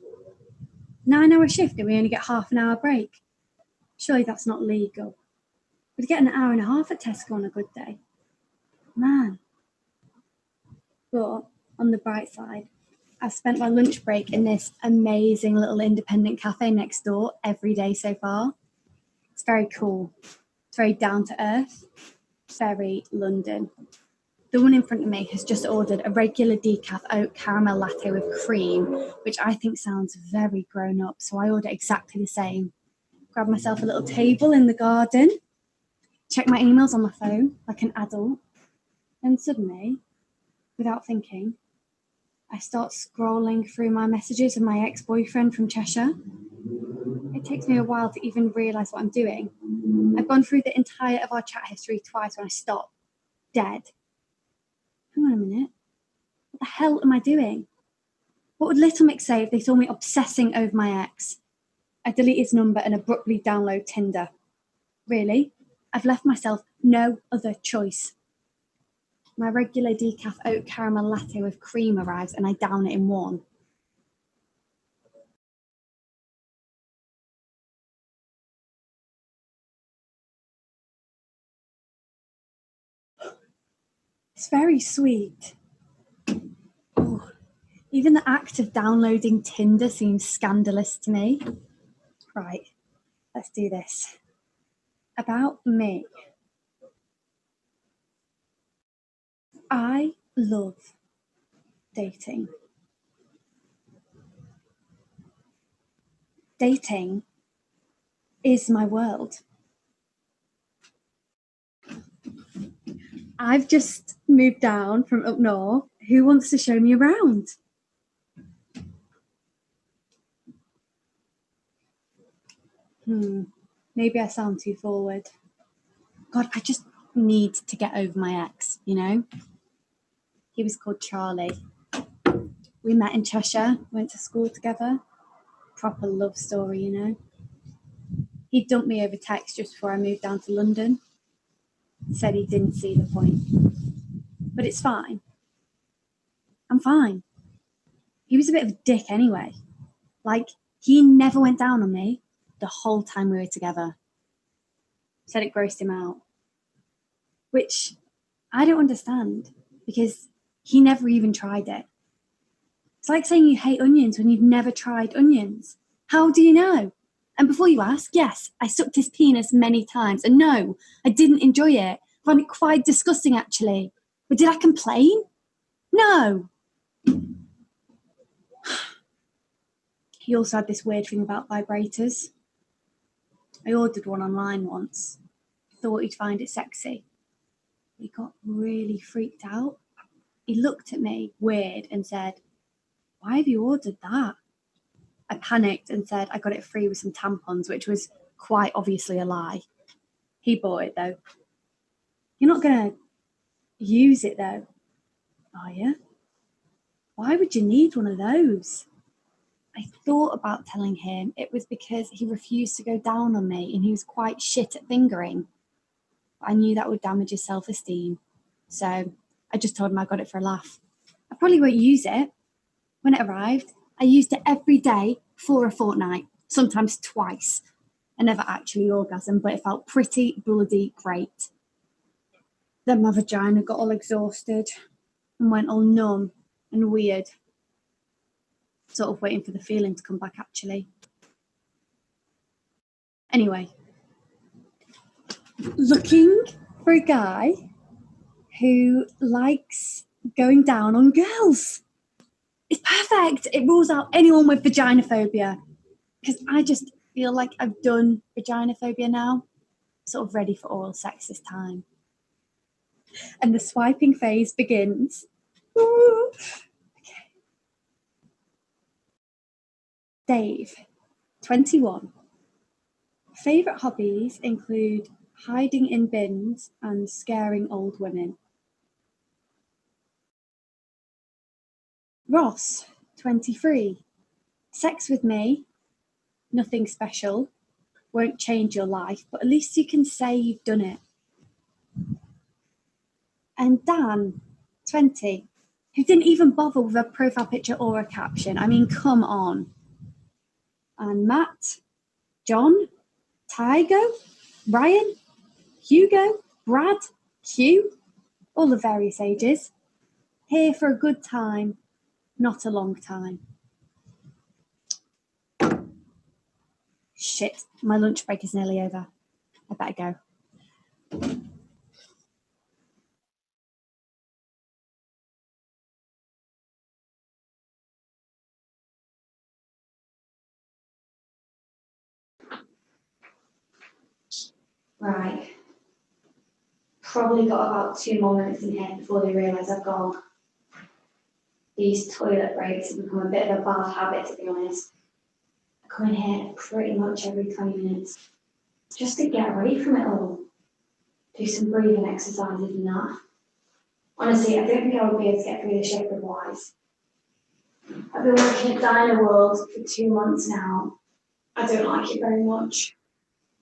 9-hour shift and we only get half an hour break. Surely that's not legal. We'd get an hour and a half at Tesco on a good day. Man. But on the bright side, I've spent my lunch break in this amazing little independent cafe next door every day so far. It's very cool. It's very down to earth. Very London. The one in front of me has just ordered a regular decaf oat caramel latte with cream, which I think sounds very grown up, so I order exactly the same. Grab myself a little table in the garden, check my emails on my phone like an adult, and suddenly, without thinking, I start scrolling through my messages of my ex-boyfriend from Cheshire. It takes me a while to even realise what I'm doing. I've gone through the entire of our chat history twice when I stop, dead. Hang on a minute. What the hell am I doing? What would Little Mick say if they saw me obsessing over my ex? I delete his number and abruptly download Tinder. Really? I've left myself no other choice. My regular decaf oat caramel latte with cream arrives and I down it in one. It's very sweet. Ooh. Even the act of downloading Tinder seems scandalous to me. Right, let's do this. About me. I love dating. Dating is my world. I've just moved down from up north. Who wants to show me around? Maybe I sound too forward. God, I just need to get over my ex, you know? He was called Charlie. We met in Cheshire, went to school together. Proper love story, you know? He dumped me over text just before I moved down to London. Said he didn't see the point. But it's fine. I'm fine. He was a bit of a dick anyway. Like, he never went down on me the whole time we were together. Said it grossed him out. Which I don't understand, because he never even tried it. It's like saying you hate onions when you've never tried onions. How do you know? And before you ask, yes, I sucked his penis many times. And no, I didn't enjoy it. I found it quite disgusting, actually. But did I complain? No. He also had this weird thing about vibrators. I ordered one online once. Thought he'd find it sexy. He got really freaked out. He looked at me weird and said, "Why have you ordered that?" I panicked and said I got it free with some tampons, which was quite obviously a lie. He bought it though. "You're not going to use it though, are you? Why would you need one of those?" I thought about telling him it was because he refused to go down on me and he was quite shit at fingering. But I knew that would damage his self-esteem. So I just told him I got it for a laugh. I probably won't use it. When it arrived, I used it every day for a fortnight, sometimes twice. I never actually orgasmed, but it felt pretty bloody great. Then my vagina got all exhausted and went all numb and weird. Sort of waiting for the feeling to come back, actually. Anyway, looking for a guy who likes going down on girls. It's perfect. It rules out anyone with vaginophobia. Because I just feel like I've done vaginophobia now. Sort of ready for oral sex this time. And the swiping phase begins. Ooh. Okay. Dave, 21. Favourite hobbies include hiding in bins and scaring old women. Ross, 23. Sex with me, nothing special, won't change your life, but at least you can say you've done it. And Dan, 20, who didn't even bother with a profile picture or a caption. I mean, come on. And Matt, John, Tygo, Ryan, Hugo, Brad, Hugh, all the various ages. Here for a good time, not a long time. Shit, my lunch break is nearly over. I better go. Right. Probably got about 2 more minutes in here before they realise I've gone. These toilet breaks have become a bit of a bad habit, to be honest. I come in here pretty much every 20 minutes, just to get away from it all. Do some breathing exercises and that. Honestly, I don't think I would be able to get through the shift otherwise. I've been working at Diner World for 2 months now. I don't like it very much.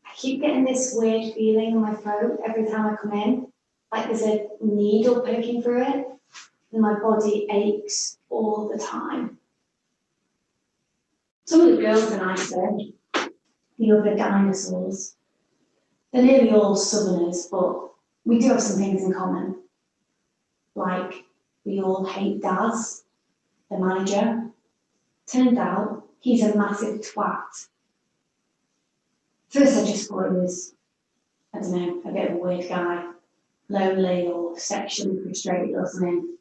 I keep getting this weird feeling in my throat every time I come in, like there's a needle poking through it, and my body aches all the time. Some of the girls are nicer, the other dinosaurs. They're nearly all southerners, but we do have some things in common. Like, we all hate Daz, the manager. Turned out, he's a massive twat. First I just thought he was, I don't know, a bit of a weird guy, lonely or sexually frustrated or something.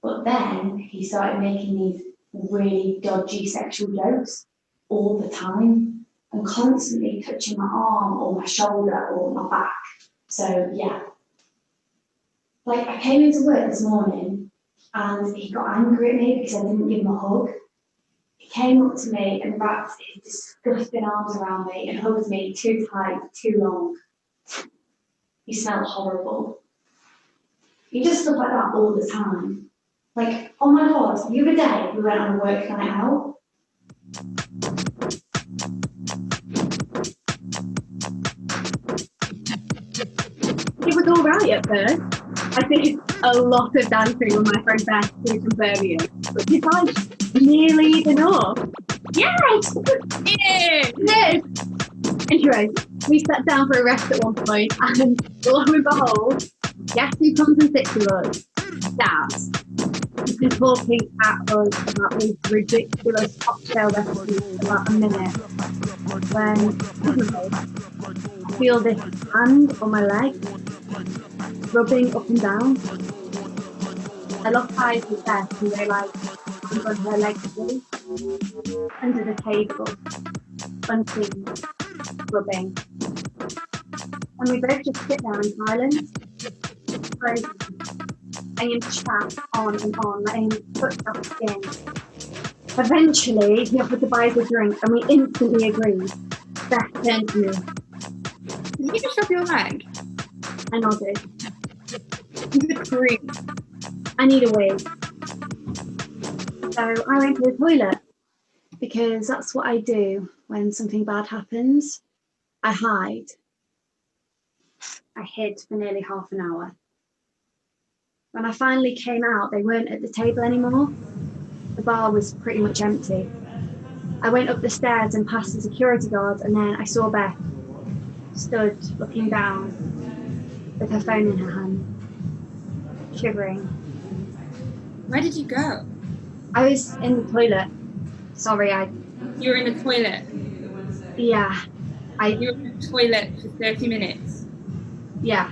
But then he started making these really dodgy sexual jokes all the time and constantly touching my arm or my shoulder or my back. So yeah. Like, I came into work this morning and he got angry at me because I didn't give him a hug. He came up to me and wrapped his disgusting arms around me and hugged me too tight, too long. He smelled horrible. He does stuff like that all the time. Like, oh my God, the other day we went on a work night out. It was all right at first. I did a lot of dancing with my friend Beth, who's from Birmingham, but it's like nearly enough. Yes! Yes! Anyway, we sat down for a rest at one point, and lo and behold, guess who comes and sits with us? Dad. He's been talking at us about these ridiculous cocktail recipes for about a minute. When suddenly I feel this hand on my leg rubbing up and down. I look eyes with Steph and realise I'm on her leg too, under the table, unclean, rubbing. And we both just sit there in silence, frozen, letting him chat on and on, letting him touch our skin. Eventually, he offered to buy us a drink and we instantly agreed. Steph turned to me. Did you just rub your leg? I nodded. He's a creep. I need a wig. So I went to the toilet because that's what I do when something bad happens. I hide. I hid for nearly half an hour. When I finally came out, they weren't at the table anymore. The bar was pretty much empty. I went up the stairs and past the security guard, and then I saw Beth stood looking down with her phone in her hand, shivering. Where did you go? I was in the toilet. Sorry, You were in the toilet? Yeah. You were in the toilet for 30 minutes? Yeah.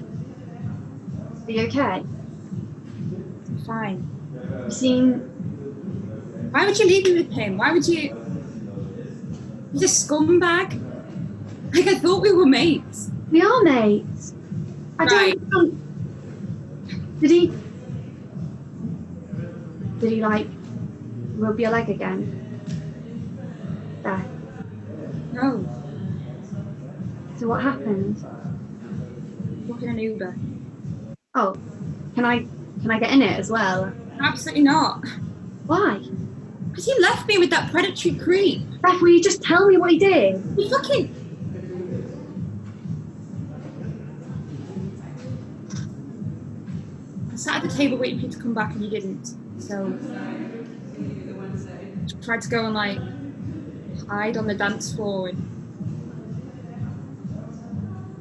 Are you okay? I'm fine. You seem... Why would you leave me with him? Why would you... He's a scumbag. Like, I thought we were mates. We are mates. I don't... Did he, like, rub your leg again? There. No. So what happened? Book in an Uber. Oh, can I get in it as well? Absolutely not. Why? Because he left me with that predatory creep. Beth, will you just tell me what he did? He fucking... I sat at the table waiting for you to come back and you didn't. So... I tried to go and, like, hide on the dance floor and...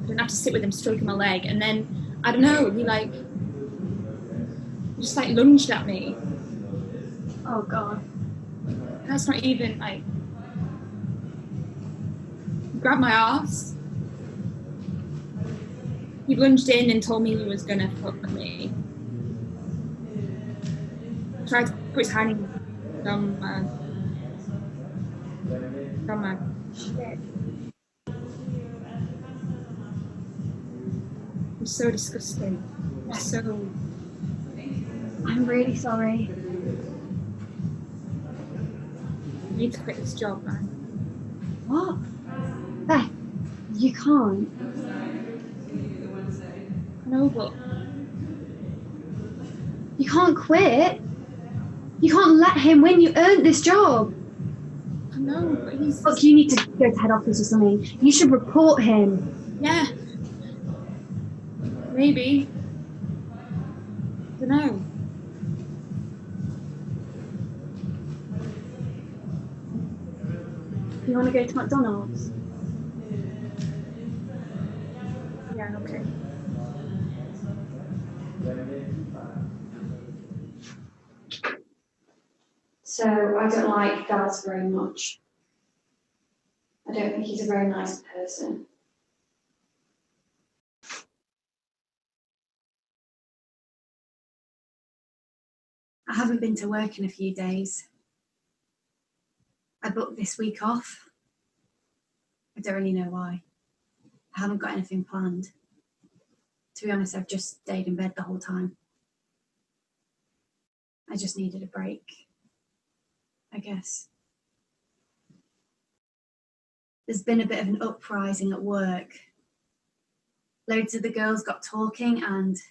I didn't have to sit with him stroking my leg. And then, I don't know, he, like... He just, like, lunged at me. Oh, God. That's not even, like... He grabbed my arse. He lunged in and told me he was gonna fuck me. Tried to put his hand in. Dumb man. Dumb man. Shit. It was so disgusting. It was so... I'm really sorry. I need to quit this job, man. What? Beth, you can't. No, but... You can't quit. You can't let him win. You earned this job. I know, but he's... Look, you need to go to head office or something. You should report him. Yeah. Maybe. I don't know. You want to go to MacDonald's? Yeah, okay. So I don't like Daz very much. I don't think he's a very nice person. I haven't been to work in a few days. I booked this week off. I don't really know why. I haven't got anything planned. To be honest, I've just stayed in bed the whole time. I just needed a break, I guess. There's been a bit of an uprising at work. Loads of the girls got talking and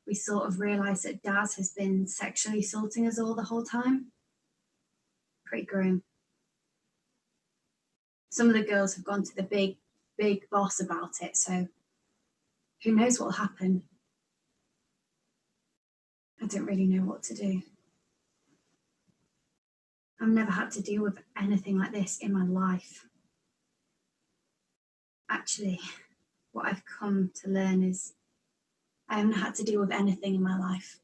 we sort of realised that Daz has been sexually assaulting us all the whole time. Pretty grim. Some of the girls have gone to the big boss about it, so who knows what'll happen. I don't really know what to do. I've never had to deal with anything like this in my life. Actually, what I've come to learn is I haven't had to deal with anything in my life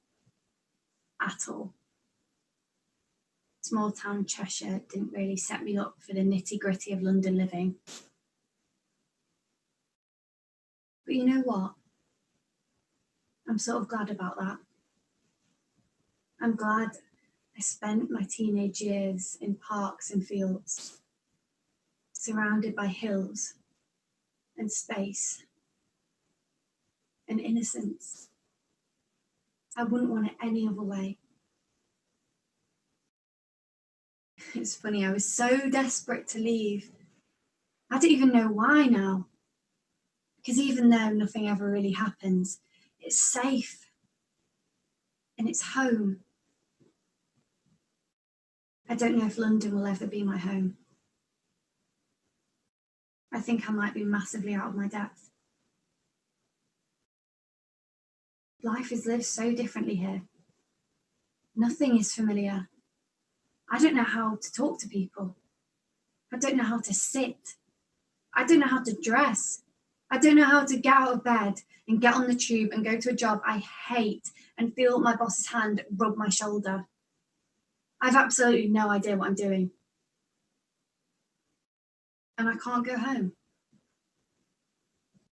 at all. small town Cheshire didn't really set me up for the nitty-gritty of London living. But you know what? I'm sort of glad about that. I'm glad I spent my teenage years in parks and fields, surrounded by hills and space and innocence. I wouldn't want it any other way. It's funny, I was so desperate to leave. I don't even know why now. Because even though nothing ever really happens, it's safe. And it's home. I don't know if London will ever be my home. I think I might be massively out of my depth. Life is lived so differently here. Nothing is familiar. I don't know how to talk to people. I don't know how to sit. I don't know how to dress. I don't know how to get out of bed and get on the tube and go to a job I hate and feel my boss's hand rub my shoulder. I've absolutely no idea what I'm doing. And I can't go home.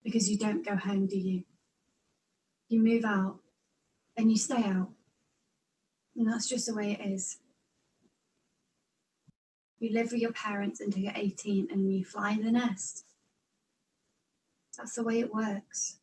Because you don't go home, do you? You move out and you stay out. And that's just the way it is. You live with your parents until you're 18 and you fly in the nest. That's the way it works.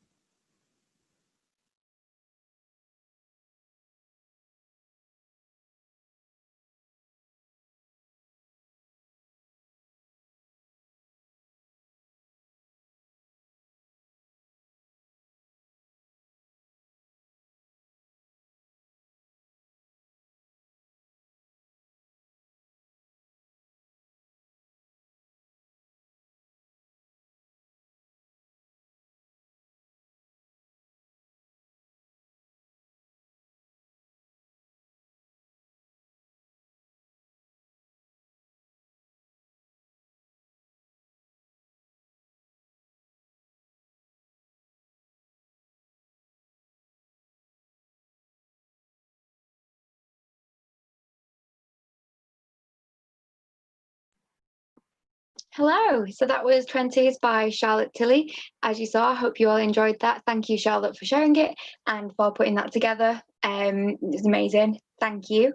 Hello, so that was 20s by Charlotte Tilley. As you saw, I hope you all enjoyed that. Thank you, Charlotte, for sharing it and for putting that together. It was amazing. Thank you.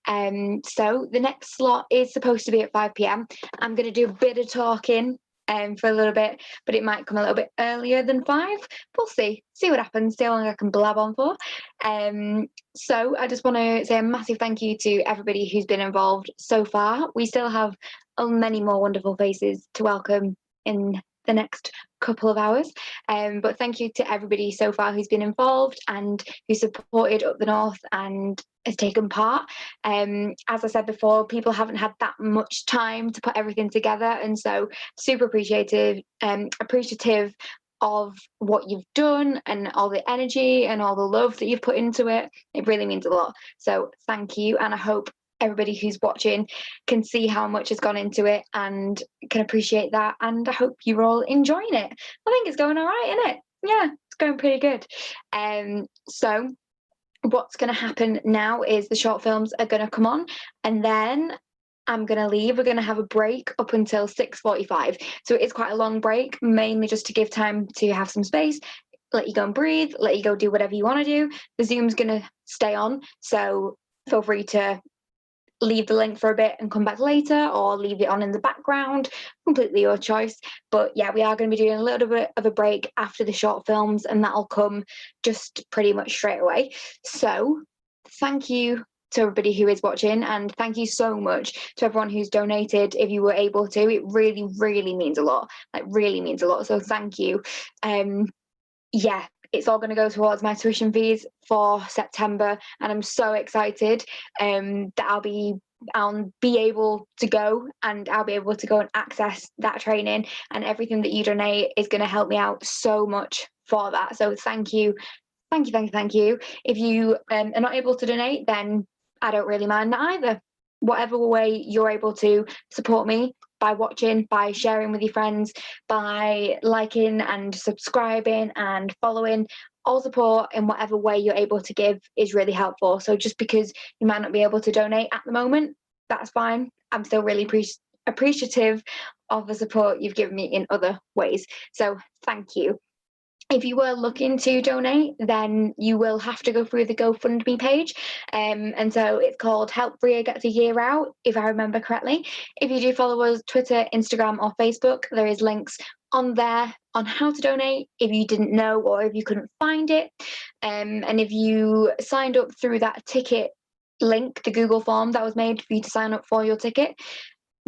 So the next slot is supposed to be at 5 p.m. I'm going to do a bit of talking for a little bit, but it might come a little bit earlier than 5. We'll see what happens, see how long I can blab on for. So I just want to say a massive thank you to everybody who's been involved so far. We still have many more wonderful faces to welcome in the next couple of hours, but thank you to everybody so far who's been involved and who supported Up the North and has taken part. As I said before, people haven't had that much time to put everything together, and so super appreciative of what you've done and all the energy and all the love that you've put into it. It really means a lot, so thank you, and I hope everybody who's watching can see how much has gone into it and can appreciate that, and I hope you're all enjoying it. I think it's going all right, isn't it? Yeah, it's going pretty good. So what's going to happen now is the short films are going to come on, and then I'm going to leave. We're going to have a break up until 6:45, so it's quite a long break, mainly just to give time to have some space, let you go and breathe, let you go do whatever you want to do. The Zoom's going to stay on, so feel free to leave the link for a bit and come back later, or leave it on in the background, completely your choice. But yeah, we are going to be doing a little bit of a break after the short films, and that'll come just pretty much straight away. So thank you to everybody who is watching, and thank you so much to everyone who's donated if you were able to. It really, really means a lot, like really means a lot, so thank you. Yeah, it's all going to go towards my tuition fees for September, and I'm so excited that I'll be able to go, and I'll be able to go and access that training, and everything that you donate is going to help me out so much for that. So thank you. If you are not able to donate, then I don't really mind that either. Whatever way you're able to support me, by watching, by sharing with your friends, by liking and subscribing and following, all support in whatever way you're able to give is really helpful. So just because you might not be able to donate at the moment, that's fine. I'm still really appreciative of the support you've given me in other ways. So thank you. If you were looking to donate, then you will have to go through the GoFundMe page. And so it's called Help Rhia Get the Year Out, if I remember correctly. If you do follow us, Twitter, Instagram, or Facebook, there is links on there on how to donate if you didn't know or if you couldn't find it. And if you signed up through that ticket link, the Google form that was made for you to sign up for your ticket,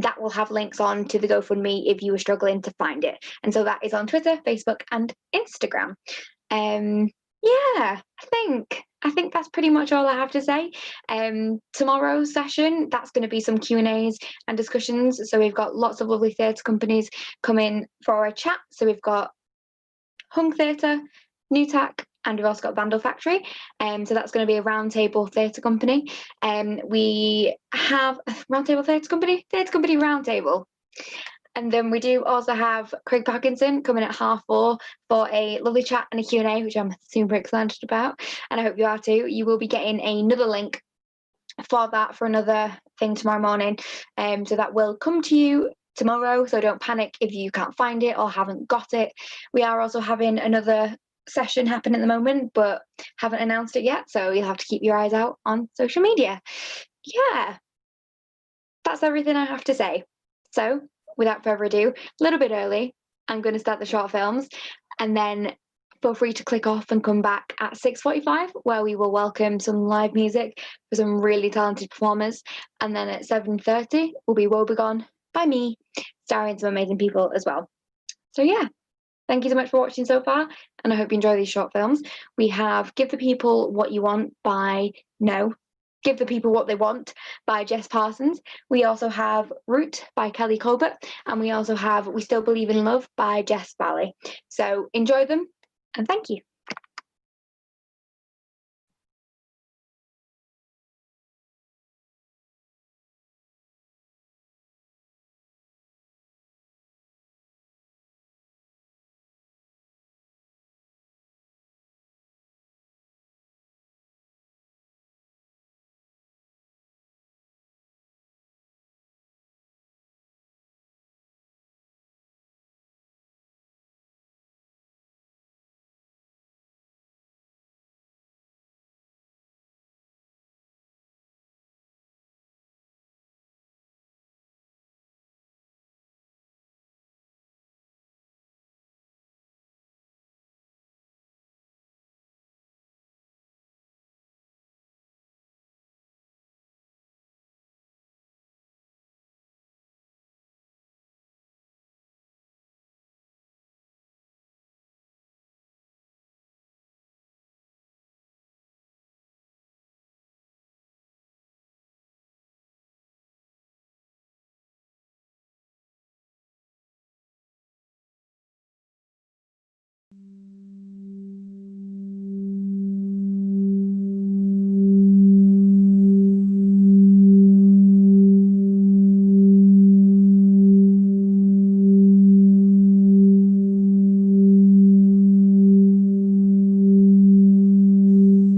that will have links on to the GoFundMe if you were struggling to find it. And so that is on Twitter, Facebook, and Instagram. Yeah, I think that's pretty much all I have to say. Tomorrow's session, that's going to be some Q&As and discussions. So we've got lots of lovely theatre companies coming for a chat. So we've got Hung Theatre, New Tack, and we've also got Vandal Factory. So that's going to be a roundtable theatre company. We have a roundtable theatre company roundtable. And then we do also have Craig Parkinson coming at 4:30 for a lovely chat and a Q&A, which I'm super excited about. And I hope you are too. You will be getting another link for that for another thing tomorrow morning. So that will come to you tomorrow. So don't panic if you can't find it or haven't got it. We are also having another session happen at the moment, but haven't announced it yet, so you'll have to keep your eyes out on social media. Yeah, that's everything I have to say. So without further ado, a little bit early, I'm going to start the short films, and then feel free to click off and come back at 6:45, where we will welcome some live music for some really talented performers, and then at 7:30 will be Woe Begone by me, starring some amazing people as well. So yeah, thank you so much for watching so far, and I hope you enjoy these short films. We have Give the People What You Want by Give the People What They Want by Jess Parsons. We also have Root by Kelly Colbert, and we also have We Still Believe in Love by Jess Valley. So enjoy them, and thank you.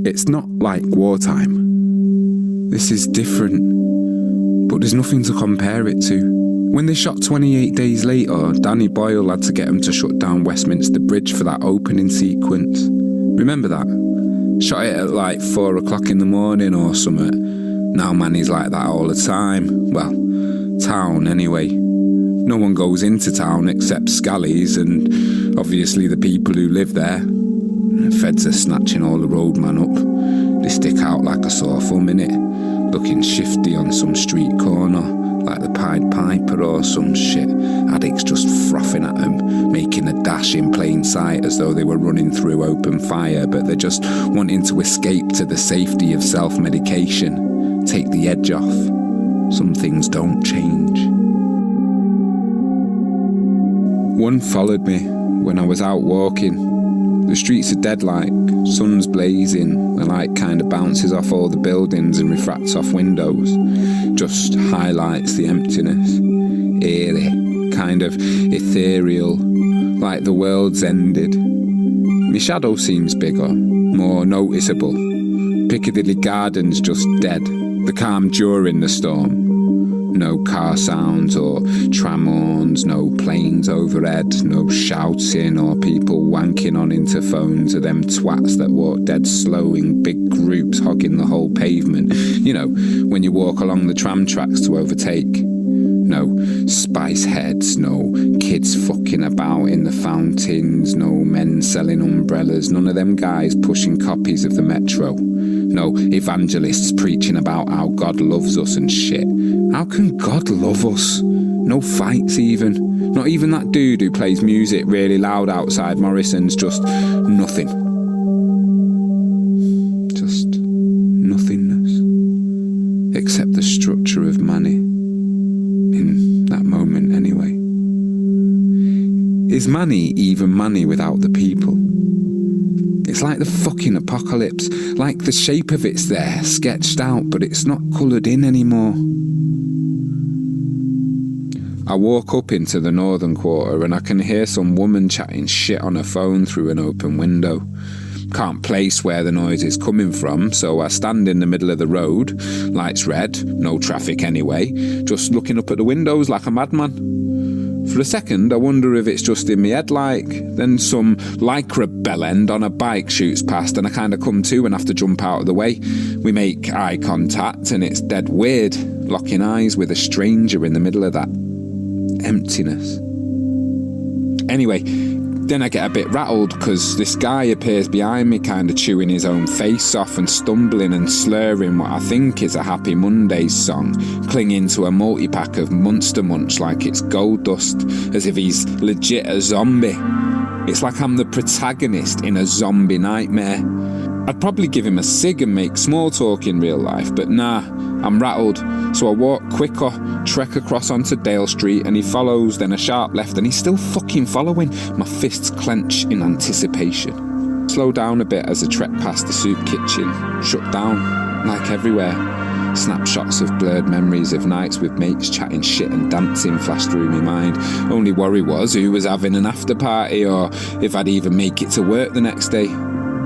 It's not like wartime. This is different, but there's nothing to compare it to. When they shot 28 days later, Danny Boyle had to get them to shut down Westminster Bridge for that opening sequence. Remember that? Shot it at like 4 o'clock in the morning or something. Now man, he's like that all the time. Well, town anyway. No one goes into town except scallies and obviously the people who live there. The feds are snatching all the roadmen up. They stick out like a sore thumb, innit? Looking shifty on some street corner, like the Pied Piper or some shit. Addicts just frothing at them, making a dash in plain sight as though they were running through open fire, but they're just wanting to escape to the safety of self-medication. Take the edge off. Some things don't change. One followed me when I was out walking. The streets are dead like, sun's blazing, the light kind of bounces off all the buildings and refracts off windows, just highlights the emptiness, eerie, kind of ethereal, like the world's ended. My shadow seems bigger, more noticeable. Piccadilly Gardens just dead, the calm during the storm. No car sounds or tram horns, no planes overhead, no shouting or people wanking on interphones or them twats that walk dead slow in big groups hogging the whole pavement. You know, when you walk along the tram tracks to overtake. No spice heads, no kids fucking about in the fountains, no men selling umbrellas, none of them guys pushing copies of the Metro. No evangelists preaching about how God loves us and shit. How can God love us? No fights even. Not even that dude who plays music really loud outside Morrison's, just nothing. Just nothingness. Except the structure of money. In that moment anyway. Is Manny even Manny without the people? It's like the fucking apocalypse, like the shape of it's there, sketched out, but it's not coloured in anymore. I walk up into the northern quarter and I can hear some woman chatting shit on her phone through an open window. Can't place where the noise is coming from, so I stand in the middle of the road, lights red, no traffic anyway, just looking up at the windows like a madman. For a second, I wonder if it's just in my head like, then some lycra bellend on a bike shoots past and I kind of come to and have to jump out of the way. We make eye contact and it's dead weird, locking eyes with a stranger in the middle of that emptiness. Anyway, then I get a bit rattled because this guy appears behind me kind of chewing his own face off and stumbling and slurring what I think is a Happy Mondays song, clinging to a multi-pack of Monster Munch like it's gold dust, as if he's legit a zombie. It's like I'm the protagonist in a zombie nightmare. I'd probably give him a cig and make small talk in real life, but nah, I'm rattled, so I walk quicker, trek across onto Dale Street and he follows, then a sharp left and he's still fucking following. My fists clench in anticipation. Slow down a bit as I trek past the soup kitchen, shut down, like everywhere. Snapshots of blurred memories of nights with mates chatting shit and dancing flashed through my mind. Only worry was who was having an after party or if I'd even make it to work the next day.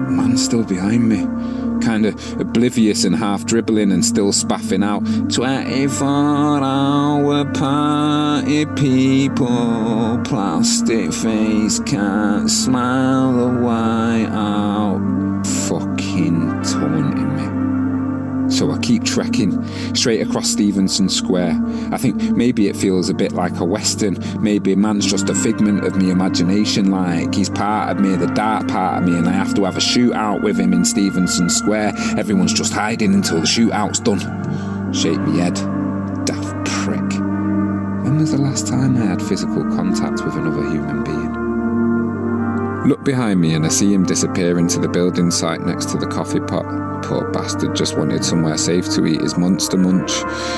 Man's still behind me, kind of oblivious and half dribbling and still spaffing out 24-hour party people, plastic face can't smile the way out, fucking taunting me. So I keep trekking straight across Stevenson Square. I think maybe it feels a bit like a western. Maybe man's just a figment of me imagination, like he's part of me, the dark part of me, and I have to have a shootout with him in Stevenson Square. Everyone's just hiding until the shootout's done. Shake me head. Daft prick. When was the last time I had physical contact with another human being? Look behind me and I see him disappear into the building site next to the coffee pot. Poor bastard just wanted somewhere safe to eat his Monster Munch.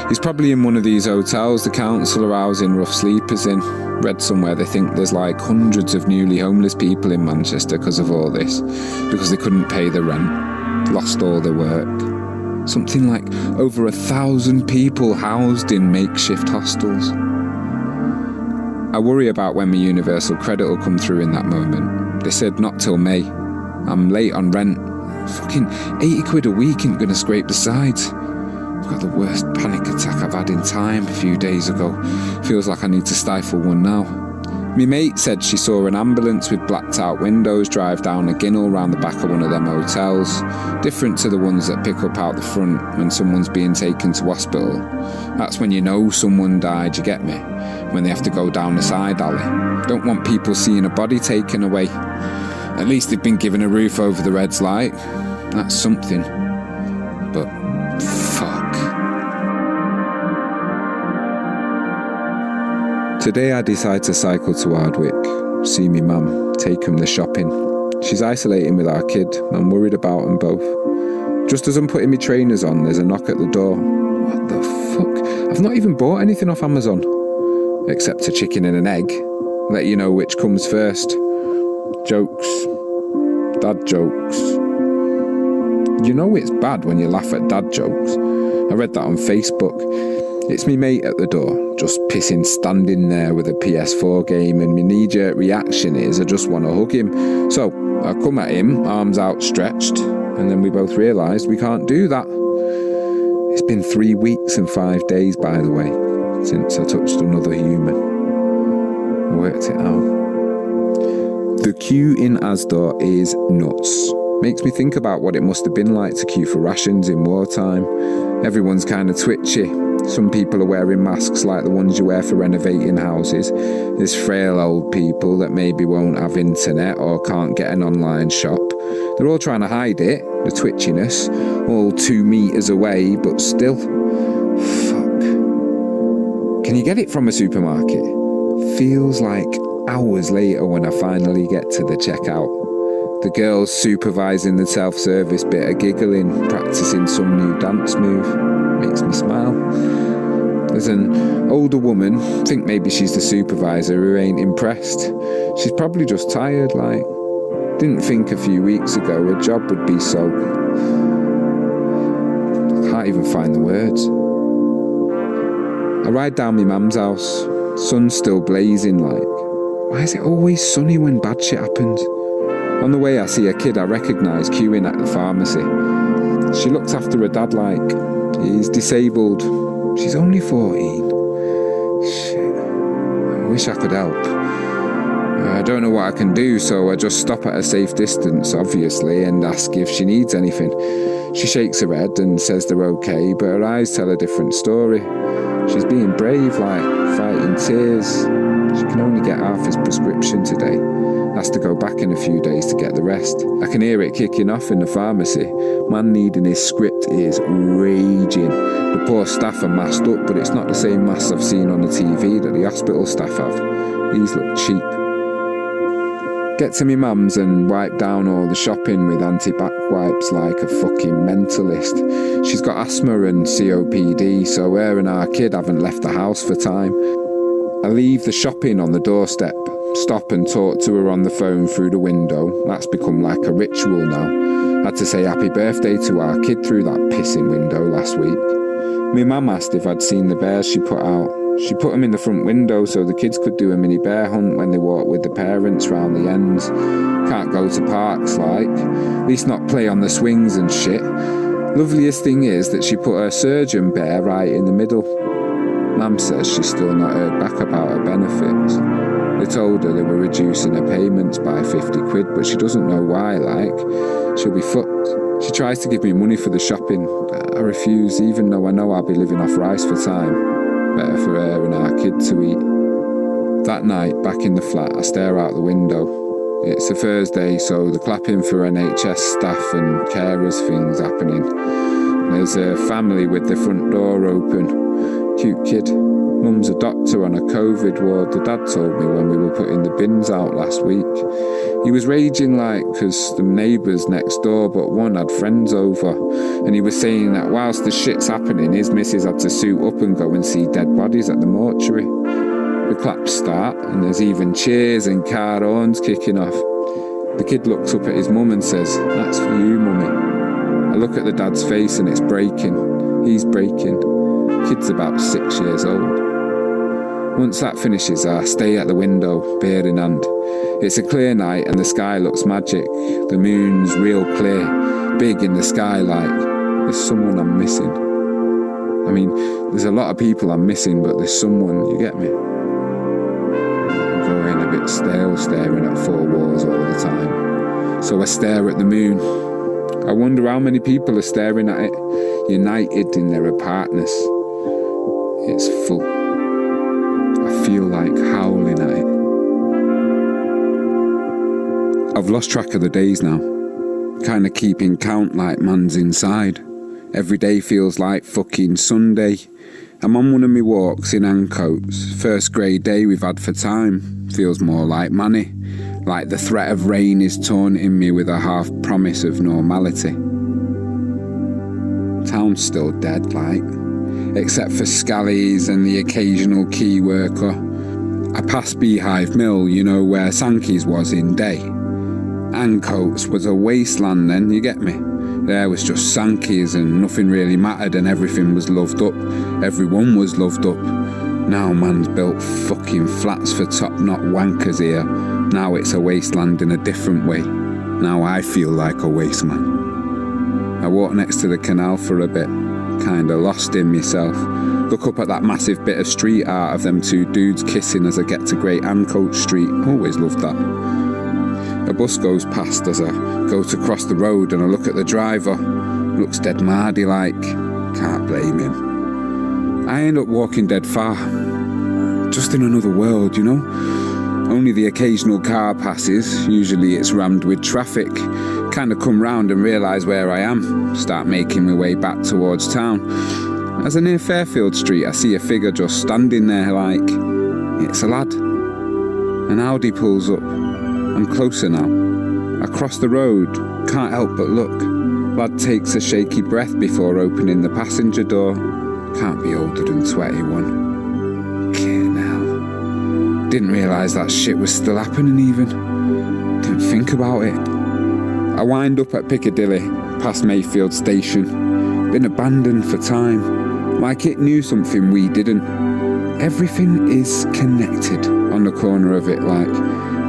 He's probably in one of these hotels the council are housing rough sleepers in. Read somewhere they think there's like hundreds of newly homeless people in Manchester because of all this. Because they couldn't pay the rent, lost all their work. Something like over 1,000 people housed in makeshift hostels. I worry about when my universal credit will come through in that moment. They said not till May. I'm late on rent. Fucking 80 quid a week ain't gonna scrape the sides. I've got the worst panic attack I've had in time a few days ago. Feels like I need to stifle one now. My mate said she saw an ambulance with blacked out windows drive down a ginnel round the back of one of them hotels. Different to the ones that pick up out the front when someone's being taken to hospital. That's when you know someone died, you get me? When they have to go down the side alley. Don't want people seeing a body taken away. At least they've been given a roof over their heads, like. That's something. But fuck. Today I decide to cycle to Hardwick, see me mum, take them the shopping. She's isolating with our kid, I'm worried about them both. Just as I'm putting my trainers on, there's a knock at the door. What the fuck? I've not even bought anything off Amazon. Except a chicken and an egg. Let you know which comes first. Jokes. Dad jokes. You know it's bad when you laugh at dad jokes. I read that on Facebook. It's me mate at the door, just pissing standing there with a PS4 game, and my knee-jerk reaction is I just want to hug him. So I come at him, arms outstretched, and then we both realised we can't do that. It's been 3 weeks and 5 days, by the way. since I touched another human. I worked it out. The queue in Asda is nuts. Makes me think about what it must have been like to queue for rations in wartime. Everyone's kind of twitchy. Some people are wearing masks like the ones you wear for renovating houses. There's frail old people that maybe won't have internet or can't get an online shop. They're all trying to hide it, the twitchiness, all 2 meters away, but still. Fuck. Can you get it from a supermarket? Feels like hours later when I finally get to the checkout. The girls supervising the self-service bit are giggling, practicing some new dance move. Makes me smile. There's an older woman, think maybe she's the supervisor, who ain't impressed. She's probably just tired, like, didn't think a few weeks ago her job would be so... I can't even find the words. I ride down my mum's house, sun's still blazing, like, why is it always sunny when bad shit happens? On the way I see a kid I recognise queuing at the pharmacy. She looks after her dad like, he's disabled. She's only 14. Shit, I wish I could help. I don't know what I can do, so I just stop at a safe distance, obviously, and ask if she needs anything. She shakes her head and says they're okay, but her eyes tell a different story. She's being brave, like fighting tears. She can only get half his prescription today. Has to go back in a few days to get the rest. I can hear it kicking off in the pharmacy. Man needing his script is raging. The poor staff are masked up, but it's not the same masks I've seen on the TV that the hospital staff have. These look cheap. Get to me mum's and wipe down all the shopping with anti-back wipes like a fucking mentalist. She's got asthma and COPD, so her and our kid haven't left the house for time. I leave the shopping on the doorstep, stop and talk to her on the phone through the window. That's become like a ritual now. Had to say happy birthday to our kid through that pissing window last week. My mum asked if I'd seen the bears she put out. She put them in the front window so the kids could do a mini bear hunt when they walk with the parents round the ends. Can't go to parks, like. At least not play on the swings and shit. Loveliest thing is that she put her surgeon bear right in the middle. Mum says she's still not heard back about her benefits. They told her they were reducing her payments by 50 quid, but she doesn't know why, like. She'll be fucked. She tries to give me money for the shopping. I refuse, even though I know I'll be living off rice for time. Better for her and our kid to eat. That night, back in the flat, I stare out the window. It's a Thursday, so the clapping for NHS staff and carers thing's happening. There's a family with the front door open. Cute kid. Mum's a doctor on a COVID ward, the dad told me when we were putting the bins out last week. He was raging like, because the neighbours next door but one had friends over, and he was saying that whilst the shit's happening, his missus had to suit up and go and see dead bodies at the mortuary. The claps start, and there's even cheers and car horns kicking off. The kid looks up at his mum and says, "That's for you, mummy." I look at the dad's face and it's breaking. He's breaking. Kid's about 6 years old. Once that finishes, I stay at the window, beer in hand. It's a clear night and the sky looks magic. The moon's real clear, big in the sky like there's someone I'm missing. I mean, there's a lot of people I'm missing, but there's someone, you get me? I'm going a bit stale staring at four walls all the time. So I stare at the moon. I wonder how many people are staring at it, united in their apartness. It's full. I feel like howling at it. I've lost track of the days now. Kinda keeping count like man's inside. Every day feels like fucking Sunday. I'm on one of my walks in Ancoats. First grey day we've had for time. Feels more like money. Like the threat of rain is taunting me with a half promise of normality. Town's still dead, like. Except for Scallies and the occasional key worker. I passed Beehive Mill, you know where Sankey's was in day. Ancoats was a wasteland then, you get me? There was just Sankey's and nothing really mattered and everything was loved up. Everyone was loved up. Now man's built fucking flats for top-knot wankers here. Now it's a wasteland in a different way. Now I feel like a waste man. I walk next to the canal for a bit. kinda lost in myself. Look up at that massive bit of street art of them two dudes kissing as I get to Great Ancoat Street. Always loved that. A bus goes past as I go to cross the road and I look at the driver. Looks dead mardy like. Can't blame him. I end up walking dead far. Just in another world, you know? Only the occasional car passes, usually it's rammed with traffic. Kinda come round and realise where I am. Start making my way back towards town. As I near Fairfield Street, I see a figure just standing there like, it's a lad. An Audi pulls up. I'm closer now. I cross the road, can't help but look. Lad takes a shaky breath before opening the passenger door. Can't be older than 21. Fucking hell. Didn't realise that shit was still happening even. Didn't think about it. I wind up at Piccadilly, past Mayfield Station. Been abandoned for time. Like it knew something we didn't. Everything is connected on the corner of it, like.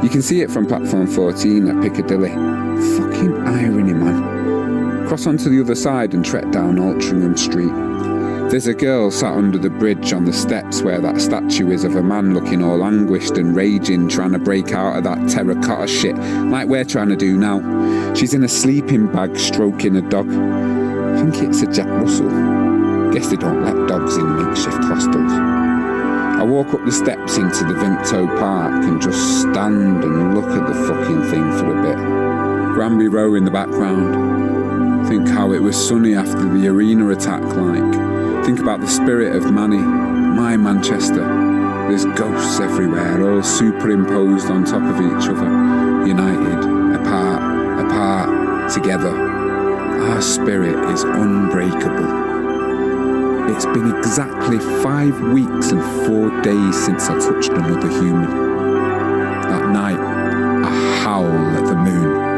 You can see it from platform 14 at Piccadilly. Fucking irony, man. Cross onto the other side and trek down Altrincham Street. There's a girl sat under the bridge on the steps where that statue is of a man looking all anguished and raging, trying to break out of that terracotta shit like we're trying to do now. She's in a sleeping bag stroking a dog. I think it's a Jack Russell. Guess they don't let dogs in makeshift hostels. I walk up the steps into the Vimto Park and just stand and look at the fucking thing for a bit. Granby Row in the background. Think how it was sunny after the arena attack, like. Think about the spirit of Manny, my Manchester. There's ghosts everywhere, all superimposed on top of each other. United, apart, together. Our spirit is unbreakable. It's been exactly 5 weeks and 4 days since I touched another human. That night, a howl at the moon.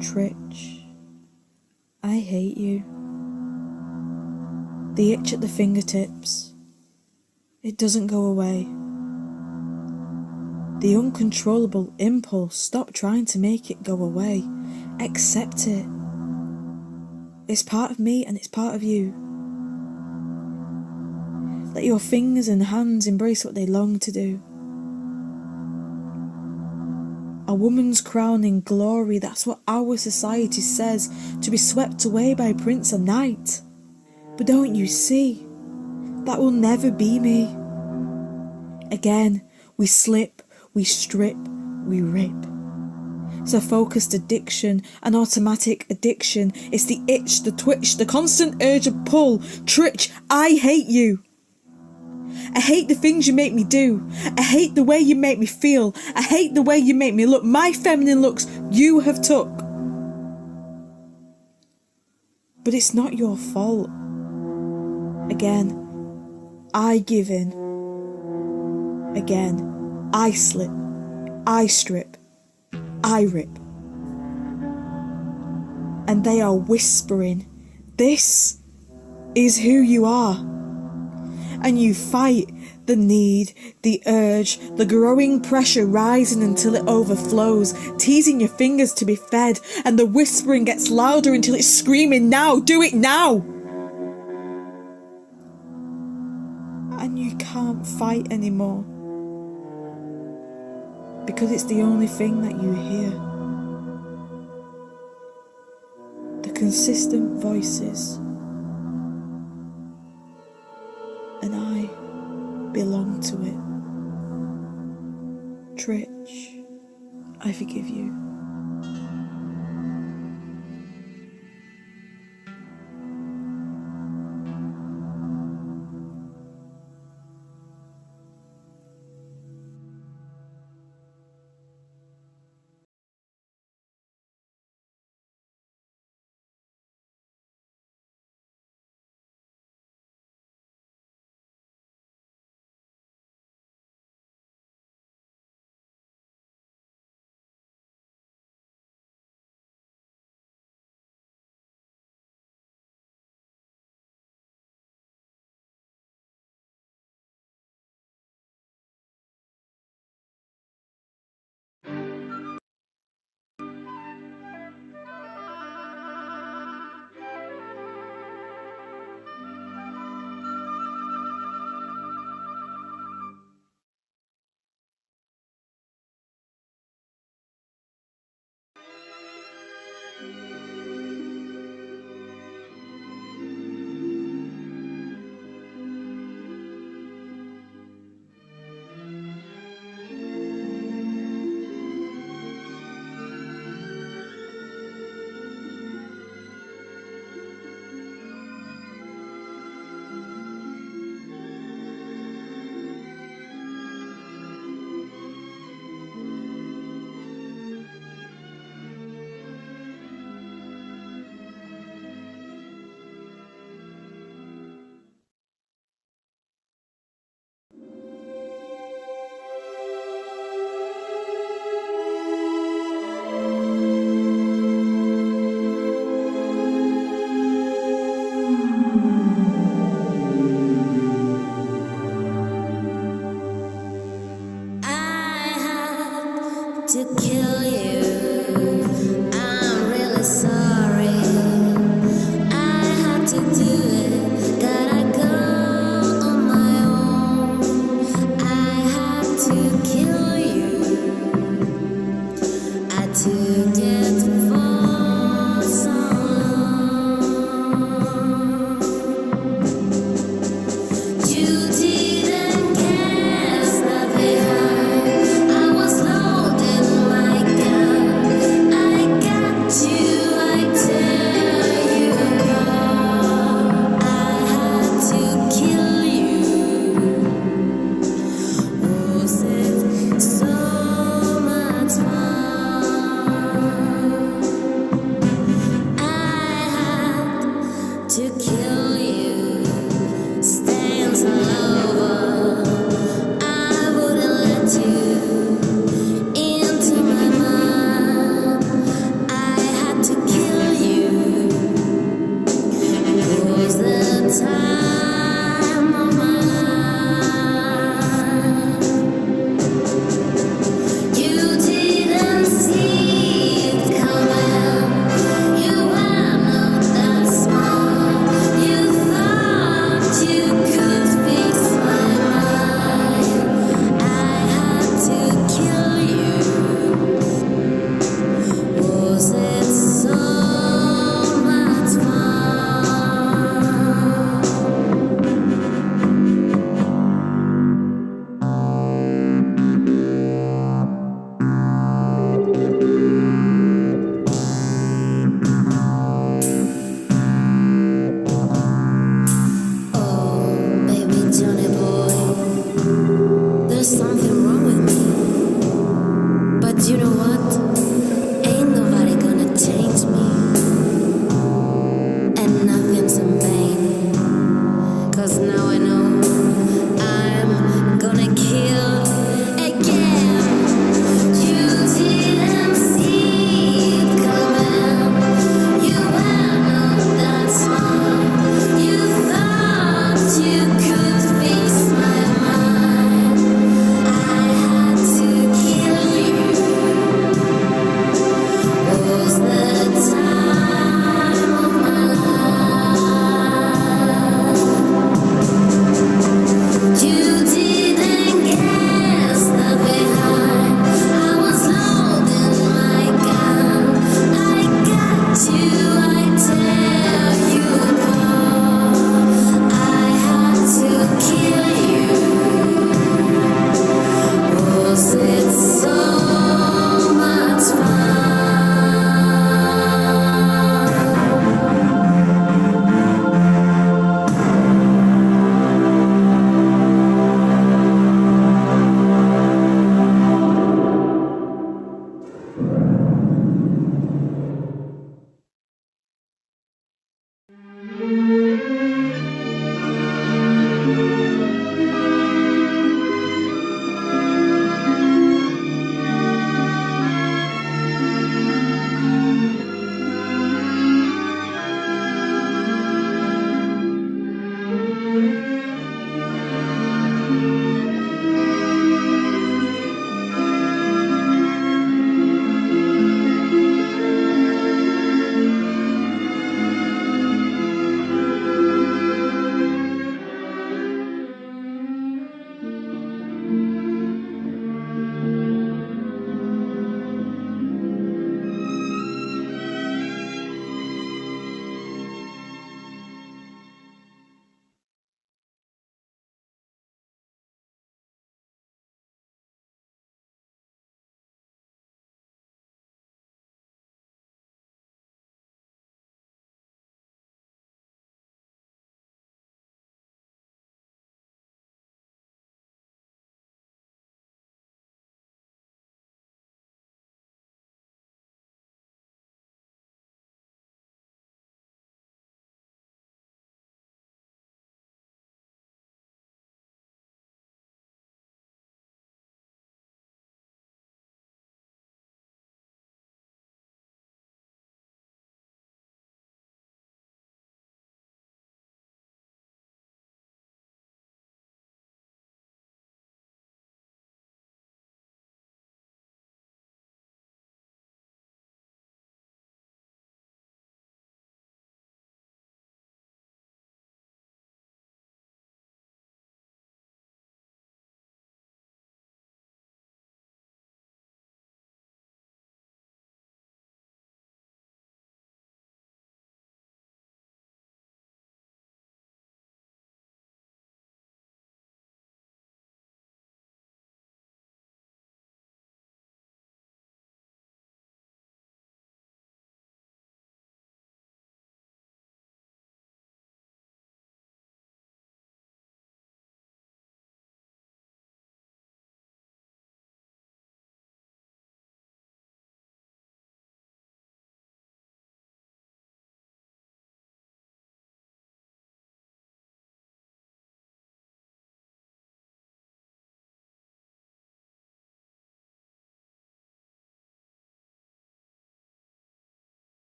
Tritch, I hate you. The itch at the fingertips, it doesn't go away. The uncontrollable impulse, stop trying to make it go away. Accept it. It's part of me and it's part of you. Let your fingers and hands embrace what they long to do. A woman's crowning glory, that's what our society says, to be swept away by prince and knight. But don't you see? That will never be me. Again, we slip, we strip, we rip. It's a focused addiction, an automatic addiction. It's the itch, the twitch, the constant urge of pull. Tritch, I hate you. I hate the things you make me do. I hate the way you make me feel. I hate the way you make me look. My feminine looks you have took. But it's not your fault. Again, I give in. Again, I slip. I strip. I rip. And they are whispering, this is who you are. And you fight the need, the urge, the growing pressure rising until it overflows, teasing your fingers to be fed, and the whispering gets louder until it's screaming, now, do it now! And you can't fight anymore. Because it's the only thing that you hear. The consistent voices. And I belong to it. Tritch, I forgive you.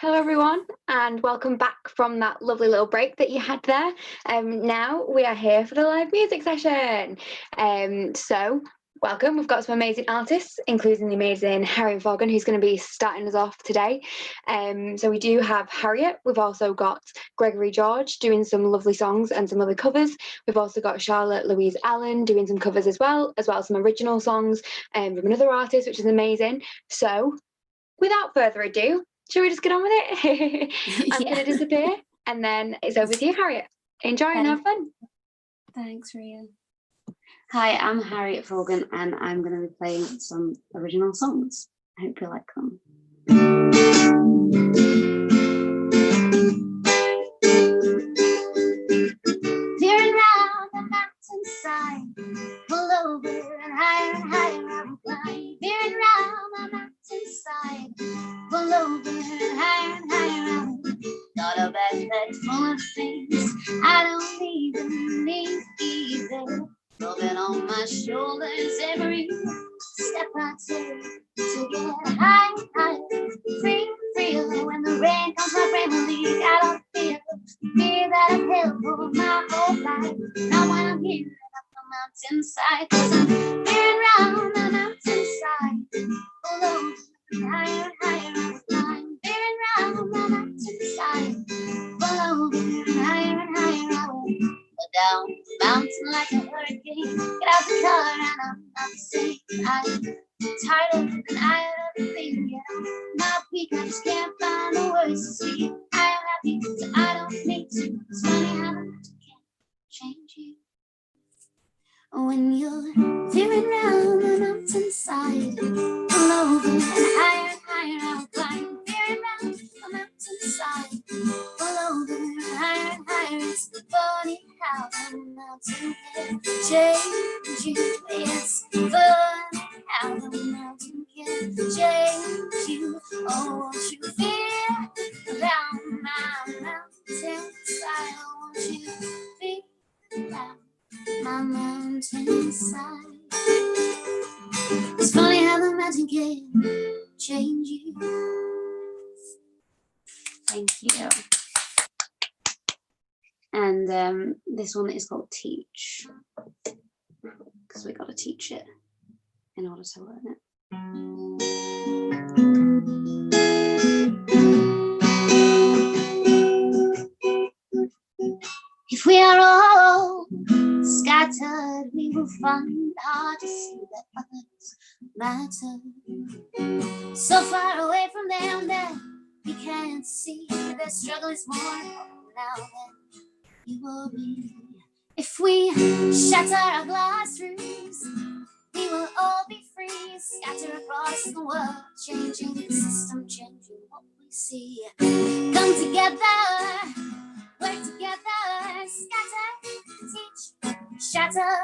Hello everyone and welcome back from that lovely little break that you had there. Now we are here for the live music session. So welcome, we've got some amazing artists, including the amazing Harriet Forgan, who's going to be starting us off today. So we do have Harriet, we've also got Gregory George doing some lovely songs and some other covers. We've also got Charlotte Louise Allen doing some covers as well as some original songs from another artist, which is amazing. So without further ado, shall we just get on with it? I'm going to disappear and then it's over to you, Harriet. Enjoy and have fun. Thanks, Rhia. Hi, I'm Harriet Forgan and I'm going to be playing some original songs. I hope you like them. Veering round the mountainside, pull over and higher I will climb. Veering round the mountainside, pull over and higher I will. Got a backpack full of things I don't even need either. Rubbing on my shoulders every step I take to get higher, freer. When the rain comes, my brain will leak. I don't fear that I've held for my whole life. Now when I'm here up the mountainside, 'cause I'm veering round the mountainside, pull over higher I will climb. Veering round the mountainside, pull over higher I will. Down the mountain like a hurricane. Get out the car and I'm not the same. I'm tired and I have everything. Get on my peak, I just can't find the words to speak. I am happy, so I don't need to. It's funny how the mountain can change you. When you're veering round the mountainside, pull over and higher I will climb. Veering round the mountainside, pull over and higher it's funny how the mountain can change you. It's funny how the mountain can change you. Oh, won't you feel around my mountainside? Oh, won't you feel around my mountainside? It's funny how the mountain can change you. Thank you. And this one is called Teach, because we got to teach it in order to learn it. If we are all scattered, we will find hard to see that others matter. So far away from them that we can't see their struggle is more important now than you will be. If we shatter our glass roofs, we will all be free, scatter across the world, changing the system, changing what we see. Come together, work together, scatter, teach, shatter.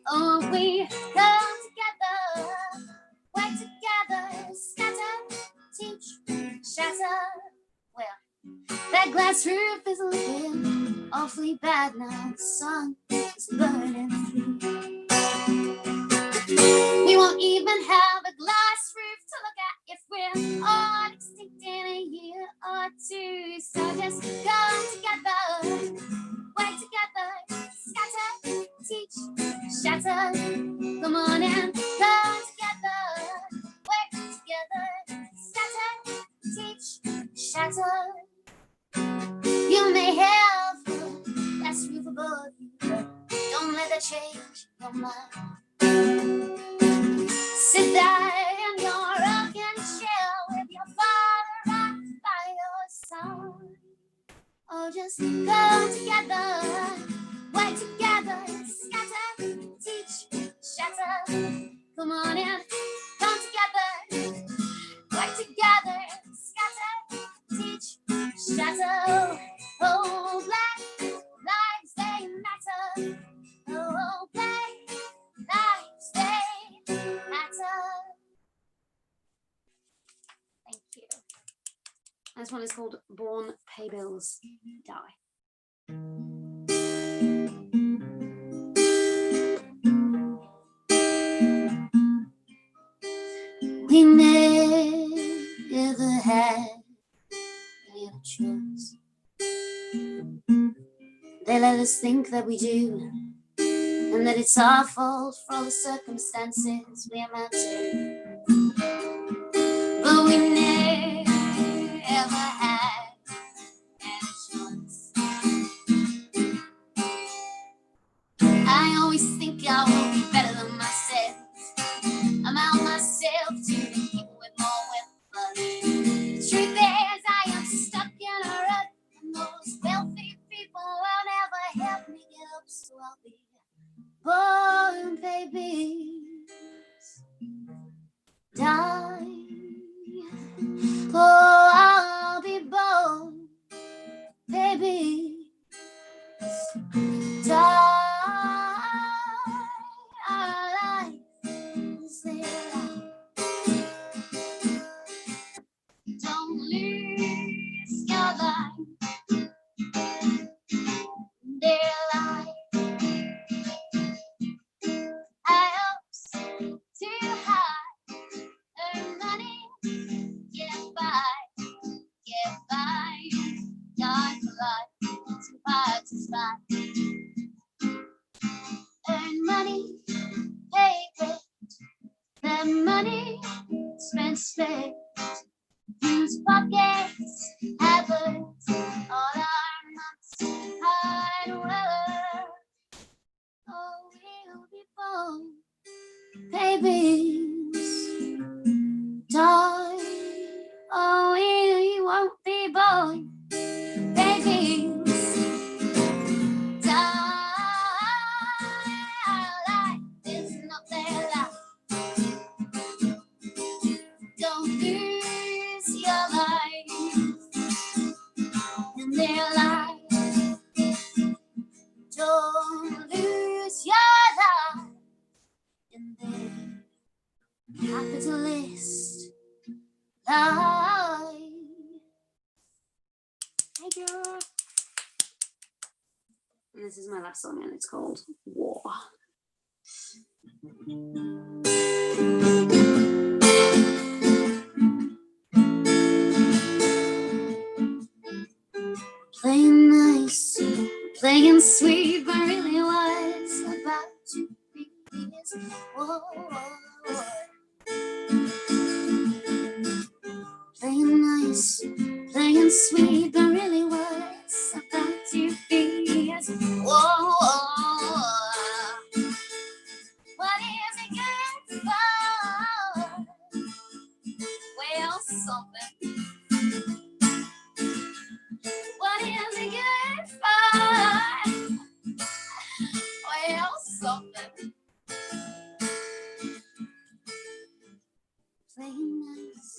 Oh, we come together, work together, scatter, teach, shatter. Well, that glass roof is looking awfully bad now. The sun is burning through. We won't even have a glass roof to look at if we're all extinct in a year or two. So just come together, work together, scatter, teach, shatter. Come on and come together, work together, scatter, teach, shatter. You may have the glass roof above you, but don't let that change your mind. Sit there in your rocking chair with your father right by your side. Oh, just come together, work together, scatter, teach, shatter. Come on and come together, work together, scatter, teach, shatter. Oh, black lives, they matter. Oh, black lives, they matter. Thank you. This one is called Born, Pay Bills, Die. We never had They let us think that we do, and that it's our fault for all the circumstances we amount to. But we never had any choice. I always think I will be better than myself. I'm out myself to the people with more wealth. The truth is, I am stuck in a rut, and those wealthy people will never help me get up, so I'll be born babies. Die. Oh, I'll be born babies. Die. Our life is their life. Don't lose your life. Their life. I hope too high. Earn money. Get by. Get by. Die for life. Too hard to spy. Earn money. Pay rent. That money spent. Use pockets. Habits. All our months. Hard work. Oh, we'll be born babies. Die. Oh, we won't be born babies. Die. Our life is not their life. Don't lose your life in their life. Don't lose your life in their capitalist life. Thank you. And this is my last song, and it's called War. Playing nice, playing sweet, but really what's about to be is war. Playing nice, playing sweet, but really what's about to be is war. What is it good for? Well, something. What is it good for? Well, something. Playing nice,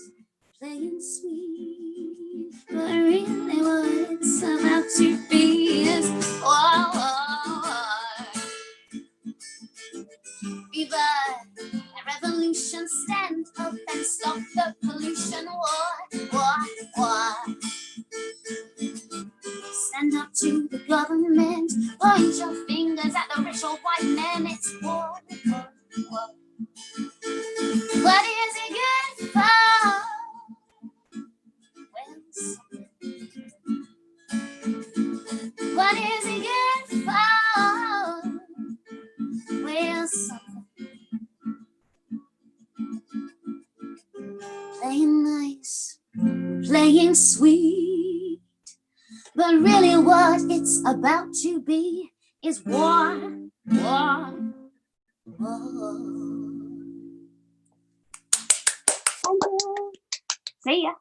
playing sweet, but really what it's about to be is war. Viva a revolution, stand up and stop the pollution. War. Stand up to the government, point your fingers at the rich old white man. It's war. What is it good for? Well, what is it good for? Well, something. Playing nice, playing sweet, but really what it's about to be is war. See ya.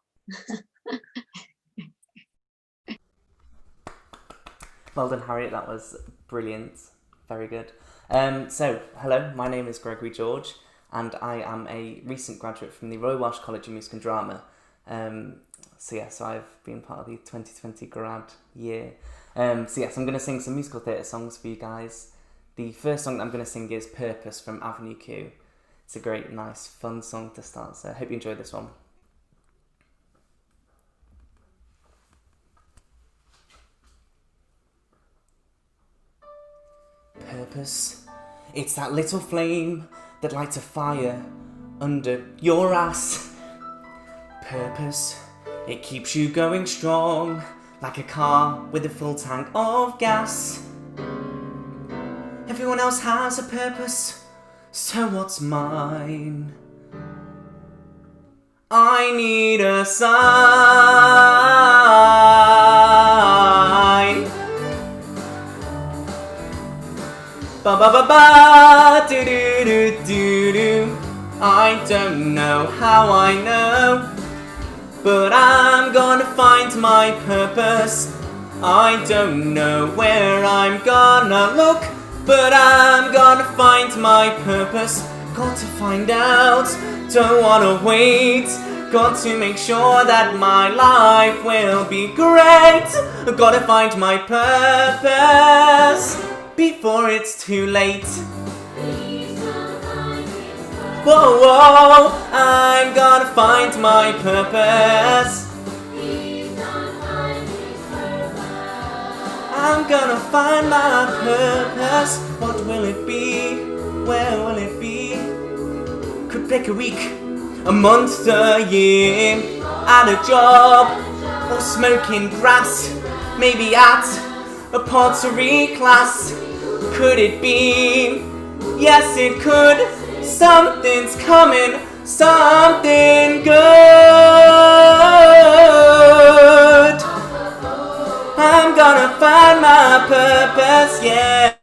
Well done, Harriet. That was brilliant. Very good. So, hello, my name is Gregory George, and I am a recent graduate from the Royal Welsh College of Music and Drama. So I've been part of the 2020 grad year. I'm going to sing some musical theatre songs for you guys. The first song that I'm going to sing is Purpose from Avenue Q. It's a great, nice, fun song to start, so I hope you enjoy this one. Purpose, it's that little flame that lights a fire under your ass. Purpose, it keeps you going strong like a car with a full tank of gas. Everyone else has a purpose, so what's mine? I need a sign. Ba ba ba ba, do do do do do. I don't know how I know, but I'm gonna find my purpose. I don't know where I'm gonna look, but I'm gonna find my purpose. Got to find out, don't wanna wait. Got to make sure that my life will be great. Gotta find my purpose before it's too late. Whoa, whoa, I'm gonna find my purpose. I'm gonna find my purpose. What will it be? Where will it be? Could pick a week, a month, a year, at a job, or smoking grass, maybe at a pottery class. Could it be? Yes, it could. Something's coming, something good. I'm gonna find my purpose, yeah.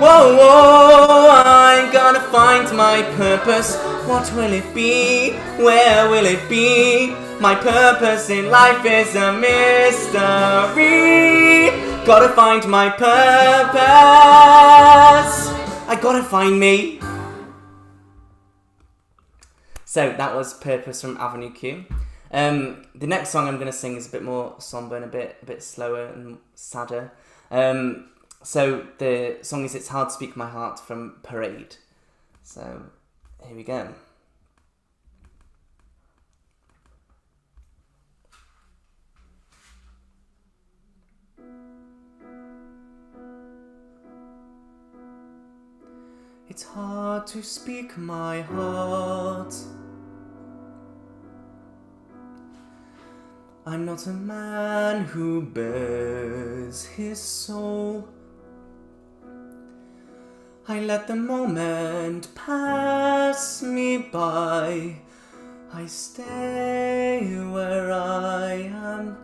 Whoa, whoa, I'm gonna find my purpose. What will it be? Where will it be? My purpose in life is a mystery. Gotta find my purpose. I gotta find me. So that was Purpose from Avenue Q. The next song I'm gonna sing is a bit more somber and a bit slower and sadder. So the song is It's Hard to Speak My Heart from Parade. So here we go. It's hard to speak my heart. I'm not a man who bears his soul. I let the moment pass me by. I stay where I am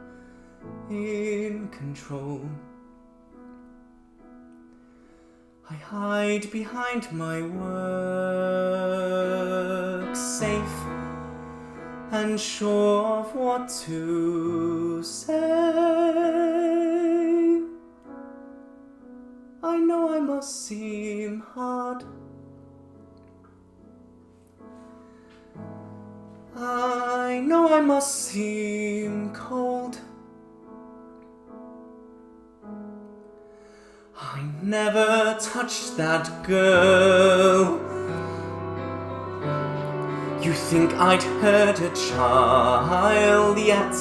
in control. I hide behind my work, safe and sure of what to say. I know I must seem hard. I know I must seem cold. I never touched that girl. You think I'd hurt a child yet?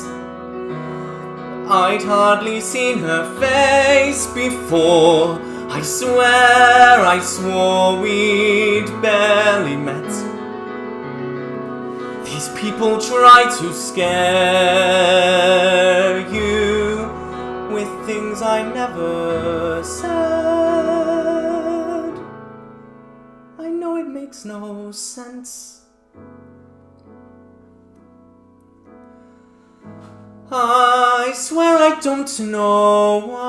I'd hardly seen her face before. I swear I swore we'd barely met. These people try to scare you with things I never said. I know it makes no sense. I swear I don't know why.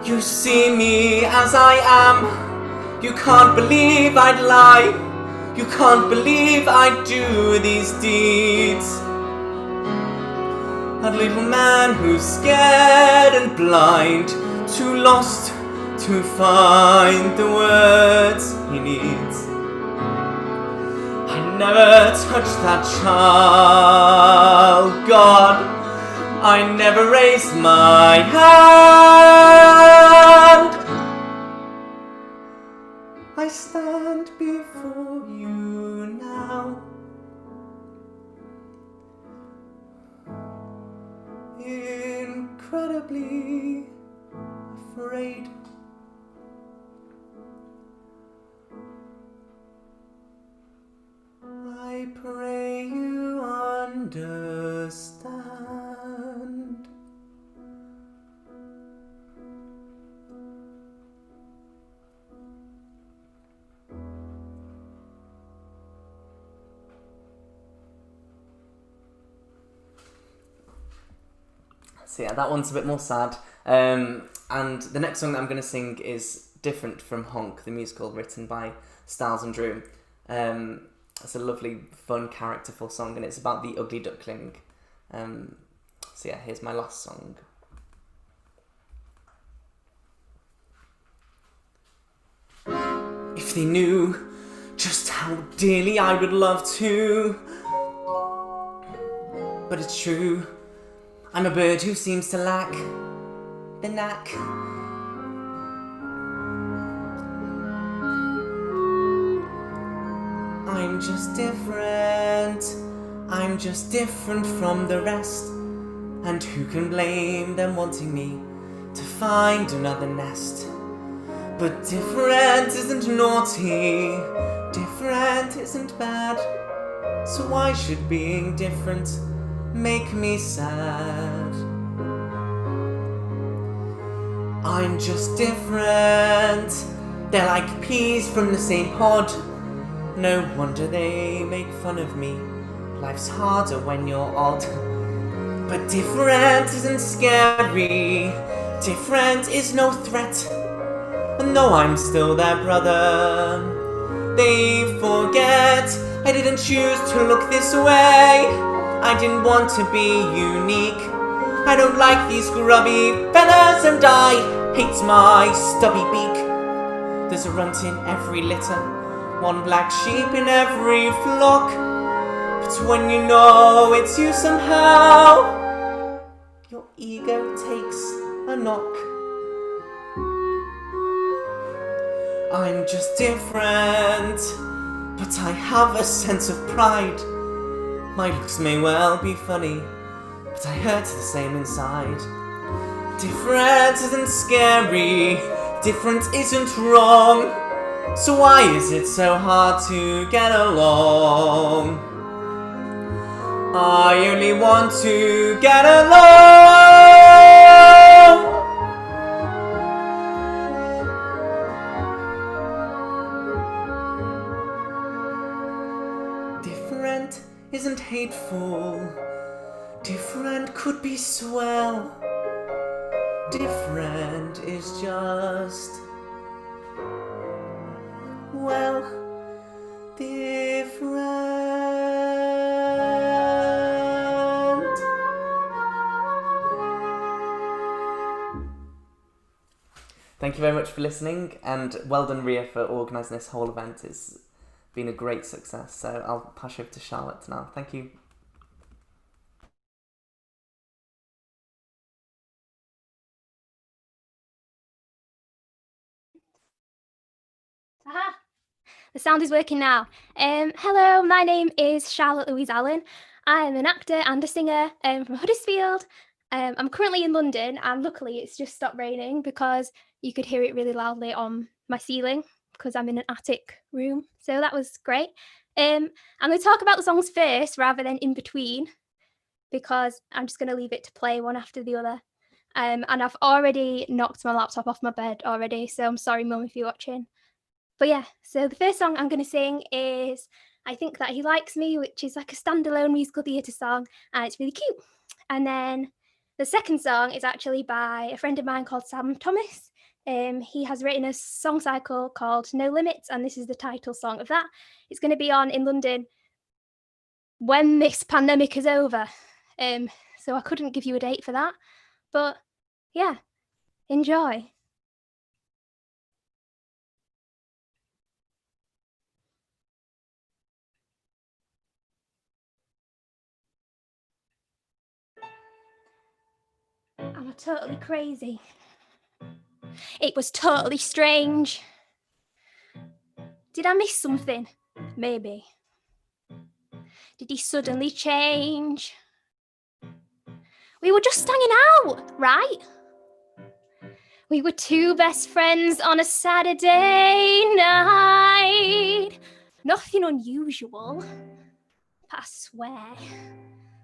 You see me as I am. You can't believe I'd lie. You can't believe I'd do these deeds. A little man who's scared and blind, too lost to find the words he needs. I never touched that child, God. I never raised my hand. I stand before you now, incredibly afraid. I pray understand. So yeah, that one's a bit more sad. And the next song that I'm going to sing is different from Honk, the musical written by Stiles and Drew. It's a lovely, fun, characterful song, and it's about the ugly duckling. So yeah, here's my last song. If they knew just how dearly I would love to, but it's true, I'm a bird who seems to lack the knack. I'm just different. I'm just different from the rest. And who can blame them wanting me to find another nest? But different isn't naughty. Different isn't bad. So why should being different make me sad? I'm just different. They're like peas from the same pod. No wonder they make fun of me. Life's harder when you're odd. But different isn't scary. Different is no threat. And though I'm still their brother, they forget I didn't choose to look this way. I didn't want to be unique. I don't like these grubby feathers, and I hate my stubby beak. There's a runt in every litter, one black sheep in every flock. But when you know it's you somehow, your ego takes a knock. I'm just different, but I have a sense of pride. My looks may well be funny, but I hurt the same inside. Different isn't scary, different isn't wrong. So why is it so hard to get along? I only want to get along. Different isn't hateful. Different could be swell. Different is just, well, different. Thank you very much for listening, and well done, Rhia, for organising this whole event. It's been a great success, so I'll pass you over to Charlotte now. Thank you. Aha! The sound is working now. Hello, my name is Charlotte Louise Allen. I am an actor and a singer from Huddersfield. I'm currently in London, and luckily it's just stopped raining because you could hear it really loudly on my ceiling because I'm in an attic room. So that was great. I'm going to talk about the songs first rather than in between because I'm just going to leave it to play one after the other. And I've already knocked my laptop off my bed already, so I'm sorry, Mum, if you're watching. But yeah, so the first song I'm going to sing is I Think That He Likes Me, which is like a standalone musical theatre song, and it's really cute. And then the second song is actually by a friend of mine called Sam Thomas. He has written a song cycle called No Limits, and this is the title song of that. It's going to be on in London when this pandemic is over. So I couldn't give you a date for that, but yeah, enjoy. Am I totally crazy? It was totally strange. Did I miss something? Maybe. Did he suddenly change? We were just hanging out, right? We were two best friends on a Saturday night. Nothing unusual, I swear.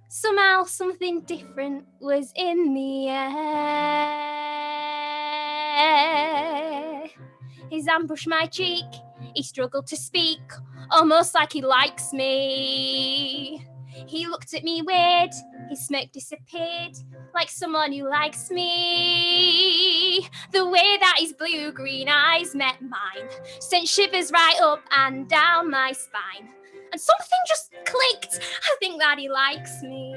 Somehow something different was in the air. His hand brushed my cheek, he struggled to speak, almost like he likes me. He looked at me weird, his smirk disappeared, like someone who likes me. The way that his blue-green eyes met mine sent shivers right up and down my spine. And something just clicked. I think that he likes me.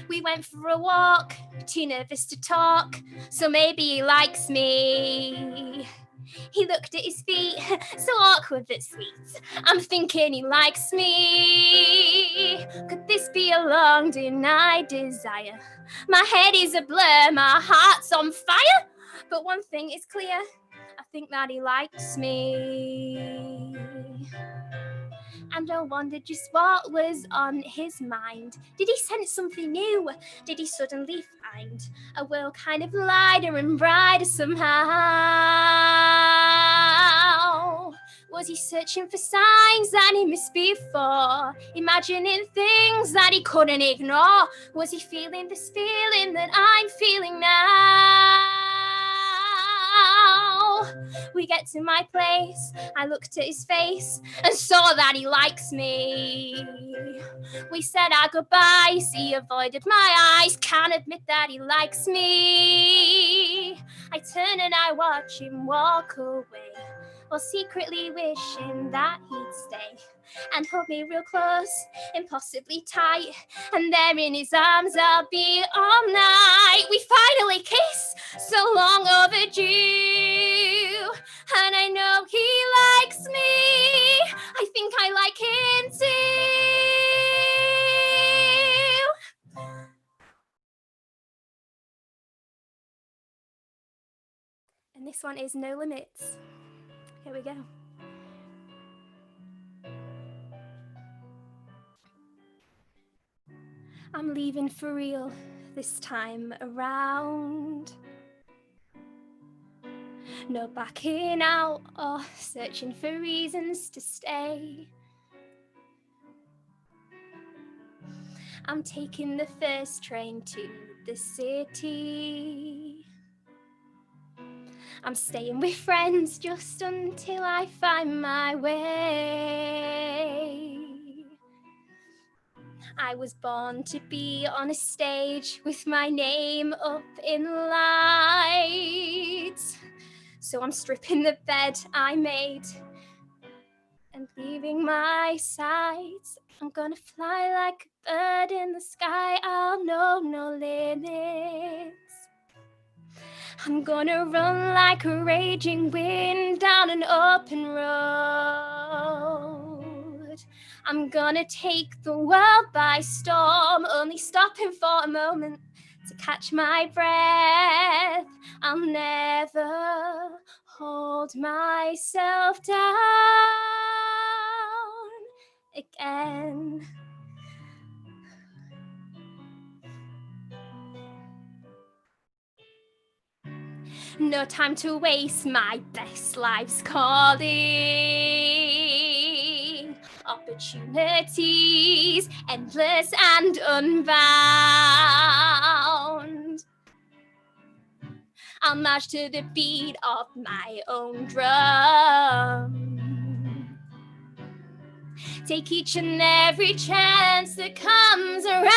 We went for a walk, too nervous to talk, so maybe he likes me. He looked at his feet, so awkward but sweet. I'm thinking he likes me. Could this be a long denied desire? My head is a blur, my heart's on fire. But one thing is clear, I think that he likes me. And I wondered just what was on his mind. Did he sense something new? Did he suddenly find a world kind of lighter and brighter somehow? Was he searching for signs that he missed before? Imagining things that he couldn't ignore? Was he feeling this feeling that I'm feeling now? We get to my place, I looked at his face and saw that he likes me. We said our goodbyes, he avoided my eyes, can't admit that he likes me. I turn and I watch him walk away, while secretly wishing that he'd stay and hold me real close, impossibly tight, and there in his arms I'll be all night. We finally kiss, so long overdue, and I know he likes me. I think I like him too. And this one is No Limits. Here we go. I'm leaving for real this time around. No backing out or searching for reasons to stay. I'm taking the first train to the city. I'm staying with friends just until I find my way. I was born to be on a stage with my name up in lights. So I'm stripping the bed I made and leaving my sights. I'm gonna fly like a bird in the sky. I'll know no limits. I'm gonna run like a raging wind down an open road. I'm gonna take the world by storm, only stopping for a moment to catch my breath. I'll never hold myself down again. No time to waste, my best life's calling. Opportunities, endless and unbound. I'll march to the beat of my own drum. Take each and every chance that comes around.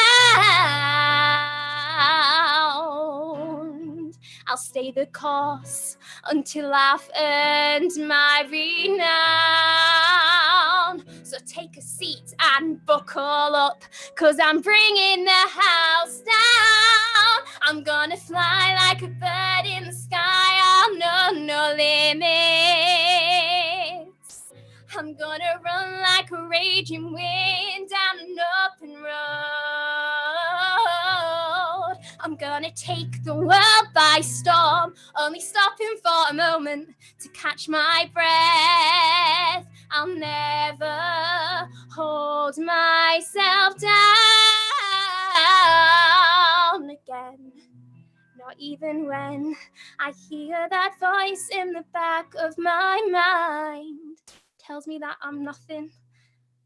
I'll stay the course until I've earned my renown. So take a seat and buckle up, 'cause I'm bringing the house down. I'm gonna fly like a bird in the sky. I'll know no limits. I'm gonna run like a raging wind down an open road. I'm gonna take the world by storm, only stopping for a moment to catch my breath. I'll never hold myself down again. Not even when I hear that voice in the back of my mind tells me that I'm nothing,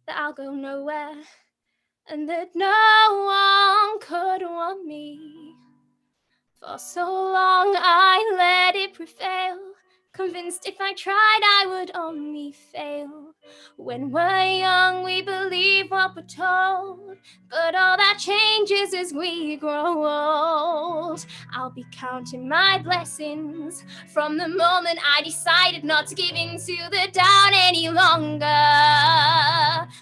that I'll go nowhere and that no one could want me. For so long I let it prevail, convinced if I tried I would only fail. When we're young we believe what we're told, but all that changes as we grow old. I'll be counting my blessings from the moment I decided not to give in to the doubt any longer.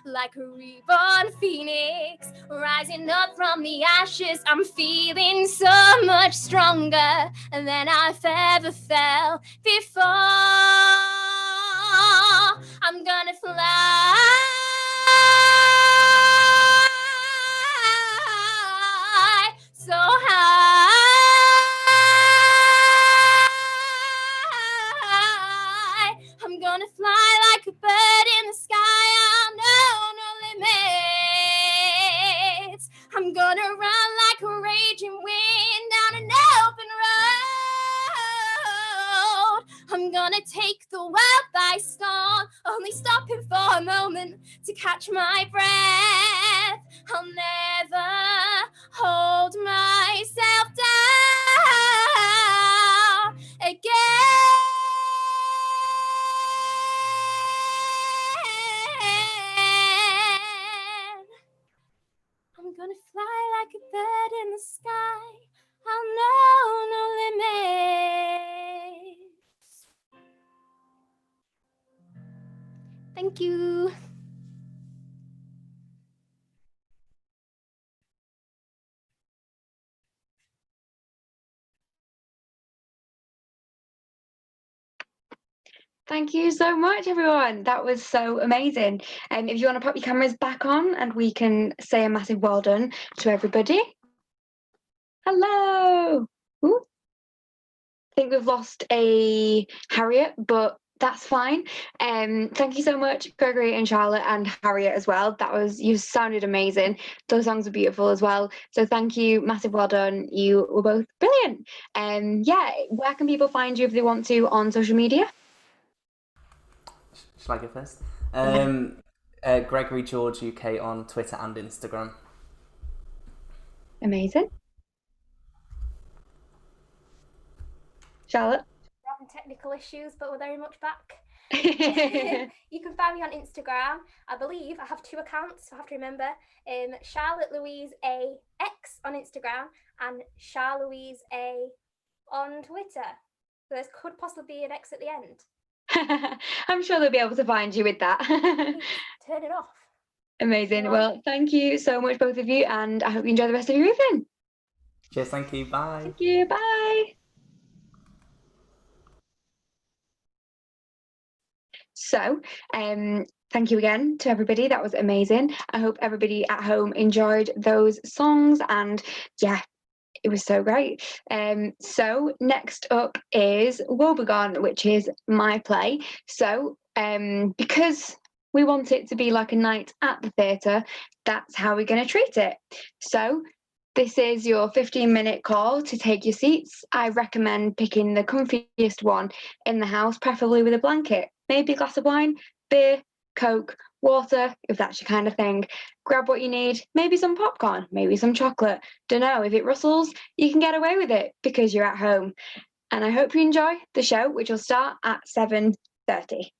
Like a reborn phoenix, rising up from the ashes, I'm feeling so much stronger than I've ever felt before. I'm gonna fly so high. I'm gonna fly like a bird in the sky. I know no limits. I'm gonna run like a raging wind down an open road. I'm gonna take the world by storm, only stopping for a moment to catch my breath. I'll never hold myself down again. I'm gonna fly like a bird in the sky. I'll know no limits. Thank you. Thank you so much, everyone. That was so amazing. If you want to pop your cameras back on and we can say a massive well done to everybody. Hello. Ooh. I think we've lost a Harriet, but that's fine. Thank you so much, Gregory and Charlotte and Harriet as well. You sounded amazing. Those songs are beautiful as well. So thank you, massive well done. You were both brilliant. Yeah, where can people find you if they want to on social media? Shall I go first? Gregory George UK on Twitter and Instagram. Amazing. Charlotte? We're having technical issues, but we're very much back. You can find me on Instagram. I believe I have 2 accounts, so I have to remember. Charlotte Louise A X on Instagram and Char Louise A on Twitter. So there could possibly be an X at the end. I'm sure they'll be able to find you with that. Turn it off. Amazing. Well, thank you so much, both of you, and I hope you enjoy the rest of your evening. Cheers, thank you, bye. Thank you, bye. So, thank you again to everybody. That was amazing. I hope everybody at home enjoyed those songs, and yeah, it was so great. So next up is He Begotten, which is my play. So because we want it to be like a night at the theatre, that's how we're going to treat it. So this is your 15-minute call to take your seats. I recommend picking the comfiest one in the house, preferably with a blanket, maybe a glass of wine, beer, Coke, water, if that's your kind of thing. Grab what you need, maybe some popcorn, maybe some chocolate. Don't know, if it rustles, you can get away with it because you're at home. And I hope you enjoy the show, which will start at 7:30.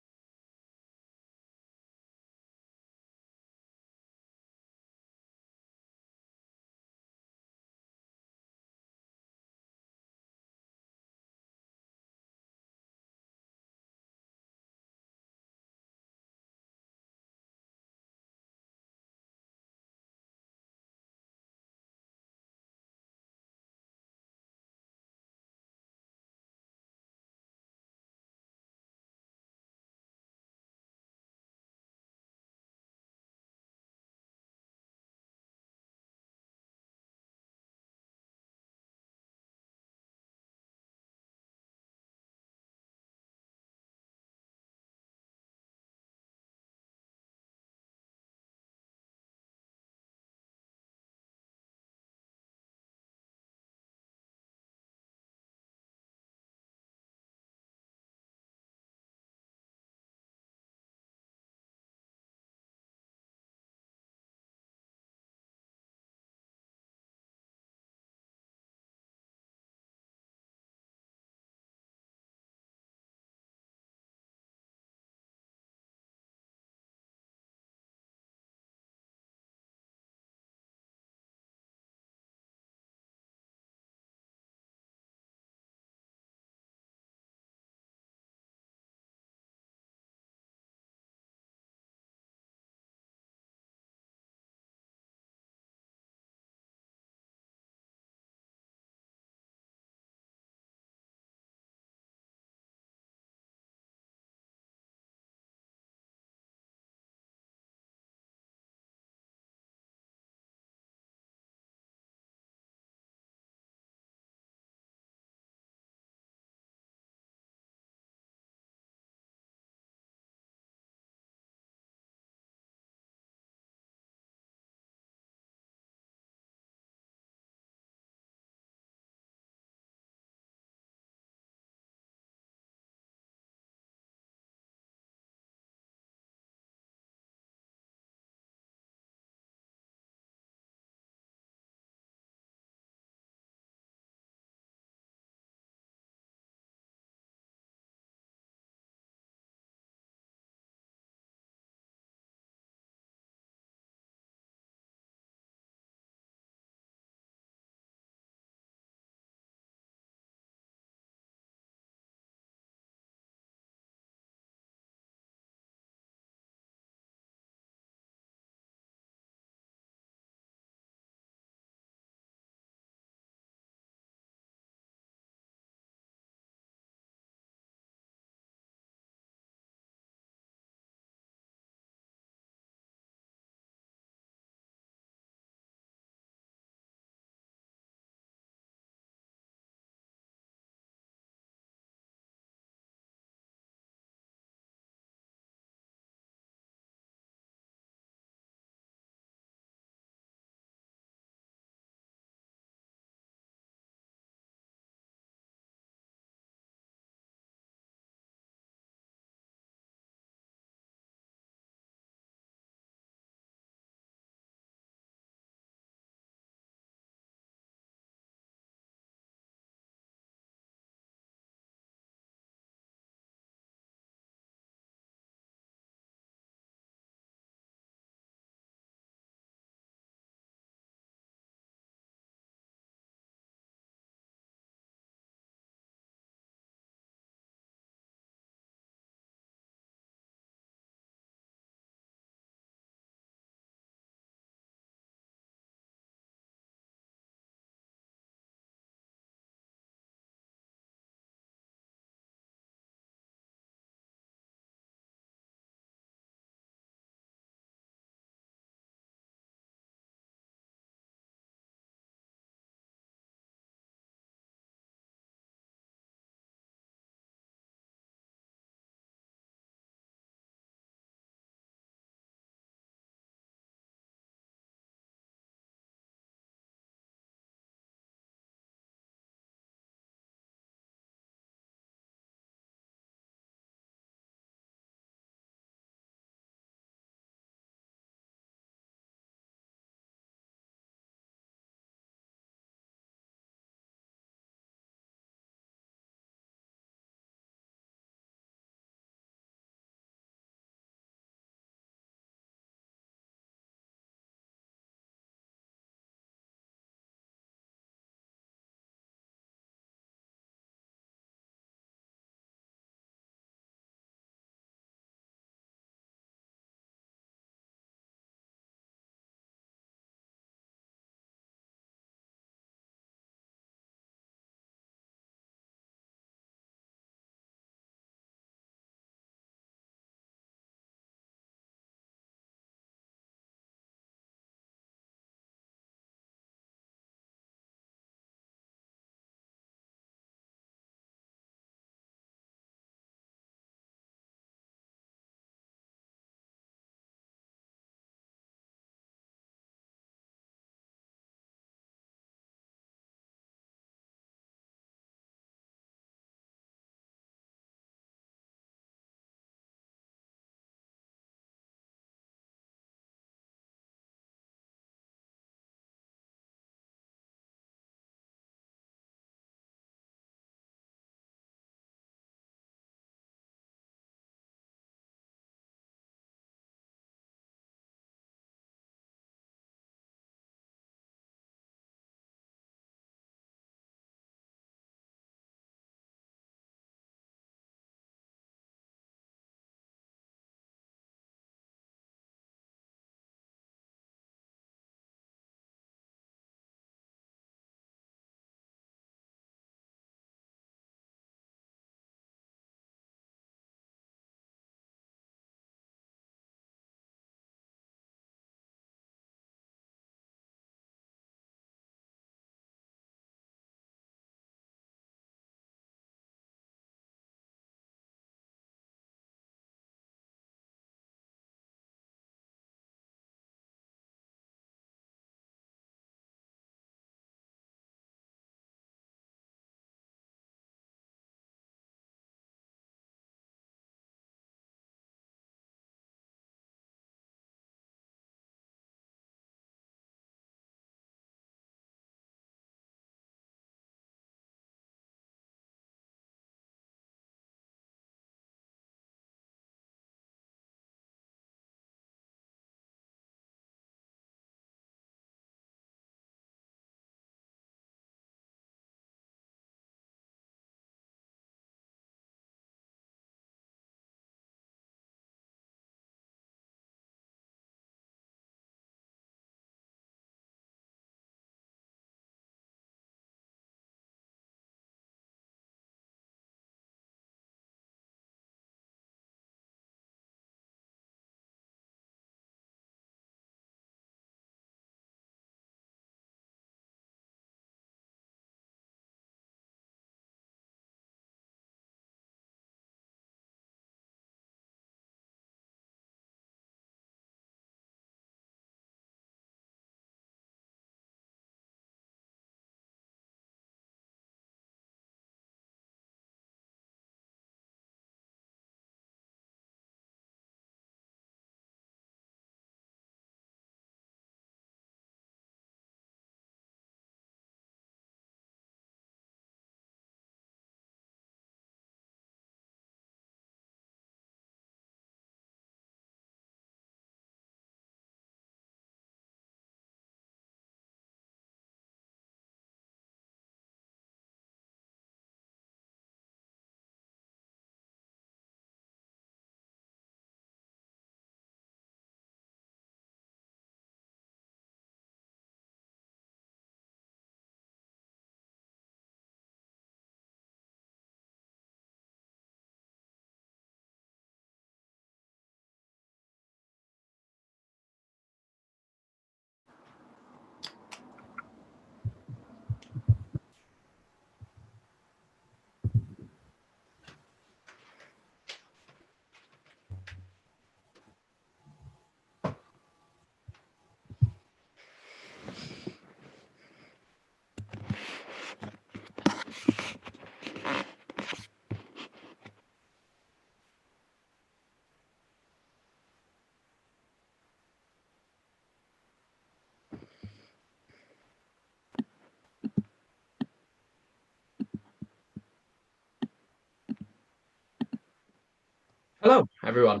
Hello, everyone.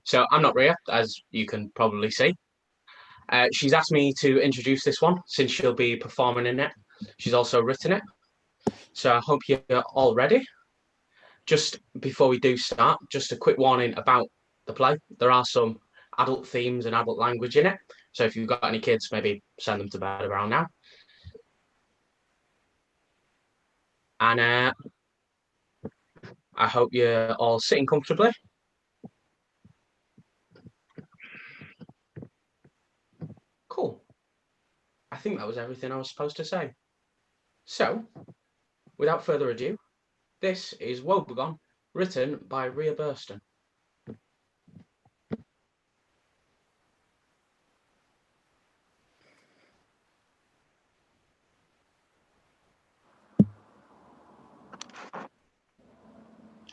So I'm not Rhia, as you can probably see. She's asked me to introduce this one since she'll be performing in it. She's also written it. So I hope you're all ready. Just before we do start, just a quick warning about the play. There are some adult themes and adult language in it. So if you've got any kids, maybe send them to bed around now. And I hope you're all sitting comfortably. Cool. I think that was everything I was supposed to say. So, without further ado, this is Woebegone, written by Rhia Burston.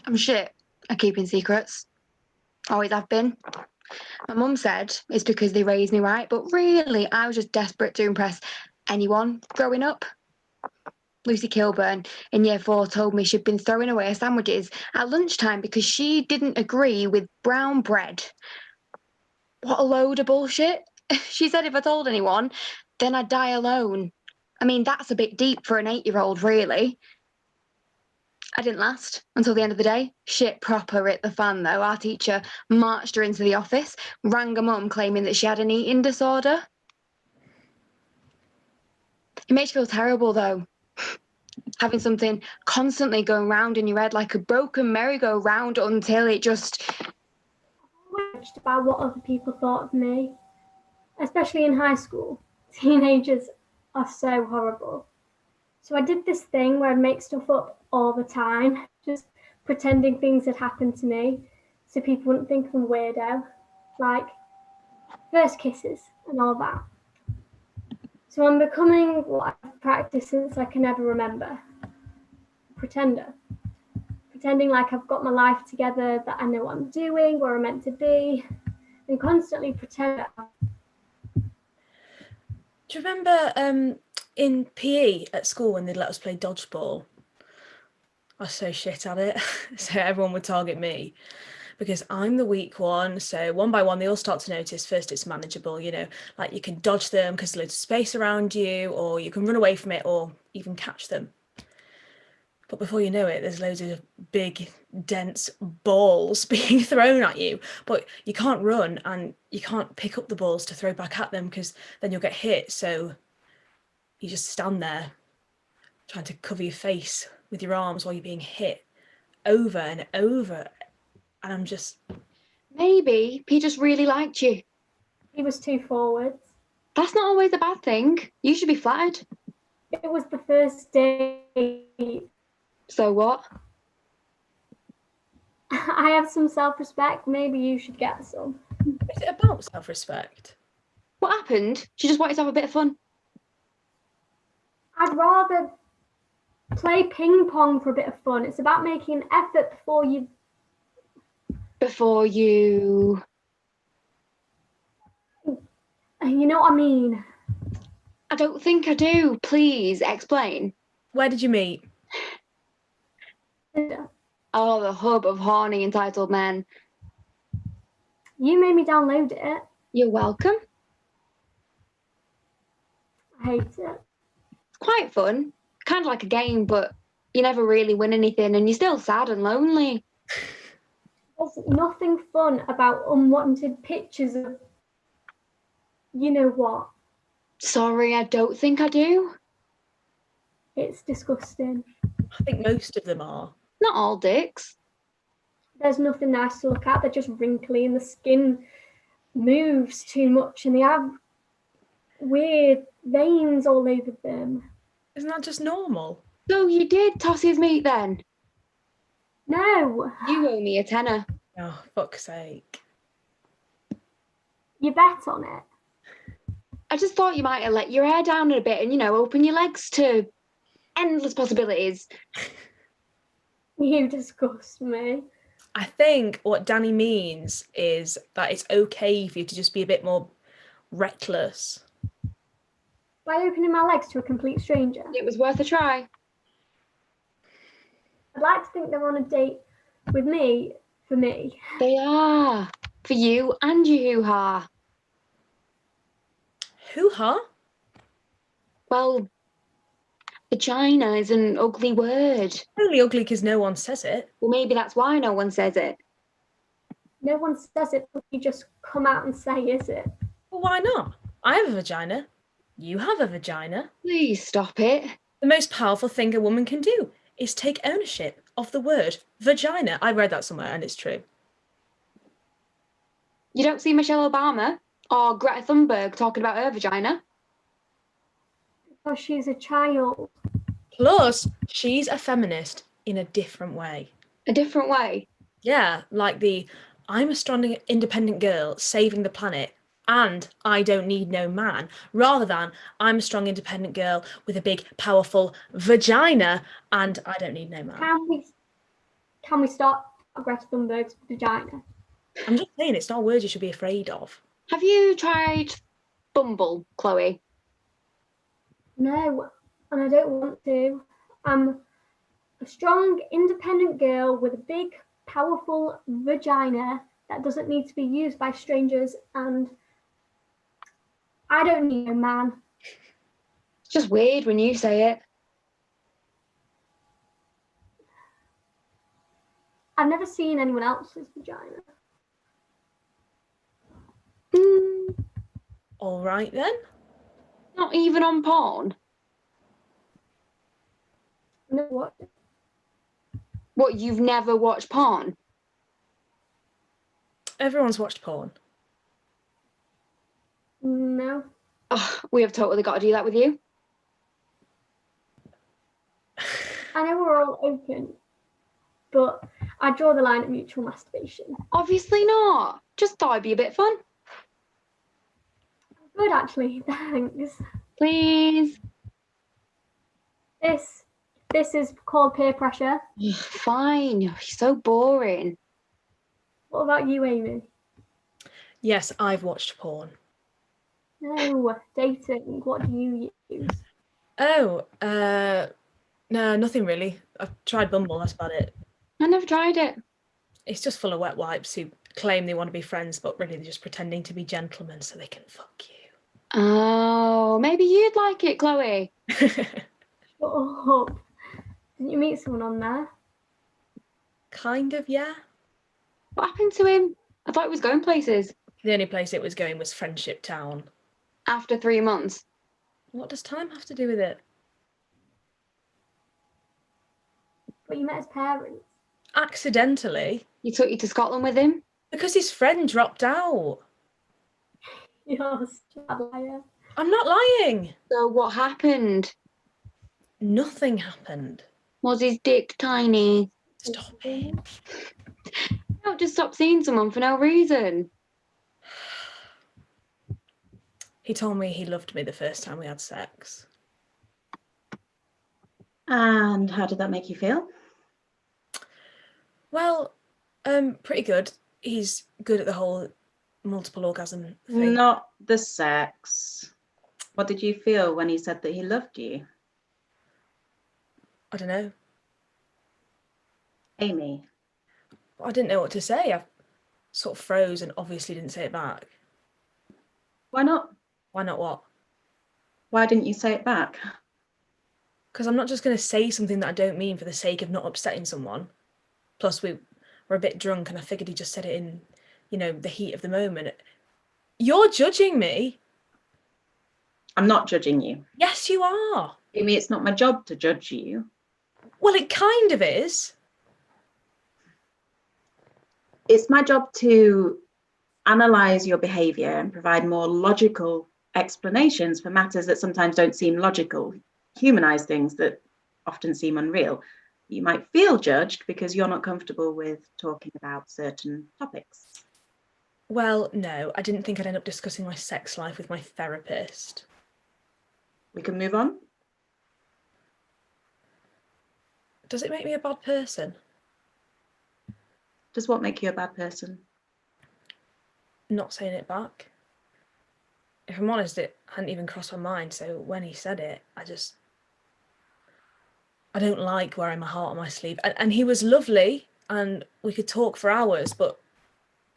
I'm shit at keeping secrets. Always have been. My mum said it's because they raised me right, but really, I was just desperate to impress anyone growing up. Lucy Kilburn in year 4 told me she'd been throwing away her sandwiches at lunchtime because she didn't agree with brown bread. What a load of bullshit. She said if I told anyone, then I'd die alone. I mean, that's a bit deep for an 8-year-old, really. I didn't last until the end of the day. Shit proper hit the fan, though. Our teacher marched her into the office, rang her mum claiming that she had an eating disorder. It makes you feel terrible, though. Having something constantly going round in your head like a broken merry-go-round until it just... Judged by what other people thought of me, especially in high school. Teenagers are so horrible. So I did this thing where I'd make stuff up all the time, just pretending things had happened to me so people wouldn't think I'm a weirdo, like first kisses and all that. So I'm becoming what I've practiced since I can ever remember. Pretender. Pretending like I've got my life together, that I know what I'm doing, where I'm meant to be, and constantly pretend. Do you remember in PE at school when they'd let us play dodgeball? I was so shit at it, so everyone would target me because I'm the weak one. So one by one, they all start to notice. First, it's manageable, you know, like you can dodge them because there's loads of space around you, or you can run away from it, or even catch them. But before you know it, there's loads of big, dense balls being thrown at you, but you can't run and you can't pick up the balls to throw back at them because then you'll get hit. So you just stand there trying to cover your face with your arms while you're being hit over and over. And I'm just... Maybe he just really liked you. He was too forward. That's not always a bad thing. You should be flattered. It was the first day. So what? I have some self-respect. Maybe you should get some. Is it about self-respect? What happened? She just wanted to have a bit of fun. I'd rather play ping pong for a bit of fun. It's about making an effort before you... You know what I mean? I don't think I do. Please explain. Where did you meet? Oh, the hub of horny entitled men. You made me download it. You're welcome. I hate it. It's quite fun. Kind of like a game, but you never really win anything and you're still sad and lonely. There's nothing fun about unwanted pictures of... You know what? Sorry, I don't think I do. It's disgusting. I think most of them are. Not all dicks. There's nothing nice to look at. They're just wrinkly and the skin moves too much and they have weird veins all over them. Isn't that just normal? So you did toss his meat then? No. You owe me a tenner. Oh, fuck's sake. You bet on it. I just thought you might have let your hair down a bit and, you know, open your legs to endless possibilities. You disgust me. I think what Danny means is that it's okay for you to just be a bit more reckless. By opening my legs to a complete stranger. It was worth a try. I'd like to think they're on a date With me, for me. They are. For you and your hoo-ha. Hoo-ha? Well, vagina is an ugly word. Only ugly because no one says it. Well, maybe that's why no one says it. No one says it, but you just come out and say, is it? Well, why not? I have a vagina. You have a vagina. Please stop it. The most powerful thing a woman can do is take ownership of the word vagina. I read that somewhere and it's true. You don't see Michelle Obama or Greta Thunberg talking about her vagina? Because she's a child. Plus, she's a feminist in a different way. A different way? Yeah, like the I'm a strong, independent girl saving the planet and I don't need no man, rather than I'm a strong, independent girl with a big, powerful vagina and I don't need no man. Can we stop Greta Thunberg's vagina? I'm just saying, it's not a word you should be afraid of. Have you tried Bumble, Chloe? No, and I don't want to. I'm a strong, independent girl with a big, powerful vagina that doesn't need to be used by strangers, and I don't need a man. It's just weird when you say it. I've never seen anyone else's vagina. All right then. Not even on porn? No, what? What, you've never watched porn? Everyone's watched porn. No. Oh, we have totally got to do that with you. I know we're all open, but I draw the line at mutual masturbation. Obviously not. Just thought it'd be a bit fun. Good, actually. Thanks. Please. This is called peer pressure. Fine. You're so boring. What about you, Amy? Yes, I've watched porn. No, dating. What do you use? Oh, no, nothing really. I've tried Bumble, that's about it. I never tried it. It's just full of wet wipes who claim they want to be friends, but really they're just pretending to be gentlemen so they can fuck you. Oh, maybe you'd like it, Chloe. Shut up. Didn't you meet someone on there? Kind of, yeah. What happened to him? I thought he was going places. The only place it was going was Friendship Town. After 3 months. What does time have to do with it? But you met his parents. Accidentally. He took you to Scotland with him? Because his friend dropped out. You're such a liar. I'm not lying. So what happened? Nothing happened. Was his dick tiny? Stop it. Don't just stop seeing someone for no reason. He told me he loved me the first time we had sex. And how did that make you feel? Well, pretty good. He's good at the whole multiple orgasm thing. Not the sex. What did you feel when he said that he loved you? I don't know. Amy? I didn't know what to say. I sort of froze and obviously didn't say it back. Why not? Why not what? Why didn't you say it back? Because I'm not just going to say something that I don't mean for the sake of not upsetting someone. Plus, we were a bit drunk and I figured he just said it in, the heat of the moment. You're judging me. I'm not judging you. Yes, you are. Amy, it's not my job to judge you. Well, it kind of is. It's my job to analyse your behaviour and provide more logical explanations for matters that sometimes don't seem logical, humanise things that often seem unreal. You might feel judged because you're not comfortable with talking about certain topics. Well, no, I didn't think I'd end up discussing my sex life with my therapist. We can move on. Does it make me a bad person? Does what make you a bad person? Not saying it back. If I'm honest, it hadn't even crossed my mind, so when he said it, I don't like wearing my heart on my sleeve. And he was lovely, and we could talk for hours, but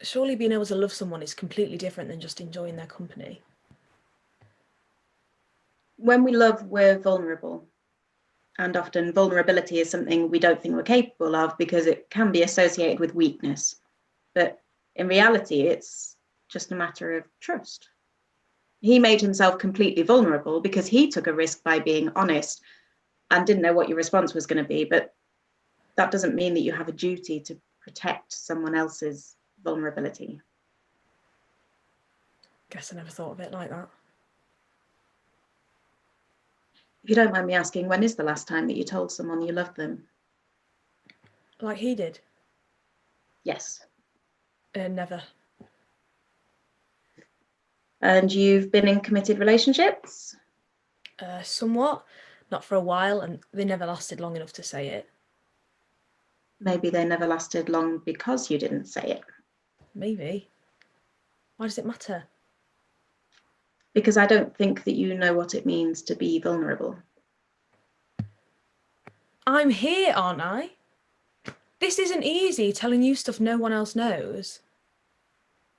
surely being able to love someone is completely different than just enjoying their company. When we love, we're vulnerable. And often vulnerability is something we don't think we're capable of because it can be associated with weakness. But in reality, it's just a matter of trust. He made himself completely vulnerable because he took a risk by being honest and didn't know what your response was going to be. But that doesn't mean that you have a duty to protect someone else's vulnerability. Guess I never thought of it like that. If you don't mind me asking, when is the last time that you told someone you loved them? Like he did? Yes. Never. And you've been in committed relationships? Somewhat. Not for a while, and they never lasted long enough to say it. Maybe they never lasted long because you didn't say it. Maybe. Why does it matter? Because I don't think that you know what it means to be vulnerable. I'm here, aren't I? This isn't easy, telling you stuff no one else knows.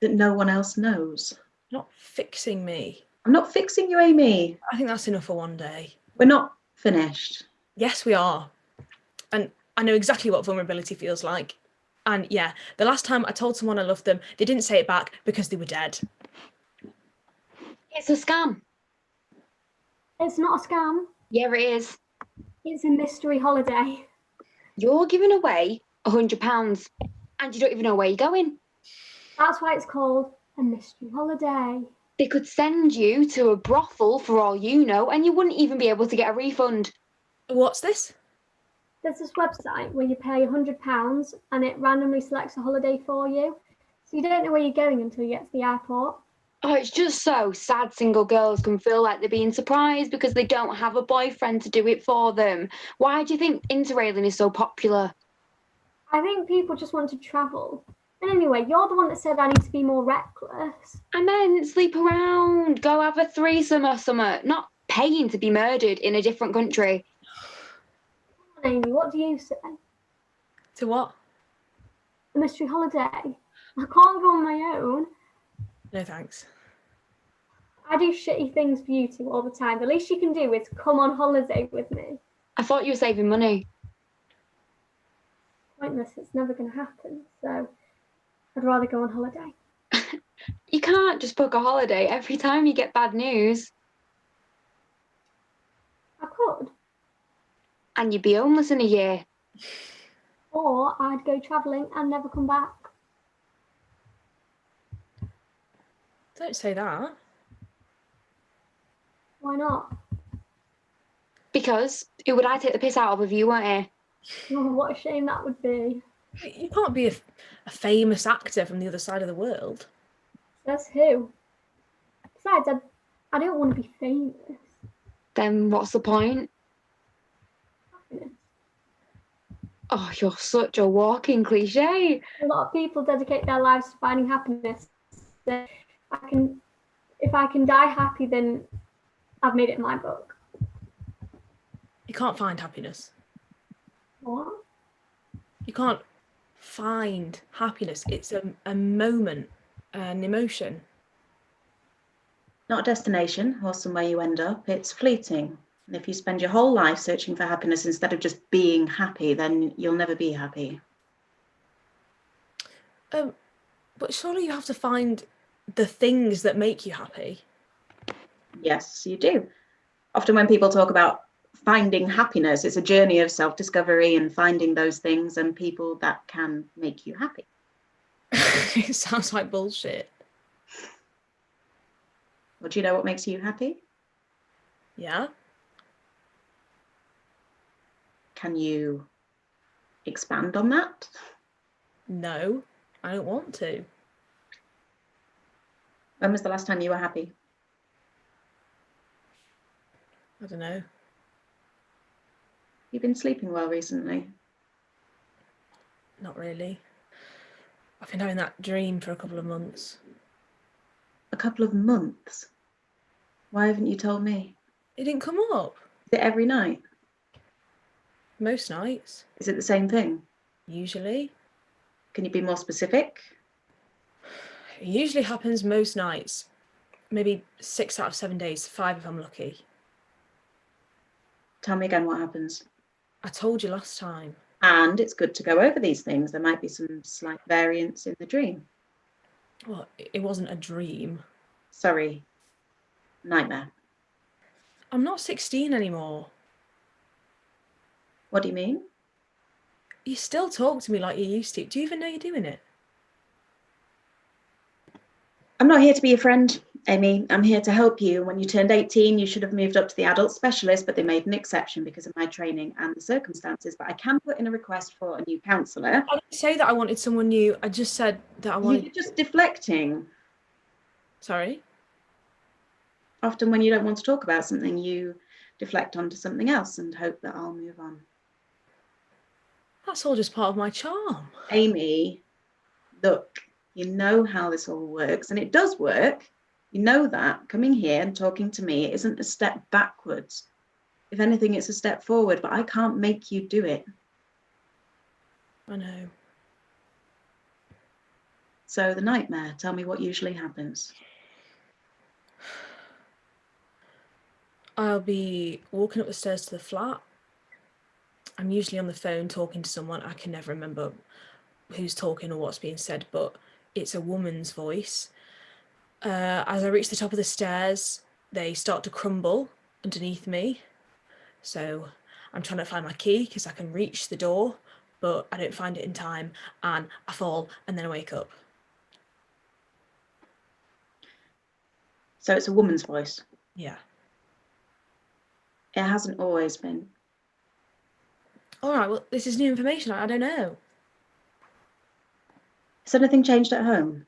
That no one else knows? Not fixing me. I'm not fixing you, Amy. I think that's enough for one day. We're not finished. Yes, we are. And I know exactly what vulnerability feels like. And yeah, the last time I told someone I loved them, they didn't say it back because they were dead. It's a scam. It's not a scam. Yeah, it is. It's a mystery holiday. You're giving away £100 and you don't even know where you're going. That's why it's called a mystery holiday. They could send you to a brothel for all you know and you wouldn't even be able to get a refund. What's this? There's this website where you pay £100 and it randomly selects a holiday for you. So you don't know where you're going until you get to the airport. Oh, it's just so sad single girls can feel like they're being surprised because they don't have a boyfriend to do it for them. Why do you think interrailing is so popular? I think people just want to travel. And anyway, you're the one that said I need to be more reckless. I meant sleep around, go have a threesome or something, not paying to be murdered in a different country. Come on, Amy, what do you say? To what? A mystery holiday. I can't go on my own. No thanks. I do shitty things for you two all the time. The least you can do is come on holiday with me. I thought you were saving money. Pointless, it's never going to happen. So I'd rather go on holiday. You can't just book a holiday every time you get bad news. I could. And you'd be homeless in a year. Or I'd go travelling and never come back. Don't say that. Why not? Because who would I take the piss out of if you weren't here? Oh, what a shame that would be. You can't be a famous actor from the other side of the world. Says who? Besides, I don't want to be famous. Then what's the point? Happiness. Oh, you're such a walking cliche. A lot of people dedicate their lives to finding happiness. So if I can die happy, then I've made it in my book. You can't find happiness. What? You can't find happiness. It's a moment, an emotion. Not a destination or somewhere you end up. It's fleeting. And if you spend your whole life searching for happiness instead of just being happy, then you'll never be happy. But surely you have to find the things that make you happy. Yes, you do. Often when people talk about finding happiness, it's a journey of self-discovery and finding those things and people that can make you happy. It sounds like bullshit. Well, do you know what makes you happy? Yeah. Can you expand on that? No, I don't want to. When was the last time you were happy? I don't know. You've been sleeping well recently? Not really. I've been having that dream for a couple of months. A couple of months? Why haven't you told me? It didn't come up. Is it every night? Most nights. Is it the same thing? Usually. Can you be more specific? It usually happens most nights. Maybe 6 out of 7 days, 5 if I'm lucky. Tell me again what happens. I told you last time. And it's good to go over these things. There might be some slight variance in the dream. Well, it wasn't a dream. Sorry. Nightmare. I'm not 16 anymore. What do you mean? You still talk to me like you used to. Do you even know you're doing it? I'm not here to be your friend, Amy. I'm here to help you. When you turned 18, you should have moved up to the adult specialist, but they made an exception because of my training and the circumstances. But I can put in a request for a new counsellor. I didn't say that I wanted someone new. I just said that I wanted... You're just deflecting. Sorry? Often when you don't want to talk about something, you deflect onto something else and hope that I'll move on. That's all just part of my charm. Amy, look, you know how this all works, and it does work. You know that. Coming here and talking to me isn't a step backwards. If anything, it's a step forward, but I can't make you do it. I know. So the nightmare, tell me what usually happens. I'll be walking up the stairs to the flat. I'm usually on the phone talking to someone. I can never remember who's talking or what's being said, but it's a woman's voice. As I reach the top of the stairs, they start to crumble underneath me. So I'm trying to find my key because I can reach the door, but I don't find it in time, and I fall and then I wake up. So it's a woman's voice? Yeah. It hasn't always been. All right, well, this is new information. I don't know. Has anything changed at home?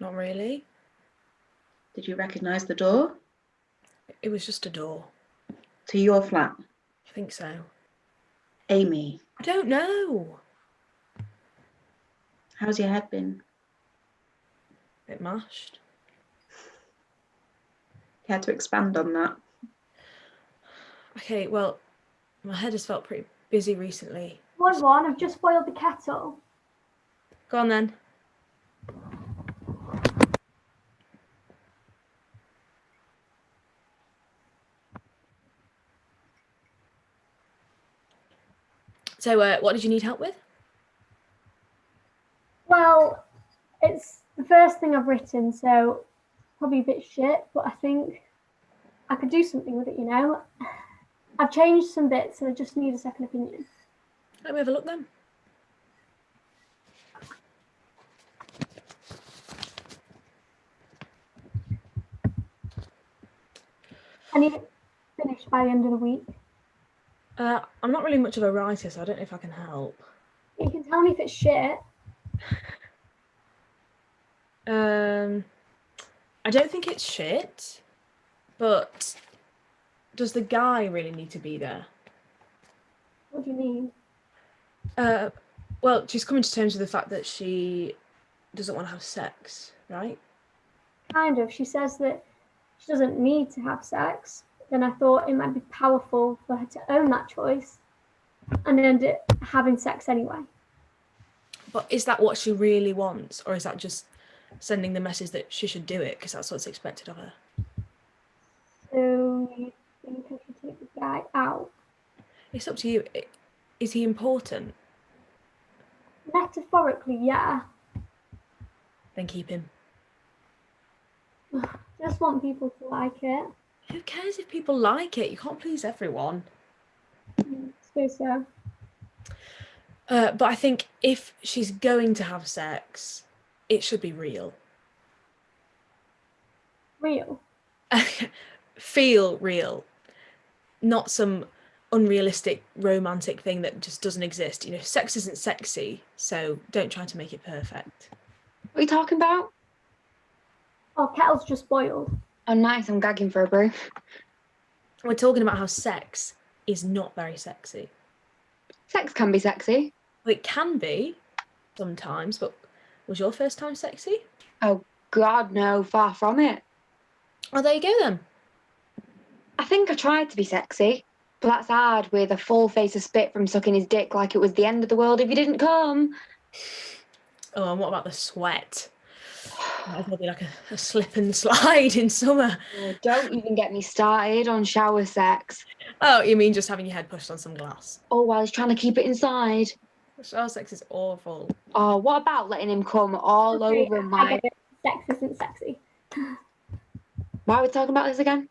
Not really. Did you recognise the door? It was just a door. To your flat? I think so. Amy? I don't know. How's your head been? A bit mashed. Care to expand on that? Okay, well, my head has felt pretty busy recently. One, I've just boiled the kettle. Go on then. So, what did you need help with? Well, it's the first thing I've written, so probably a bit shit, but I think I could do something with it, you know? I've changed some bits and I just need a second opinion. Let me have a look then. I need it finished by the end of the week. I'm not really much of a writer, so I don't know if I can help. You can tell me if it's shit. I don't think it's shit, but does the guy really need to be there? What do you mean? Well, she's coming to terms with the fact that she doesn't want to have sex, right? Kind of. She says that she doesn't need to have sex. Then I thought it might be powerful for her to own that choice and end up having sex anyway. But is that what she really wants, or is that just sending the message that she should do it because that's what's expected of her? So you think I should take the guy out? It's up to you. Is he important? Metaphorically, yeah. Then keep him. Just want people to like it. Who cares if people like it? You can't please everyone. I suppose so. But I think if she's going to have sex, it should be real. Real? Feel real. Not some unrealistic romantic thing that just doesn't exist. You know, sex isn't sexy, so don't try to make it perfect. What are you talking about? Oh, kettle's just boiled. Oh, nice. I'm gagging for a brew. We're talking about how sex is not very sexy. Sex can be sexy. Well, it can be sometimes, but was your first time sexy? Oh, God, no. Far from it. Oh, there you go then. I think I tried to be sexy, but that's hard with a full face of spit from sucking his dick like it was the end of the world if you didn't come. Oh, and what about the sweat? Might as well be like a slip and slide in summer. Oh, don't even get me started on shower sex. Oh, you mean just having your head pushed on some glass? Oh, while he's trying to keep it inside. Shower sex is awful. Oh, what about letting him come all over my... Sex isn't sexy. Why are we talking about this again?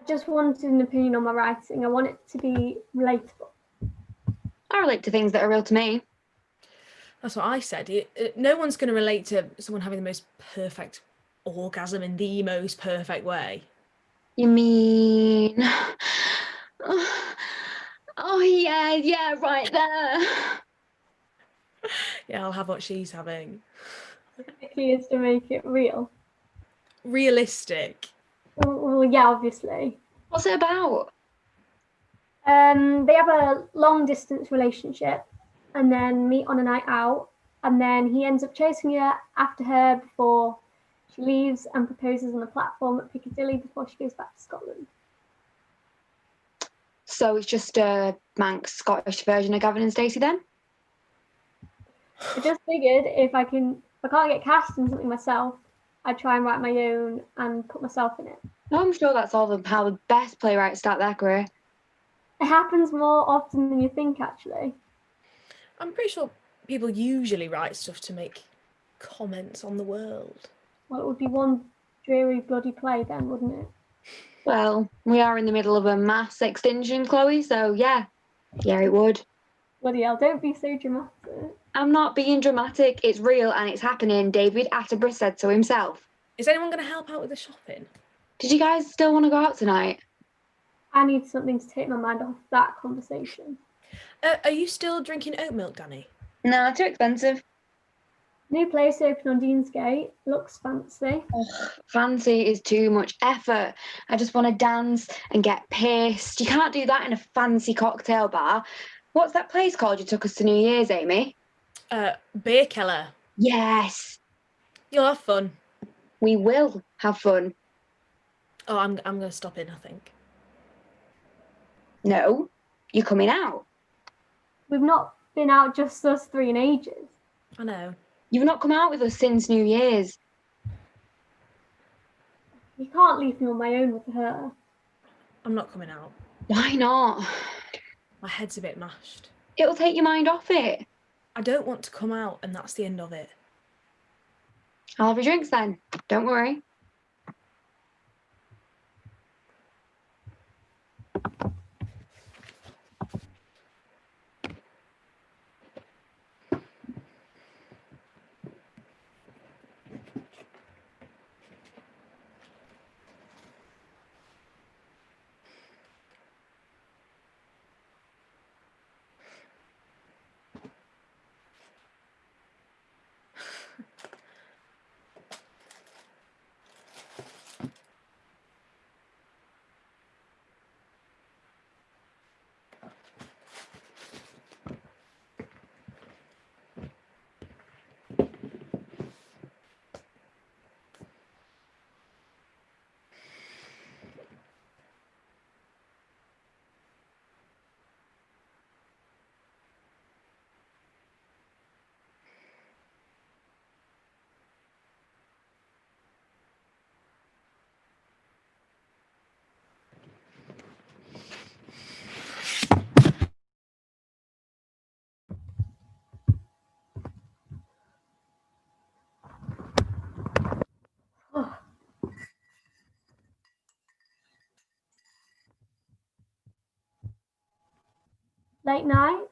I just wanted an opinion on my writing. I want it to be relatable. I relate to things that are real to me. That's what I said. No one's going to relate to someone having the most perfect orgasm in the most perfect way. You mean... Oh, yeah, right there. Yeah, I'll have what she's having. The key is to make it real. Realistic. Well, yeah, obviously. What's it about? They have a long distance relationship and then meet on a night out, and then he ends up chasing her after her before she leaves and proposes on the platform at Piccadilly before she goes back to Scotland. So it's just a Manx Scottish version of Gavin and Stacey then? I just figured if I can't get cast in something myself, I'd try and write my own and put myself in it. I'm sure that's how the best playwrights start their career. It happens more often than you think, actually. I'm pretty sure people usually write stuff to make comments on the world. Well, it would be one dreary bloody play then, wouldn't it? Well, we are in the middle of a mass extinction, Chloe, so yeah, it would. Bloody hell, don't be so dramatic. I'm not being dramatic, it's real and it's happening. David Attenborough said so himself. Is anyone going to help out with the shopping? Did you guys still want to go out tonight? I need something to take my mind off that conversation. Are you still drinking oat milk, Danny? Nah, too expensive. New place open on Deansgate. Looks fancy. Ugh, fancy is too much effort. I just want to dance and get pissed. You can't do that in a fancy cocktail bar. What's that place called you took us to New Year's, Amy? Beer Keller. Yes. You'll have fun. We will have fun. Oh, I'm going to stop in, I think. No, you're coming out. We've not been out just us three in ages. I know. You've not come out with us since New Year's. You can't leave me on my own with her. I'm not coming out. Why not? My head's a bit mashed. It'll take your mind off it. I don't want to come out, and that's the end of it. I'll have your drinks then. Don't worry. Late night?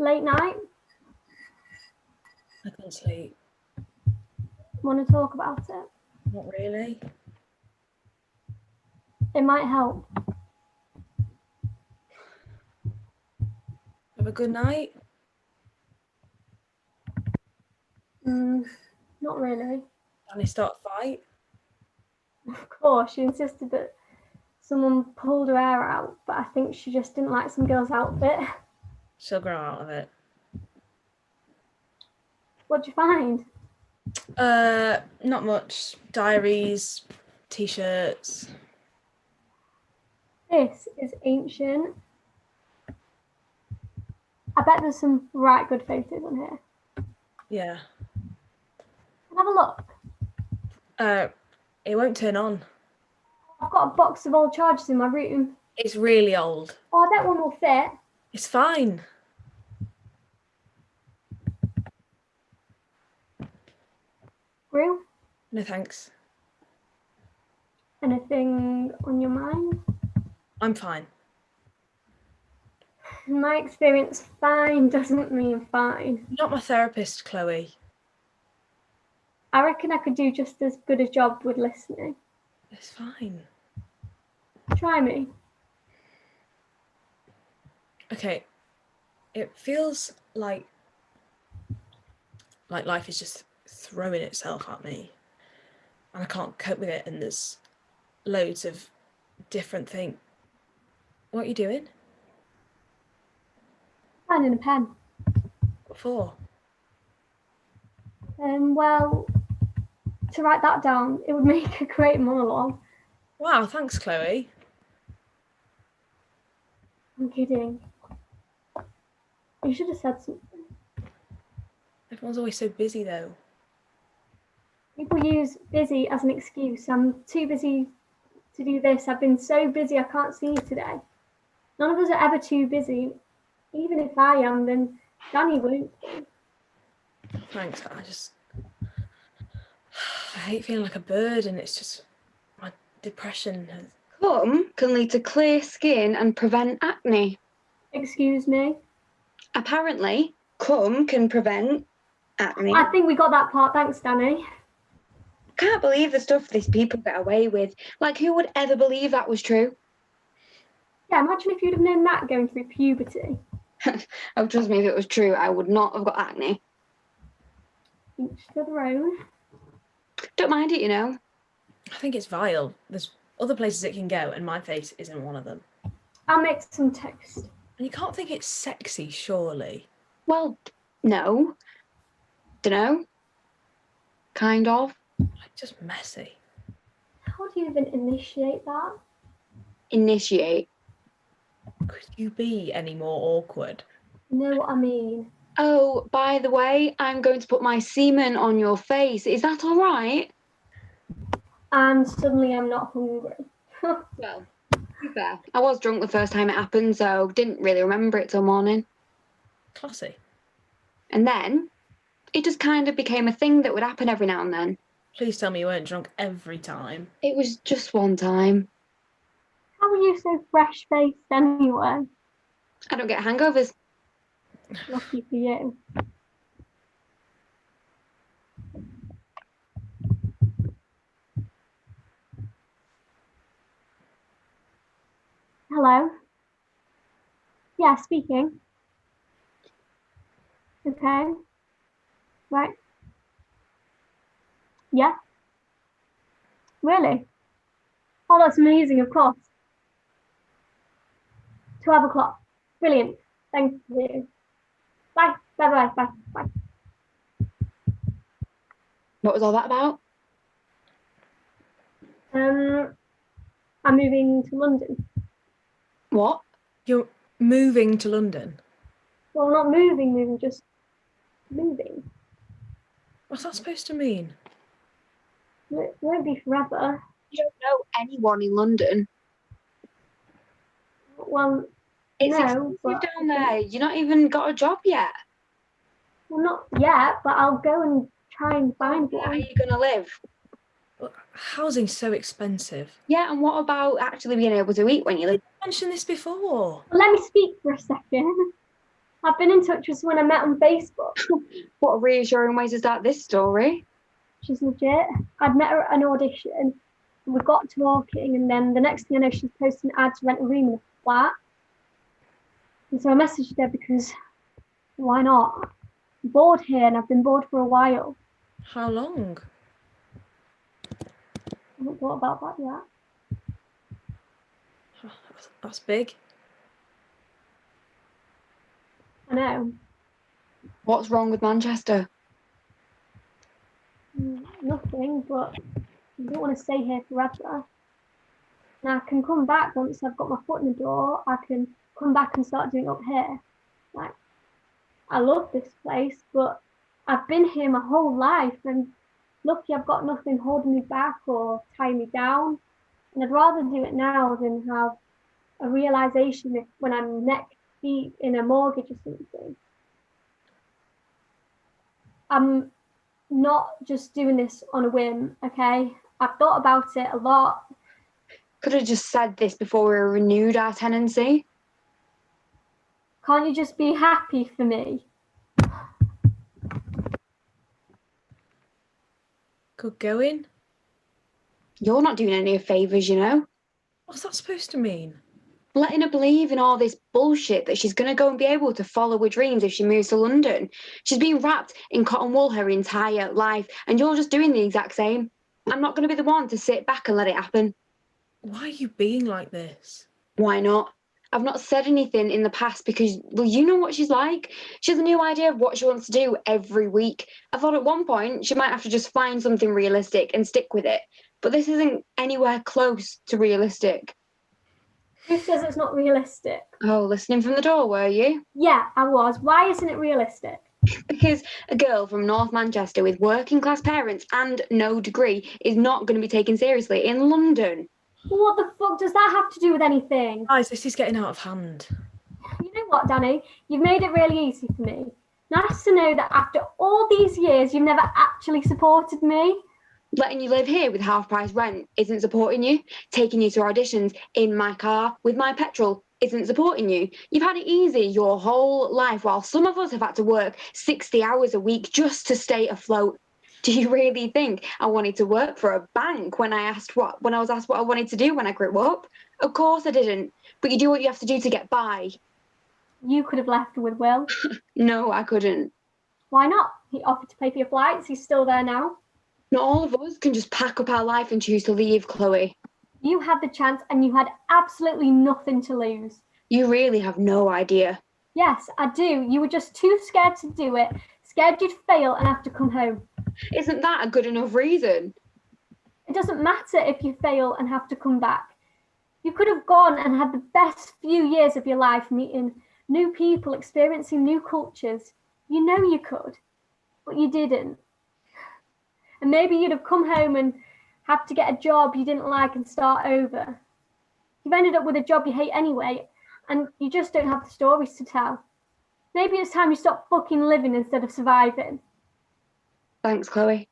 late night. I can't sleep. Want to talk about it? Not really. It might help. Have a good night. Not really. Danny start a fight. Of course, she insisted that someone pulled her hair out, but I think she just didn't like some girl's outfit. She'll grow out of it. What'd you find? Not much. Diaries, t-shirts. This is ancient. I bet there's some right good photos on here. Yeah. Have a look. It won't turn on. I've got a box of old chargers in my room. It's really old. Oh, I bet one will fit. It's fine. Real? No thanks. Anything on your mind? I'm fine. In my experience, fine doesn't mean fine. You're not my therapist, Chloe. I reckon I could do just as good a job with listening. It's fine. Try me. Okay. It feels like life is just throwing itself at me. And I can't cope with it, and there's loads of different things. What are you doing? Finding a pen. What for? Well, to write that down, it would make a great monologue. Wow, thanks, Chloe. I'm kidding. You should have said something. Everyone's always so busy, though. People use busy as an excuse. I'm too busy to do this. I've been so busy I can't see you today. None of us are ever too busy. Even if I am, then Danny won't be. Thanks, I hate feeling like a bird, and it's just my depression has... Cum can lead to clear skin and prevent acne. Excuse me? Apparently, cum can prevent acne. I think we got that part. Thanks, Danny. Can't believe the stuff these people get away with. Like, who would ever believe that was true? Yeah, imagine if you'd have known that going through puberty. Oh, trust me, if it was true, I would not have got acne. Each to their own. Don't mind it, you know. I think it's vile. There's other places it can go, and my face isn't one of them. I'll make some toast. And you can't think it's sexy, surely. Well, no. Dunno. Kind of. Just messy. How do you even initiate that? Initiate. Could you be any more awkward? You know what I mean? Oh, by the way, I'm going to put my semen on your face. Is that all right? And suddenly I'm not hungry. Well, to be fair, I was drunk the first time it happened, so didn't really remember it till morning. Classy. And then it just kind of became a thing that would happen every now and then. Please tell me you weren't drunk every time. It was just one time. How are you so fresh-faced anyway? I don't get hangovers. Lucky for you. Hello? Yeah, speaking. Okay. Right. Yeah? Really? Oh, that's amazing, of course. 12 o'clock. Brilliant. Thank you. Bye. Bye. Bye. What was all that about? I'm moving to London. What? You're moving to London? Well, not moving, just moving. What's that supposed to mean? It won't be forever. You don't know anyone in London. Well, it's no, expensive but down there. You've not even got a job yet. Well, not yet, but I'll go and try and find one. Where are you going to live? Well, housing's so expensive. Yeah, and what about actually being able to eat when you live? I mentioned this before. Well, let me speak for a second. I've been in touch with someone I met on Facebook. What a reassuring way to start this story. She's legit. I'd met her at an audition, and we got talking, and then the next thing I know, she's posting an ad to rent a room in a flat. And so I messaged her because why not? I'm bored here, and I've been bored for a while. How long? I haven't thought about that yet. That's big. I know. What's wrong with Manchester? Nothing, but I don't want to stay here forever. And I can come back once I've got my foot in the door. I can come back and start doing it up here. Like, I love this place, but I've been here my whole life, and lucky I've got nothing holding me back or tying me down. And I'd rather do it now than have a realization when I'm neck deep in a mortgage or something. I'm not just doing this on a whim, okay? I've thought about it a lot. Could have just said this before we renewed our tenancy. Can't you just be happy for me? Good going. You're not doing any favours, you know. What's that supposed to mean? Letting her believe in all this bullshit that she's going to go and be able to follow her dreams if she moves to London. She's been wrapped in cotton wool her entire life, and you're just doing the exact same. I'm not going to be the one to sit back and let it happen. Why are you being like this? Why not? I've not said anything in the past because, well, you know what she's like. She has a new idea of what she wants to do every week. I thought at one point she might have to just find something realistic and stick with it. But this isn't anywhere close to realistic. Who says it's not realistic? Oh, listening from the door, were you? Yeah, I was. Why isn't it realistic? Because a girl from North Manchester with working class parents and no degree is not going to be taken seriously in London. What the fuck does that have to do with anything? Guys, this is getting out of hand. You know what, Danny? You've made it really easy for me. Nice to know that after all these years, you've never actually supported me. Letting you live here with half-price rent isn't supporting you. Taking you to auditions in my car with my petrol isn't supporting you. You've had it easy your whole life, while some of us have had to work 60 hours a week just to stay afloat. Do you really think I wanted to work for a bank when I was asked what I wanted to do when I grew up? Of course I didn't. But you do what you have to do to get by. You could have left with Will. No, I couldn't. Why not? He offered to pay for your flights. He's still there now. Not all of us can just pack up our life and choose to leave, Chloe. You had the chance and you had absolutely nothing to lose. You really have no idea. Yes, I do. You were just too scared to do it. Scared you'd fail and have to come home. Isn't that a good enough reason? It doesn't matter if you fail and have to come back. You could have gone and had the best few years of your life meeting new people, experiencing new cultures. You know you could, but you didn't. And maybe you'd have come home and had to get a job you didn't like and start over. You've ended up with a job you hate anyway, and you just don't have the stories to tell. Maybe it's time you stop fucking living instead of surviving. Thanks, Chloe.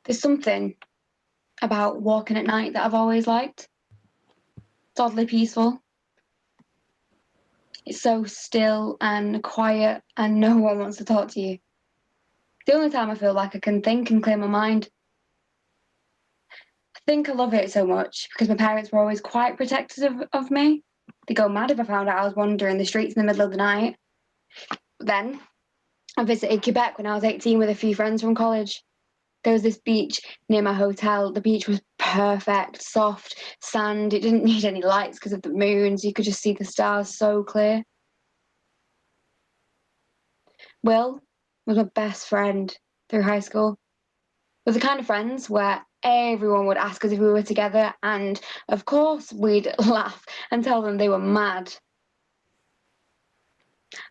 There's something about walking at night that I've always liked. It's oddly peaceful. It's so still and quiet and no one wants to talk to you. The only time I feel like I can think and clear my mind. I think I love it so much because my parents were always quite protective of me. They'd go mad if I found out I was wandering the streets in the middle of the night. But then I visited Quebec when I was 18 with a few friends from college. There was this beach near my hotel. The beach was perfect, soft, sand. It didn't need any lights because of the moon, so you could just see the stars so clear. Will was my best friend through high school. We were the kind of friends where everyone would ask us if we were together, and of course we'd laugh and tell them they were mad.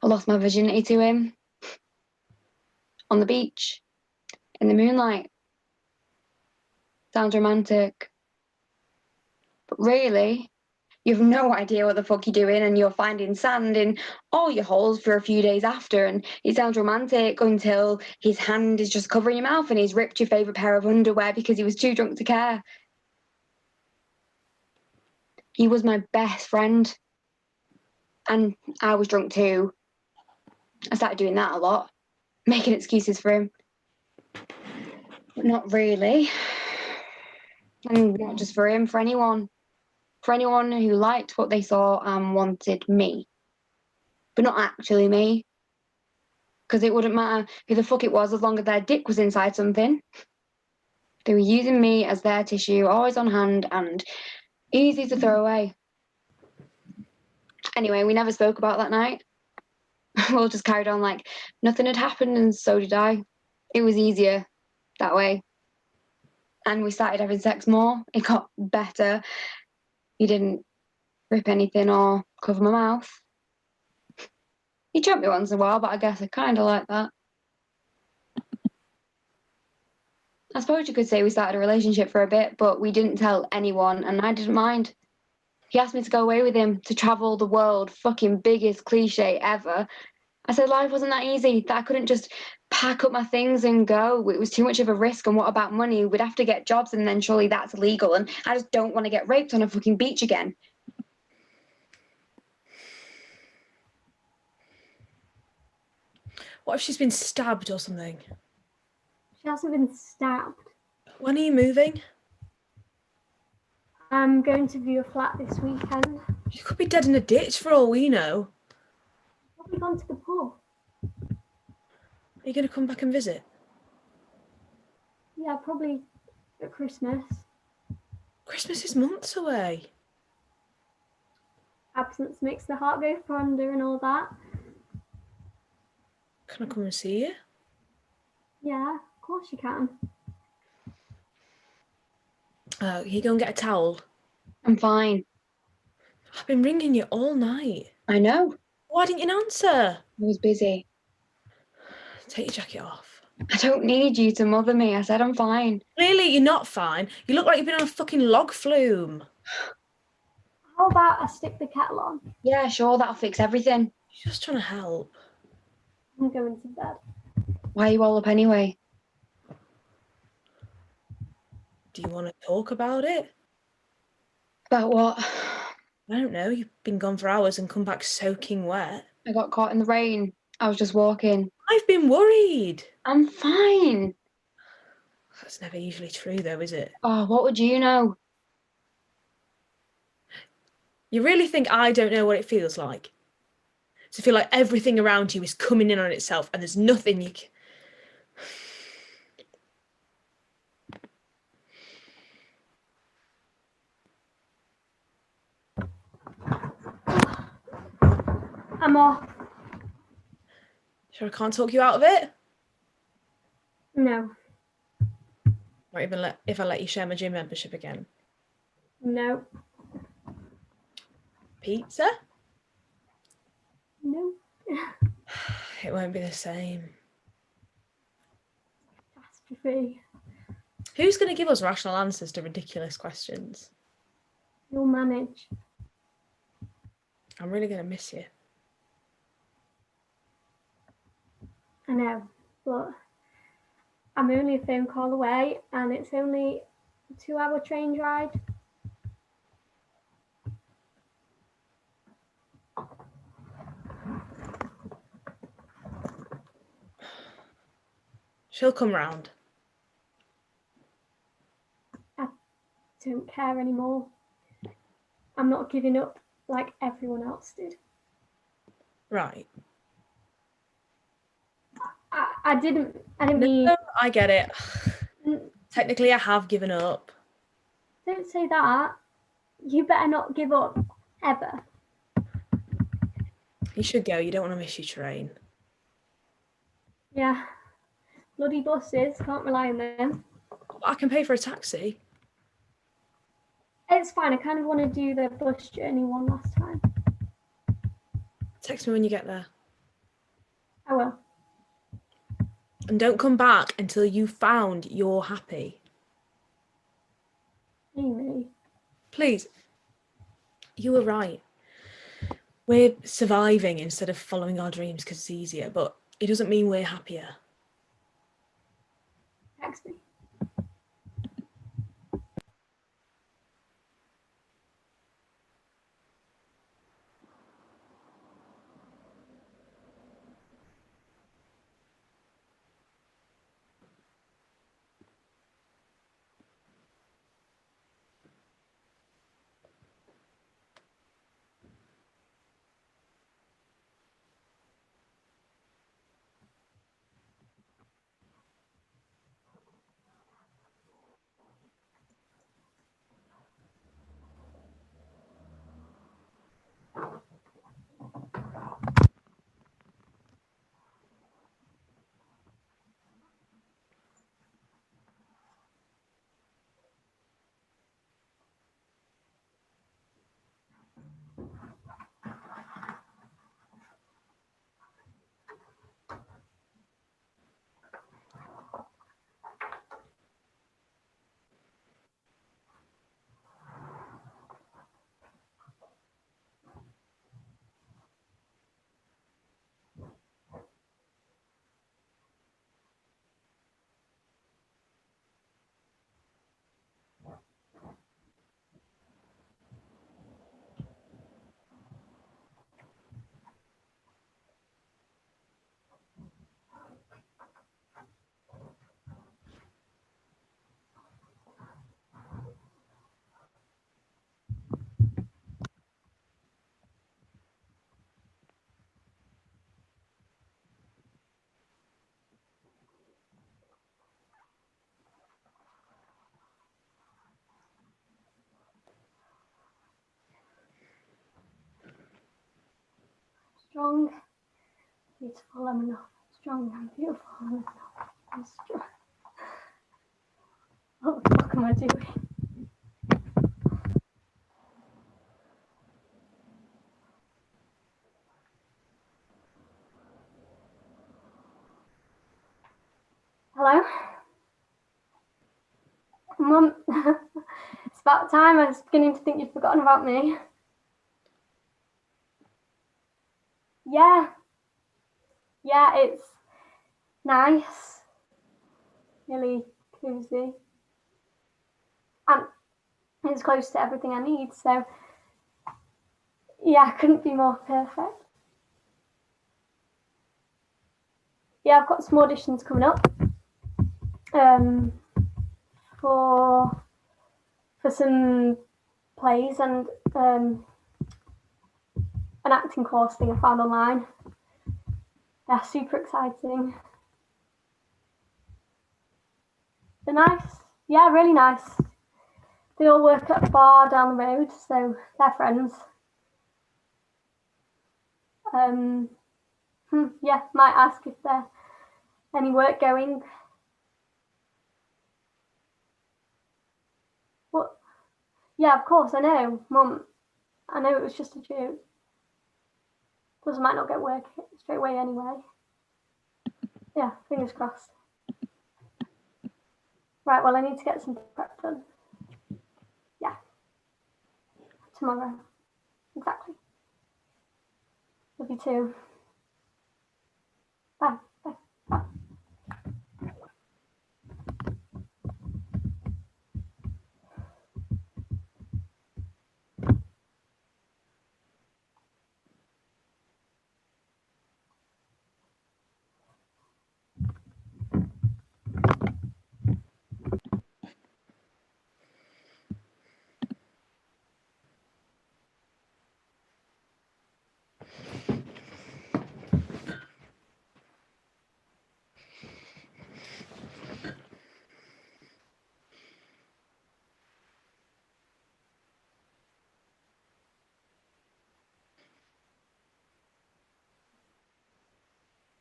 I lost my virginity to him on the beach. In the moonlight. Sounds romantic. But really, You have no idea what the fuck you're doing, and you're finding sand in all your holes for a few days after, and it sounds romantic until his hand is just covering your mouth and he's ripped your favourite pair of underwear because he was too drunk to care. He was my best friend, and I was drunk too. I started doing that a lot, making excuses for him. But not really. And not just for him, for anyone. For anyone who liked what they saw and wanted me. But not actually me. Because it wouldn't matter who the fuck it was as long as their dick was inside something. They were using me as their tissue, always on hand and easy to throw away. Anyway, we never spoke about that night. We all just carried on like nothing had happened, and so did I. It was easier that way. And we started having sex more. It got better. He didn't rip anything or cover my mouth. He jumped me once in a while, but I guess I kind of like that. I suppose you could say we started a relationship for a bit, but we didn't tell anyone, and I didn't mind. He asked me to go away with him, to travel the world, fucking biggest cliche ever. I said life wasn't that easy, that I couldn't just pack up my things and go. It was too much of a risk, and what about money? We'd have to get jobs, and then surely that's illegal, and I just don't want to get raped on a fucking beach again. What if she's been stabbed or something? She hasn't been stabbed. When are you moving? I'm going to view a flat this weekend. She could be dead in a ditch for all we know. Probably gone to the pub. Are you going to come back and visit? Yeah, probably at Christmas. Christmas is months away. Absence makes the heart go fonder and all that. Can I come and see you? Yeah, of course you can. You go and get a towel. I'm fine. I've been ringing you all night. I know. Why didn't you answer? I was busy. Take your jacket off. I don't need you to mother me. I said I'm fine. Really, you're not fine. You look like you've been on a fucking log flume. How about I stick the kettle on? Yeah, sure, that'll fix everything. She's just trying to help. I'm going to bed. Why are you all up anyway? Do you want to talk about it? About what? I don't know. You've been gone for hours and come back soaking wet. I got caught in the rain. I was just walking. I've been worried. I'm fine. That's never usually true though, is it? Oh, what would you know? You really think I don't know what it feels like? To feel like everything around you is coming in on itself and there's nothing you can... I'm off. Sure I can't talk you out of it? No. Not even if I let you share my gym membership again. No. Pizza? No. It won't be the same. Catastrophe. Who's going to give us rational answers to ridiculous questions? You'll manage. I'm really going to miss you. I know, but I'm only a phone call away and it's only a 2-hour train ride. She'll come round. I don't care anymore. I'm not giving up like everyone else did. Right. I didn't mean... No, I get it. Technically, I have given up. Don't say that. You better not give up, ever. You should go. You don't want to miss your train. Yeah. Bloody buses, can't rely on them. I can pay for a taxi. It's fine, I kind of want to do the bus journey one last time. Text me when you get there. I will. And don't come back until you found you're happy. Amy. Please. You were right. We're surviving instead of following our dreams because it's easier, but it doesn't mean we're happier. Text me. Strong, beautiful, I'm enough. Strong and beautiful, I'm enough. I'm strong. What the fuck am I doing? Hello? Mum, it's about time. I was beginning to think you'd forgotten about me. Yeah. Yeah, it's nice. Really cozy. And it's close to everything I need, so yeah, I couldn't be more perfect. Yeah, I've got some auditions coming up. For some plays and an acting course thing I found online. Yeah, super exciting. They're nice. Yeah, really nice. They all work at a bar down the road, so they're friends. Yeah, might ask if there's any work going. What? Yeah, of course, I know, Mum. I know it was just a joke. Plus, I might not get work straight away anyway. Yeah, fingers crossed. Right, well, I need to get some prep done. Yeah. Tomorrow. Exactly. Love you too. Bye. Bye.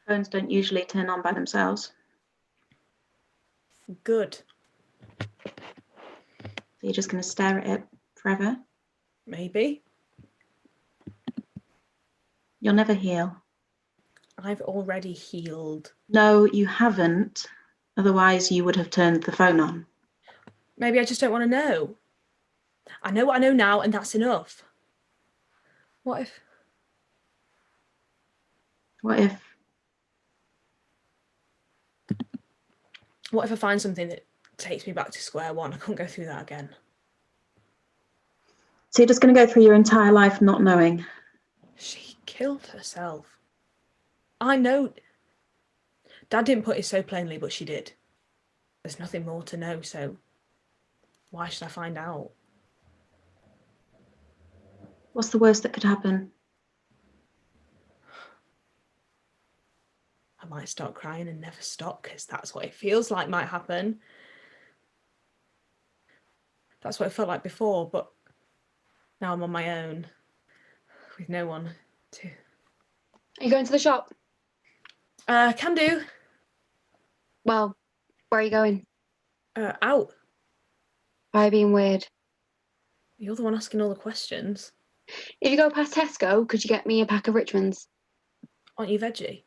Phones don't usually turn on by themselves. Good. So you're just going to stare at it forever? Maybe. You'll never heal. I've already healed. No, you haven't. Otherwise, you would have turned the phone on. Maybe I just don't want to know. I know what I know now, and that's enough. What if? What if? What if I find something that takes me back to square one? I can't go through that again. So you're just going to go through your entire life not knowing? She killed herself. I know. Dad didn't put it so plainly, but she did. There's nothing more to know, so why should I find out? What's the worst that could happen? I might start crying and never stop, because that's what it feels like might happen. That's what it felt like before, but now I'm on my own with no one to... Are you going to the shop? Can do. Well, where are you going? Out. Why are you being weird? You're the one asking all the questions. If you go past Tesco, could you get me a pack of Richmonds? Aren't you veggie?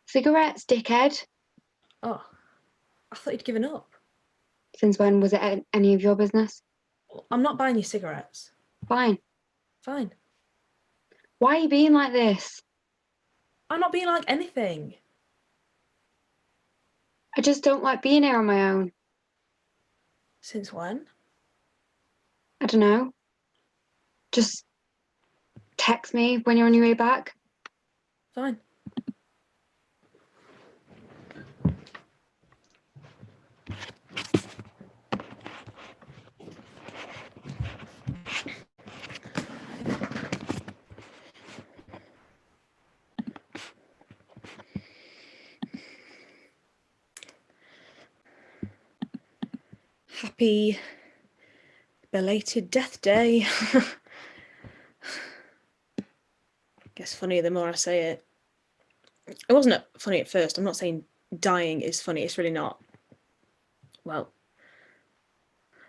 Cigarettes, dickhead. Oh, I thought you'd given up. Since when was it any of your business? I'm not buying you cigarettes. Fine. Fine. Why are you being like this? I'm not being like anything. I just don't like being here on my own. Since when? I don't know. Just text me when you're on your way back. Fine. Happy belated death day. Gets funnier the more I say it. It wasn't funny at first. I'm not saying dying is funny. It's really not. Well,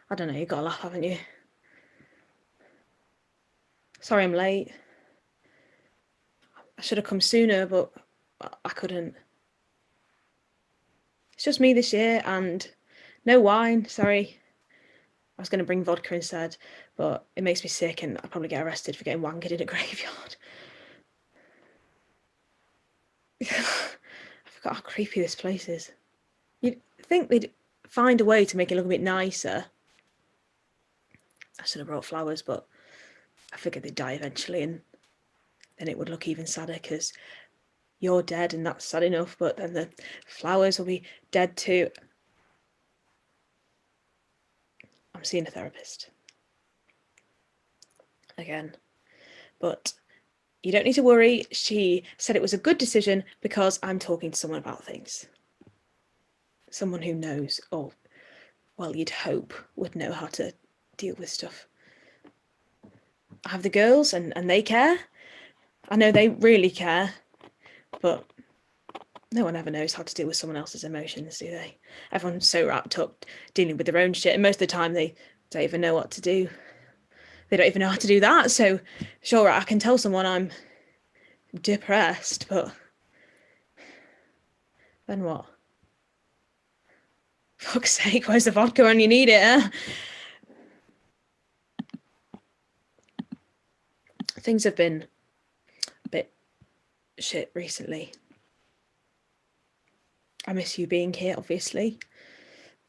I don't know. You've got to laugh, haven't you? Sorry I'm late. I should have come sooner, but I couldn't. It's just me this year and no wine, sorry. I was going to bring vodka instead, but it makes me sick and I'll probably get arrested for getting wankered in a graveyard. I forgot how creepy this place is. You'd think they'd find a way to make it look a bit nicer. I should have brought flowers, but I figured they'd die eventually and then it would look even sadder because you're dead and that's sad enough, but then the flowers will be dead too. I'm seeing a therapist. Again. But you don't need to worry. She said it was a good decision because I'm talking to someone about things. Someone who knows, or, well, you'd hope, would know how to deal with stuff. I have the girls and they care. I know they really care, but no one ever knows how to deal with someone else's emotions, do they? Everyone's so wrapped up dealing with their own shit, and most of the time they don't even know what to do. They don't even know how to do that, so sure, I can tell someone I'm depressed, but then what? Fuck's sake, where's the vodka when you need it, eh? Things have been a bit shit recently. I miss you being here, obviously.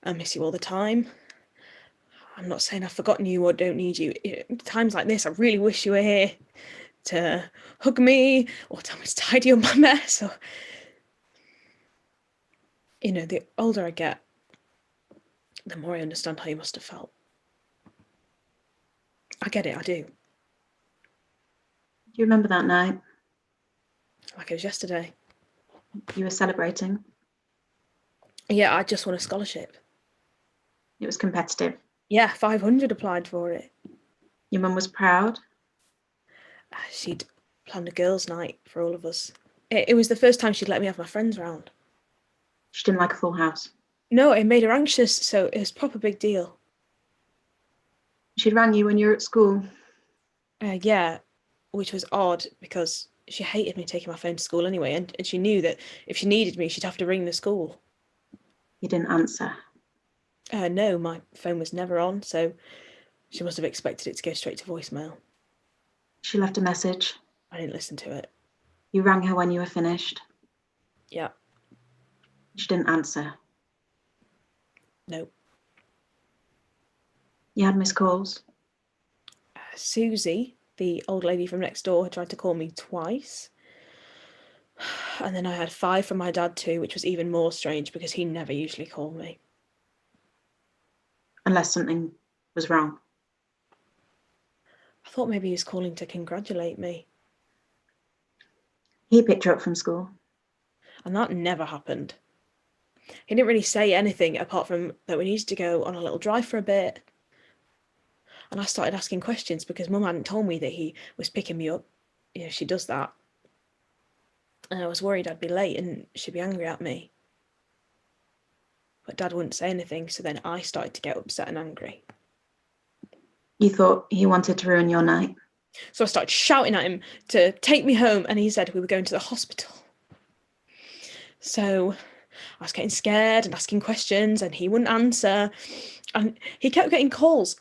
I miss you all the time. I'm not saying I've forgotten you or don't need you. Times like this, I really wish you were here to hug me or tell me to tidy up my mess. Or, you know, the older I get, the more I understand how you must have felt. I get it, I do. Do you remember that night? Like it was yesterday. You were celebrating. Yeah, I just won a scholarship. It was competitive. Yeah, 500 applied for it. Your mum was proud? She'd planned a girls' night for all of us. It was the first time she'd let me have my friends round. She didn't like a full house? No, it made her anxious, so it was a proper big deal. She rang you when you were at school? Yeah, which was odd because she hated me taking my phone to school anyway, and she knew that if she needed me, she'd have to ring the school. You didn't answer? No, my phone was never on, so she must have expected it to go straight to voicemail. She left a message. I didn't listen to it. You rang her when you were finished. Yeah. She didn't answer. No. You had missed calls. Susie, the old lady from next door, had tried to call me twice. And then I had 5 from my dad too, which was even more strange because he never usually called me. Unless something was wrong. I thought maybe he was calling to congratulate me. He picked her up from school. And that never happened. He didn't really say anything apart from that we needed to go on a little drive for a bit. And I started asking questions because Mum hadn't told me that he was picking me up. You know, she does that. And I was worried I'd be late and she'd be angry at me. But Dad wouldn't say anything, so then I started to get upset and angry. You thought he wanted to ruin your night? So I started shouting at him to take me home, and he said we were going to the hospital. So I was getting scared and asking questions, and he wouldn't answer. And he kept getting calls,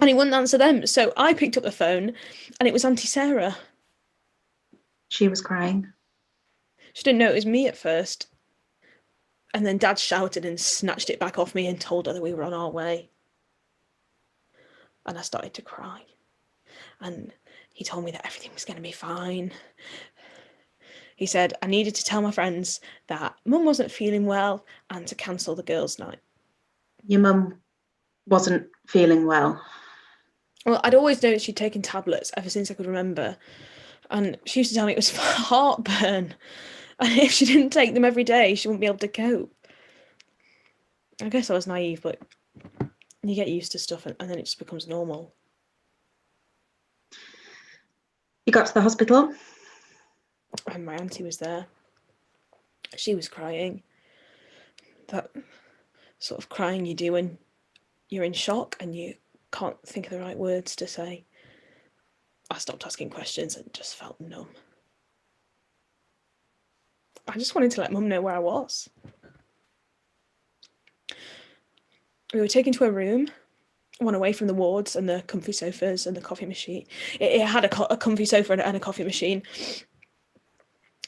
and he wouldn't answer them. So I picked up the phone, and it was Auntie Sarah. She was crying. She didn't know it was me at first. And then Dad shouted and snatched it back off me and told her that we were on our way. And I started to cry. And he told me that everything was going to be fine. He said I needed to tell my friends that Mum wasn't feeling well and to cancel the girls' night. Your mum wasn't feeling well? Well, I'd always known she'd taken tablets ever since I could remember. And she used to tell me it was for heartburn. And if she didn't take them every day, she wouldn't be able to cope. I guess I was naive, but you get used to stuff and then it just becomes normal. You got to the hospital? And my auntie was there. She was crying. That sort of crying you do when you're in shock and you can't think of the right words to say. I stopped asking questions and just felt numb. I just wanted to let Mum know where I was. We were taken to a room, one away from the wards and the comfy sofas and the coffee machine. It had a comfy sofa and a coffee machine.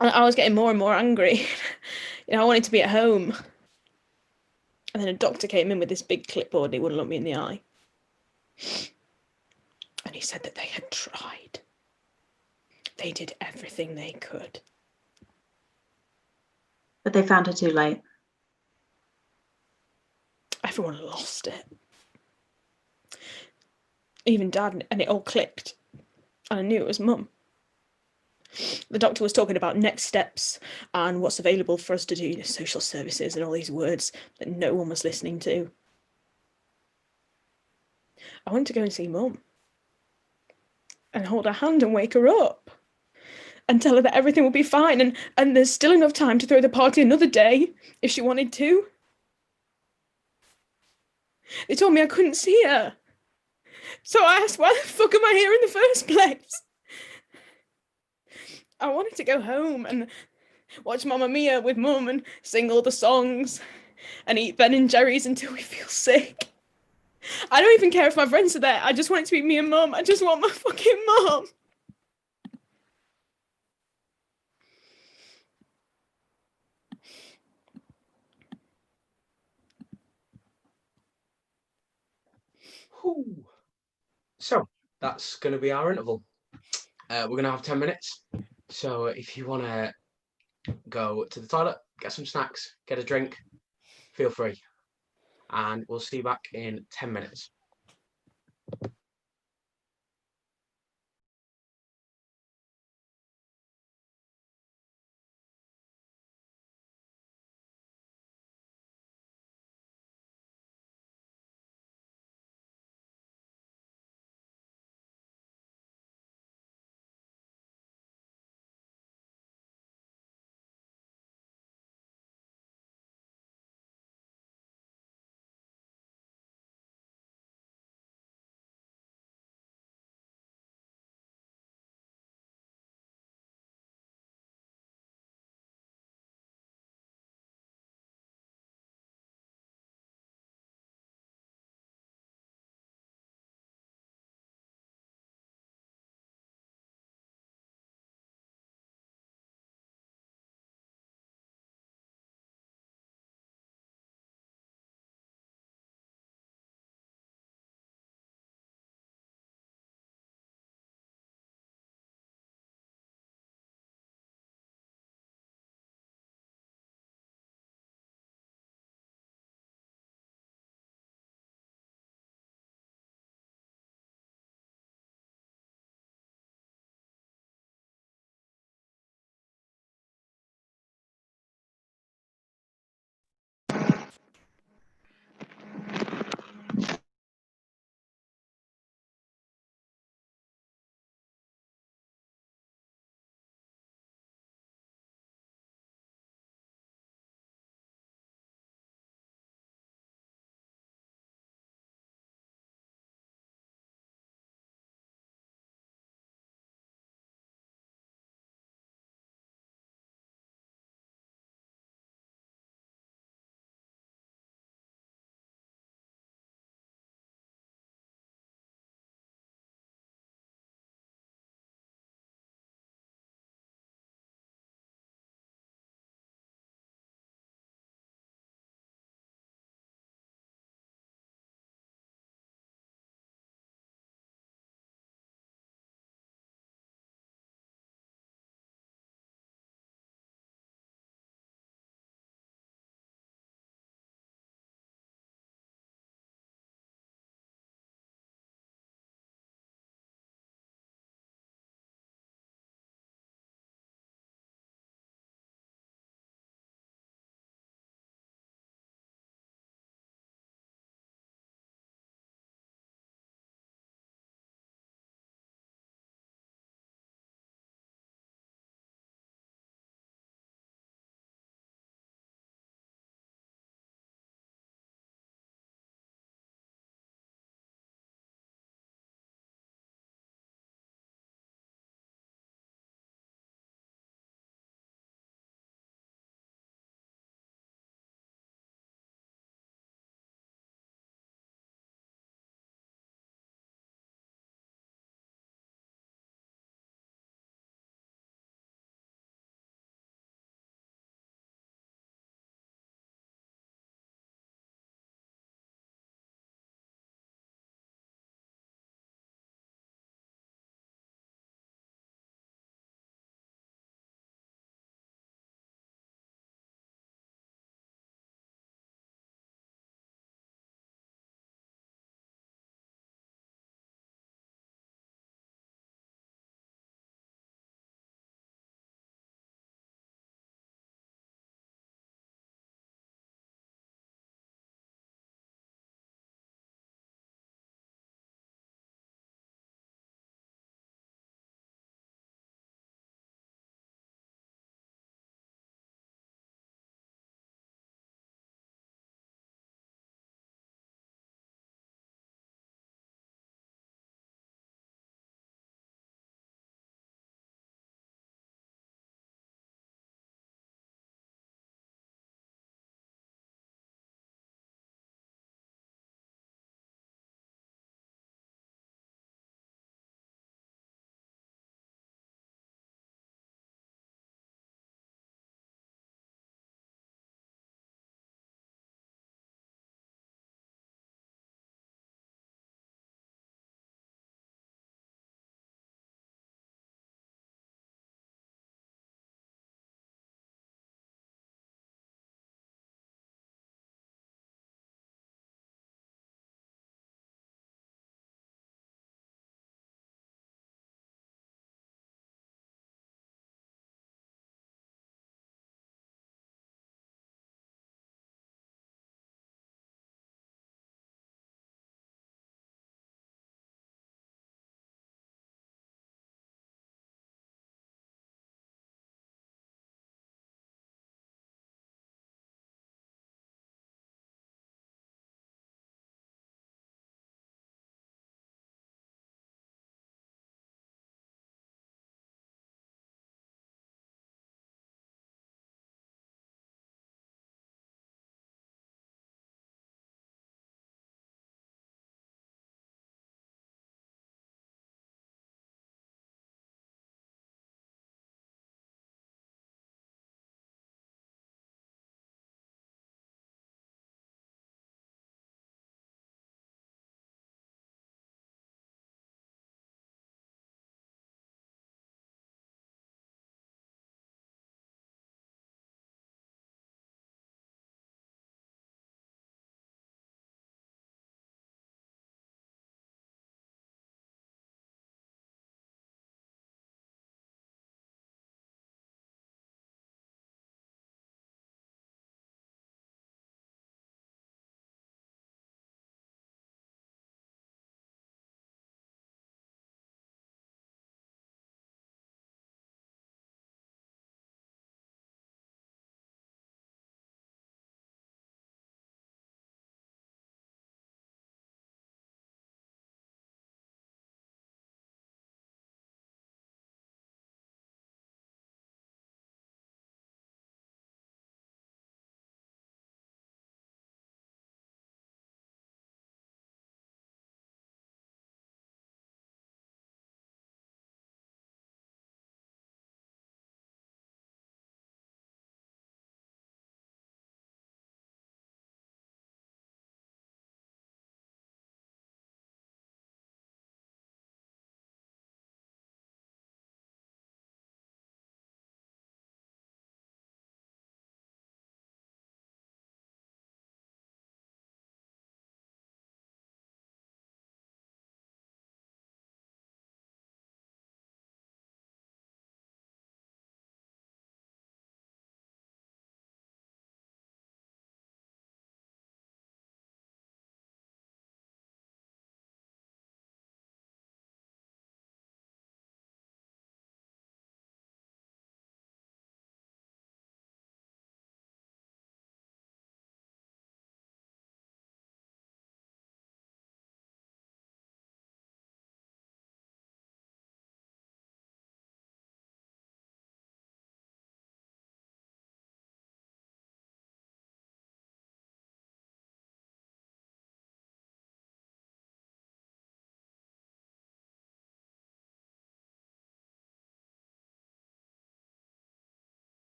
And I was getting more and more angry. I wanted to be at home. And then a doctor came in with this big clipboard and he wouldn't look me in the eye. And he said that they had tried. They did everything they could. But they found her too late. Everyone lost it. Even Dad, and it all clicked. And I knew it was Mum. The doctor was talking about next steps and what's available for us to do, social services and all these words that no one was listening to. I wanted to go and see Mum and hold her hand and wake her up and tell her that everything will be fine and there's still enough time to throw the party another day if she wanted to. They told me I couldn't see her. So I asked, why the fuck am I here in the first place? I wanted to go home and watch Mamma Mia with Mum and sing all the songs and eat Ben and Jerry's until we feel sick. I don't even care if my friends are there. I just want it to be me and Mum. I just want my fucking Mum. So that's going to be our interval. We're going to have 10 minutes. So if you want to go to the toilet, get some snacks, get a drink, feel free. And we'll see you back in 10 minutes.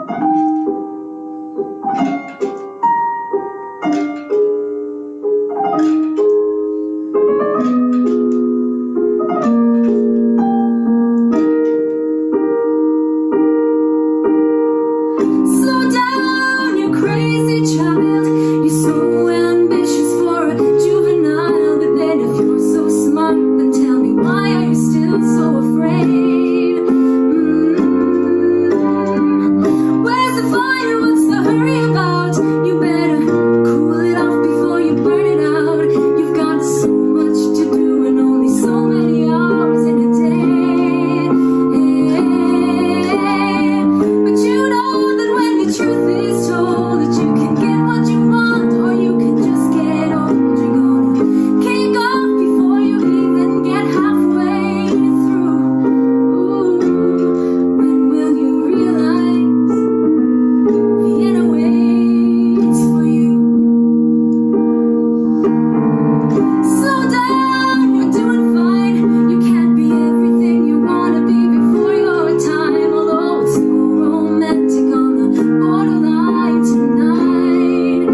Slow down, you crazy child. You're so ambitious for a juvenile, but then if you're so smart, then tell me why are you still so afraid? Where's the fire? What's the hurry about? You better cool it off before you burn it out. You've got so much to do and only so many hours in a day. But you know that when the truth is told, that you can get what you want, or you can just get old. You're gonna kick off before you even get halfway through. Ooh, when will you realize Vienna waits for you? Slow down, you're doing fine. You can't be everything you wanna be before your time. Although it's so romantic on the borderline tonight.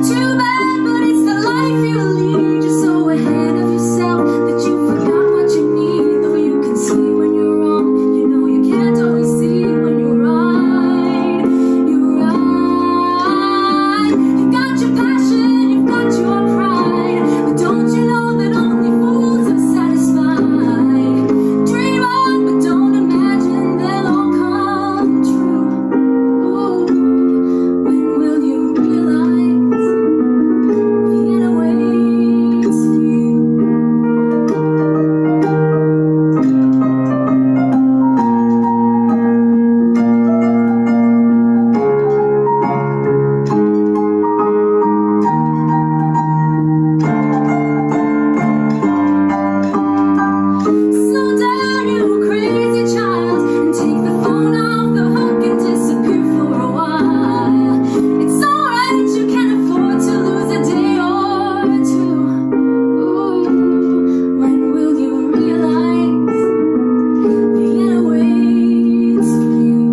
Too bad, but it's the life you lead. You're so ahead of yourself that you forgot what you need. Though you can see when you're wrong, you know you can't always see when you're right. You're right. You've got your passion, you've got your pride, but don't you know that only fools are satisfied? Dream on, but don't imagine they'll all come true. Ooh, when will you realize Vienna waits for you? Slow down, you crazy child, and take the phone off the hook and disappear for a while. It's alright, you can afford to lose a day or two. Ooh, when will you realize Vienna waits for you?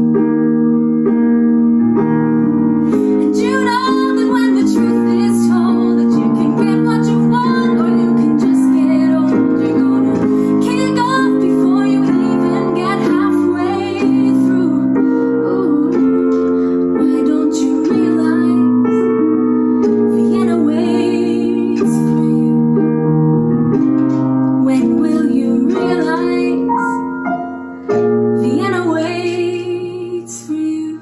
And you know that when the truth is told, that you can get what you want, or you can just get old. You're gonna kick off before you even get halfway through. Ooh, why don't you realize Vienna waits for you? When will you realize Vienna waits for you?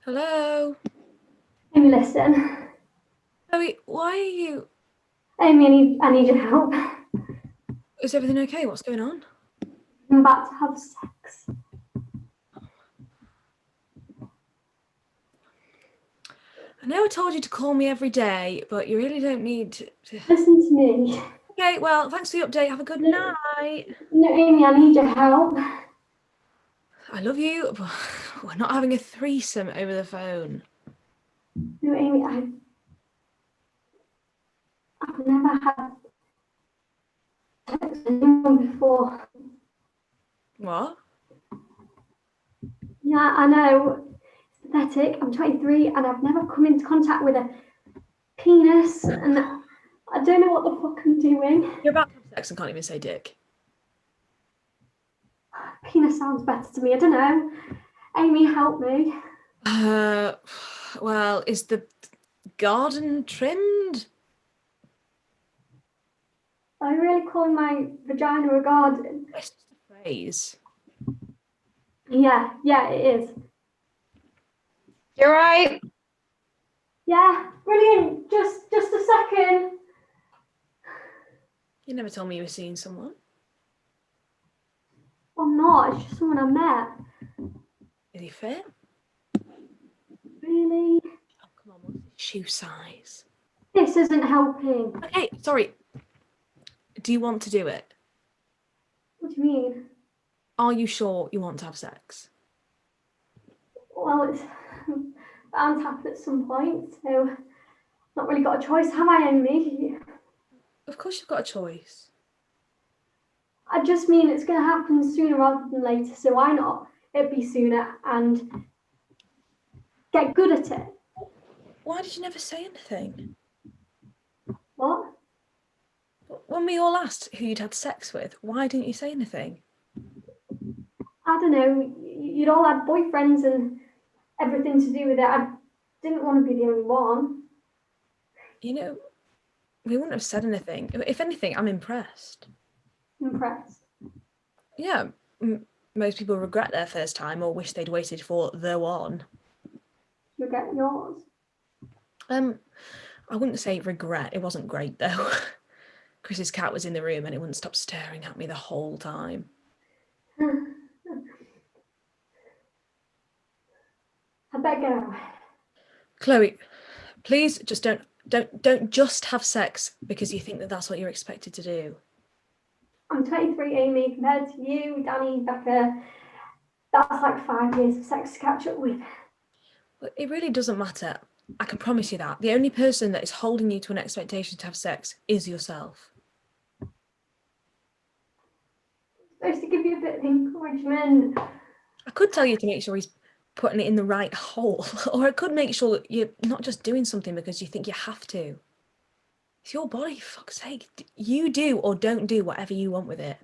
Hello? Amy, listen. Chloe, why are you... Amy, I need your help. Is everything okay? What's going on? I'm about to have sex. I know I told you to call me every day, but you really don't need to... Listen to me. Okay, well, thanks for the update. Have a good night. No, Amy, I need your help. I love you, but we're not having a threesome over the phone. No, Amy, I've never had sex with anyone before. What? Yeah, I know. It's pathetic. I'm 23 and I've never come into contact with a penis and I don't know what the fuck I'm doing. You're about to have sex and can't even say dick. Penis sounds better to me. I don't know. Amy, help me. Well, is the garden trimmed? Are you really calling my vagina a garden? It's just a phrase. Yeah, it is. You're right. Yeah, brilliant. Just a second. You never told me you were seeing someone. I'm not. It's just someone I met. Is he fit? Really? Oh, come on. What's his shoe size? This isn't helping. Okay, sorry. Do you want to do it? What do you mean? Are you sure you want to have sex? Well, it's bound to happen at some point, so I've not really got a choice, have I, Amy? Of course you've got a choice. I just mean it's going to happen sooner rather than later, so why not it be sooner and get good at it? Why did you never say anything? What? When we all asked who you'd had sex with, why didn't you say anything? I don't know. You'd all had boyfriends and everything to do with it. I didn't want to be the only one. You know, we wouldn't have said anything. If anything, I'm impressed. Impressed? Yeah, most people regret their first time or wish they'd waited for the one. Regret yours? I wouldn't say regret. It wasn't great though. Chris's cat was in the room and it wouldn't stop staring at me the whole time. I better go. Chloe, please just don't just have sex because you think that that's what you're expected to do. I'm 23, Amy, compared to you, Danny, Becca. That's like 5 years of sex to catch up with. Well, it really doesn't matter. I can promise you that. The only person that is holding you to an expectation to have sex is yourself. I'm supposed to give you a bit of encouragement. I could tell you to make sure he's putting it in the right hole, or I could make sure that you're not just doing something because you think you have to. It's your body, for fuck's sake. You do or don't do whatever you want with it.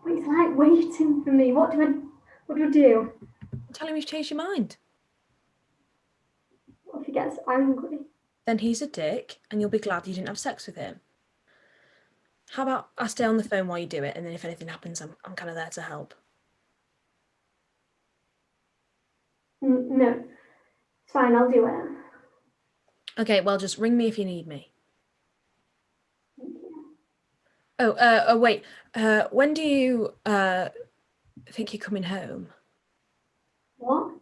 But he's like waiting for me. What do I do? Tell him you've changed your mind. What if he gets angry? Then he's a dick and you'll be glad you didn't have sex with him. How about I stay on the phone while you do it, and then if anything happens, I'm kind of there to help. No, it's fine, I'll do it. Okay, well, just ring me if you need me. Oh, wait. When do you think you're coming home? What?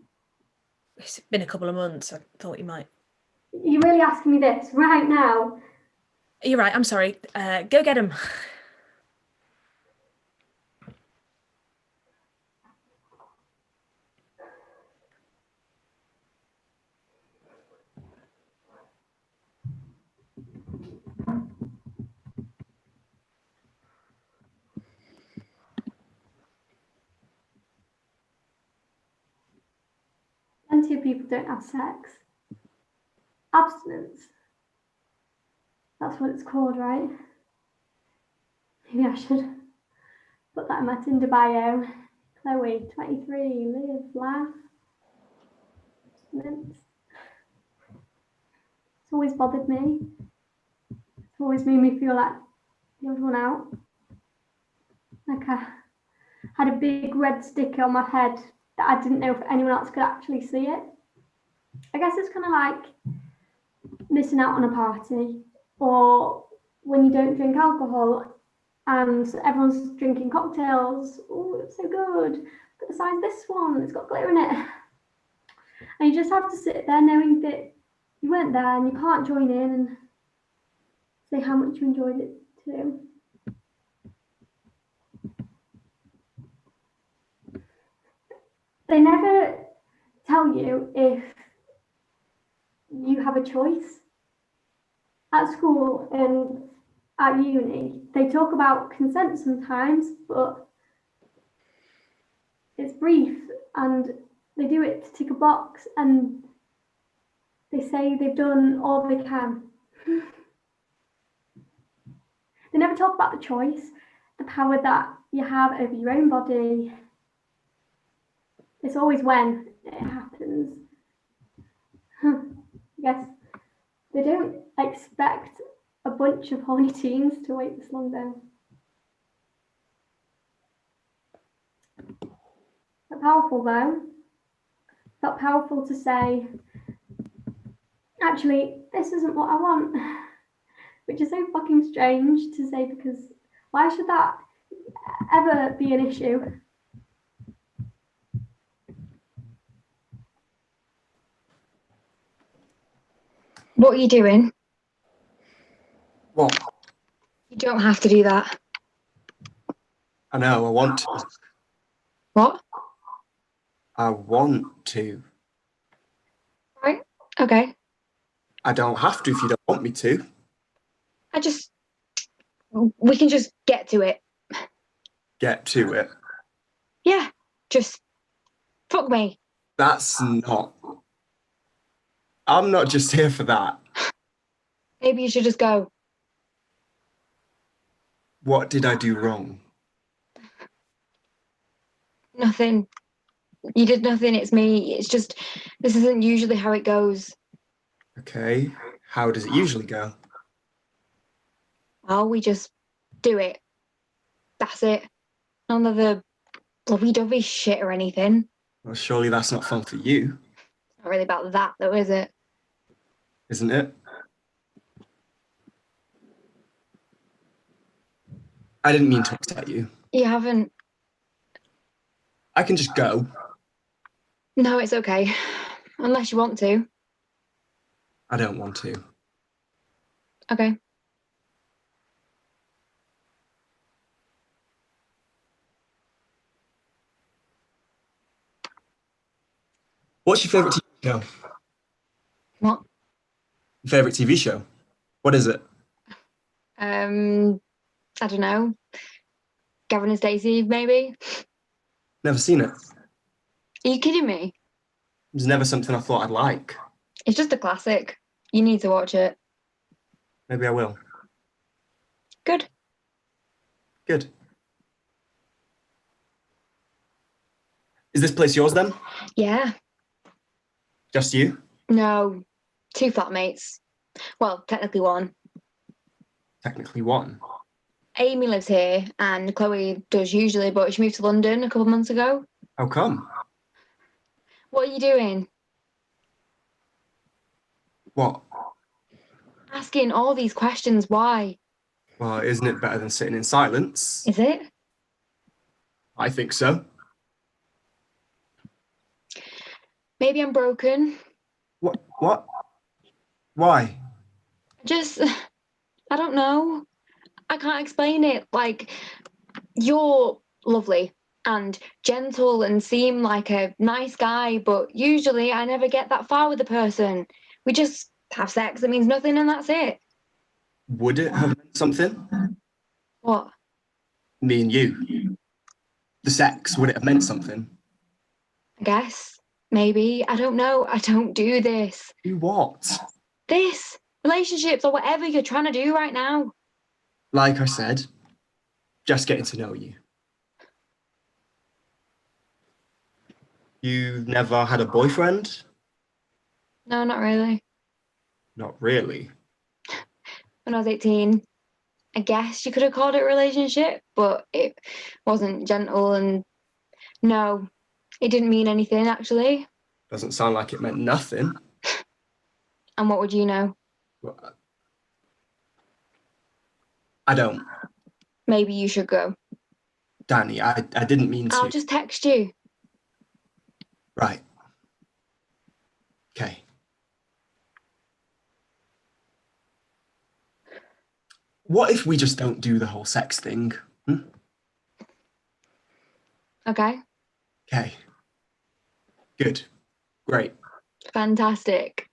It's been a couple of months. I thought you might. You're really asking me this right now? You're right, I'm sorry. Go get him. Plenty of people don't have sex. Abstinence. That's what it's called, right? Maybe I should put that in my Tinder bio. Chloe, 23, live, laugh. Abstinence. It's always bothered me. It's always made me feel like the odd one out. Like I had a big red sticker on my head that I didn't know if anyone else could actually see it. I guess it's kind of like missing out on a party, or when you don't drink alcohol and everyone's drinking cocktails. Oh, it's so good. But besides this one, it's got glitter in it. And you just have to sit there knowing that you weren't there and you can't join in and say how much you enjoyed it too. They never tell you if you have a choice. At school and at uni, they talk about consent sometimes, but it's brief and they do it to tick a box and they say they've done all they can. They never talk about the choice, the power that you have over your own body. It's always when it happens. Yes, they don't expect a bunch of horny teens to wait this long though. But powerful though. Felt powerful to say, actually, this isn't what I want. Which is so fucking strange to say, because why should that ever be an issue? What are you doing? What? You don't have to do that. I know, I want to. What? I want to. Right, okay. I don't have to if you don't want me to. We can just get to it. Get to it. Yeah, just fuck me. That's not. I'm not just here for that. Maybe you should just go. What did I do wrong? Nothing. You did nothing, it's me. It's just, this isn't usually how it goes. Okay, how does it usually go? Well, we just do it. That's it. None of the lovey-dovey shit or anything. Well, surely that's not fun for you. Not really about that, though, is it? Isn't it? I didn't mean to upset you. You haven't. I can just go. No, it's okay. Unless you want to. I don't want to. Okay. What's your favourite TV show? What? Your favourite TV show? What is it? I don't know. Gavin and Stacey, maybe? Never seen it. Are you kidding me? It was never something I thought I'd like. It's just a classic. You need to watch it. Maybe I will. Good. Good. Is this place yours then? Yeah. Just you? No, 2 flatmates. Well, technically 1. Technically 1. Amy lives here and Chloe does usually, but she moved to London a couple of months ago. How come? What are you doing? What? Asking all these questions, why? Well, isn't it better than sitting in silence? Is it? I think so. Maybe I'm broken. What? Why? Just, I don't know. I can't explain it. Like, you're lovely and gentle and seem like a nice guy, but usually I never get that far with a person. We just have sex that means nothing and that's it. Would it have meant something? What? Me and you. The sex, would it have meant something? I guess. Maybe. I don't know. I don't do this. Do what? This. Relationships or whatever you're trying to do right now. Like I said, just getting to know you. You've never had a boyfriend? No, not really. Not really. When I was 18, I guess you could have called it a relationship, but it wasn't gentle and no, it didn't mean anything actually. Doesn't sound like it meant nothing. And what would you know? I don't. Maybe you should go. Danny, I didn't mean to. I'll just text you. Right. Okay. What if we just don't do the whole sex thing? Okay. Okay. Good. Great. Fantastic.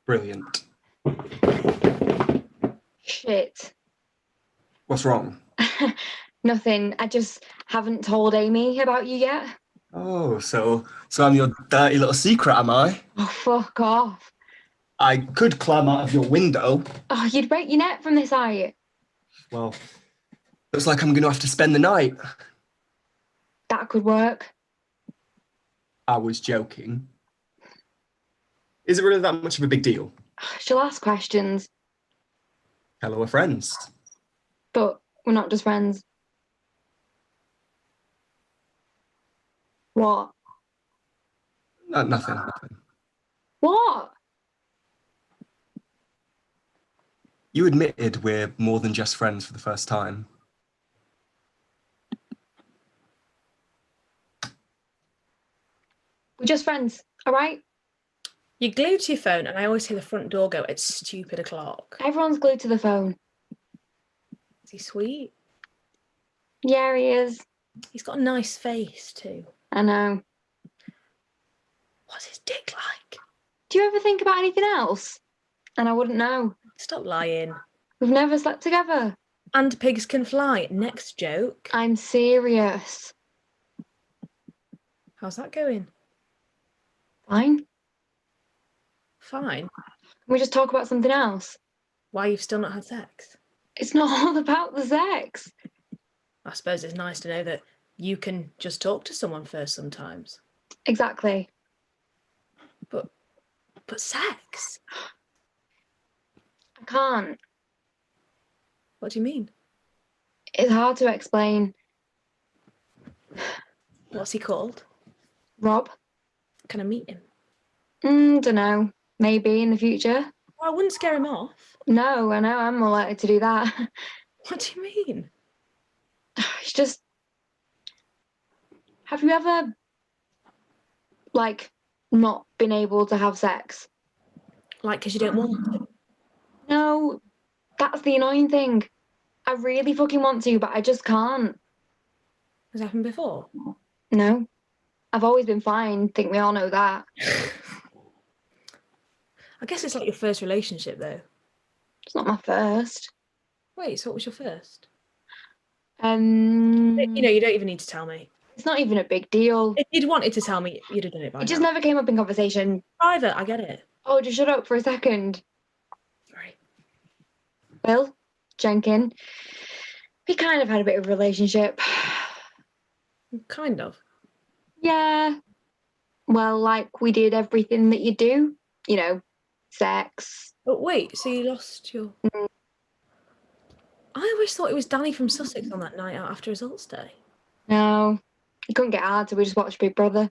Brilliant. Shit. What's wrong? Nothing. I just haven't told Amy about you yet. Oh, so I'm your dirty little secret, am I? Oh, fuck off. I could climb out of your window. Oh, you'd break your neck from this height. Well, looks like I'm going to have to spend the night. That could work. I was joking. Is it really that much of a big deal? She'll ask questions. Hello, we're friends. But we're not just friends. What? Nothing. What? You admitted we're more than just friends for the first time. We're just friends, all right? You're glued to your phone, and I always hear the front door go at stupid o'clock. Everyone's glued to the phone. Is he sweet? Yeah, he is. He's got a nice face too. I know. What's his dick like? Do you ever think about anything else? And I wouldn't know. Stop lying. We've never slept together. And pigs can fly. Next joke. I'm serious. How's that going? Fine. Fine. Can we just talk about something else? Why you've still not had sex? It's not all about the sex. I suppose it's nice to know that you can just talk to someone first sometimes. Exactly. But sex? I can't. What do you mean? It's hard to explain. What's he called? Rob. Can I meet him? Dunno. Maybe in the future. Well, I wouldn't scare him off. No, I know. I'm more likely to do that. What do you mean? It's just... Have you ever, not been able to have sex? Like, because you don't want to? No, that's the annoying thing. I really fucking want to, but I just can't. Has happened before? No. I've always been fine. Think we all know that. I guess it's like your first relationship, though. It's not my first. Wait, so what was your first? You You don't even need to tell me. It's not even a big deal. If you'd wanted to tell me, you'd have done it by now. It just never came up in conversation. Private, I get it. Oh, just shut up for a second. Sorry. Will Jenkin, we kind of had a bit of a relationship. Kind of. Yeah. Well, we did everything that you do. You know, sex. But wait, so you lost your... I always thought it was Danny from Sussex on that night out after results day. No, he couldn't get hard, so we just watched Big Brother.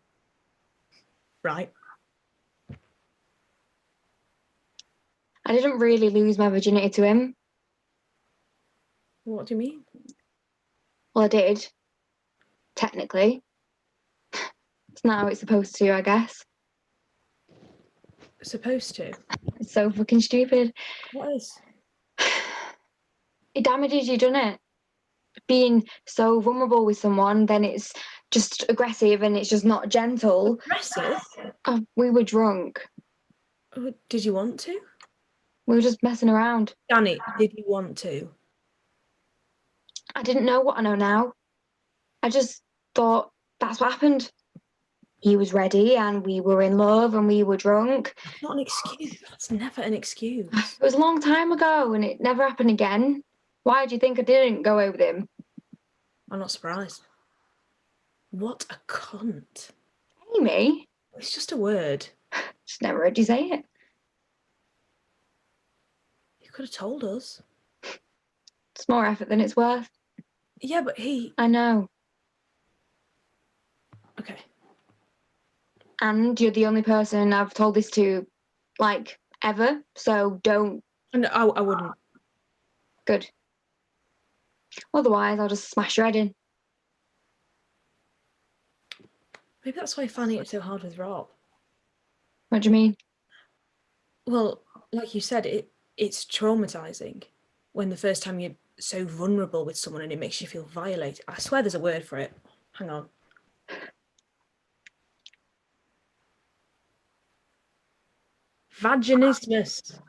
Right. I didn't really lose my virginity to him. What do you mean? Well, I did. Technically. It's not how it's supposed to, I guess. Supposed to? It's so fucking stupid. What is? It damages you, doesn't it? Being so vulnerable with someone, then it's just aggressive and it's just not gentle. Aggressive? We were drunk. Did you want to? We were just messing around. Danny, did you want to? I didn't know what I know now. I just thought that's what happened. He was ready and we were in love and we were drunk. That's not an excuse. That's never an excuse. It was a long time ago and it never happened again. Why do you think I didn't go away with him? I'm not surprised. What a cunt. Amy? It's just a word. Just never heard you say it. You could have told us. It's more effort than it's worth. Yeah, but he... I know. Okay. And you're the only person I've told this to like, ever. So don't. No, I wouldn't. Good. Otherwise, I'll just smash your head in. Maybe that's why you're finding it so hard with Rob. What do you mean? Well, like you said, it's traumatizing when the first time you're so vulnerable with someone and it makes you feel violated. I swear there's a word for it. Hang on. Vaginismus.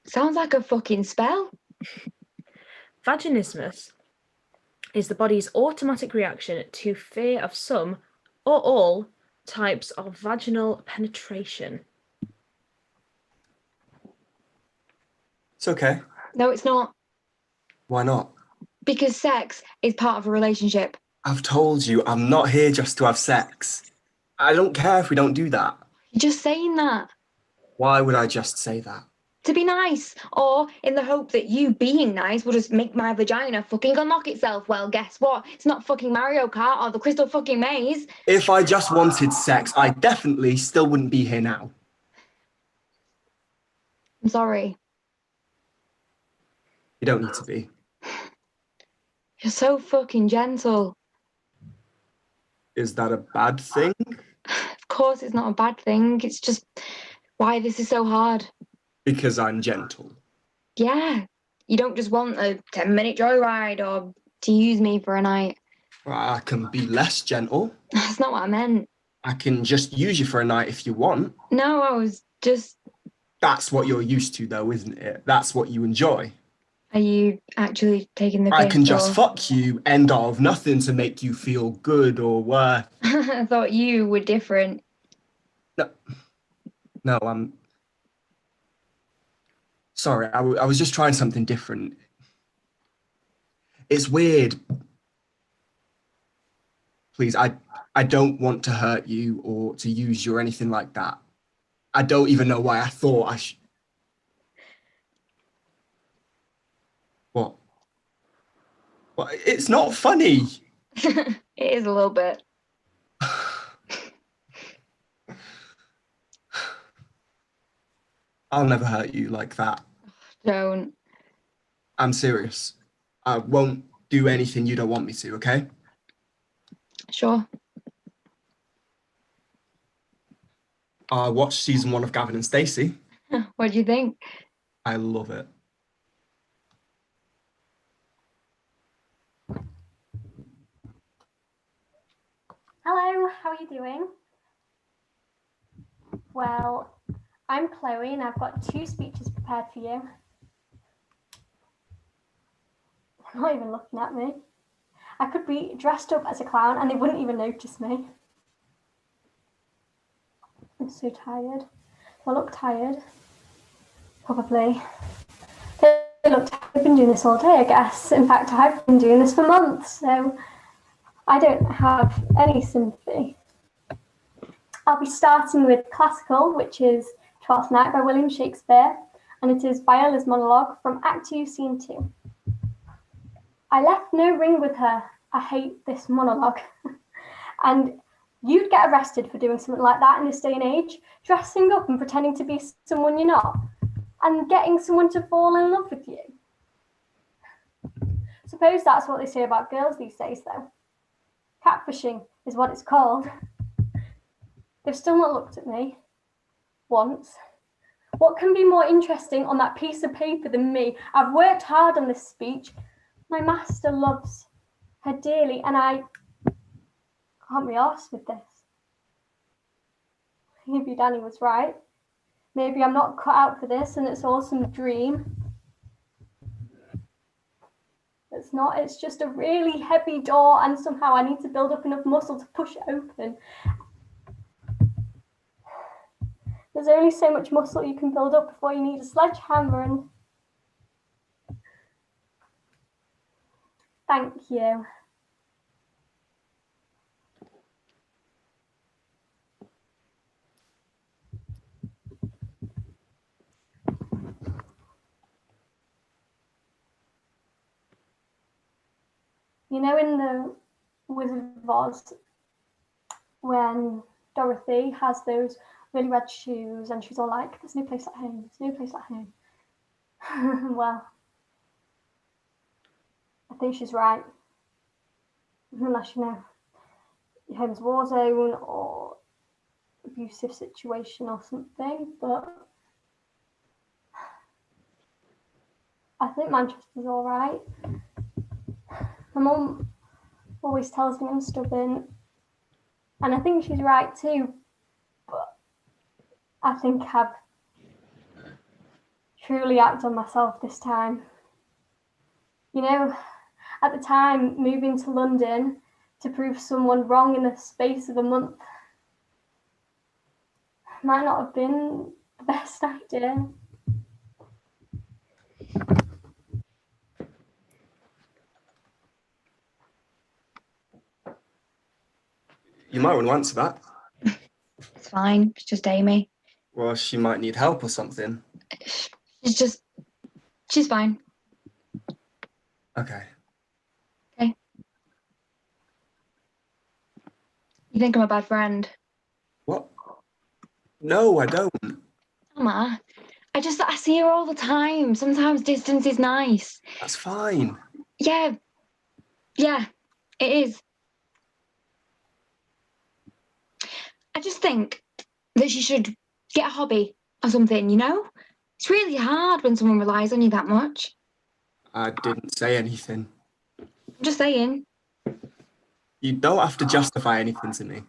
Sounds like a fucking spell. Vaginismus is the body's automatic reaction to fear of some or all types of vaginal penetration. It's okay. No, it's not. Why not? Because sex is part of a relationship. I've told you, I'm not here just to have sex. I don't care if we don't do that. You're just saying that. Why would I just say that? To be nice, or in the hope that you being nice will just make my vagina fucking unlock itself. Well, guess what? It's not fucking Mario Kart or the Crystal fucking Maze. If I just wanted sex, I definitely still wouldn't be here now. I'm sorry. You don't need to be. You're so fucking gentle. Is that a bad thing? Of course it's not a bad thing. It's just why this is so hard. Because I'm gentle. Yeah. You don't just want a 10-minute joyride or to use me for a night. I can be less gentle. That's not what I meant. I can just use you for a night if you want. No, I was just... That's what you're used to, though, isn't it? That's what you enjoy. Are you actually taking the piss? I can just or... fuck you, end of, nothing to make you feel good or worth. I thought you were different. No, I'm... Sorry, I was just trying something different. It's weird. Please, I don't want to hurt you or to use you or anything like that. I don't even know why I thought I should... What? Well, it's not funny. It is a little bit. I'll never hurt you like that. Don't. I'm serious. I won't do anything you don't want me to, okay? Sure. I watched season 1 of Gavin and Stacey. What do you think? I love it. Hello, how are you doing? Well, I'm Chloe and I've got 2 speeches prepared for you. They're not even looking at me. I could be dressed up as a clown and they wouldn't even notice me. I'm so tired. Do I look tired? Probably. They look tired. I've been doing this all day, I guess. In fact, I've been doing this for months, so I don't have any sympathy. I'll be starting with classical, which is Twelfth Night by William Shakespeare, and it is Viola's monologue from Act 2, Scene 2. I left no ring with her. I hate this monologue. And you'd get arrested for doing something like that in this day and age, dressing up and pretending to be someone you're not, and getting someone to fall in love with you. Suppose that's what they say about girls these days, though. Catfishing is what it's called. They've still not looked at me. Once. What can be more interesting on that piece of paper than me? I've worked hard on this speech. My master loves her dearly, and I can't be arsed with this. Maybe Danny was right. Maybe I'm not cut out for this and it's all some dream. It's not, it's just a really heavy door and somehow I need to build up enough muscle to push it open. There's only so much muscle you can build up before you need a sledgehammer and... Thank you. You know, in the Wizard of Oz, when Dorothy has those really red shoes, and she's all like, "There's no place like home. There's no place like home." Well, I think she's right. Unless, you know, your home's a war zone or abusive situation or something, but I think Manchester's all right. My mum always tells me I'm stubborn, and I think she's right too, but I think I've truly acted on myself this time. You know, at the time, moving to London to prove someone wrong in the space of a month might not have been the best idea. You might want to answer that. It's fine. It's just Amy. Well, she might need help or something. She's fine. Okay. Okay. You think I'm a bad friend? What? No, I don't. Emma, I see her all the time. Sometimes distance is nice. That's fine. Yeah, it is. I just think that she should get a hobby or something, you know? It's really hard when someone relies on you that much. I didn't say anything. I'm just saying. You don't have to justify anything to me.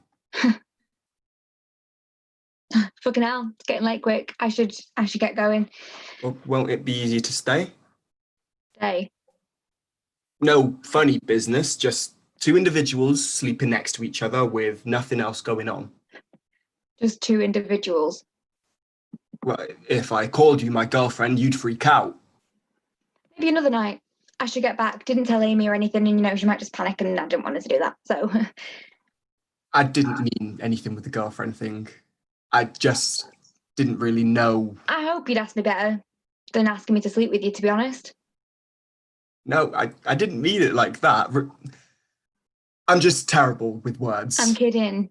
Fucking hell, it's getting late quick. I should get going. Well, won't it be easier to stay? Stay. No funny business, just two individuals sleeping next to each other with nothing else going on. Just two individuals. Well, if I called you my girlfriend, you'd freak out. Maybe another night. I should get back. Didn't tell Amy or anything, and you know, she might just panic, and I didn't want her to do that, so. I didn't mean anything with the girlfriend thing. I just didn't really know. I hope you'd ask me better than asking me to sleep with you, to be honest. No, I didn't mean it like that. I'm just terrible with words. I'm kidding.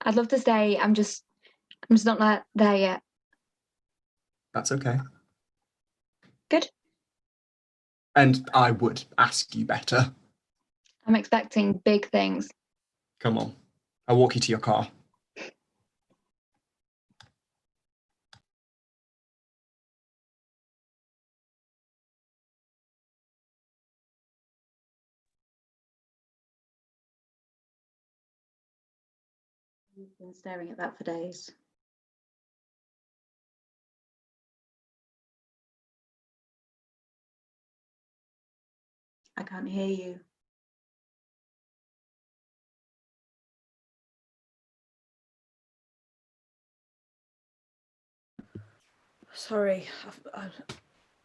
I'd love to stay. I'm just not there yet. That's okay. Good. And I would ask you better. I'm expecting big things. Come on. I'll walk you to your car. You've been staring at that for days. I can't hear you. Sorry, I'm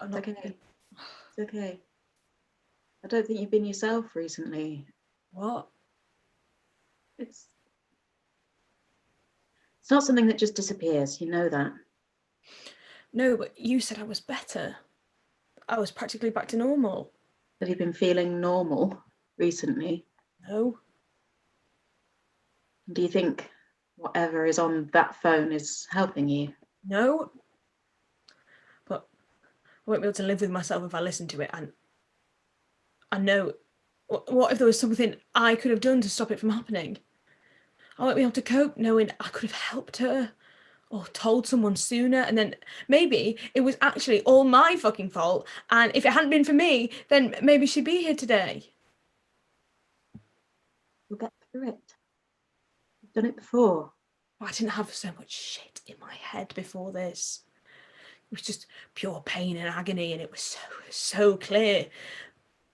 not... It's okay. It's okay. I don't think you've been yourself recently. What? It's not something that just disappears, you know that. No, but you said I was better. I was practically back to normal. Have you been feeling normal recently? No. Do you think whatever is on that phone is helping you? No. But I won't be able to live with myself if I listen to it. And I know, what if there was something I could have done to stop it from happening? I won't be able to cope knowing I could have helped her or told someone sooner, and then maybe it was actually all my fucking fault, and if it hadn't been for me, then maybe she'd be here today. We'll get through it. You've done it before. I didn't have so much shit in my head before this. It was just pure pain and agony, and it was so clear.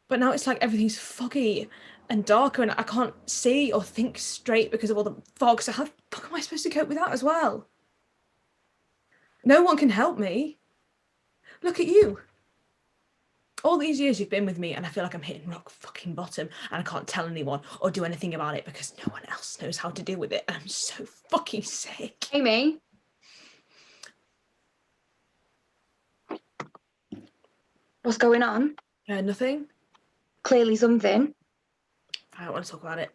But now it's like everything's foggy and darker, and I can't see or think straight because of all the fog. So how the fuck am I supposed to cope with that as well? No one can help me. Look at you. All these years you've been with me, and I feel like I'm hitting rock fucking bottom, and I can't tell anyone or do anything about it because no one else knows how to deal with it, and I'm so fucking sick. Amy? What's going on? Nothing. Clearly something. I don't want to talk about it.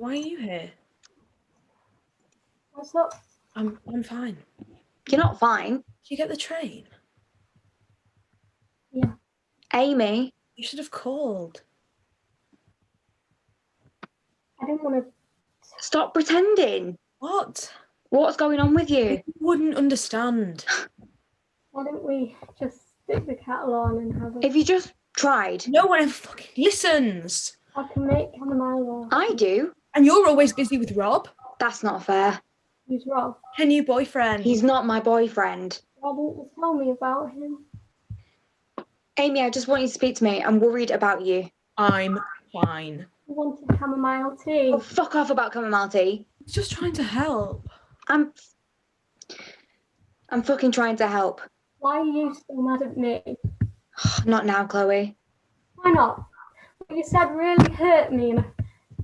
Why are you here? What's up? I'm fine. You're not fine. Did you get the train? Yeah. Amy. You should have called. I didn't want to. Stop pretending. What? What's going on with you? You wouldn't understand. Why don't we just stick the kettle on and have a... If you just tried. No one ever fucking listens. I can make chamomile. I do. And you're always busy with Rob. That's not fair. Who's Rob? Her new boyfriend. He's not my boyfriend. Why didn't you tell me about him? Amy, I just want you to speak to me. I'm worried about you. I'm fine. I wanted chamomile tea. Oh, fuck off about chamomile tea. Just trying to help. I'm fucking trying to help. Why are you so mad at me? Not now, Chloe. Why not? What you said really hurt me. And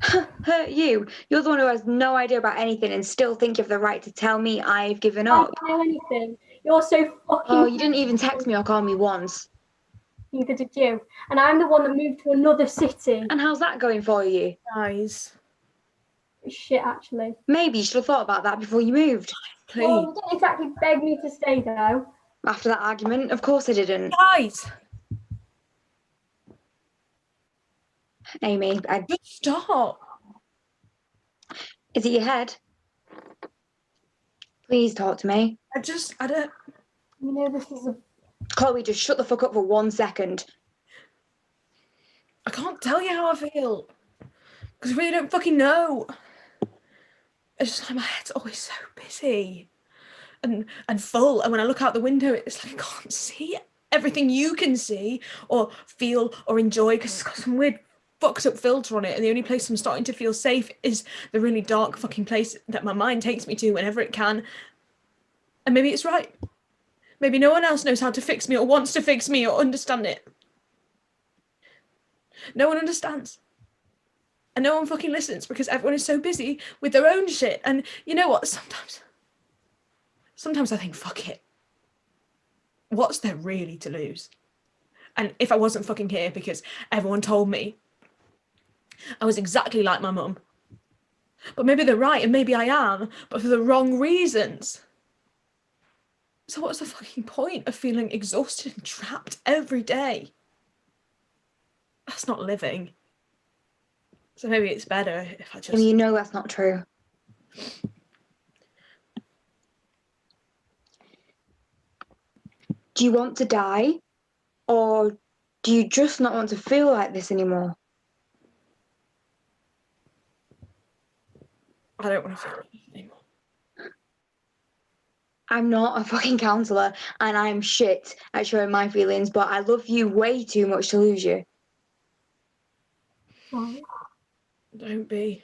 Hurt you? You're the one who has no idea about anything and still think you have the right to tell me I've given I up. don't know anything. You're so fucking... Oh, you didn't even text me or call me once. Neither did you. And I'm the one that moved to another city. And how's that going for you? Guys. Shit, actually. Maybe you should have thought about that before you moved. Please. Well, you didn't exactly beg me to stay, though. After that argument, of course I didn't. Guys. Amy, Just stop. Is it your head? Please talk to me. I don't... You know, this is a... Chloe, just shut the fuck up for 1 second. I can't tell you how I feel. Because I really don't fucking know. It's just like my head's always so busy. And full. And when I look out the window, it's like I can't see everything you can see or feel or enjoy because it's got some weird fucked up filter on it. And the only place I'm starting to feel safe is the really dark fucking place that my mind takes me to whenever it can. And maybe it's right. Maybe no one else knows how to fix me or wants to fix me or understand it. No one understands. And no one fucking listens because everyone is so busy with their own shit. And you know what? Sometimes I think, fuck it. What's there really to lose? And if I wasn't fucking here because everyone told me I was exactly like my mum. But maybe they're right and maybe I am, but for the wrong reasons. So what's the fucking point of feeling exhausted and trapped every day? That's not living. So maybe it's better if I just... I mean, you know that's not true. Do you want to die? Or do you just not want to feel like this anymore? I don't want to feel like this anymore. I'm not a fucking counsellor and I'm shit at showing my feelings, but I love you way too much to lose you. Right. Don't be.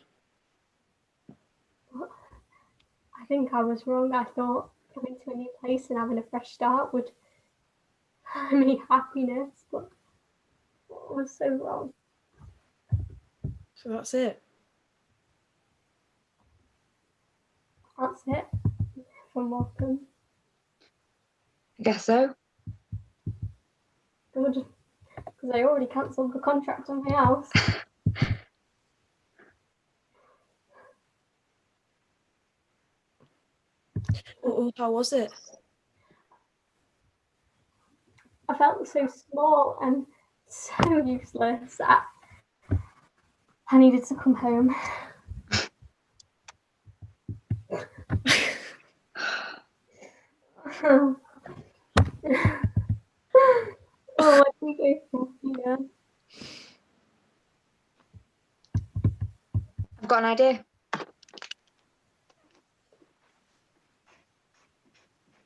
I think I was wrong. I thought coming to a new place and having a fresh start would bring me happiness, but I was so wrong. So that's it. That's it. From welcome. I guess so. Good. Because I already cancelled the contract on my house. How was it? I felt so small and so useless. I needed to come home. Oh, I think I can, yeah. I've got an idea.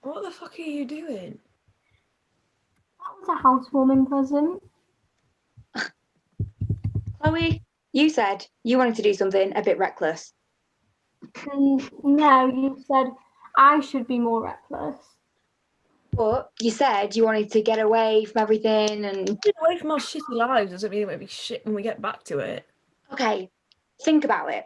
What the fuck are you doing? That was a housewarming present. Chloe, you said you wanted to do something a bit reckless. No, you said I should be more reckless. But you said you wanted to get away from everything and... Get away from our shitty lives doesn't mean it won't be shit when we get back to it. Okay, think about it.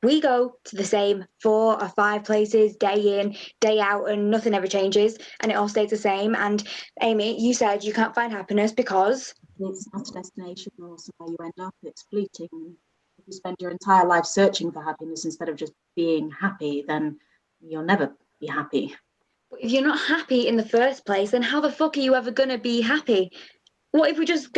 We go to the same 4 or 5 places day in, day out, and nothing ever changes, and it all stays the same. And Amy, you said you can't find happiness because... It's not a destination or somewhere you end up. It's fleeting. If you spend your entire life searching for happiness instead of just being happy, then you'll never be happy. But if you're not happy in the first place, then how the fuck are you ever gonna be happy? What if we just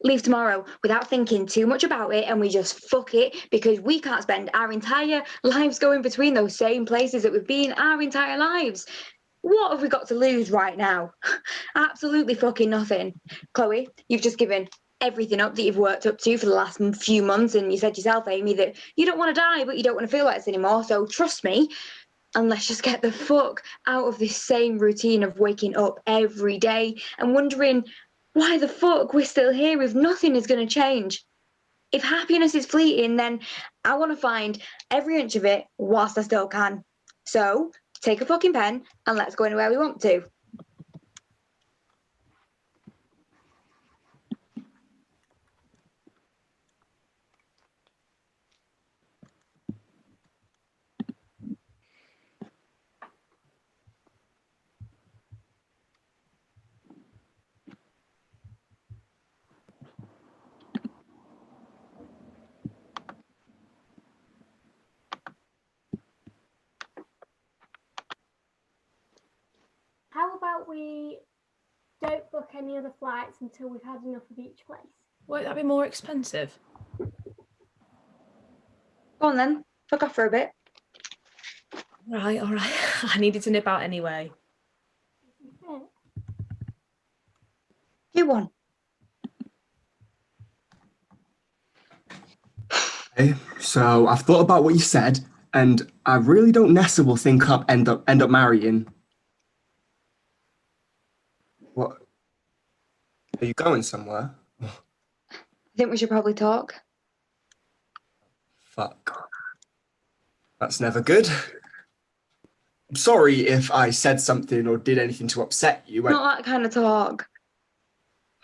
leave tomorrow without thinking too much about it, and we just fuck it because we can't spend our entire lives going between those same places that we've been our entire lives? What have we got to lose right now? Absolutely fucking nothing. Chloe, you've just given everything up that you've worked up to for the last few months, and you said yourself, Amy, that you don't want to die, but you don't want to feel like this anymore. So trust me, and let's just get the fuck out of this same routine of waking up every day and wondering why the fuck we're still here if nothing is going to change. If happiness is fleeting, then I want to find every inch of it whilst I still can. So take a fucking pen and let's go anywhere we want to. How about we don't book any other flights until we've had enough of each place? Won't that be more expensive? Go on then, fuck off for a bit. Right, all right. I needed to nip out anyway. You won. Okay, so I've thought about what you said, and I really don't Nessa will end up marrying. What? Are you going somewhere? I think we should probably talk. Fuck. That's never good. I'm sorry if I said something or did anything to upset you. Not that kind of talk.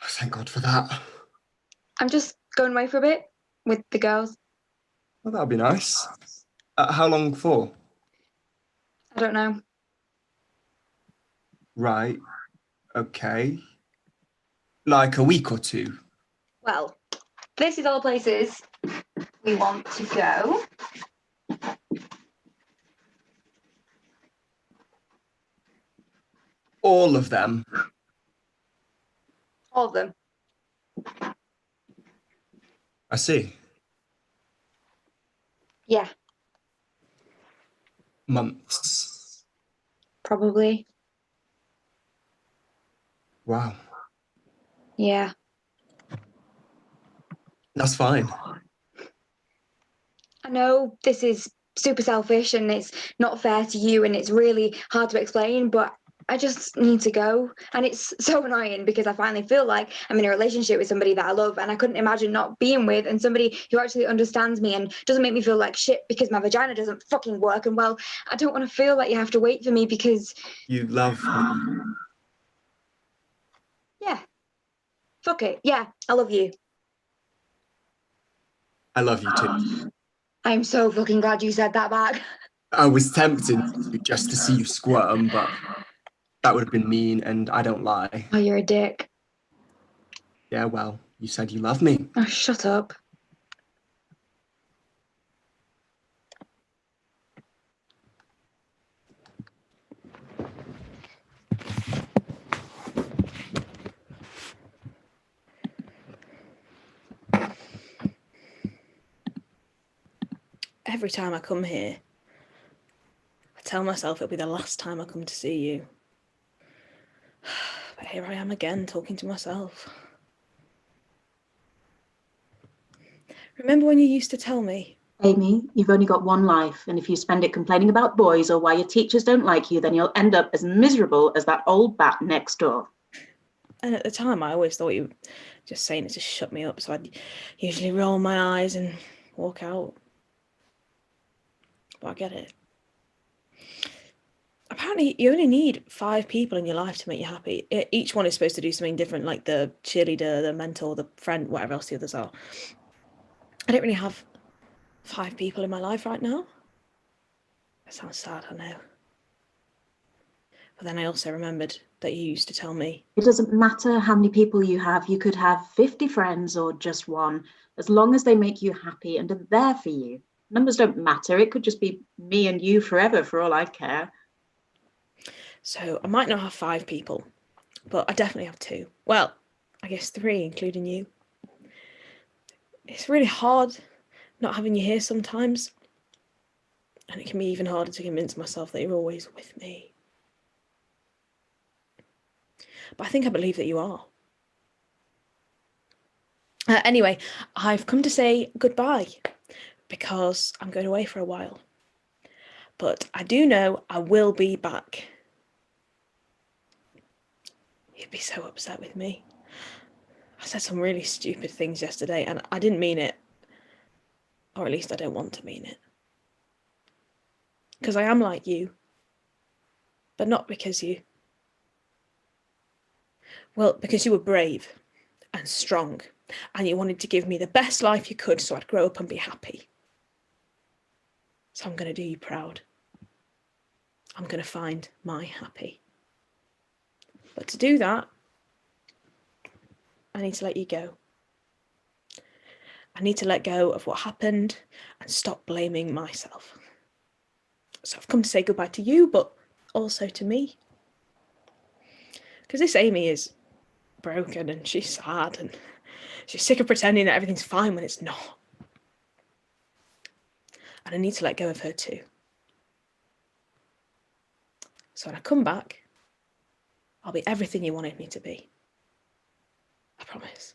Thank God for that. I'm just going away for a bit with the girls. Well, that'll be nice. How long for? I don't know. Right. Okay. Like a week or two. Well, this is all places we want to go. All of them. All of them. I see. Yeah, Months. probably. Wow. Yeah. That's fine. I know this is super selfish and it's not fair to you and it's really hard to explain, but I just need to go. And it's so annoying because I finally feel like I'm in a relationship with somebody that I love and I couldn't imagine not being with, and somebody who actually understands me and doesn't make me feel like shit because my vagina doesn't fucking work. And well, I don't want to feel like you have to wait for me because... You love me. Yeah. Fuck it. Yeah, I love you. I love you too. I'm so fucking glad you said that back. I was tempted just to see you squirm, but that would have been mean and I don't lie. Oh, you're a dick. Yeah, well, you said you love me. Oh, shut up. Every time I come here, I tell myself it'll be the last time I come to see you. But here I am again, talking to myself. Remember when you used to tell me? Amy, you've only got one life, and if you spend it complaining about boys or why your teachers don't like you, then you'll end up as miserable as that old bat next door. And at the time, I always thought you were just saying it to shut me up, so I'd usually roll my eyes and walk out. But I get it. Apparently, you only need 5 people in your life to make you happy. Each one is supposed to do something different, like the cheerleader, the mentor, the friend, whatever else the others are. I don't really have 5 people in my life right now. That sounds sad, I know. But then I also remembered that you used to tell me. It doesn't matter how many people you have. You could have 50 friends or just one, as long as they make you happy and are there for you. Numbers don't matter. It could just be me and you forever, for all I care. So I might not have 5 people, but I definitely have 2. Well, I guess 3, including you. It's really hard not having you here sometimes. And it can be even harder to convince myself that you're always with me. But I think I believe that you are. Anyway, I've come to say goodbye because I'm going away for a while. But I do know I will be back. You'd be so upset with me. I said some really stupid things yesterday and I didn't mean it. Or at least I don't want to mean it. Because I am like you. But not because you... Well, because you were brave and strong and you wanted to give me the best life you could so I'd grow up and be happy. So I'm going to do you proud. I'm going to find my happy. But to do that, I need to let you go. I need to let go of what happened and stop blaming myself. So I've come to say goodbye to you, but also to me. Because this Amy is broken and she's sad and she's sick of pretending that everything's fine when it's not. And I need to let go of her too. So when I come back, I'll be everything you wanted me to be. I promise.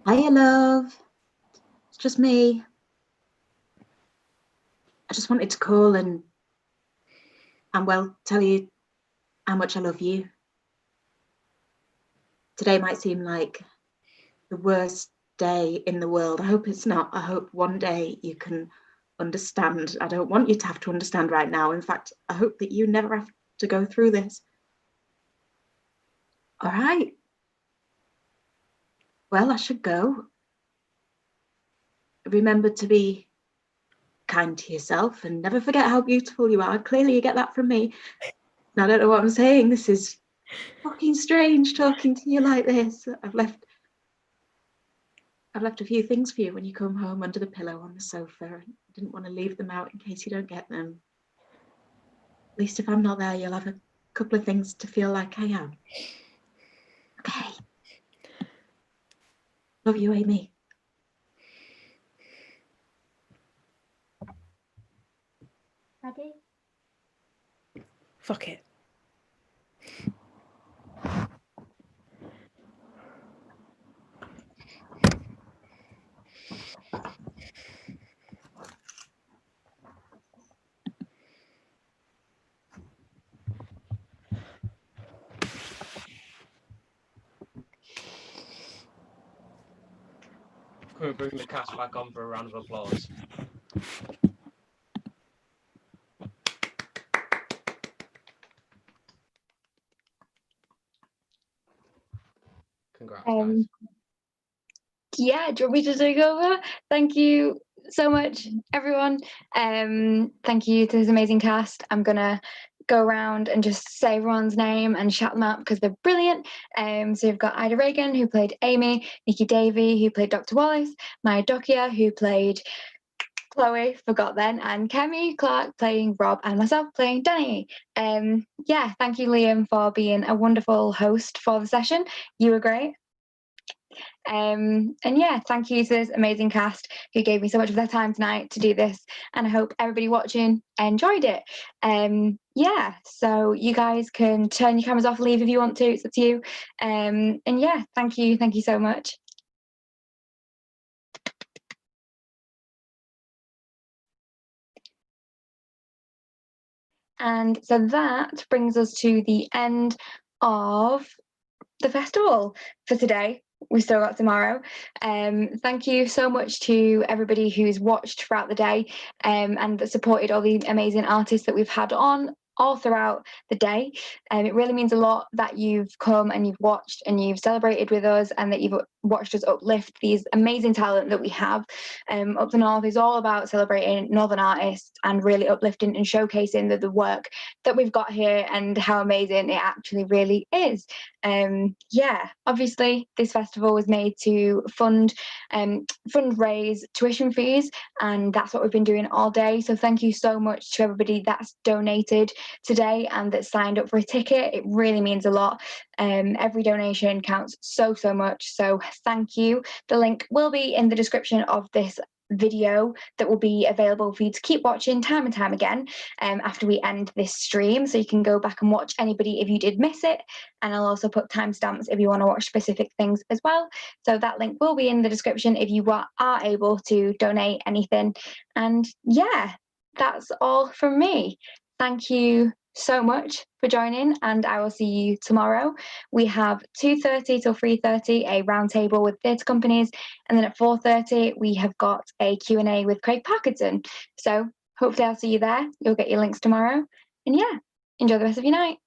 Hiya, love. It's just me. I just wanted to call and well, tell you how much I love you. Today might seem like the worst day in the world. I hope it's not. I hope one day you can understand. I don't want you to have to understand right now. In fact, I hope that you never have to go through this. All right. Well, I should go. Remember to be kind to yourself and never forget how beautiful you are. Clearly you get that from me. And I don't know what I'm saying. This is fucking strange talking to you like this. I've left a few things for you when you come home under the pillow on the sofa. I didn't want to leave them out in case you don't get them. At least if I'm not there, you'll have a couple of things to feel like I am. Okay. Love you, Amy. Ready? Fuck it. Can we bring the cast back on for a round of applause? Congrats, guys. Yeah, do you want me to take over? Thank you so much, everyone. Thank you to this amazing cast. I'm gonna go around and just say everyone's name and shout them out because they're brilliant. So you've got Ida Regan, who played Amy, Nikki Davey, who played Dr. Wallace, Maya Dokia, who played Chloe, forgot then, and Kemi Clark playing Rob, and myself playing Danny. Yeah, thank you, Liam, for being a wonderful host for the session. You were great. And yeah, thank you to this amazing cast who gave me so much of their time tonight to do this, and I hope everybody watching enjoyed it. Yeah, so you guys can turn your cameras off, leave if you want to, it's up to you. And yeah, thank you so much. And so that brings us to the end of the festival for today. We still got tomorrow. Thank you so much to everybody who's watched throughout the day and that supported all the amazing artists that we've had on all throughout the day. It really means a lot that you've come and you've watched and you've celebrated with us, and that you've watched us uplift these amazing talent that we have. Up the North is all about celebrating Northern artists and really uplifting and showcasing the work that we've got here and how amazing it actually really is. Obviously this festival was made to fundraise tuition fees, and that's what we've been doing all day. So thank you so much to everybody that's donated today and that signed up for a ticket. It really means a lot. Every donation counts so much, so thank you. The link will be in the description of this video that will be available for you to keep watching time and time again after we end this stream, so you can go back and watch anybody if you did miss it, and I'll also put timestamps if you want to watch specific things as well. So that link will be in the description if you are able to donate anything. And yeah, that's all from me. Thank you so much for joining, and I will see you tomorrow. We have 2:30 till 3:30 a roundtable with theatre companies, and then at 4:30 we have got a Q&A with Craig Parkinson. So hopefully I'll see you there. You'll get your links tomorrow, and yeah, enjoy the rest of your night.